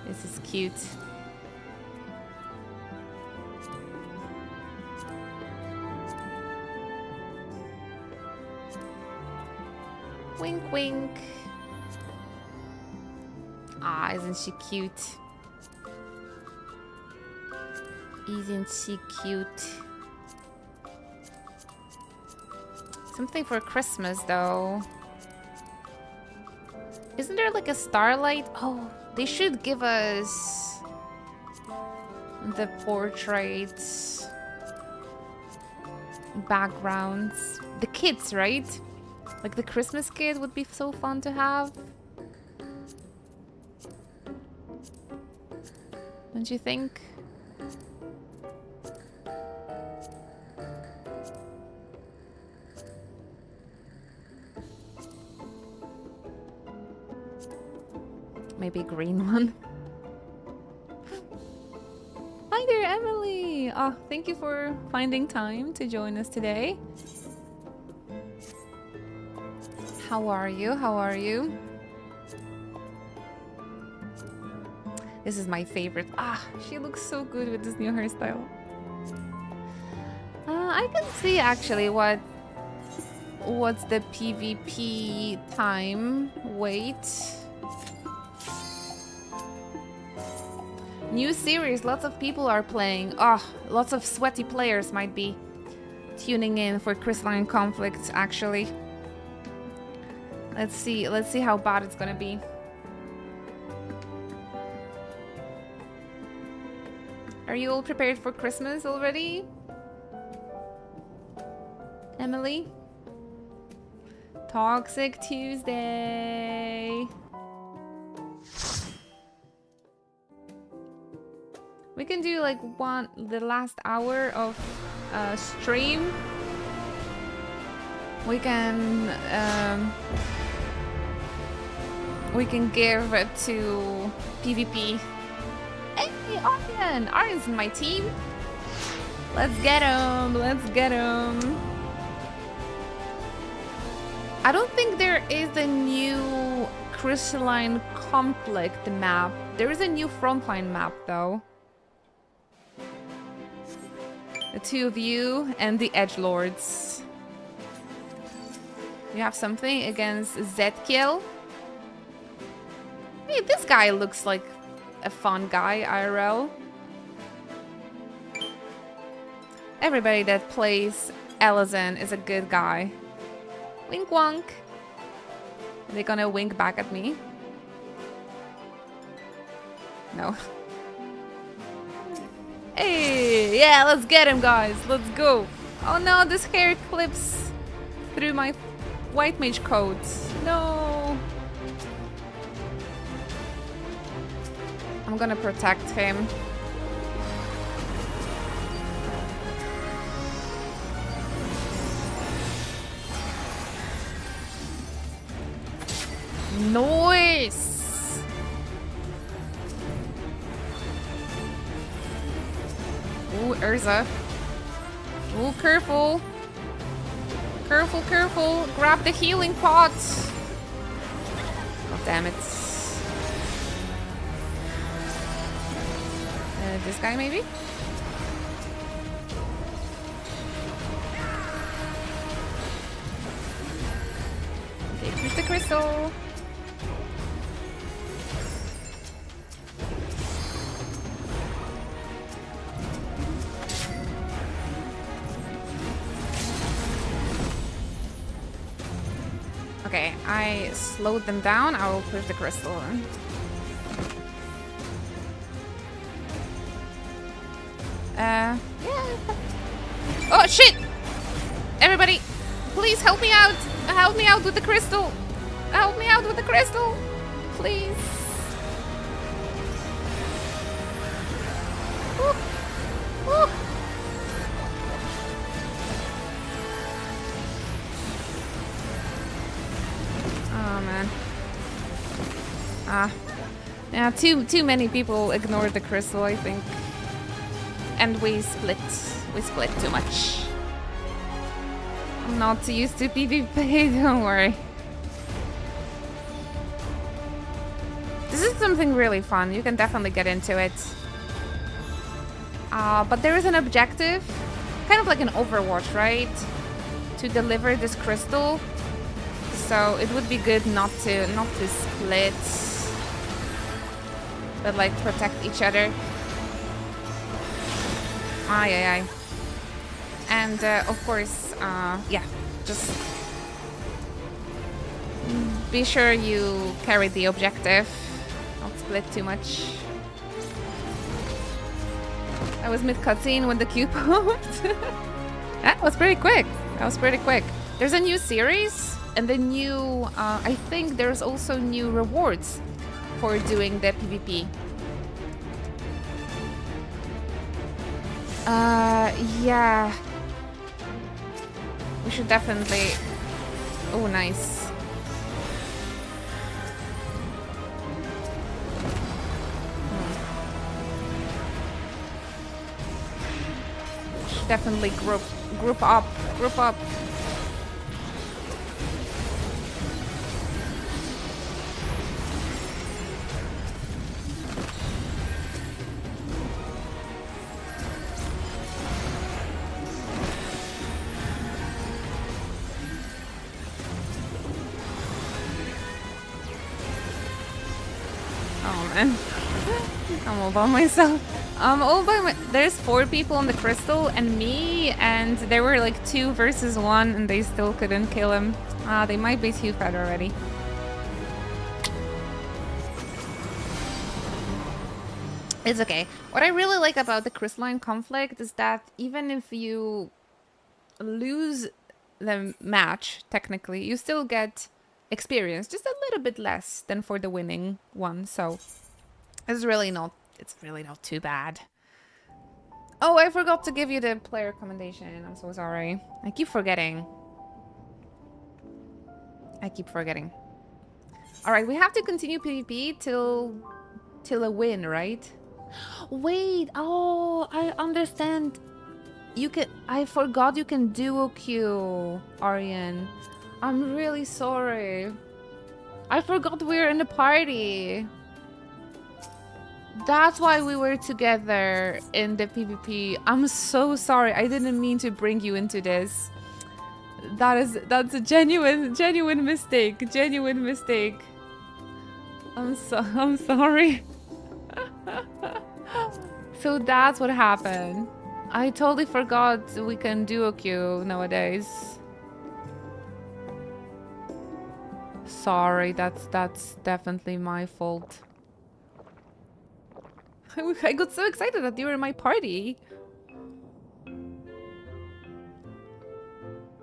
This is cute. Wink, wink. Ah, isn't she cute? Isn't she cute? Something for Christmas, though. Isn't there like a starlight? Oh, they should give us the portraits, backgrounds. The kids, right? Like the Christmas kid would be so fun to have. Don't you think? Maybe a green one. Hi there, Emily! Oh, thank you for finding time to join us today. How are you? How are you? This is my favorite. Ah, she looks so good with this new hairstyle. I can see actually what's the PvP time. Wait. New series, lots of people are playing. Oh, lots of sweaty players might be tuning in for Crystalline Conflict actually. Let's see how bad it's gonna be. Are you all prepared for Christmas already? Emily? Toxic Tuesday. We can do like the last hour of stream. We can give it to PvP. Hey, Aryan! Aryan's in my team. Let's get him. Let's get him. I don't think there is a new Crystalline Conflict map. There is a new Frontline map though. The two of you and the Edgelords. You have something against Zetkiel? Hey, this guy looks like a fun guy, IRL. Everybody that plays Elyzen is a good guy. Wink wonk. Are they gonna wink back at me? No. Hey, yeah, let's get him, guys. Let's go. Oh no, this hair clips through my white mage coat. No. I'm gonna protect him. Nice. Ooh, Urza. Ooh, careful. Careful, careful. Grab the healing pot. God damn it. This guy, maybe? Okay, here's the crystal. Okay, I slowed them down. I will push the crystal in. Yeah. Oh shit! Everybody, please help me out! Help me out with the crystal! Help me out with the crystal! Please. Woo. Woo. Oh man. Yeah, too many people ignored the crystal, I think. And we split too much. I'm not used to PvP, don't worry. This is something really fun, you can definitely get into it. But there is an objective, kind of like an Overwatch, right? To deliver this crystal. So it would be good not to split, but like protect each other. Aye. And of course, yeah, just be sure you carry the objective. Don't split too much. I was mid cutscene when the cube popped. That was pretty quick. There's a new series, and the new, I think there's also new rewards for doing the PvP. Yeah. We should definitely... Oh, nice. Should definitely group up. I'm all by myself. There's 4 people on the crystal and me, and there were like 2 versus 1 and they still couldn't kill him. They might be too fed already. It's okay. What I really like about the crystalline conflict is that even if you lose the match, technically, you still get experience, just a little bit less than for the winning one, so it's really not too bad. Oh, I forgot to give you the player recommendation. I'm so sorry. I keep forgetting. Alright, we have to continue PvP till a win, right? Wait, oh, I understand. I forgot you can duo queue, Aryan. I'm really sorry. I forgot we were in a party. That's why we were together in the PvP. I'm so sorry. I didn't mean to bring you into this. That's a genuine mistake. I'm sorry. So that's what happened. I totally forgot we can duo queue nowadays. Sorry, that's definitely my fault. I got so excited that you were in my party.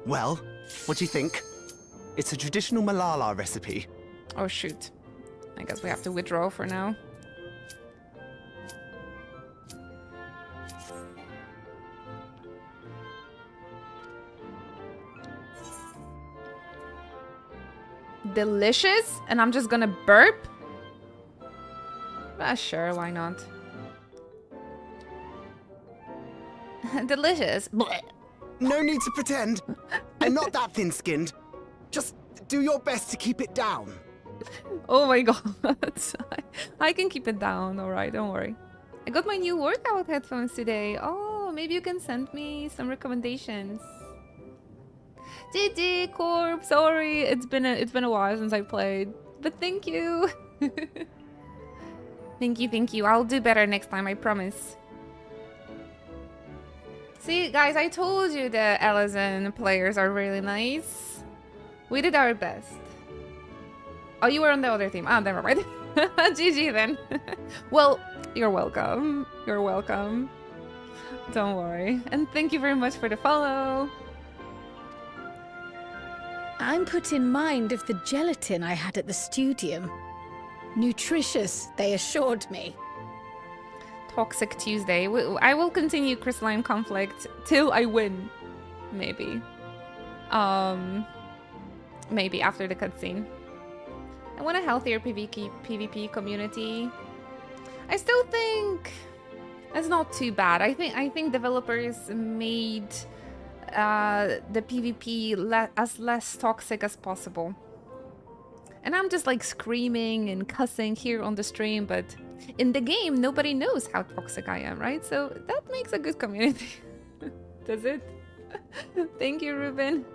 Well, what do you think? It's a traditional Malala recipe. Oh shoot. I guess we have to withdraw for now. Delicious? And I'm just gonna burp? Sure, why not? Delicious. Blech. No need to pretend. I'm not that thin-skinned. Just do your best to keep it down. Oh my god. I can keep it down, alright, don't worry. I got my new workout headphones today. Oh, maybe you can send me some recommendations. GG, Corp, sorry. It's been a while since I played. But thank you. Thank you. I'll do better next time, I promise. See, guys, I told you the Ellison players are really nice. We did our best. Oh, you were on the other team. Oh, never mind. GG then. Well, you're welcome. You're welcome. Don't worry. And thank you very much for the follow. I'm put in mind of the gelatin I had at the studium. Nutritious, they assured me. Toxic Tuesday. I will continue crystalline conflict till I win. Maybe. Maybe after the cutscene. I want a healthier PvP community. I still think it's not too bad. I think developers made the PvP as less toxic as possible. And I'm just like screaming and cussing here on the stream, but in the game nobody knows how toxic I am, right? So that makes a good community. Does it? Thank you, Ruben.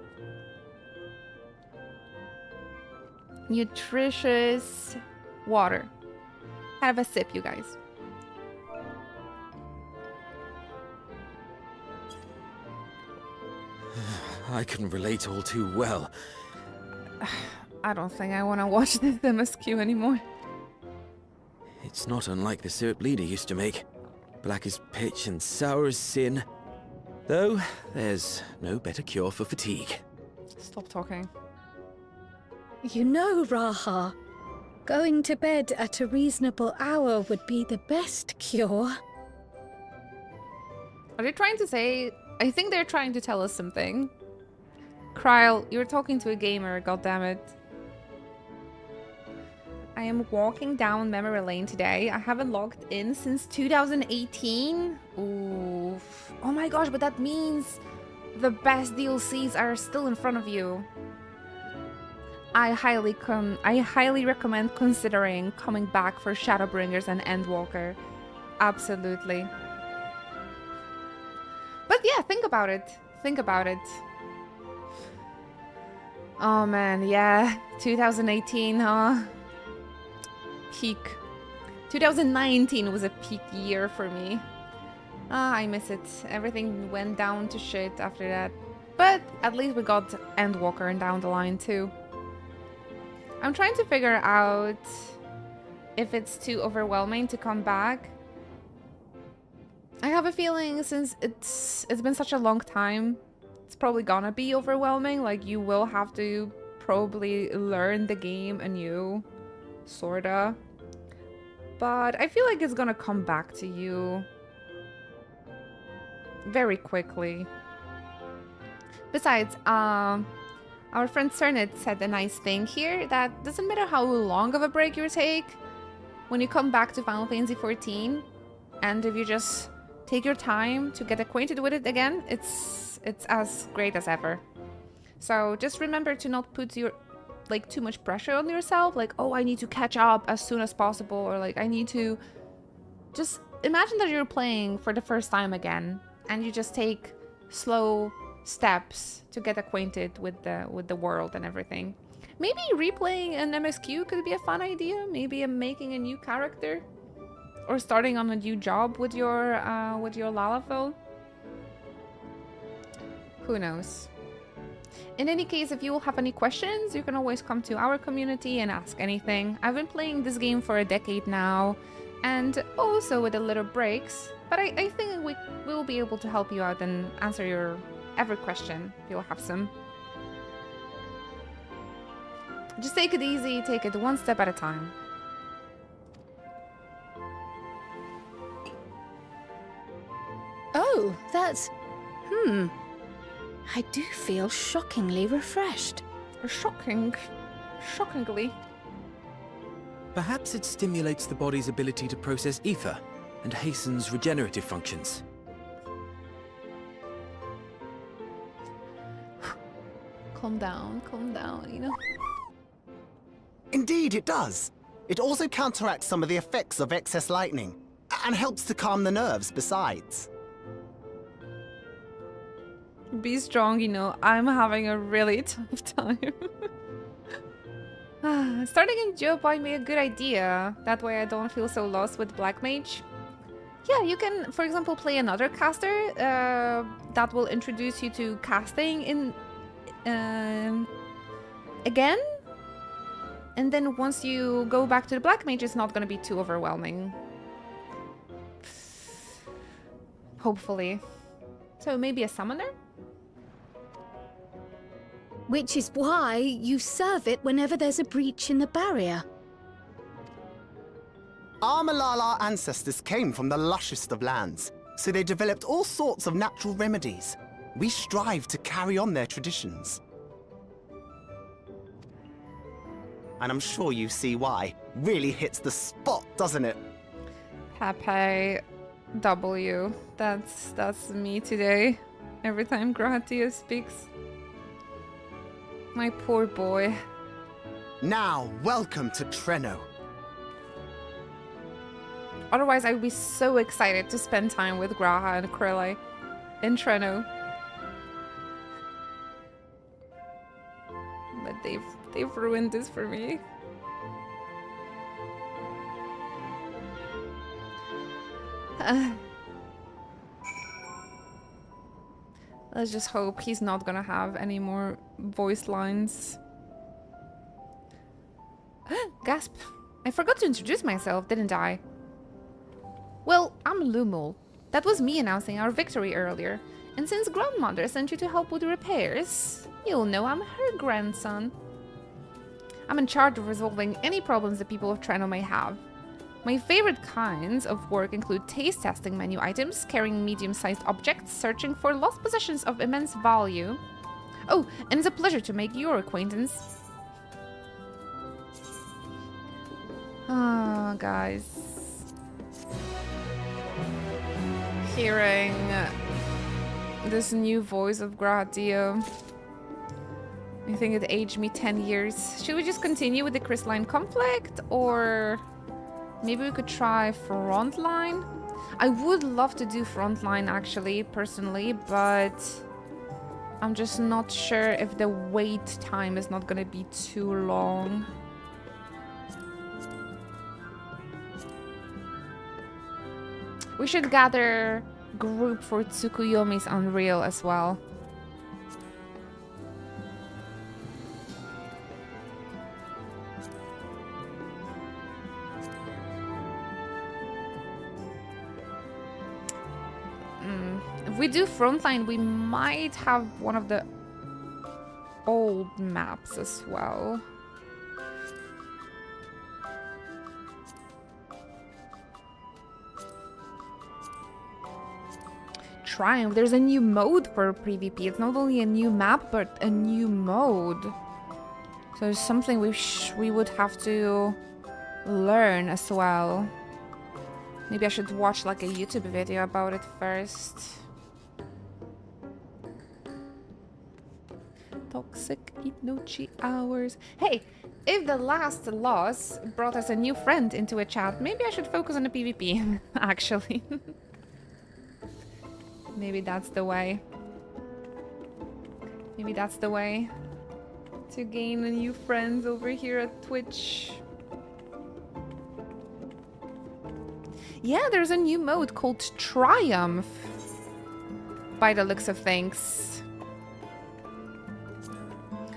Nutritious water. Have a sip, you guys. I can relate all too well. I don't think I want to watch this MSQ anymore. It's not unlike the syrup Lena used to make. Black as pitch and sour as sin. Though, there's no better cure for fatigue. Stop talking. You know, Raha, going to bed at a reasonable hour would be the best cure. Are they trying to say... I think they're trying to tell us something. Kryle, you're talking to a gamer, goddammit. I am walking down memory lane today. I haven't logged in since 2018. Oof. Oh my gosh, but that means the best DLCs are still in front of you. I highly recommend considering coming back for Shadowbringers and Endwalker. Absolutely. But yeah, think about it. Think about it. Oh man, yeah. 2018, huh? Peak. 2019 was a peak year for me. I miss it. Everything went down to shit after that. But at least we got Endwalker and down the line too. I'm trying to figure out if it's too overwhelming to come back. I have a feeling since it's been such a long time, it's probably gonna be overwhelming. Like, you will have to probably learn the game anew, sorta. But I feel like it's gonna come back to you very quickly. Besides, our friend Cernit said a nice thing here that doesn't matter how long of a break you take, when you come back to Final Fantasy XIV, and if you just take your time to get acquainted with it again, it's as great as ever. So just remember to not put too much pressure on yourself, like, oh, I need to catch up as soon as possible, or like I need to... Just imagine that you're playing for the first time again, and you just take slow steps to get acquainted with the world and everything. Maybe replaying an MSQ could be a fun idea. Maybe making a new character, or starting on a new job with your Lalafell. Who knows? In any case, if you have any questions, you can always come to our community and ask anything. I've been playing this game for a decade now, and also with a little breaks, but I think we will be able to help you out and answer your every question. You'll have some. Just take it easy, take it one step at a time. Oh, that's... I do feel shockingly refreshed. Shockingly. Perhaps it stimulates the body's ability to process ether and hastens regenerative functions. Calm down, you know? Indeed, it does. It also counteracts some of the effects of excess lightning, and helps to calm the nerves besides. Be strong, you know. I'm having a really tough time. Starting in Job might be a good idea. That way I don't feel so lost with Black Mage. Yeah, you can, for example, play another caster that will introduce you to casting again. And then once you go back to the Black Mage, it's not going to be too overwhelming. Hopefully. So maybe a summoner? Which is why you serve it whenever there's a breach in the barrier. Our Malala ancestors came from the lushest of lands, so they developed all sorts of natural remedies. We strive to carry on their traditions. And I'm sure you see why. Really hits the spot, doesn't it? Pepe W. That's me today. Every time Gratia speaks. My poor boy. Now, welcome to Treno. Otherwise, I would be so excited to spend time with Graha and Krille in Treno. But they've ruined this for me. Let's just hope he's not gonna have any more voice lines. Gasp! I forgot to introduce myself, didn't I? Well, I'm Lumul. That was me announcing our victory earlier. And since Grandmother sent you to help with the repairs, you'll know I'm her grandson. I'm in charge of resolving any problems the people of Treno may have. My favorite kinds of work include taste testing menu items, carrying medium-sized objects, searching for lost possessions of immense value. Oh, and it's a pleasure to make your acquaintance. Ah, guys. Hearing this new voice of Gratia, I think it aged me 10 years. Should we just continue with the crystalline conflict, or maybe we could try frontline? I would love to do frontline actually, personally, but I'm just not sure if the wait time is not gonna be too long. We should gather group for Tsukuyomi's Unreal as well. If we do frontline, we might have one of the old maps as well. Triumph, there's a new mode for PvP. It's not only a new map, but a new mode. So it's something we would have to learn as well. Maybe I should watch like a YouTube video about it first. Toxic Inochi hours. Hey, if the last loss brought us a new friend into a chat, maybe I should focus on the PvP, actually. Maybe that's the way. Maybe that's the way to gain a new friends over here at Twitch. Yeah, there's a new mode called Triumph, by the looks of things.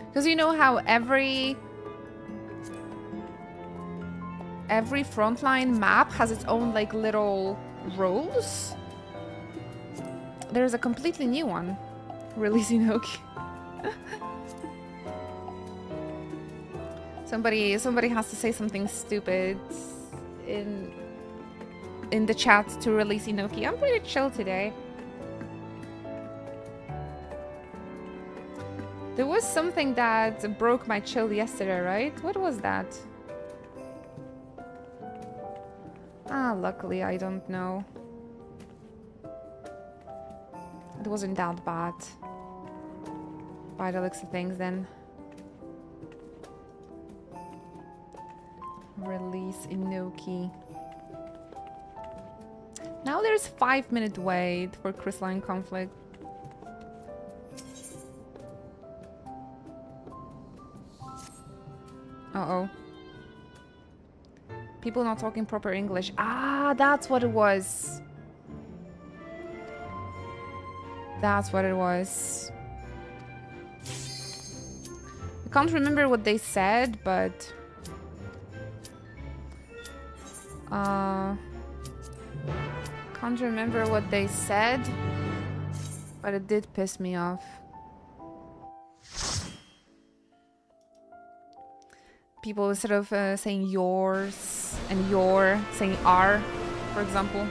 Because you know how every frontline map has its own like little roles? There's a completely new one. Releasing Oki. Somebody has to say something stupid in the chat to release Inoki. I'm pretty chill today. There was something that broke my chill yesterday, right? What was that? Ah, luckily I don't know. It wasn't that bad. By the looks of things then. Release Inoki. Now there's 5-minute wait for crystalline conflict. Uh-oh. People not talking proper English. Ah, that's what it was. That's what it was. I can't remember what they said, but... Can't remember what they said, but it did piss me off. People instead of saying yours and your, saying our, for example.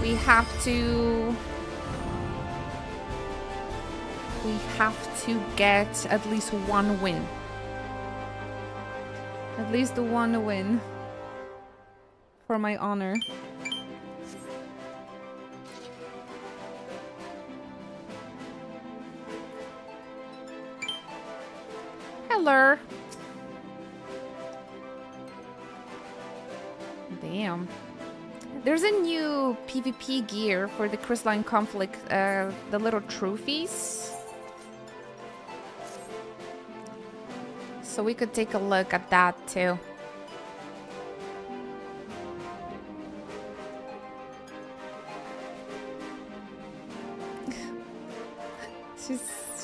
We have to get at least one win. At least one win. For my honor. Hello. Damn. There's a new PvP gear for the crystalline conflict, the little trophies. So we could take a look at that too.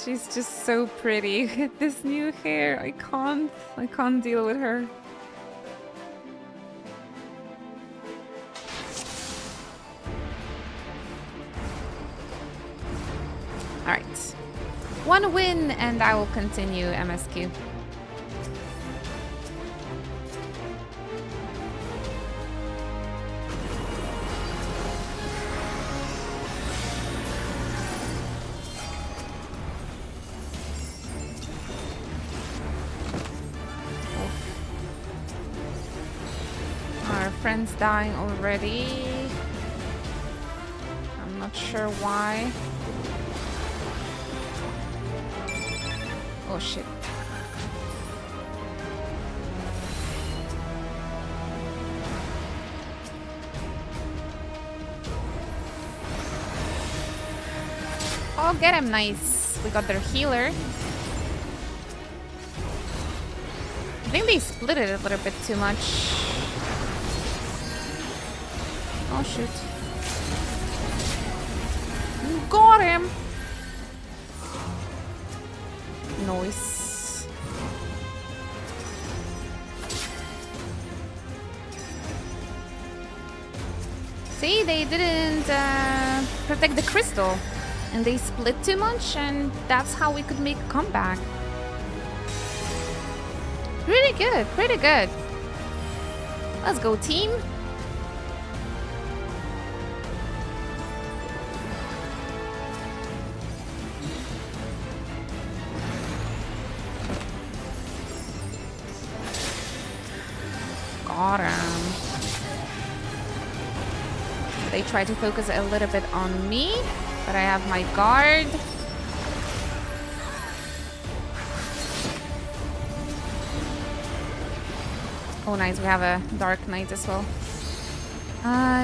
She's just so pretty with this new hair. I can't deal with her. All right, one win and I will continue MSQ. Friends dying already. I'm not sure why. Oh shit. Oh, get him, nice. We got their healer. I think they split it a little bit too much. Oh shoot. Got him! Nice. See, they didn't protect the crystal. And they split too much, and that's how we could make a comeback. Pretty good, pretty good. Let's go, team. Got him. They try to focus a little bit on me, but I have my guard. Oh nice, we have a Dark Knight as well.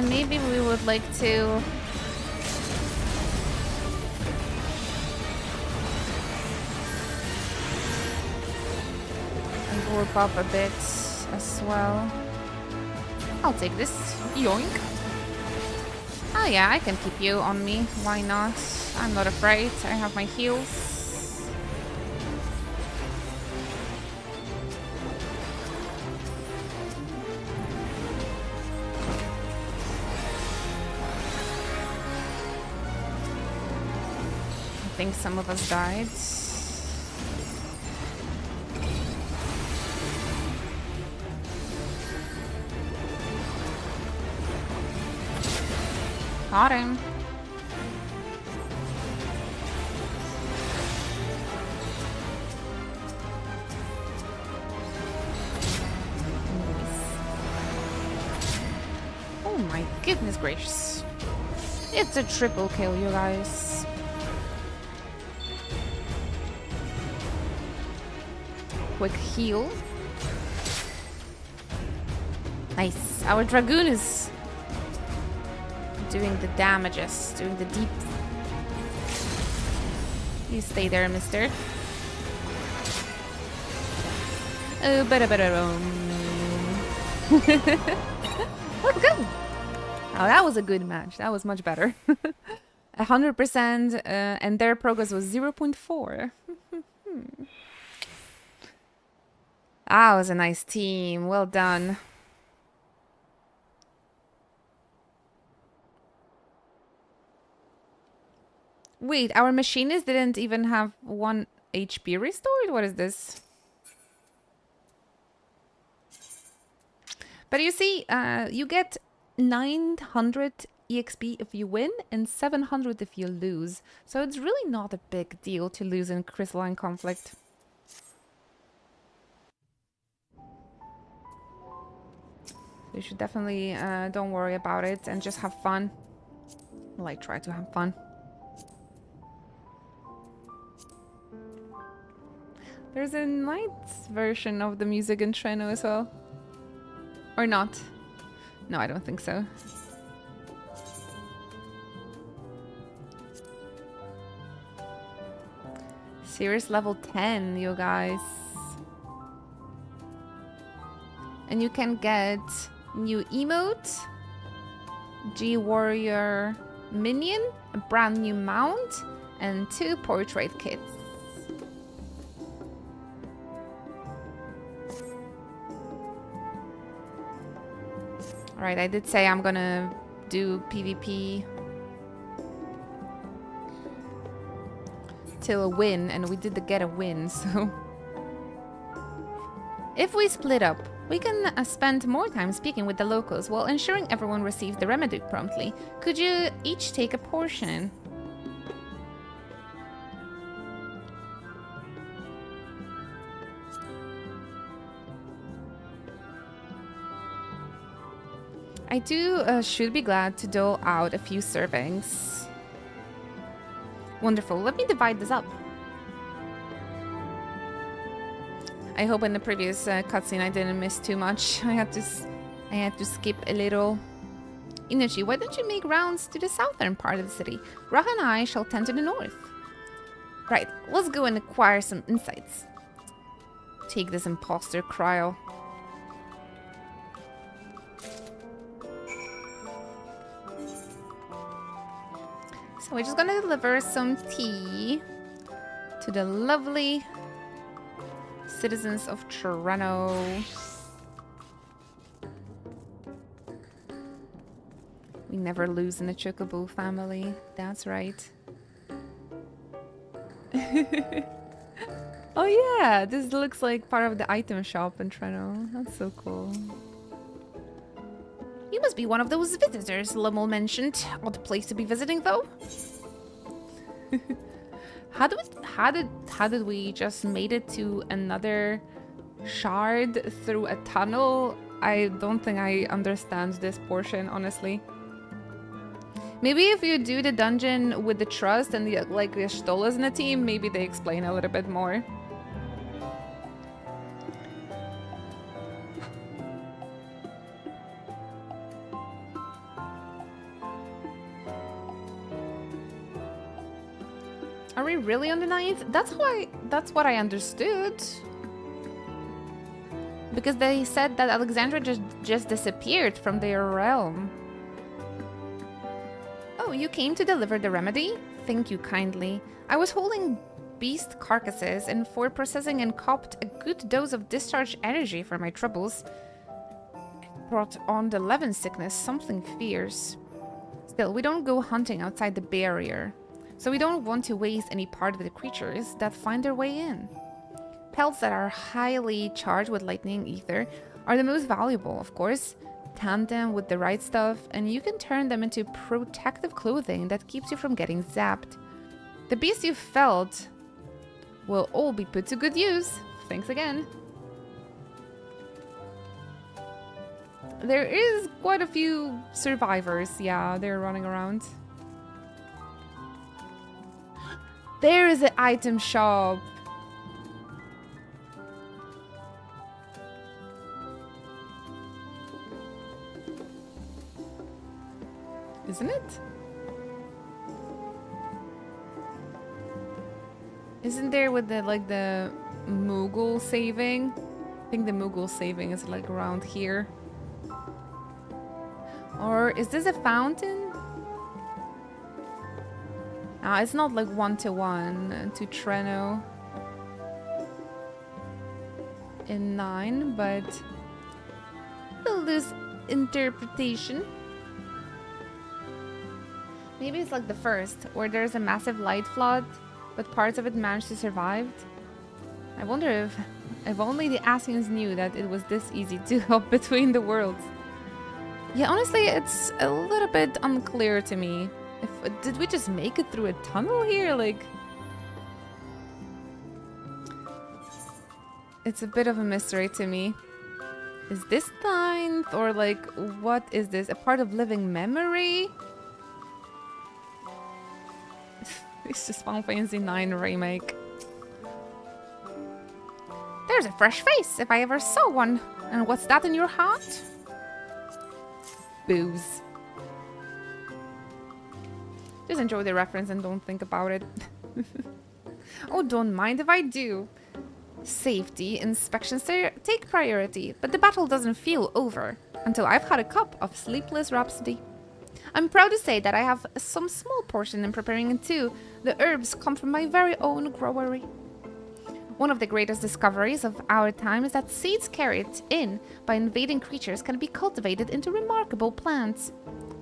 Maybe we would like to... warp up a bit as well. I'll take this. Yoink. Oh yeah, I can keep you on me. Why not? I'm not afraid. I have my heals. I think some of us died. Got him. Oh my goodness gracious. It's a triple kill, you guys. Quick heal. Nice. Our Dragoon is doing the damages, doing the deep. You stay there, mister. Oh, Let's go! Oh, that was a good match. That was much better. 100%, and their progress was 0.4. That was a nice team. Well done. Wait, our machinist didn't even have 1 HP restored? What is this? But you see, you get 900 EXP if you win and 700 if you lose. So it's really not a big deal to lose in Crystalline Conflict. You should definitely don't worry about it and just have fun. Like, try to have fun. There's a nice version of the music in Treno as well. Or not. No, I don't think so. Serious level 10, you guys. And you can get new emote, G-Warrior minion, a brand new mount, and 2 portrait kits. Alright, I did say I'm gonna do PvP till a win, and we did get a win, so... If we split up, we can spend more time speaking with the locals while ensuring everyone receives the remedy promptly. Could you each take a portion? I should be glad to dole out a few servings. Wonderful. Let me divide this up. I hope in the previous cutscene I didn't miss too much. I had to skip a little. Inochi, why don't you make rounds to the southern part of the city? Raha and I shall tend to the north. Right, let's go and acquire some insights. Take this imposter cryo. So we're just gonna deliver some tea to the lovely citizens of Treno. We never lose in the Chocobo family. That's right. Oh yeah, this looks like part of the item shop in Treno. That's so cool. You must be one of those visitors Lummel mentioned. Odd place to be visiting, though. How did we just made it to another shard through a tunnel? I don't think I understand this portion, honestly. Maybe if you do the dungeon with the trust and the Stolas in the team, maybe they explain a little bit more. Are we really on the 9th? That's what I understood. Because they said that Alexandra just disappeared from their realm. Oh, you came to deliver the remedy? Thank you kindly. I was holding beast carcasses and for processing and copped a good dose of discharge energy for my troubles. It brought on the Levin sickness, something fierce. Still, we don't go hunting outside the barrier. So we don't want to waste any part of the creatures that find their way in. Pelts that are highly charged with lightning ether are the most valuable, of course. Tan them with the right stuff, and you can turn them into protective clothing that keeps you from getting zapped. The beasts you felt will all be put to good use. Thanks again. There is quite a few survivors. Yeah, they're running around. There is an item shop. Isn't it? Isn't there with the the Moogle saving? I think the Moogle saving is around here. Or is this a fountain? It's not like 1-to-1 to Treno in 9, but we'll lose interpretation. Maybe it's like the first, where there's a massive light flood, but parts of it managed to survive. I wonder if only the Asians knew that it was this easy to hop between the worlds. Yeah, honestly, it's a little bit unclear to me. Did we just make it through a tunnel here? Like, it's a bit of a mystery to me. Is this 9th, or like, what is this? A part of living memory? It's just Final Fantasy IX remake. There's a fresh face, if I ever saw one. And what's that in your heart? Booze. Just enjoy the reference and don't think about it. Oh, don't mind if I do. Safety inspections take priority, but the battle doesn't feel over until I've had a cup of Sleepless Rhapsody. I'm proud to say that I have some small portion in preparing it too. The herbs come from my very own growery. One of the greatest discoveries of our time is that seeds carried in by invading creatures can be cultivated into remarkable plants.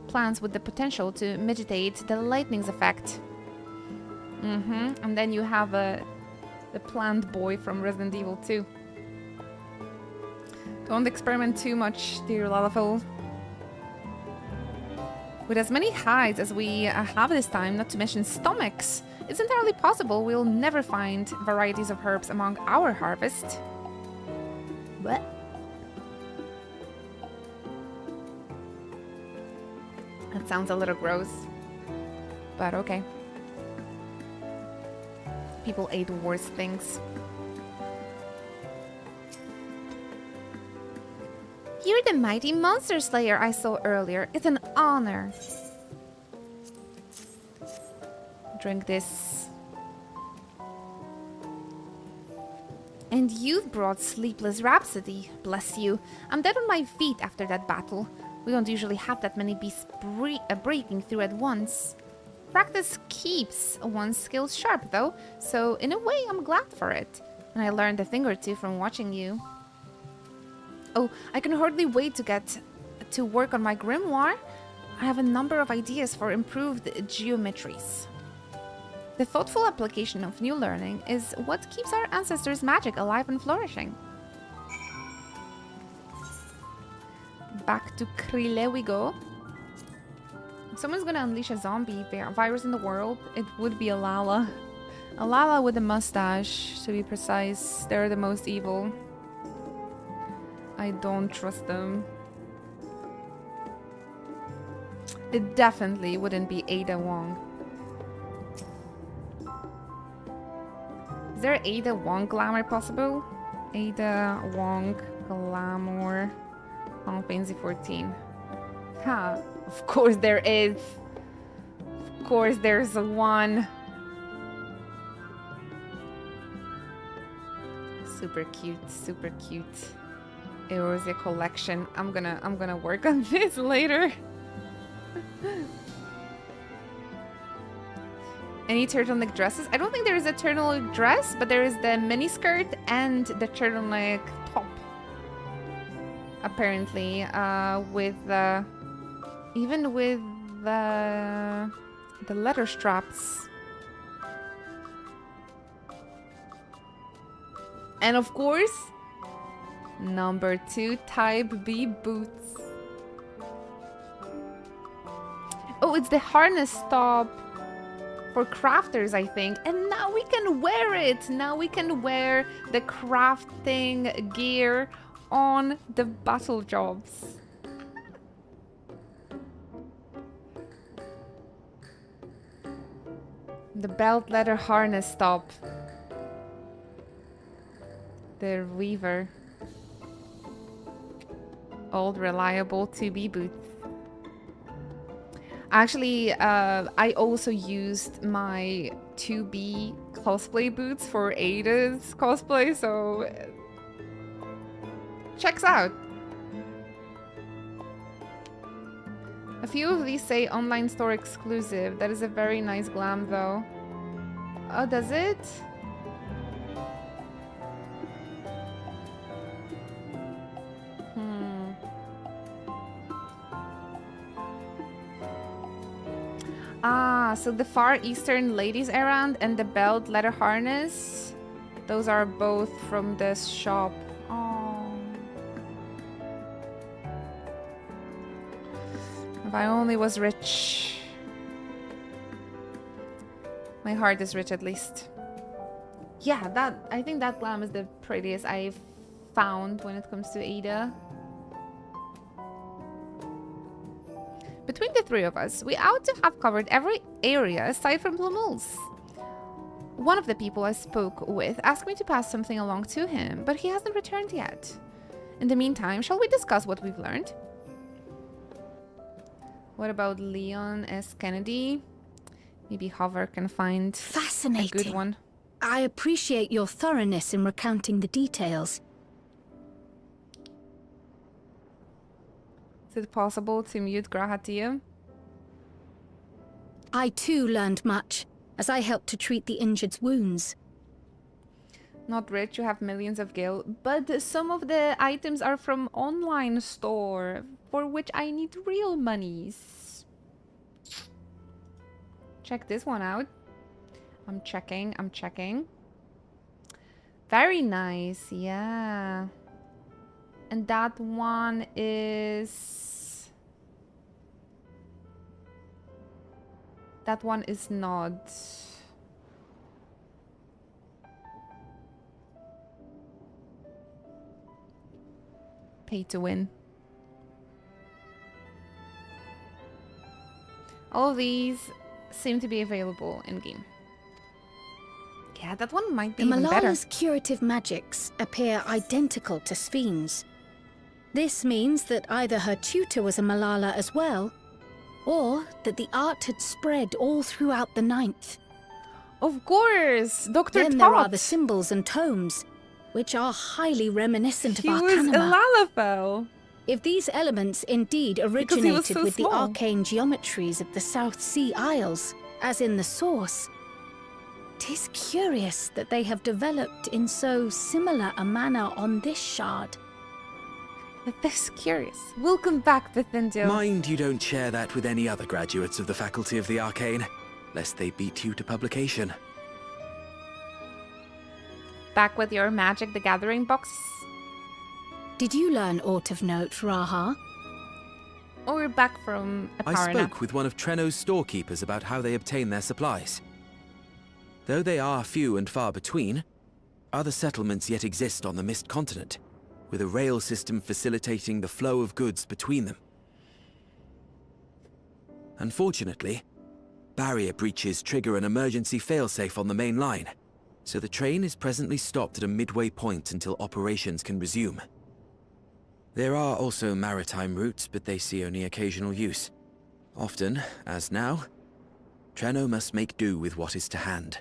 Plants with the potential to mitigate the lightning's effect. And then you have the plant boy from Resident Evil 2. Don't experiment too much, dear Lalafell. With as many hides as we have this time, not to mention stomachs, it's entirely possible we'll never find varieties of herbs among our harvest. What? That sounds a little gross, but okay. People ate worse things. You're the mighty monster slayer I saw earlier. It's an honor. Drink this. And you've brought Sleepless Rhapsody. Bless you. I'm dead on my feet after that battle. We don't usually have that many beasts breaking through at once. Practice keeps one's skills sharp, though, so in a way I'm glad for it. And I learned a thing or two from watching you. Oh, I can hardly wait to get to work on my grimoire. I have a number of ideas for improved geometries. The thoughtful application of new learning is what keeps our ancestors' magic alive and flourishing. Back to Krille we go. If someone's gonna unleash a zombie virus in the world, it would be a Lala. A Lala with a mustache, to be precise. They're the most evil. I don't trust them. It definitely wouldn't be Ada Wong. Is there Ada Wong glamour possible? Ada Wong glamour. Final Fantasy 14. Ha! Of course there is. Of course there's one. Super cute, super cute. Eorzea collection. I'm gonna work on this later. Any turtleneck dresses? I don't think there is a turtleneck dress, but there is the miniskirt and the turtleneck top. Apparently, even with the leather straps. And of course, number 2 type B boots. Oh, it's the harness top for crafters, I think. And now we can wear it. Now we can wear the crafting gear on the battle jobs. The belt leather harness top. The Weaver. Old reliable 2B boots. Actually, I also used my 2B cosplay boots for Ada's cosplay, so checks out. A few of these say online store exclusive. That is a very nice glam though. Oh, does it? Ah, so the Far Eastern Ladies Errand and the Belt Leather Harness, those are both from this shop. Oh. If I only was rich. My heart is rich at least. Yeah, I think that glam is the prettiest I've found when it comes to Ada. Between the three of us, we ought to have covered every area aside from Blumul's. One of the people I spoke with asked me to pass something along to him, but he hasn't returned yet. In the meantime, shall we discuss what we've learned? What about Leon S. Kennedy? Maybe Hover can find Fascinating. a good one. I appreciate your thoroughness in recounting the details. Is it possible to mute Grahatia? I too learned much, as I helped to treat the injured's wounds. Not rich, you have millions of gil, but some of the items are from online store, for which I need real monies. Check this one out. I'm checking. Very nice, yeah. And that one is... That one is not... Pay to win. All of these seem to be available in-game. Yeah, that one might be the even better. Malala's curative magics appear identical to Spheen's. This means that either her tutor was a Malala as well, or that the art had spread all throughout the Ninth. Of course! Dr. Then there are the symbols and tomes, which are highly reminiscent of Arcanima. He was a Lalafell. If these elements indeed originated with the arcane geometries of the South Sea Isles, as in the source, 'tis curious that they have developed in so similar a manner on this shard. That's curious. Welcome back, Bethendio. Mind you don't share that with any other graduates of the Faculty of the Arcane, lest they beat you to publication. Back with your Magic the Gathering box? Did you learn aught of note, Raha? Or back from Aparna? I spoke with one of Treno's storekeepers about how they obtain their supplies. Though they are few and far between, other settlements yet exist on the Mist Continent, with a rail system facilitating the flow of goods between them. Unfortunately, barrier breaches trigger an emergency failsafe on the main line, so the train is presently stopped at a midway point until operations can resume. There are also maritime routes, but they see only occasional use. Often, as now, Treno must make do with what is to hand.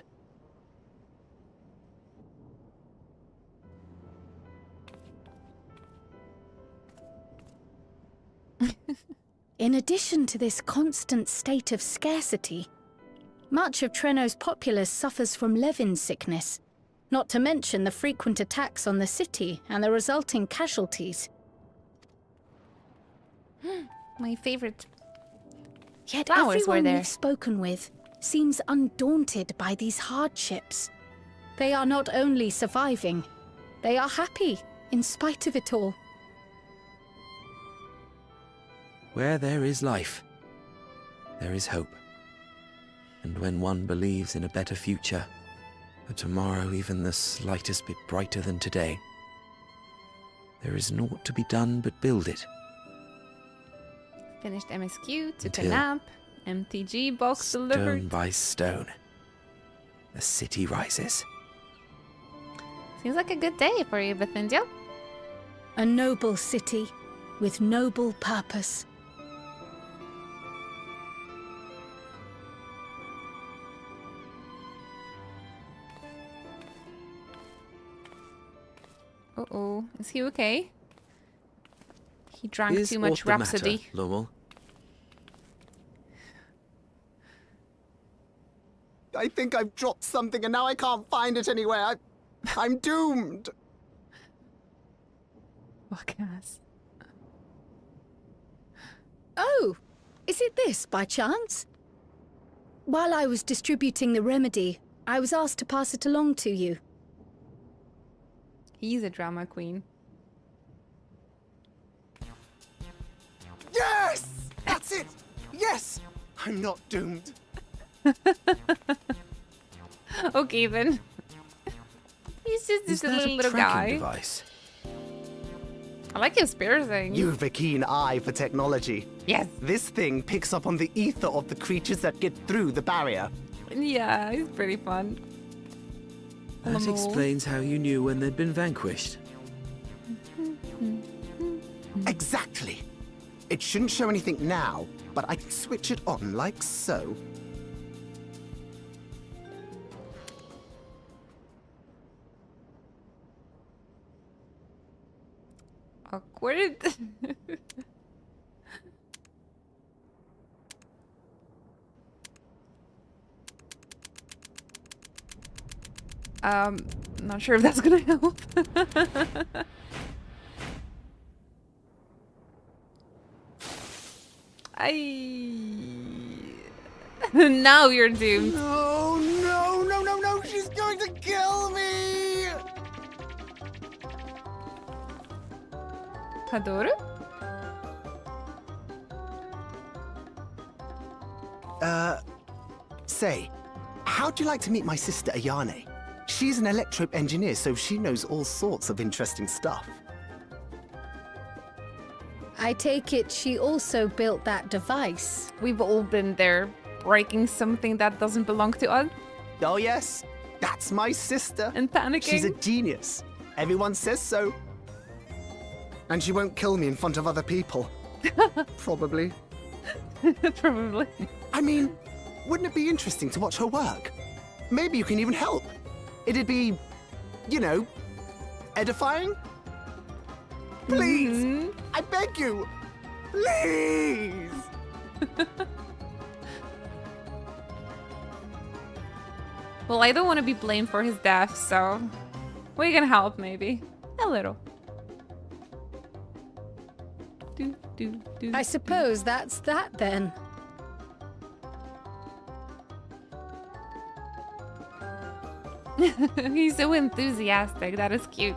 In addition to this constant state of scarcity, much of Treno's populace suffers from Levin sickness, not to mention the frequent attacks on the city and the resulting casualties. My favorite. Yet Flowers everyone were there. we've spoken with seems undaunted by these hardships. They are not only surviving, they are happy in spite of it all. Where there is life, there is hope. And when one believes in a better future, a tomorrow even the slightest bit brighter than today, there is naught to be done but build it. Finished MSQ, took Until a nap, MTG box delivered. Stone by stone, the city rises. Seems like a good day for you, Bethendio. A noble city with noble purpose. Uh-oh. Is he okay? He drank Is too much aught the matter, Rhapsody. Lowell? I think I've dropped something and now I can't find it anywhere. I'm doomed. Fuck ass. Oh, is it this by chance? While I was distributing the remedy, I was asked to pass it along to you. He's a drama queen. Yes! That's it! Yes! I'm not doomed. Okay, then. He's just this little guy. Device? I like his spear thing. You've a keen eye for technology. Yes. This thing picks up on the ether of the creatures that get through the barrier. Yeah, he's pretty fun. That explains how you knew when they'd been vanquished. Exactly. It shouldn't show anything now, but I can switch it on like so. Awkward. Not sure if that's gonna help. Now you're doomed. No, no, no, no, no, she's going to kill me! Hadoru? Say, how'd you like to meet my sister Ayane? She's an electro engineer, so she knows all sorts of interesting stuff. I take it she also built that device. We've all been there, breaking something that doesn't belong to us. Oh yes, that's my sister. And panicking. She's a genius. Everyone says so. And she won't kill me in front of other people. Probably. Probably. I mean, wouldn't it be interesting to watch her work? Maybe you can even help. It'd be, you know, edifying? Please! I beg you! Please! Well, I don't want to be blamed for his death, so we can help maybe. A little. I suppose that's that then. He's so enthusiastic. That is cute.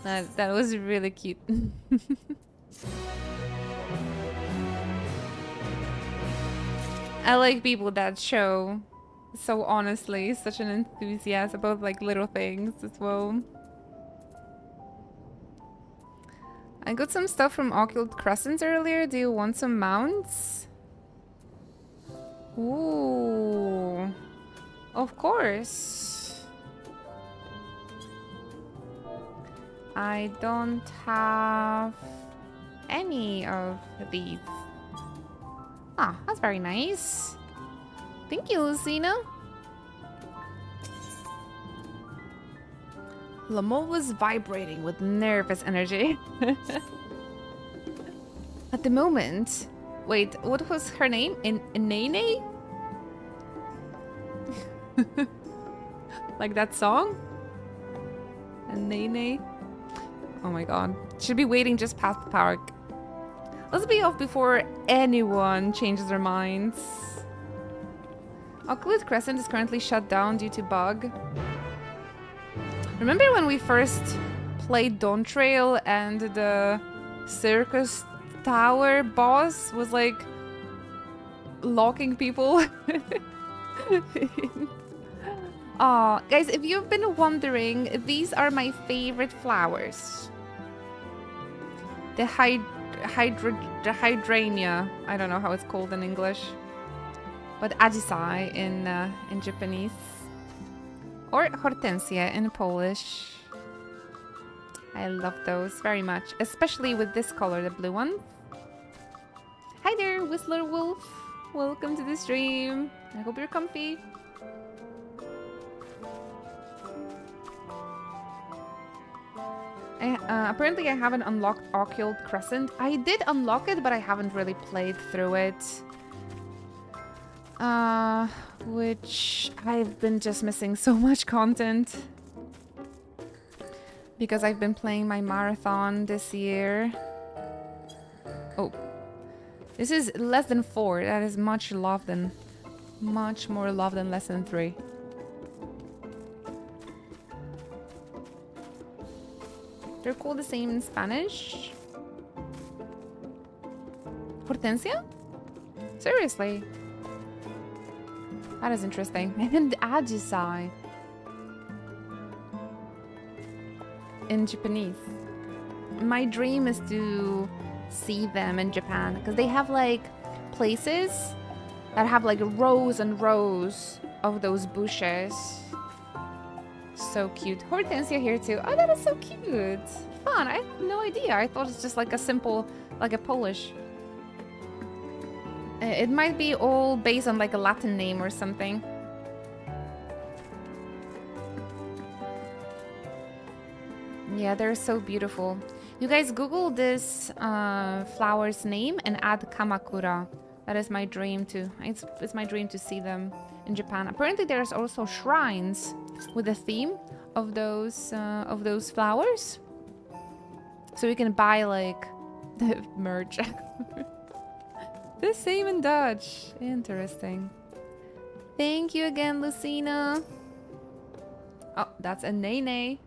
That was really cute. I like people that show so honestly such an enthusiasm about like little things as well. I got some stuff from Occult Crescents earlier. Do you want some mounts? Ooh. Of course. I don't have any of these. Ah, that's very nice. Thank you, Lucina. Lamol was vibrating with nervous energy. At the moment... Wait, what was her name? Nene? Like that song? Nene? Oh my god. Should be waiting just past the park. Let's be off before anyone changes their minds. Occult Crescent is currently shut down due to bug. Remember when we first played Dawntrail and the Circus Tower boss was like locking people? Aw, guys, if you've been wondering, these are my favorite flowers. The hydrangea. I don't know how it's called in English, but ajisai in Japanese, or hortensia in Polish. I love those very much, especially with this color, the blue one. Hi there, Whistler Wolf. Welcome to the stream. I hope you're comfy. Apparently I haven't unlocked Occult Crescent. I did unlock it, but I haven't really played through it. Which I've been just missing so much content. Because I've been playing my marathon this year. Oh. This is less than 4. That is much more love than less than 3. They're called the same in Spanish. Hortensia? Seriously? That is interesting. And Ajisai. In Japanese. My dream is to see them in Japan because they have like places that have like rows and rows of those bushes. So cute. Hortensia here too. Oh, that is so cute. Fun. I had no idea. I thought it's just like a simple, like a Polish. It might be all based on like a Latin name or something. Yeah, they're so beautiful. You guys Google this flower's name and add Kamakura. That is my dream too. It's my dream to see them in Japan. Apparently there's also shrines with the theme of those flowers. So you can buy like the merch. The same in Dutch. Interesting. Thank you again, Lucina. Oh, that's a Nene.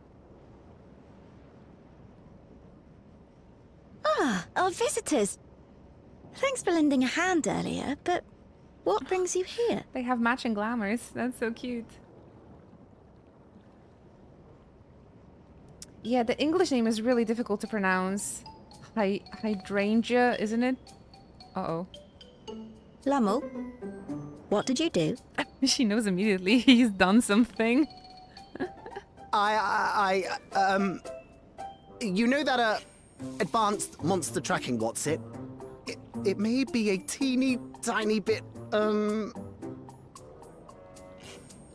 Ah, our visitors. Thanks for lending a hand earlier, but what brings you here? They have matching glamours. That's so cute. Yeah, the English name is really difficult to pronounce. Hydrangea, isn't it? Uh-oh. Lummel, what did you do? She knows immediately he's done something. You know that, advanced monster tracking, what's it? It may be a teeny tiny bit,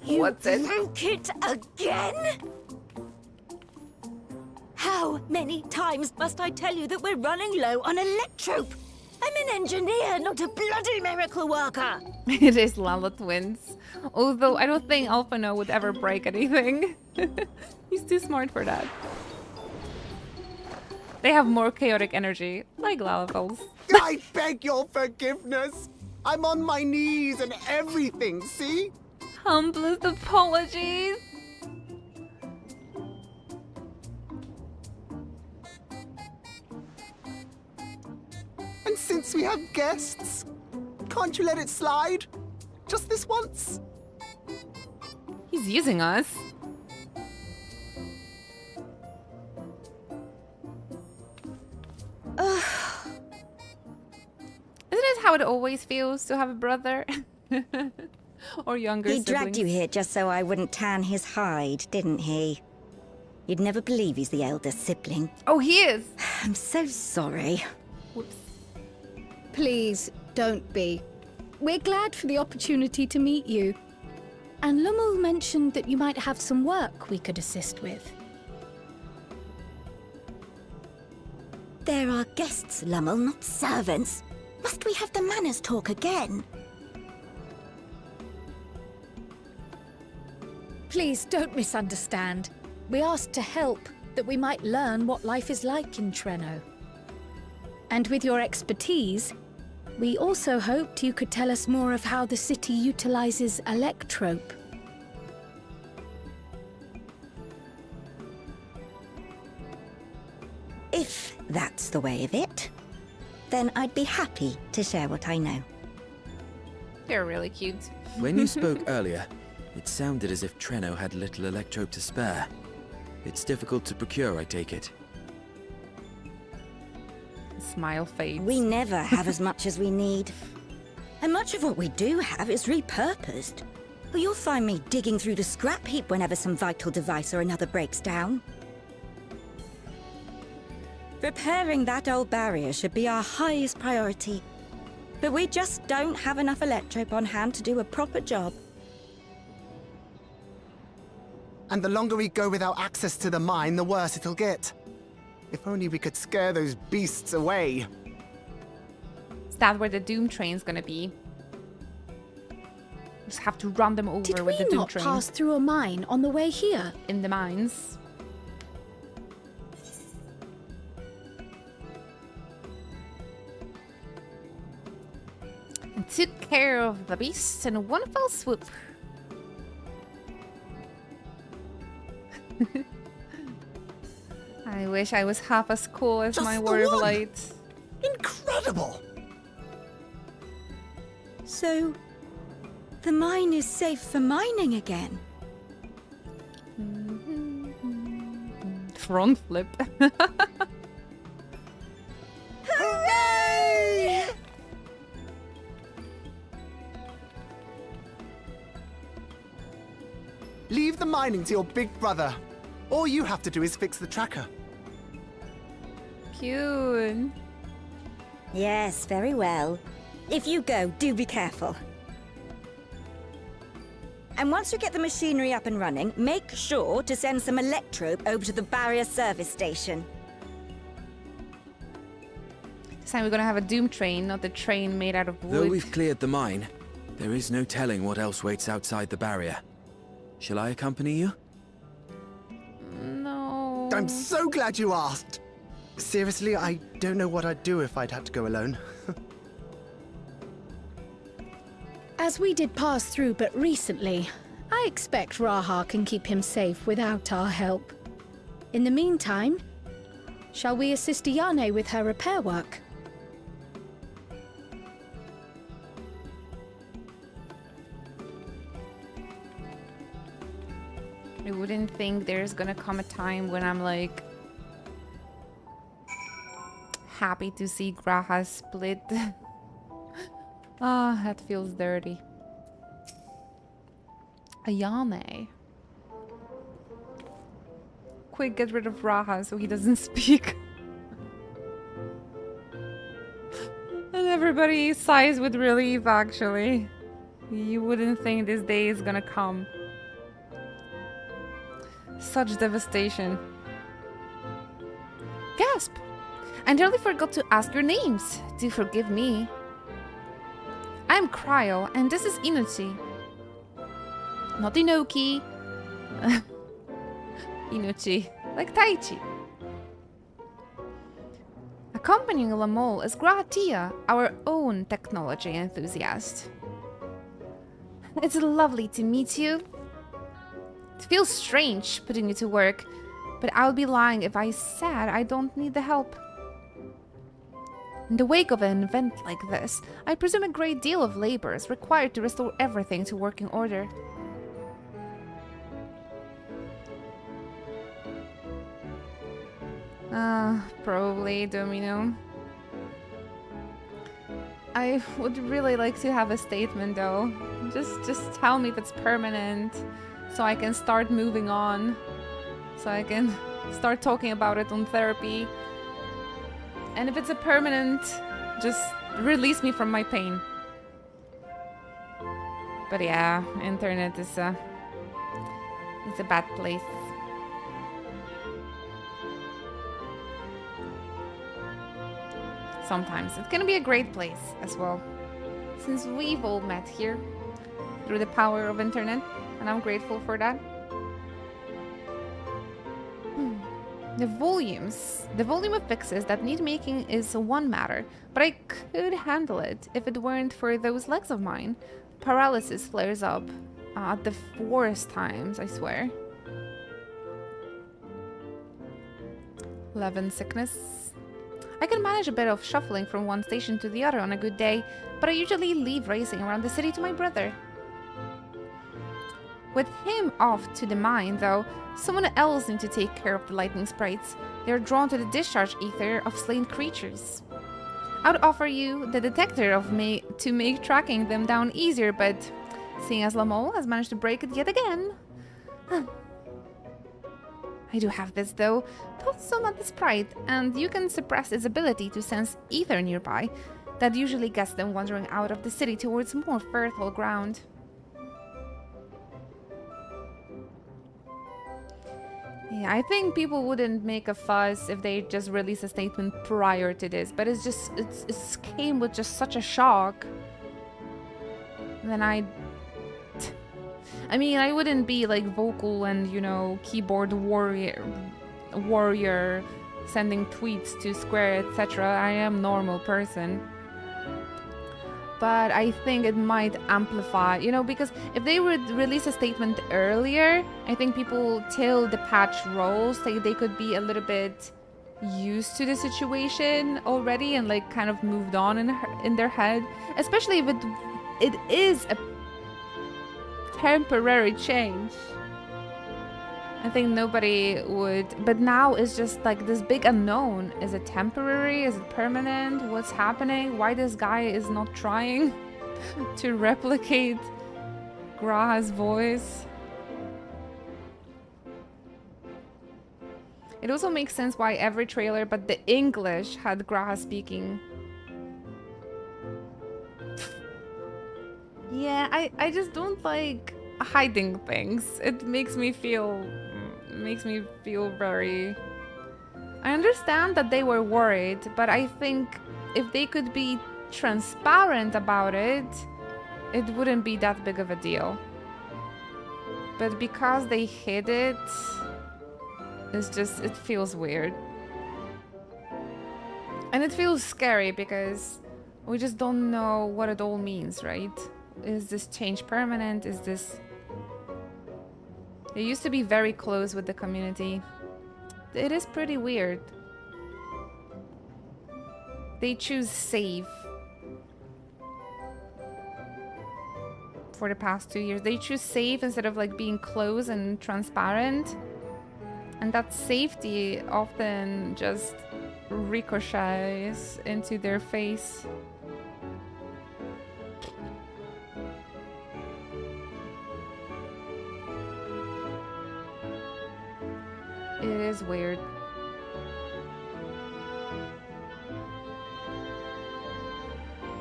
What's it? Broke it again? How many times must I tell you that we're running low on electrope? I'm an engineer, not a bloody miracle worker. It is Lala Twins. Although I don't think Alphano would ever break anything. He's too smart for that. They have more chaotic energy, like Lalafels. I beg your forgiveness. I'm on my knees and everything, see? Humblest apologies. And since we have guests, can't you let it slide? Just this once? He's using us. Isn't it how it always feels to have a brother? Or younger siblings? He dragged you here just so I wouldn't tan his hide, didn't he? You'd never believe he's the elder sibling. Oh, he is! I'm so sorry. Whoops. Please, don't be. We're glad for the opportunity to meet you. And Lummel mentioned that you might have some work we could assist with. There are guests, Lummel, not servants. Must we have the manners talk again? Please don't misunderstand. We asked to help, that we might learn what life is like in Treno. And with your expertise, we also hoped you could tell us more of how the city utilizes electrope. If that's the way of it, then I'd be happy to share what I know. They're really cute. When you spoke earlier, it sounded as if Treno had little electrope to spare. It's difficult to procure, I take it. Smile fades. We never have as much as we need. And much of what we do have is repurposed. Well, you'll find me digging through the scrap heap whenever some vital device or another breaks down. Repairing that old barrier should be our highest priority. But we just don't have enough electrope on hand to do a proper job. And the longer we go without access to the mine, the worse it'll get. If only we could scare those beasts away. Is that where the Doom train's gonna be? Just have to run them over Did with the we Doom not train. pass through a mine on the way here? In the mines. And took care of the beast in one fell swoop. I wish I was half as cool as my Word of Light. Incredible! So, the mine is safe for mining again? Front flip. Hooray! Leave the mining to your big brother. All you have to do is fix the tracker. Cute. Yes, very well. If you go, do be careful. And once you get the machinery up and running, make sure to send some electrobe over to the barrier service station. This time we're gonna have a Doom train, not the train made out of wood. Though we've cleared the mine, there is no telling what else waits outside the barrier. Shall I accompany you? No. I'm so glad you asked. Seriously, I don't know what I'd do if I'd had to go alone. As we did pass through but recently, I expect Raha can keep him safe without our help. In the meantime, shall we assist Ayane with her repair work? I wouldn't think there's gonna come a time when I'm like happy to see Graha split. Ah, that feels dirty. Ayane. Quick, get rid of Raha so he doesn't speak. And everybody sighs with relief, actually. You wouldn't think this day is gonna come. Such devastation. Gasp! I nearly forgot to ask your names. Do forgive me. I'm Cryo, and this is Inochi. Not Inoki. Inochi, like Taichi. Accompanying Lamol is Gratia, our own technology enthusiast. It's lovely to meet you. It feels strange putting you to work, but I'll be lying if I said I don't need the help. In the wake of an event like this, I presume a great deal of labor is required to restore everything to working order. Probably, Domino. I would really like to have a statement though. Just tell me if it's permanent, so I can start moving on. So I can start talking about it on therapy. And if it's a permanent, just release me from my pain. But yeah, internet is a bad place. Sometimes it can be a great place as well, since we've all met here through the power of internet, and I'm grateful for that. The volume of fixes that need making is one matter, but I could handle it if it weren't for those legs of mine. Paralysis flares up at the worst times, I swear. 11 sickness. I can manage a bit of shuffling from one station to the other on a good day, but I usually leave racing around the city to my brother. With him off to the mine, though, someone else needs to take care of the lightning sprites. They are drawn to the discharge ether of slain creatures. I would offer you the detector to make tracking them down easier, but seeing as Lamol has managed to break it yet again... I do have this, though. Thought so not the sprite, and you can suppress its ability to sense ether nearby. That usually gets them wandering out of the city towards more fertile ground. Yeah, I think people wouldn't make a fuss if they just released a statement prior to this, but it's just, it came with just such a shock. Then I I mean, I wouldn't be like vocal and, you know, keyboard warrior sending tweets to Square, etc. I am normal person. But I think it might amplify, you know, because if they would release a statement earlier, I think people, till the patch rolls, they could be a little bit used to the situation already and like kind of moved on in their head, especially if it is a temporary change. I think nobody would, but now it's just like this big unknown. Is it temporary? Is it permanent? What's happening? Why this guy is not trying to replicate Graha's voice? It also makes sense why every trailer but the English had Graha speaking. Yeah, I just don't like hiding things. It makes me feel very... I understand that they were worried, but I think if they could be transparent about it, it wouldn't be that big of a deal. But because they hid it, it's just, it feels weird. And it feels scary because we just don't know what it all means, right? Is this change permanent? Is this... They used to be very close with the community. It is pretty weird. They choose safe. For the past 2 years. They choose safe instead of like being close and transparent. And that safety often just ricochets into their face. It is weird.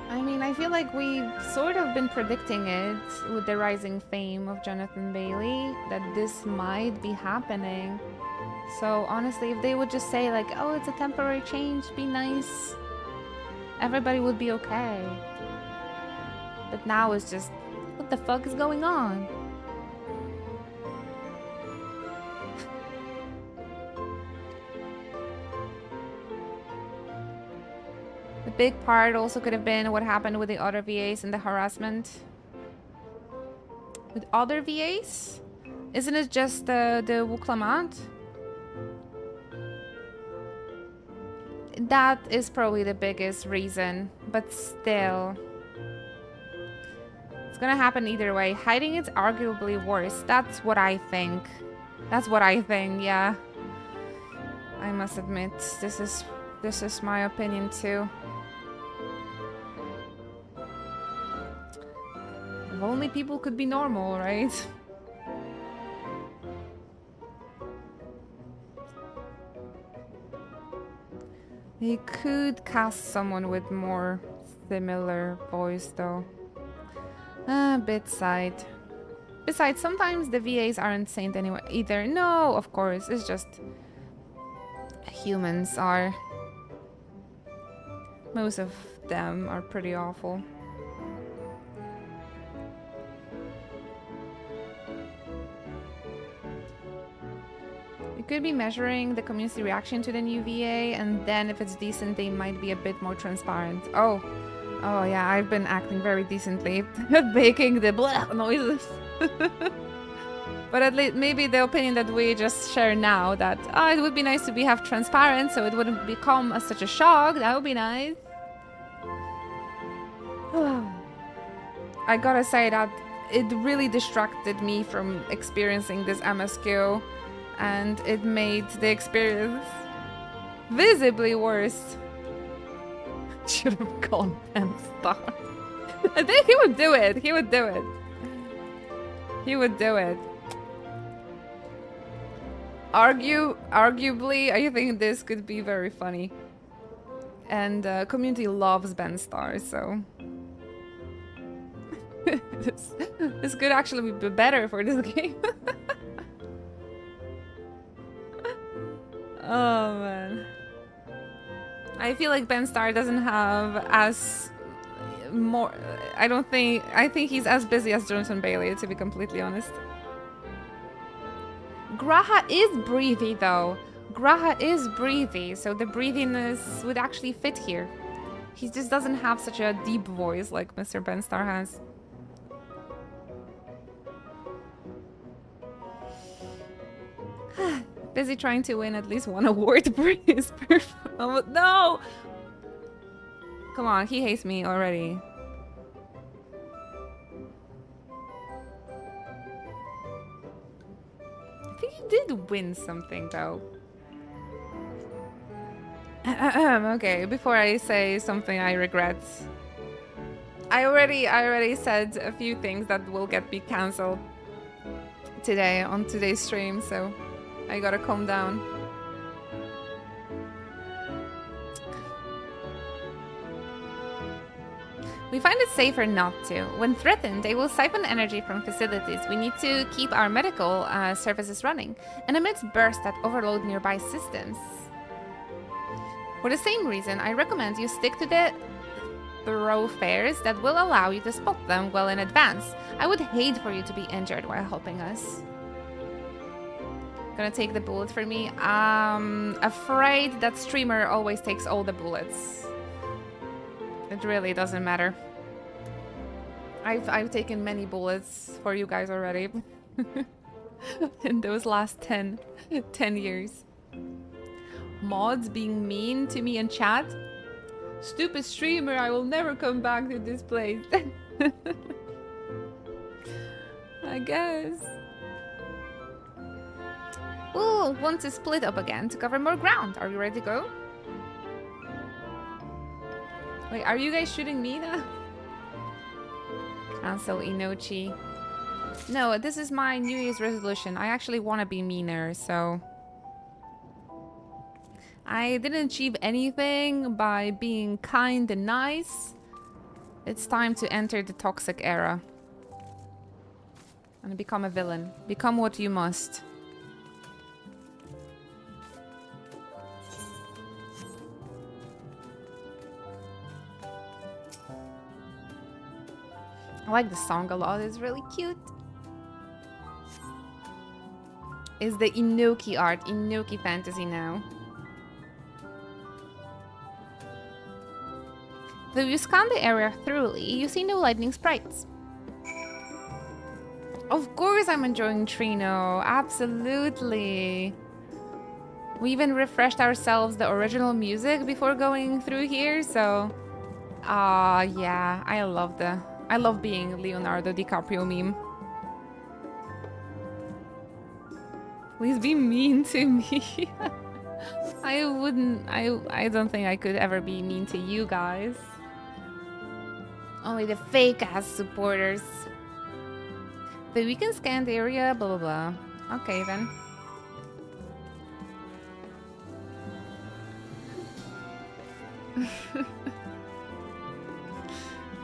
I mean, I feel like we've sort of been predicting it with the rising fame of Jonathan Bailey, that this might be happening. So honestly, if they would just say like, oh, it's a temporary change, be nice, everybody would be okay. But now it's just, what the fuck is going on? The big part also could have been what happened with the other VAs and the harassment. With other VAs? Isn't it just the Wuklamat? That is probably the biggest reason, but still. It's gonna happen either way. Hiding it's arguably worse. That's what I think. That's what I think, yeah. I must admit, this is my opinion too. If only people could be normal, right? He could cast someone with more similar voice though. Bit side. Besides, sometimes the VAs aren't saint anyway either. No, of course, it's just humans are. Most of them are pretty awful. Could be measuring the community reaction to the new VA, and then if it's decent, they might be a bit more transparent. Oh yeah, I've been acting very decently, making the blah noises. But at least maybe the opinion that we just share now, that it would be nice to have transparent, so it wouldn't become such a shock. That would be nice. I gotta say that it really distracted me from experiencing this MSQ. And it made the experience visibly worse. Should have gone and started. I think he would do it. He would do it. He would do it. Arguably, I think this could be very funny. And community loves Ben Star, so this could actually be better for this game. Oh man. I feel like Ben Star doesn't have as more. I think he's as busy as Jonathan Bailey, to be completely honest. Graha is breathy though. Graha is breathy, so the breathiness would actually fit here. He just doesn't have such a deep voice like Mr. Benstar has. Busy trying to win at least one award for his performance. No! Come on, he hates me already. I think he did win something though. Okay, before I say something I regret. I already said a few things that will get me cancelled today on today's stream, so I gotta calm down. We find it safer not to. When threatened, they will siphon energy from facilities. We need to keep our medical services running and emit bursts that overload nearby systems. For the same reason, I recommend you stick to the thoroughfares that will allow you to spot them well in advance. I would hate for you to be injured while helping us. Gonna take the bullet for me. Afraid that streamer always takes all the bullets. It really doesn't matter. I've taken many bullets for you guys already. In those last 10 years. Mods being mean to me in chat. Stupid streamer, I will never come back to this place. I guess. We'll want to split up again to cover more ground. Are you ready to go? Wait, are you guys shooting me now? Cancel Inochi. No, this is my New Year's resolution. I actually want to be meaner, so... I didn't achieve anything by being kind and nice. It's time to enter the toxic era. And become a villain. Become what you must. I like the song a lot, it's really cute. It's the Inoki art, Inoki fantasy now. Though you scan the area thoroughly, you see no lightning sprites. Of course I'm enjoying Trino, absolutely. We even refreshed ourselves the original music before going through here, so... yeah, I love being Leonardo DiCaprio meme. Please be mean to me. I don't think I could ever be mean to you guys. Only the fake ass supporters. But we can scan the area, blah blah blah. Okay then.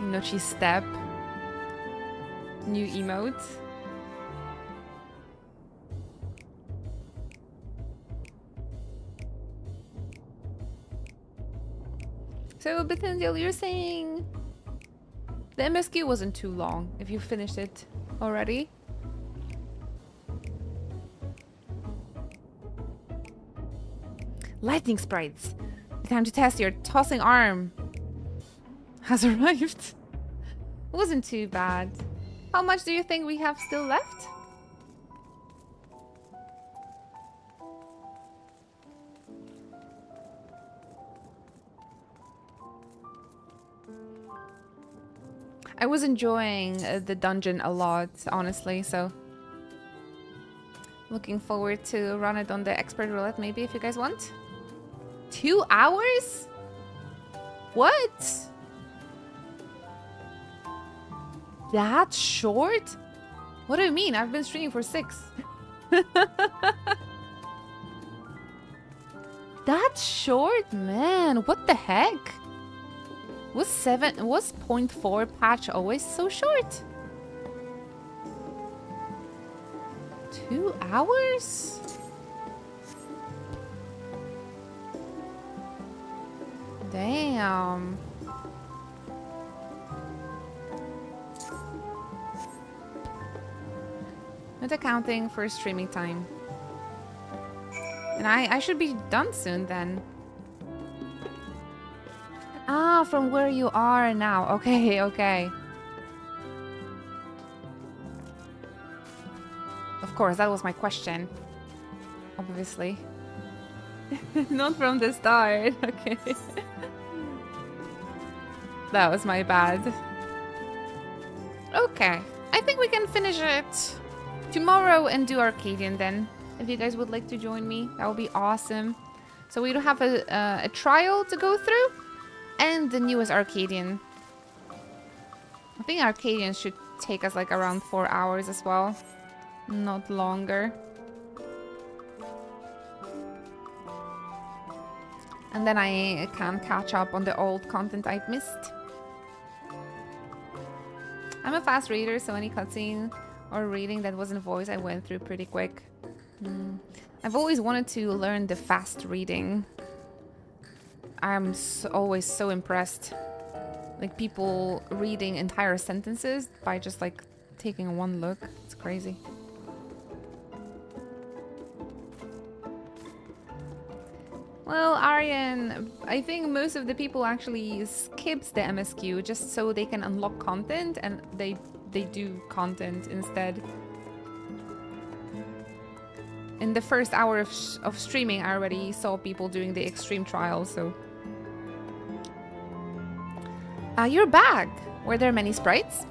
Inochi step. New emote. So, Bethendiel, you're saying the MSQ wasn't too long if you finished it already? Lightning sprites. The time to test your tossing arm has arrived. It wasn't too bad. How much do you think we have still left? I was enjoying the dungeon a lot, honestly, so looking forward to run it on the expert roulette maybe if you guys want. 2 hours? What? That short? What do you mean? I've been streaming for 6. That short? Man, what the heck? Was 0.4 patch always so short? 2 hours? Damn. Not accounting for streaming time. And I should be done soon then. Ah, from where you are now. Okay, okay. Of course, that was my question. Obviously. Not from the start. Okay. That was my bad. Okay. I think we can finish it tomorrow and do Arcadian then. If you guys would like to join me, that would be awesome. So we do have a trial to go through. And the newest Arcadian. I think Arcadian should take us like around 4 hours as well. Not longer. And then I can catch up on the old content I've missed. I'm a fast reader, so any cutscene or reading that wasn't voice I went through pretty quick. I've always wanted to learn the fast reading. I'm always so impressed. Like people reading entire sentences by just like taking one look. It's crazy. Well, Aryan, I think most of the people actually skips the MSQ just so they can unlock content, and they do content instead. In the first hour of streaming, I already saw people doing the extreme trial, so... you're back! Were there many sprites?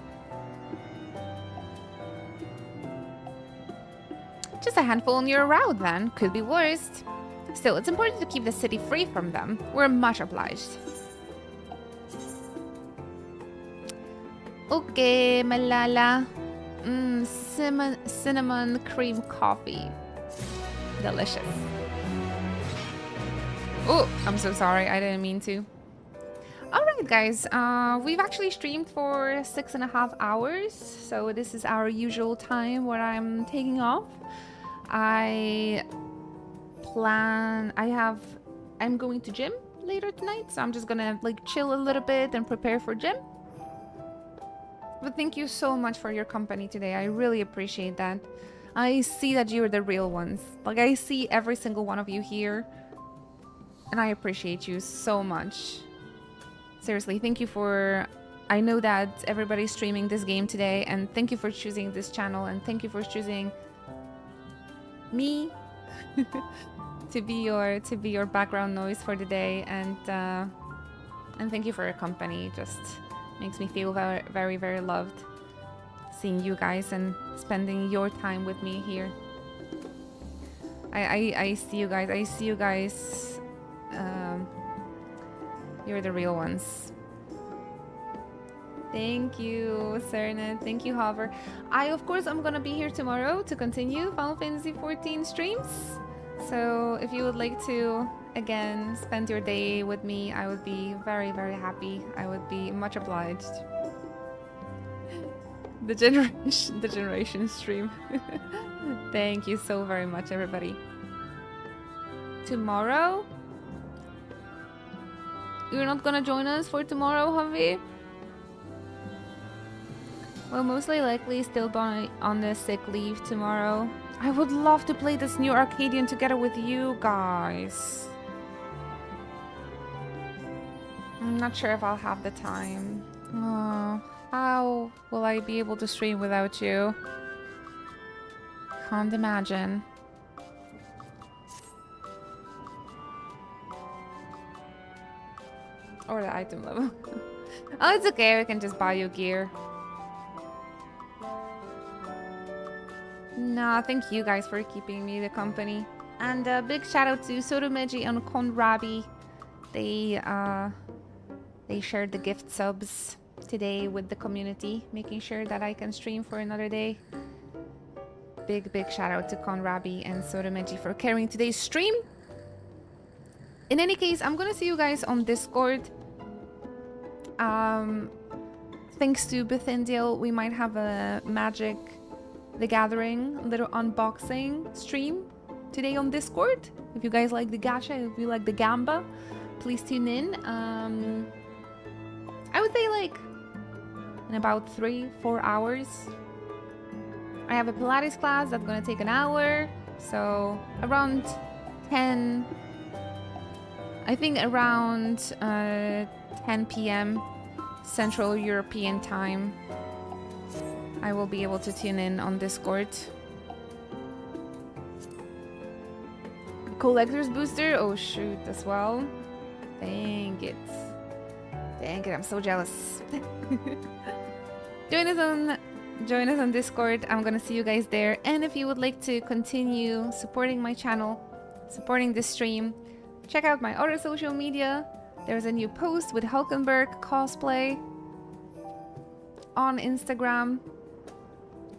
Just a handful on your route, then. Could be worse. Still, it's important to keep the city free from them. We're much obliged. Okay, Malala. Cinnamon cream coffee. Delicious. Oh, I'm so sorry. I didn't mean to. Alright, guys. We've actually streamed for 6.5 hours. So this is our usual time where I'm taking off. I'm going to gym later tonight, so I'm just gonna like chill a little bit and prepare for gym. But thank you so much for your company today. I really appreciate that. I see that you're the real ones. Like I see every single one of you here, and I appreciate you so much. Seriously, thank you for... I know that everybody's streaming this game today, and thank you for choosing this channel, and thank you for choosing me to be your background noise for the day, and thank you for your company. It just makes me feel very, very, very loved seeing you guys and spending your time with me here. I see you guys. I see you guys. You're the real ones. Thank you, Sernet. Thank you, Hover. Of course, I'm gonna be here tomorrow to continue Final Fantasy XIV streams. So if you would like to, again, spend your day with me, I would be very, very happy. I would be much obliged. The generation stream. Thank you so very much, everybody. Tomorrow? You're not gonna join us for tomorrow, Javi? Well, mostly likely still on the sick leave tomorrow. I would love to play this new Arcadian together with you guys. I'm not sure if I'll have the time. Oh, how will I be able to stream without you? Can't imagine. Or the item level. Oh, it's okay. We can just buy you gear. Nah, thank you guys for keeping me the company. And a big shout out to Sotomeji and Konrabi. They shared the gift subs today with the community, making sure that I can stream for another day. Big shout out to Konrabi and Sotomeji for carrying today's stream. In any case, I'm gonna see you guys on Discord. Thanks to Bethendiel, we might have a Magic the Gathering, a little unboxing stream today on Discord. If you guys like the gacha, if you like the gamba, please tune in. I would say like in about 3-4 hours. I have a Pilates class that's gonna take an hour, so around 10, I think around 10 p.m. Central European time, I will be able to tune in on Discord. Collector's booster? Oh shoot, as well. Dang it. Dang it, I'm so jealous. Join us on Discord. I'm gonna see you guys there. And if you would like to continue supporting my channel, supporting this stream, check out my other social media. There's a new post with Hulkenberg cosplay on Instagram.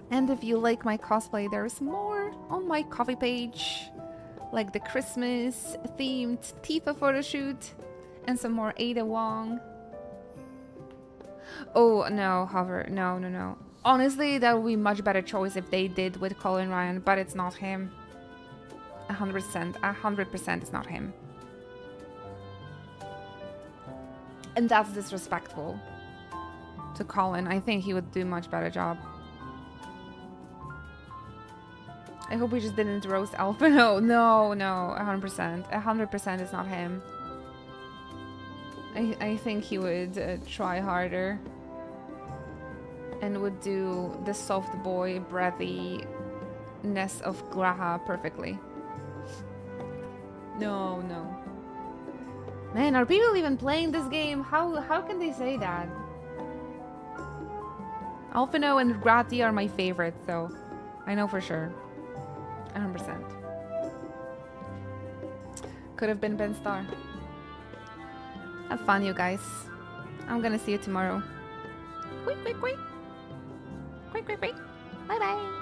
And if you like my cosplay, there's more on my coffee page, like the Christmas themed Tifa photoshoot and some more Ada Wong. Oh no, Hover, no. Honestly, that would be a much better choice if they did with Colin Ryan, but it's not him. 100% it's not him. And that's disrespectful to Colin. I think he would do a much better job. I hope we just didn't roast Alpha. No, 100%. 100% is not him. I think he would try harder and would do the soft boy breathiness of Graha perfectly. No. Man, are people even playing this game? How can they say that? Alphino and Grati are my favorites, so I know for sure. 100%. Could have been Ben Starr. Have fun, you guys. I'm gonna see you tomorrow. Quick. Bye bye.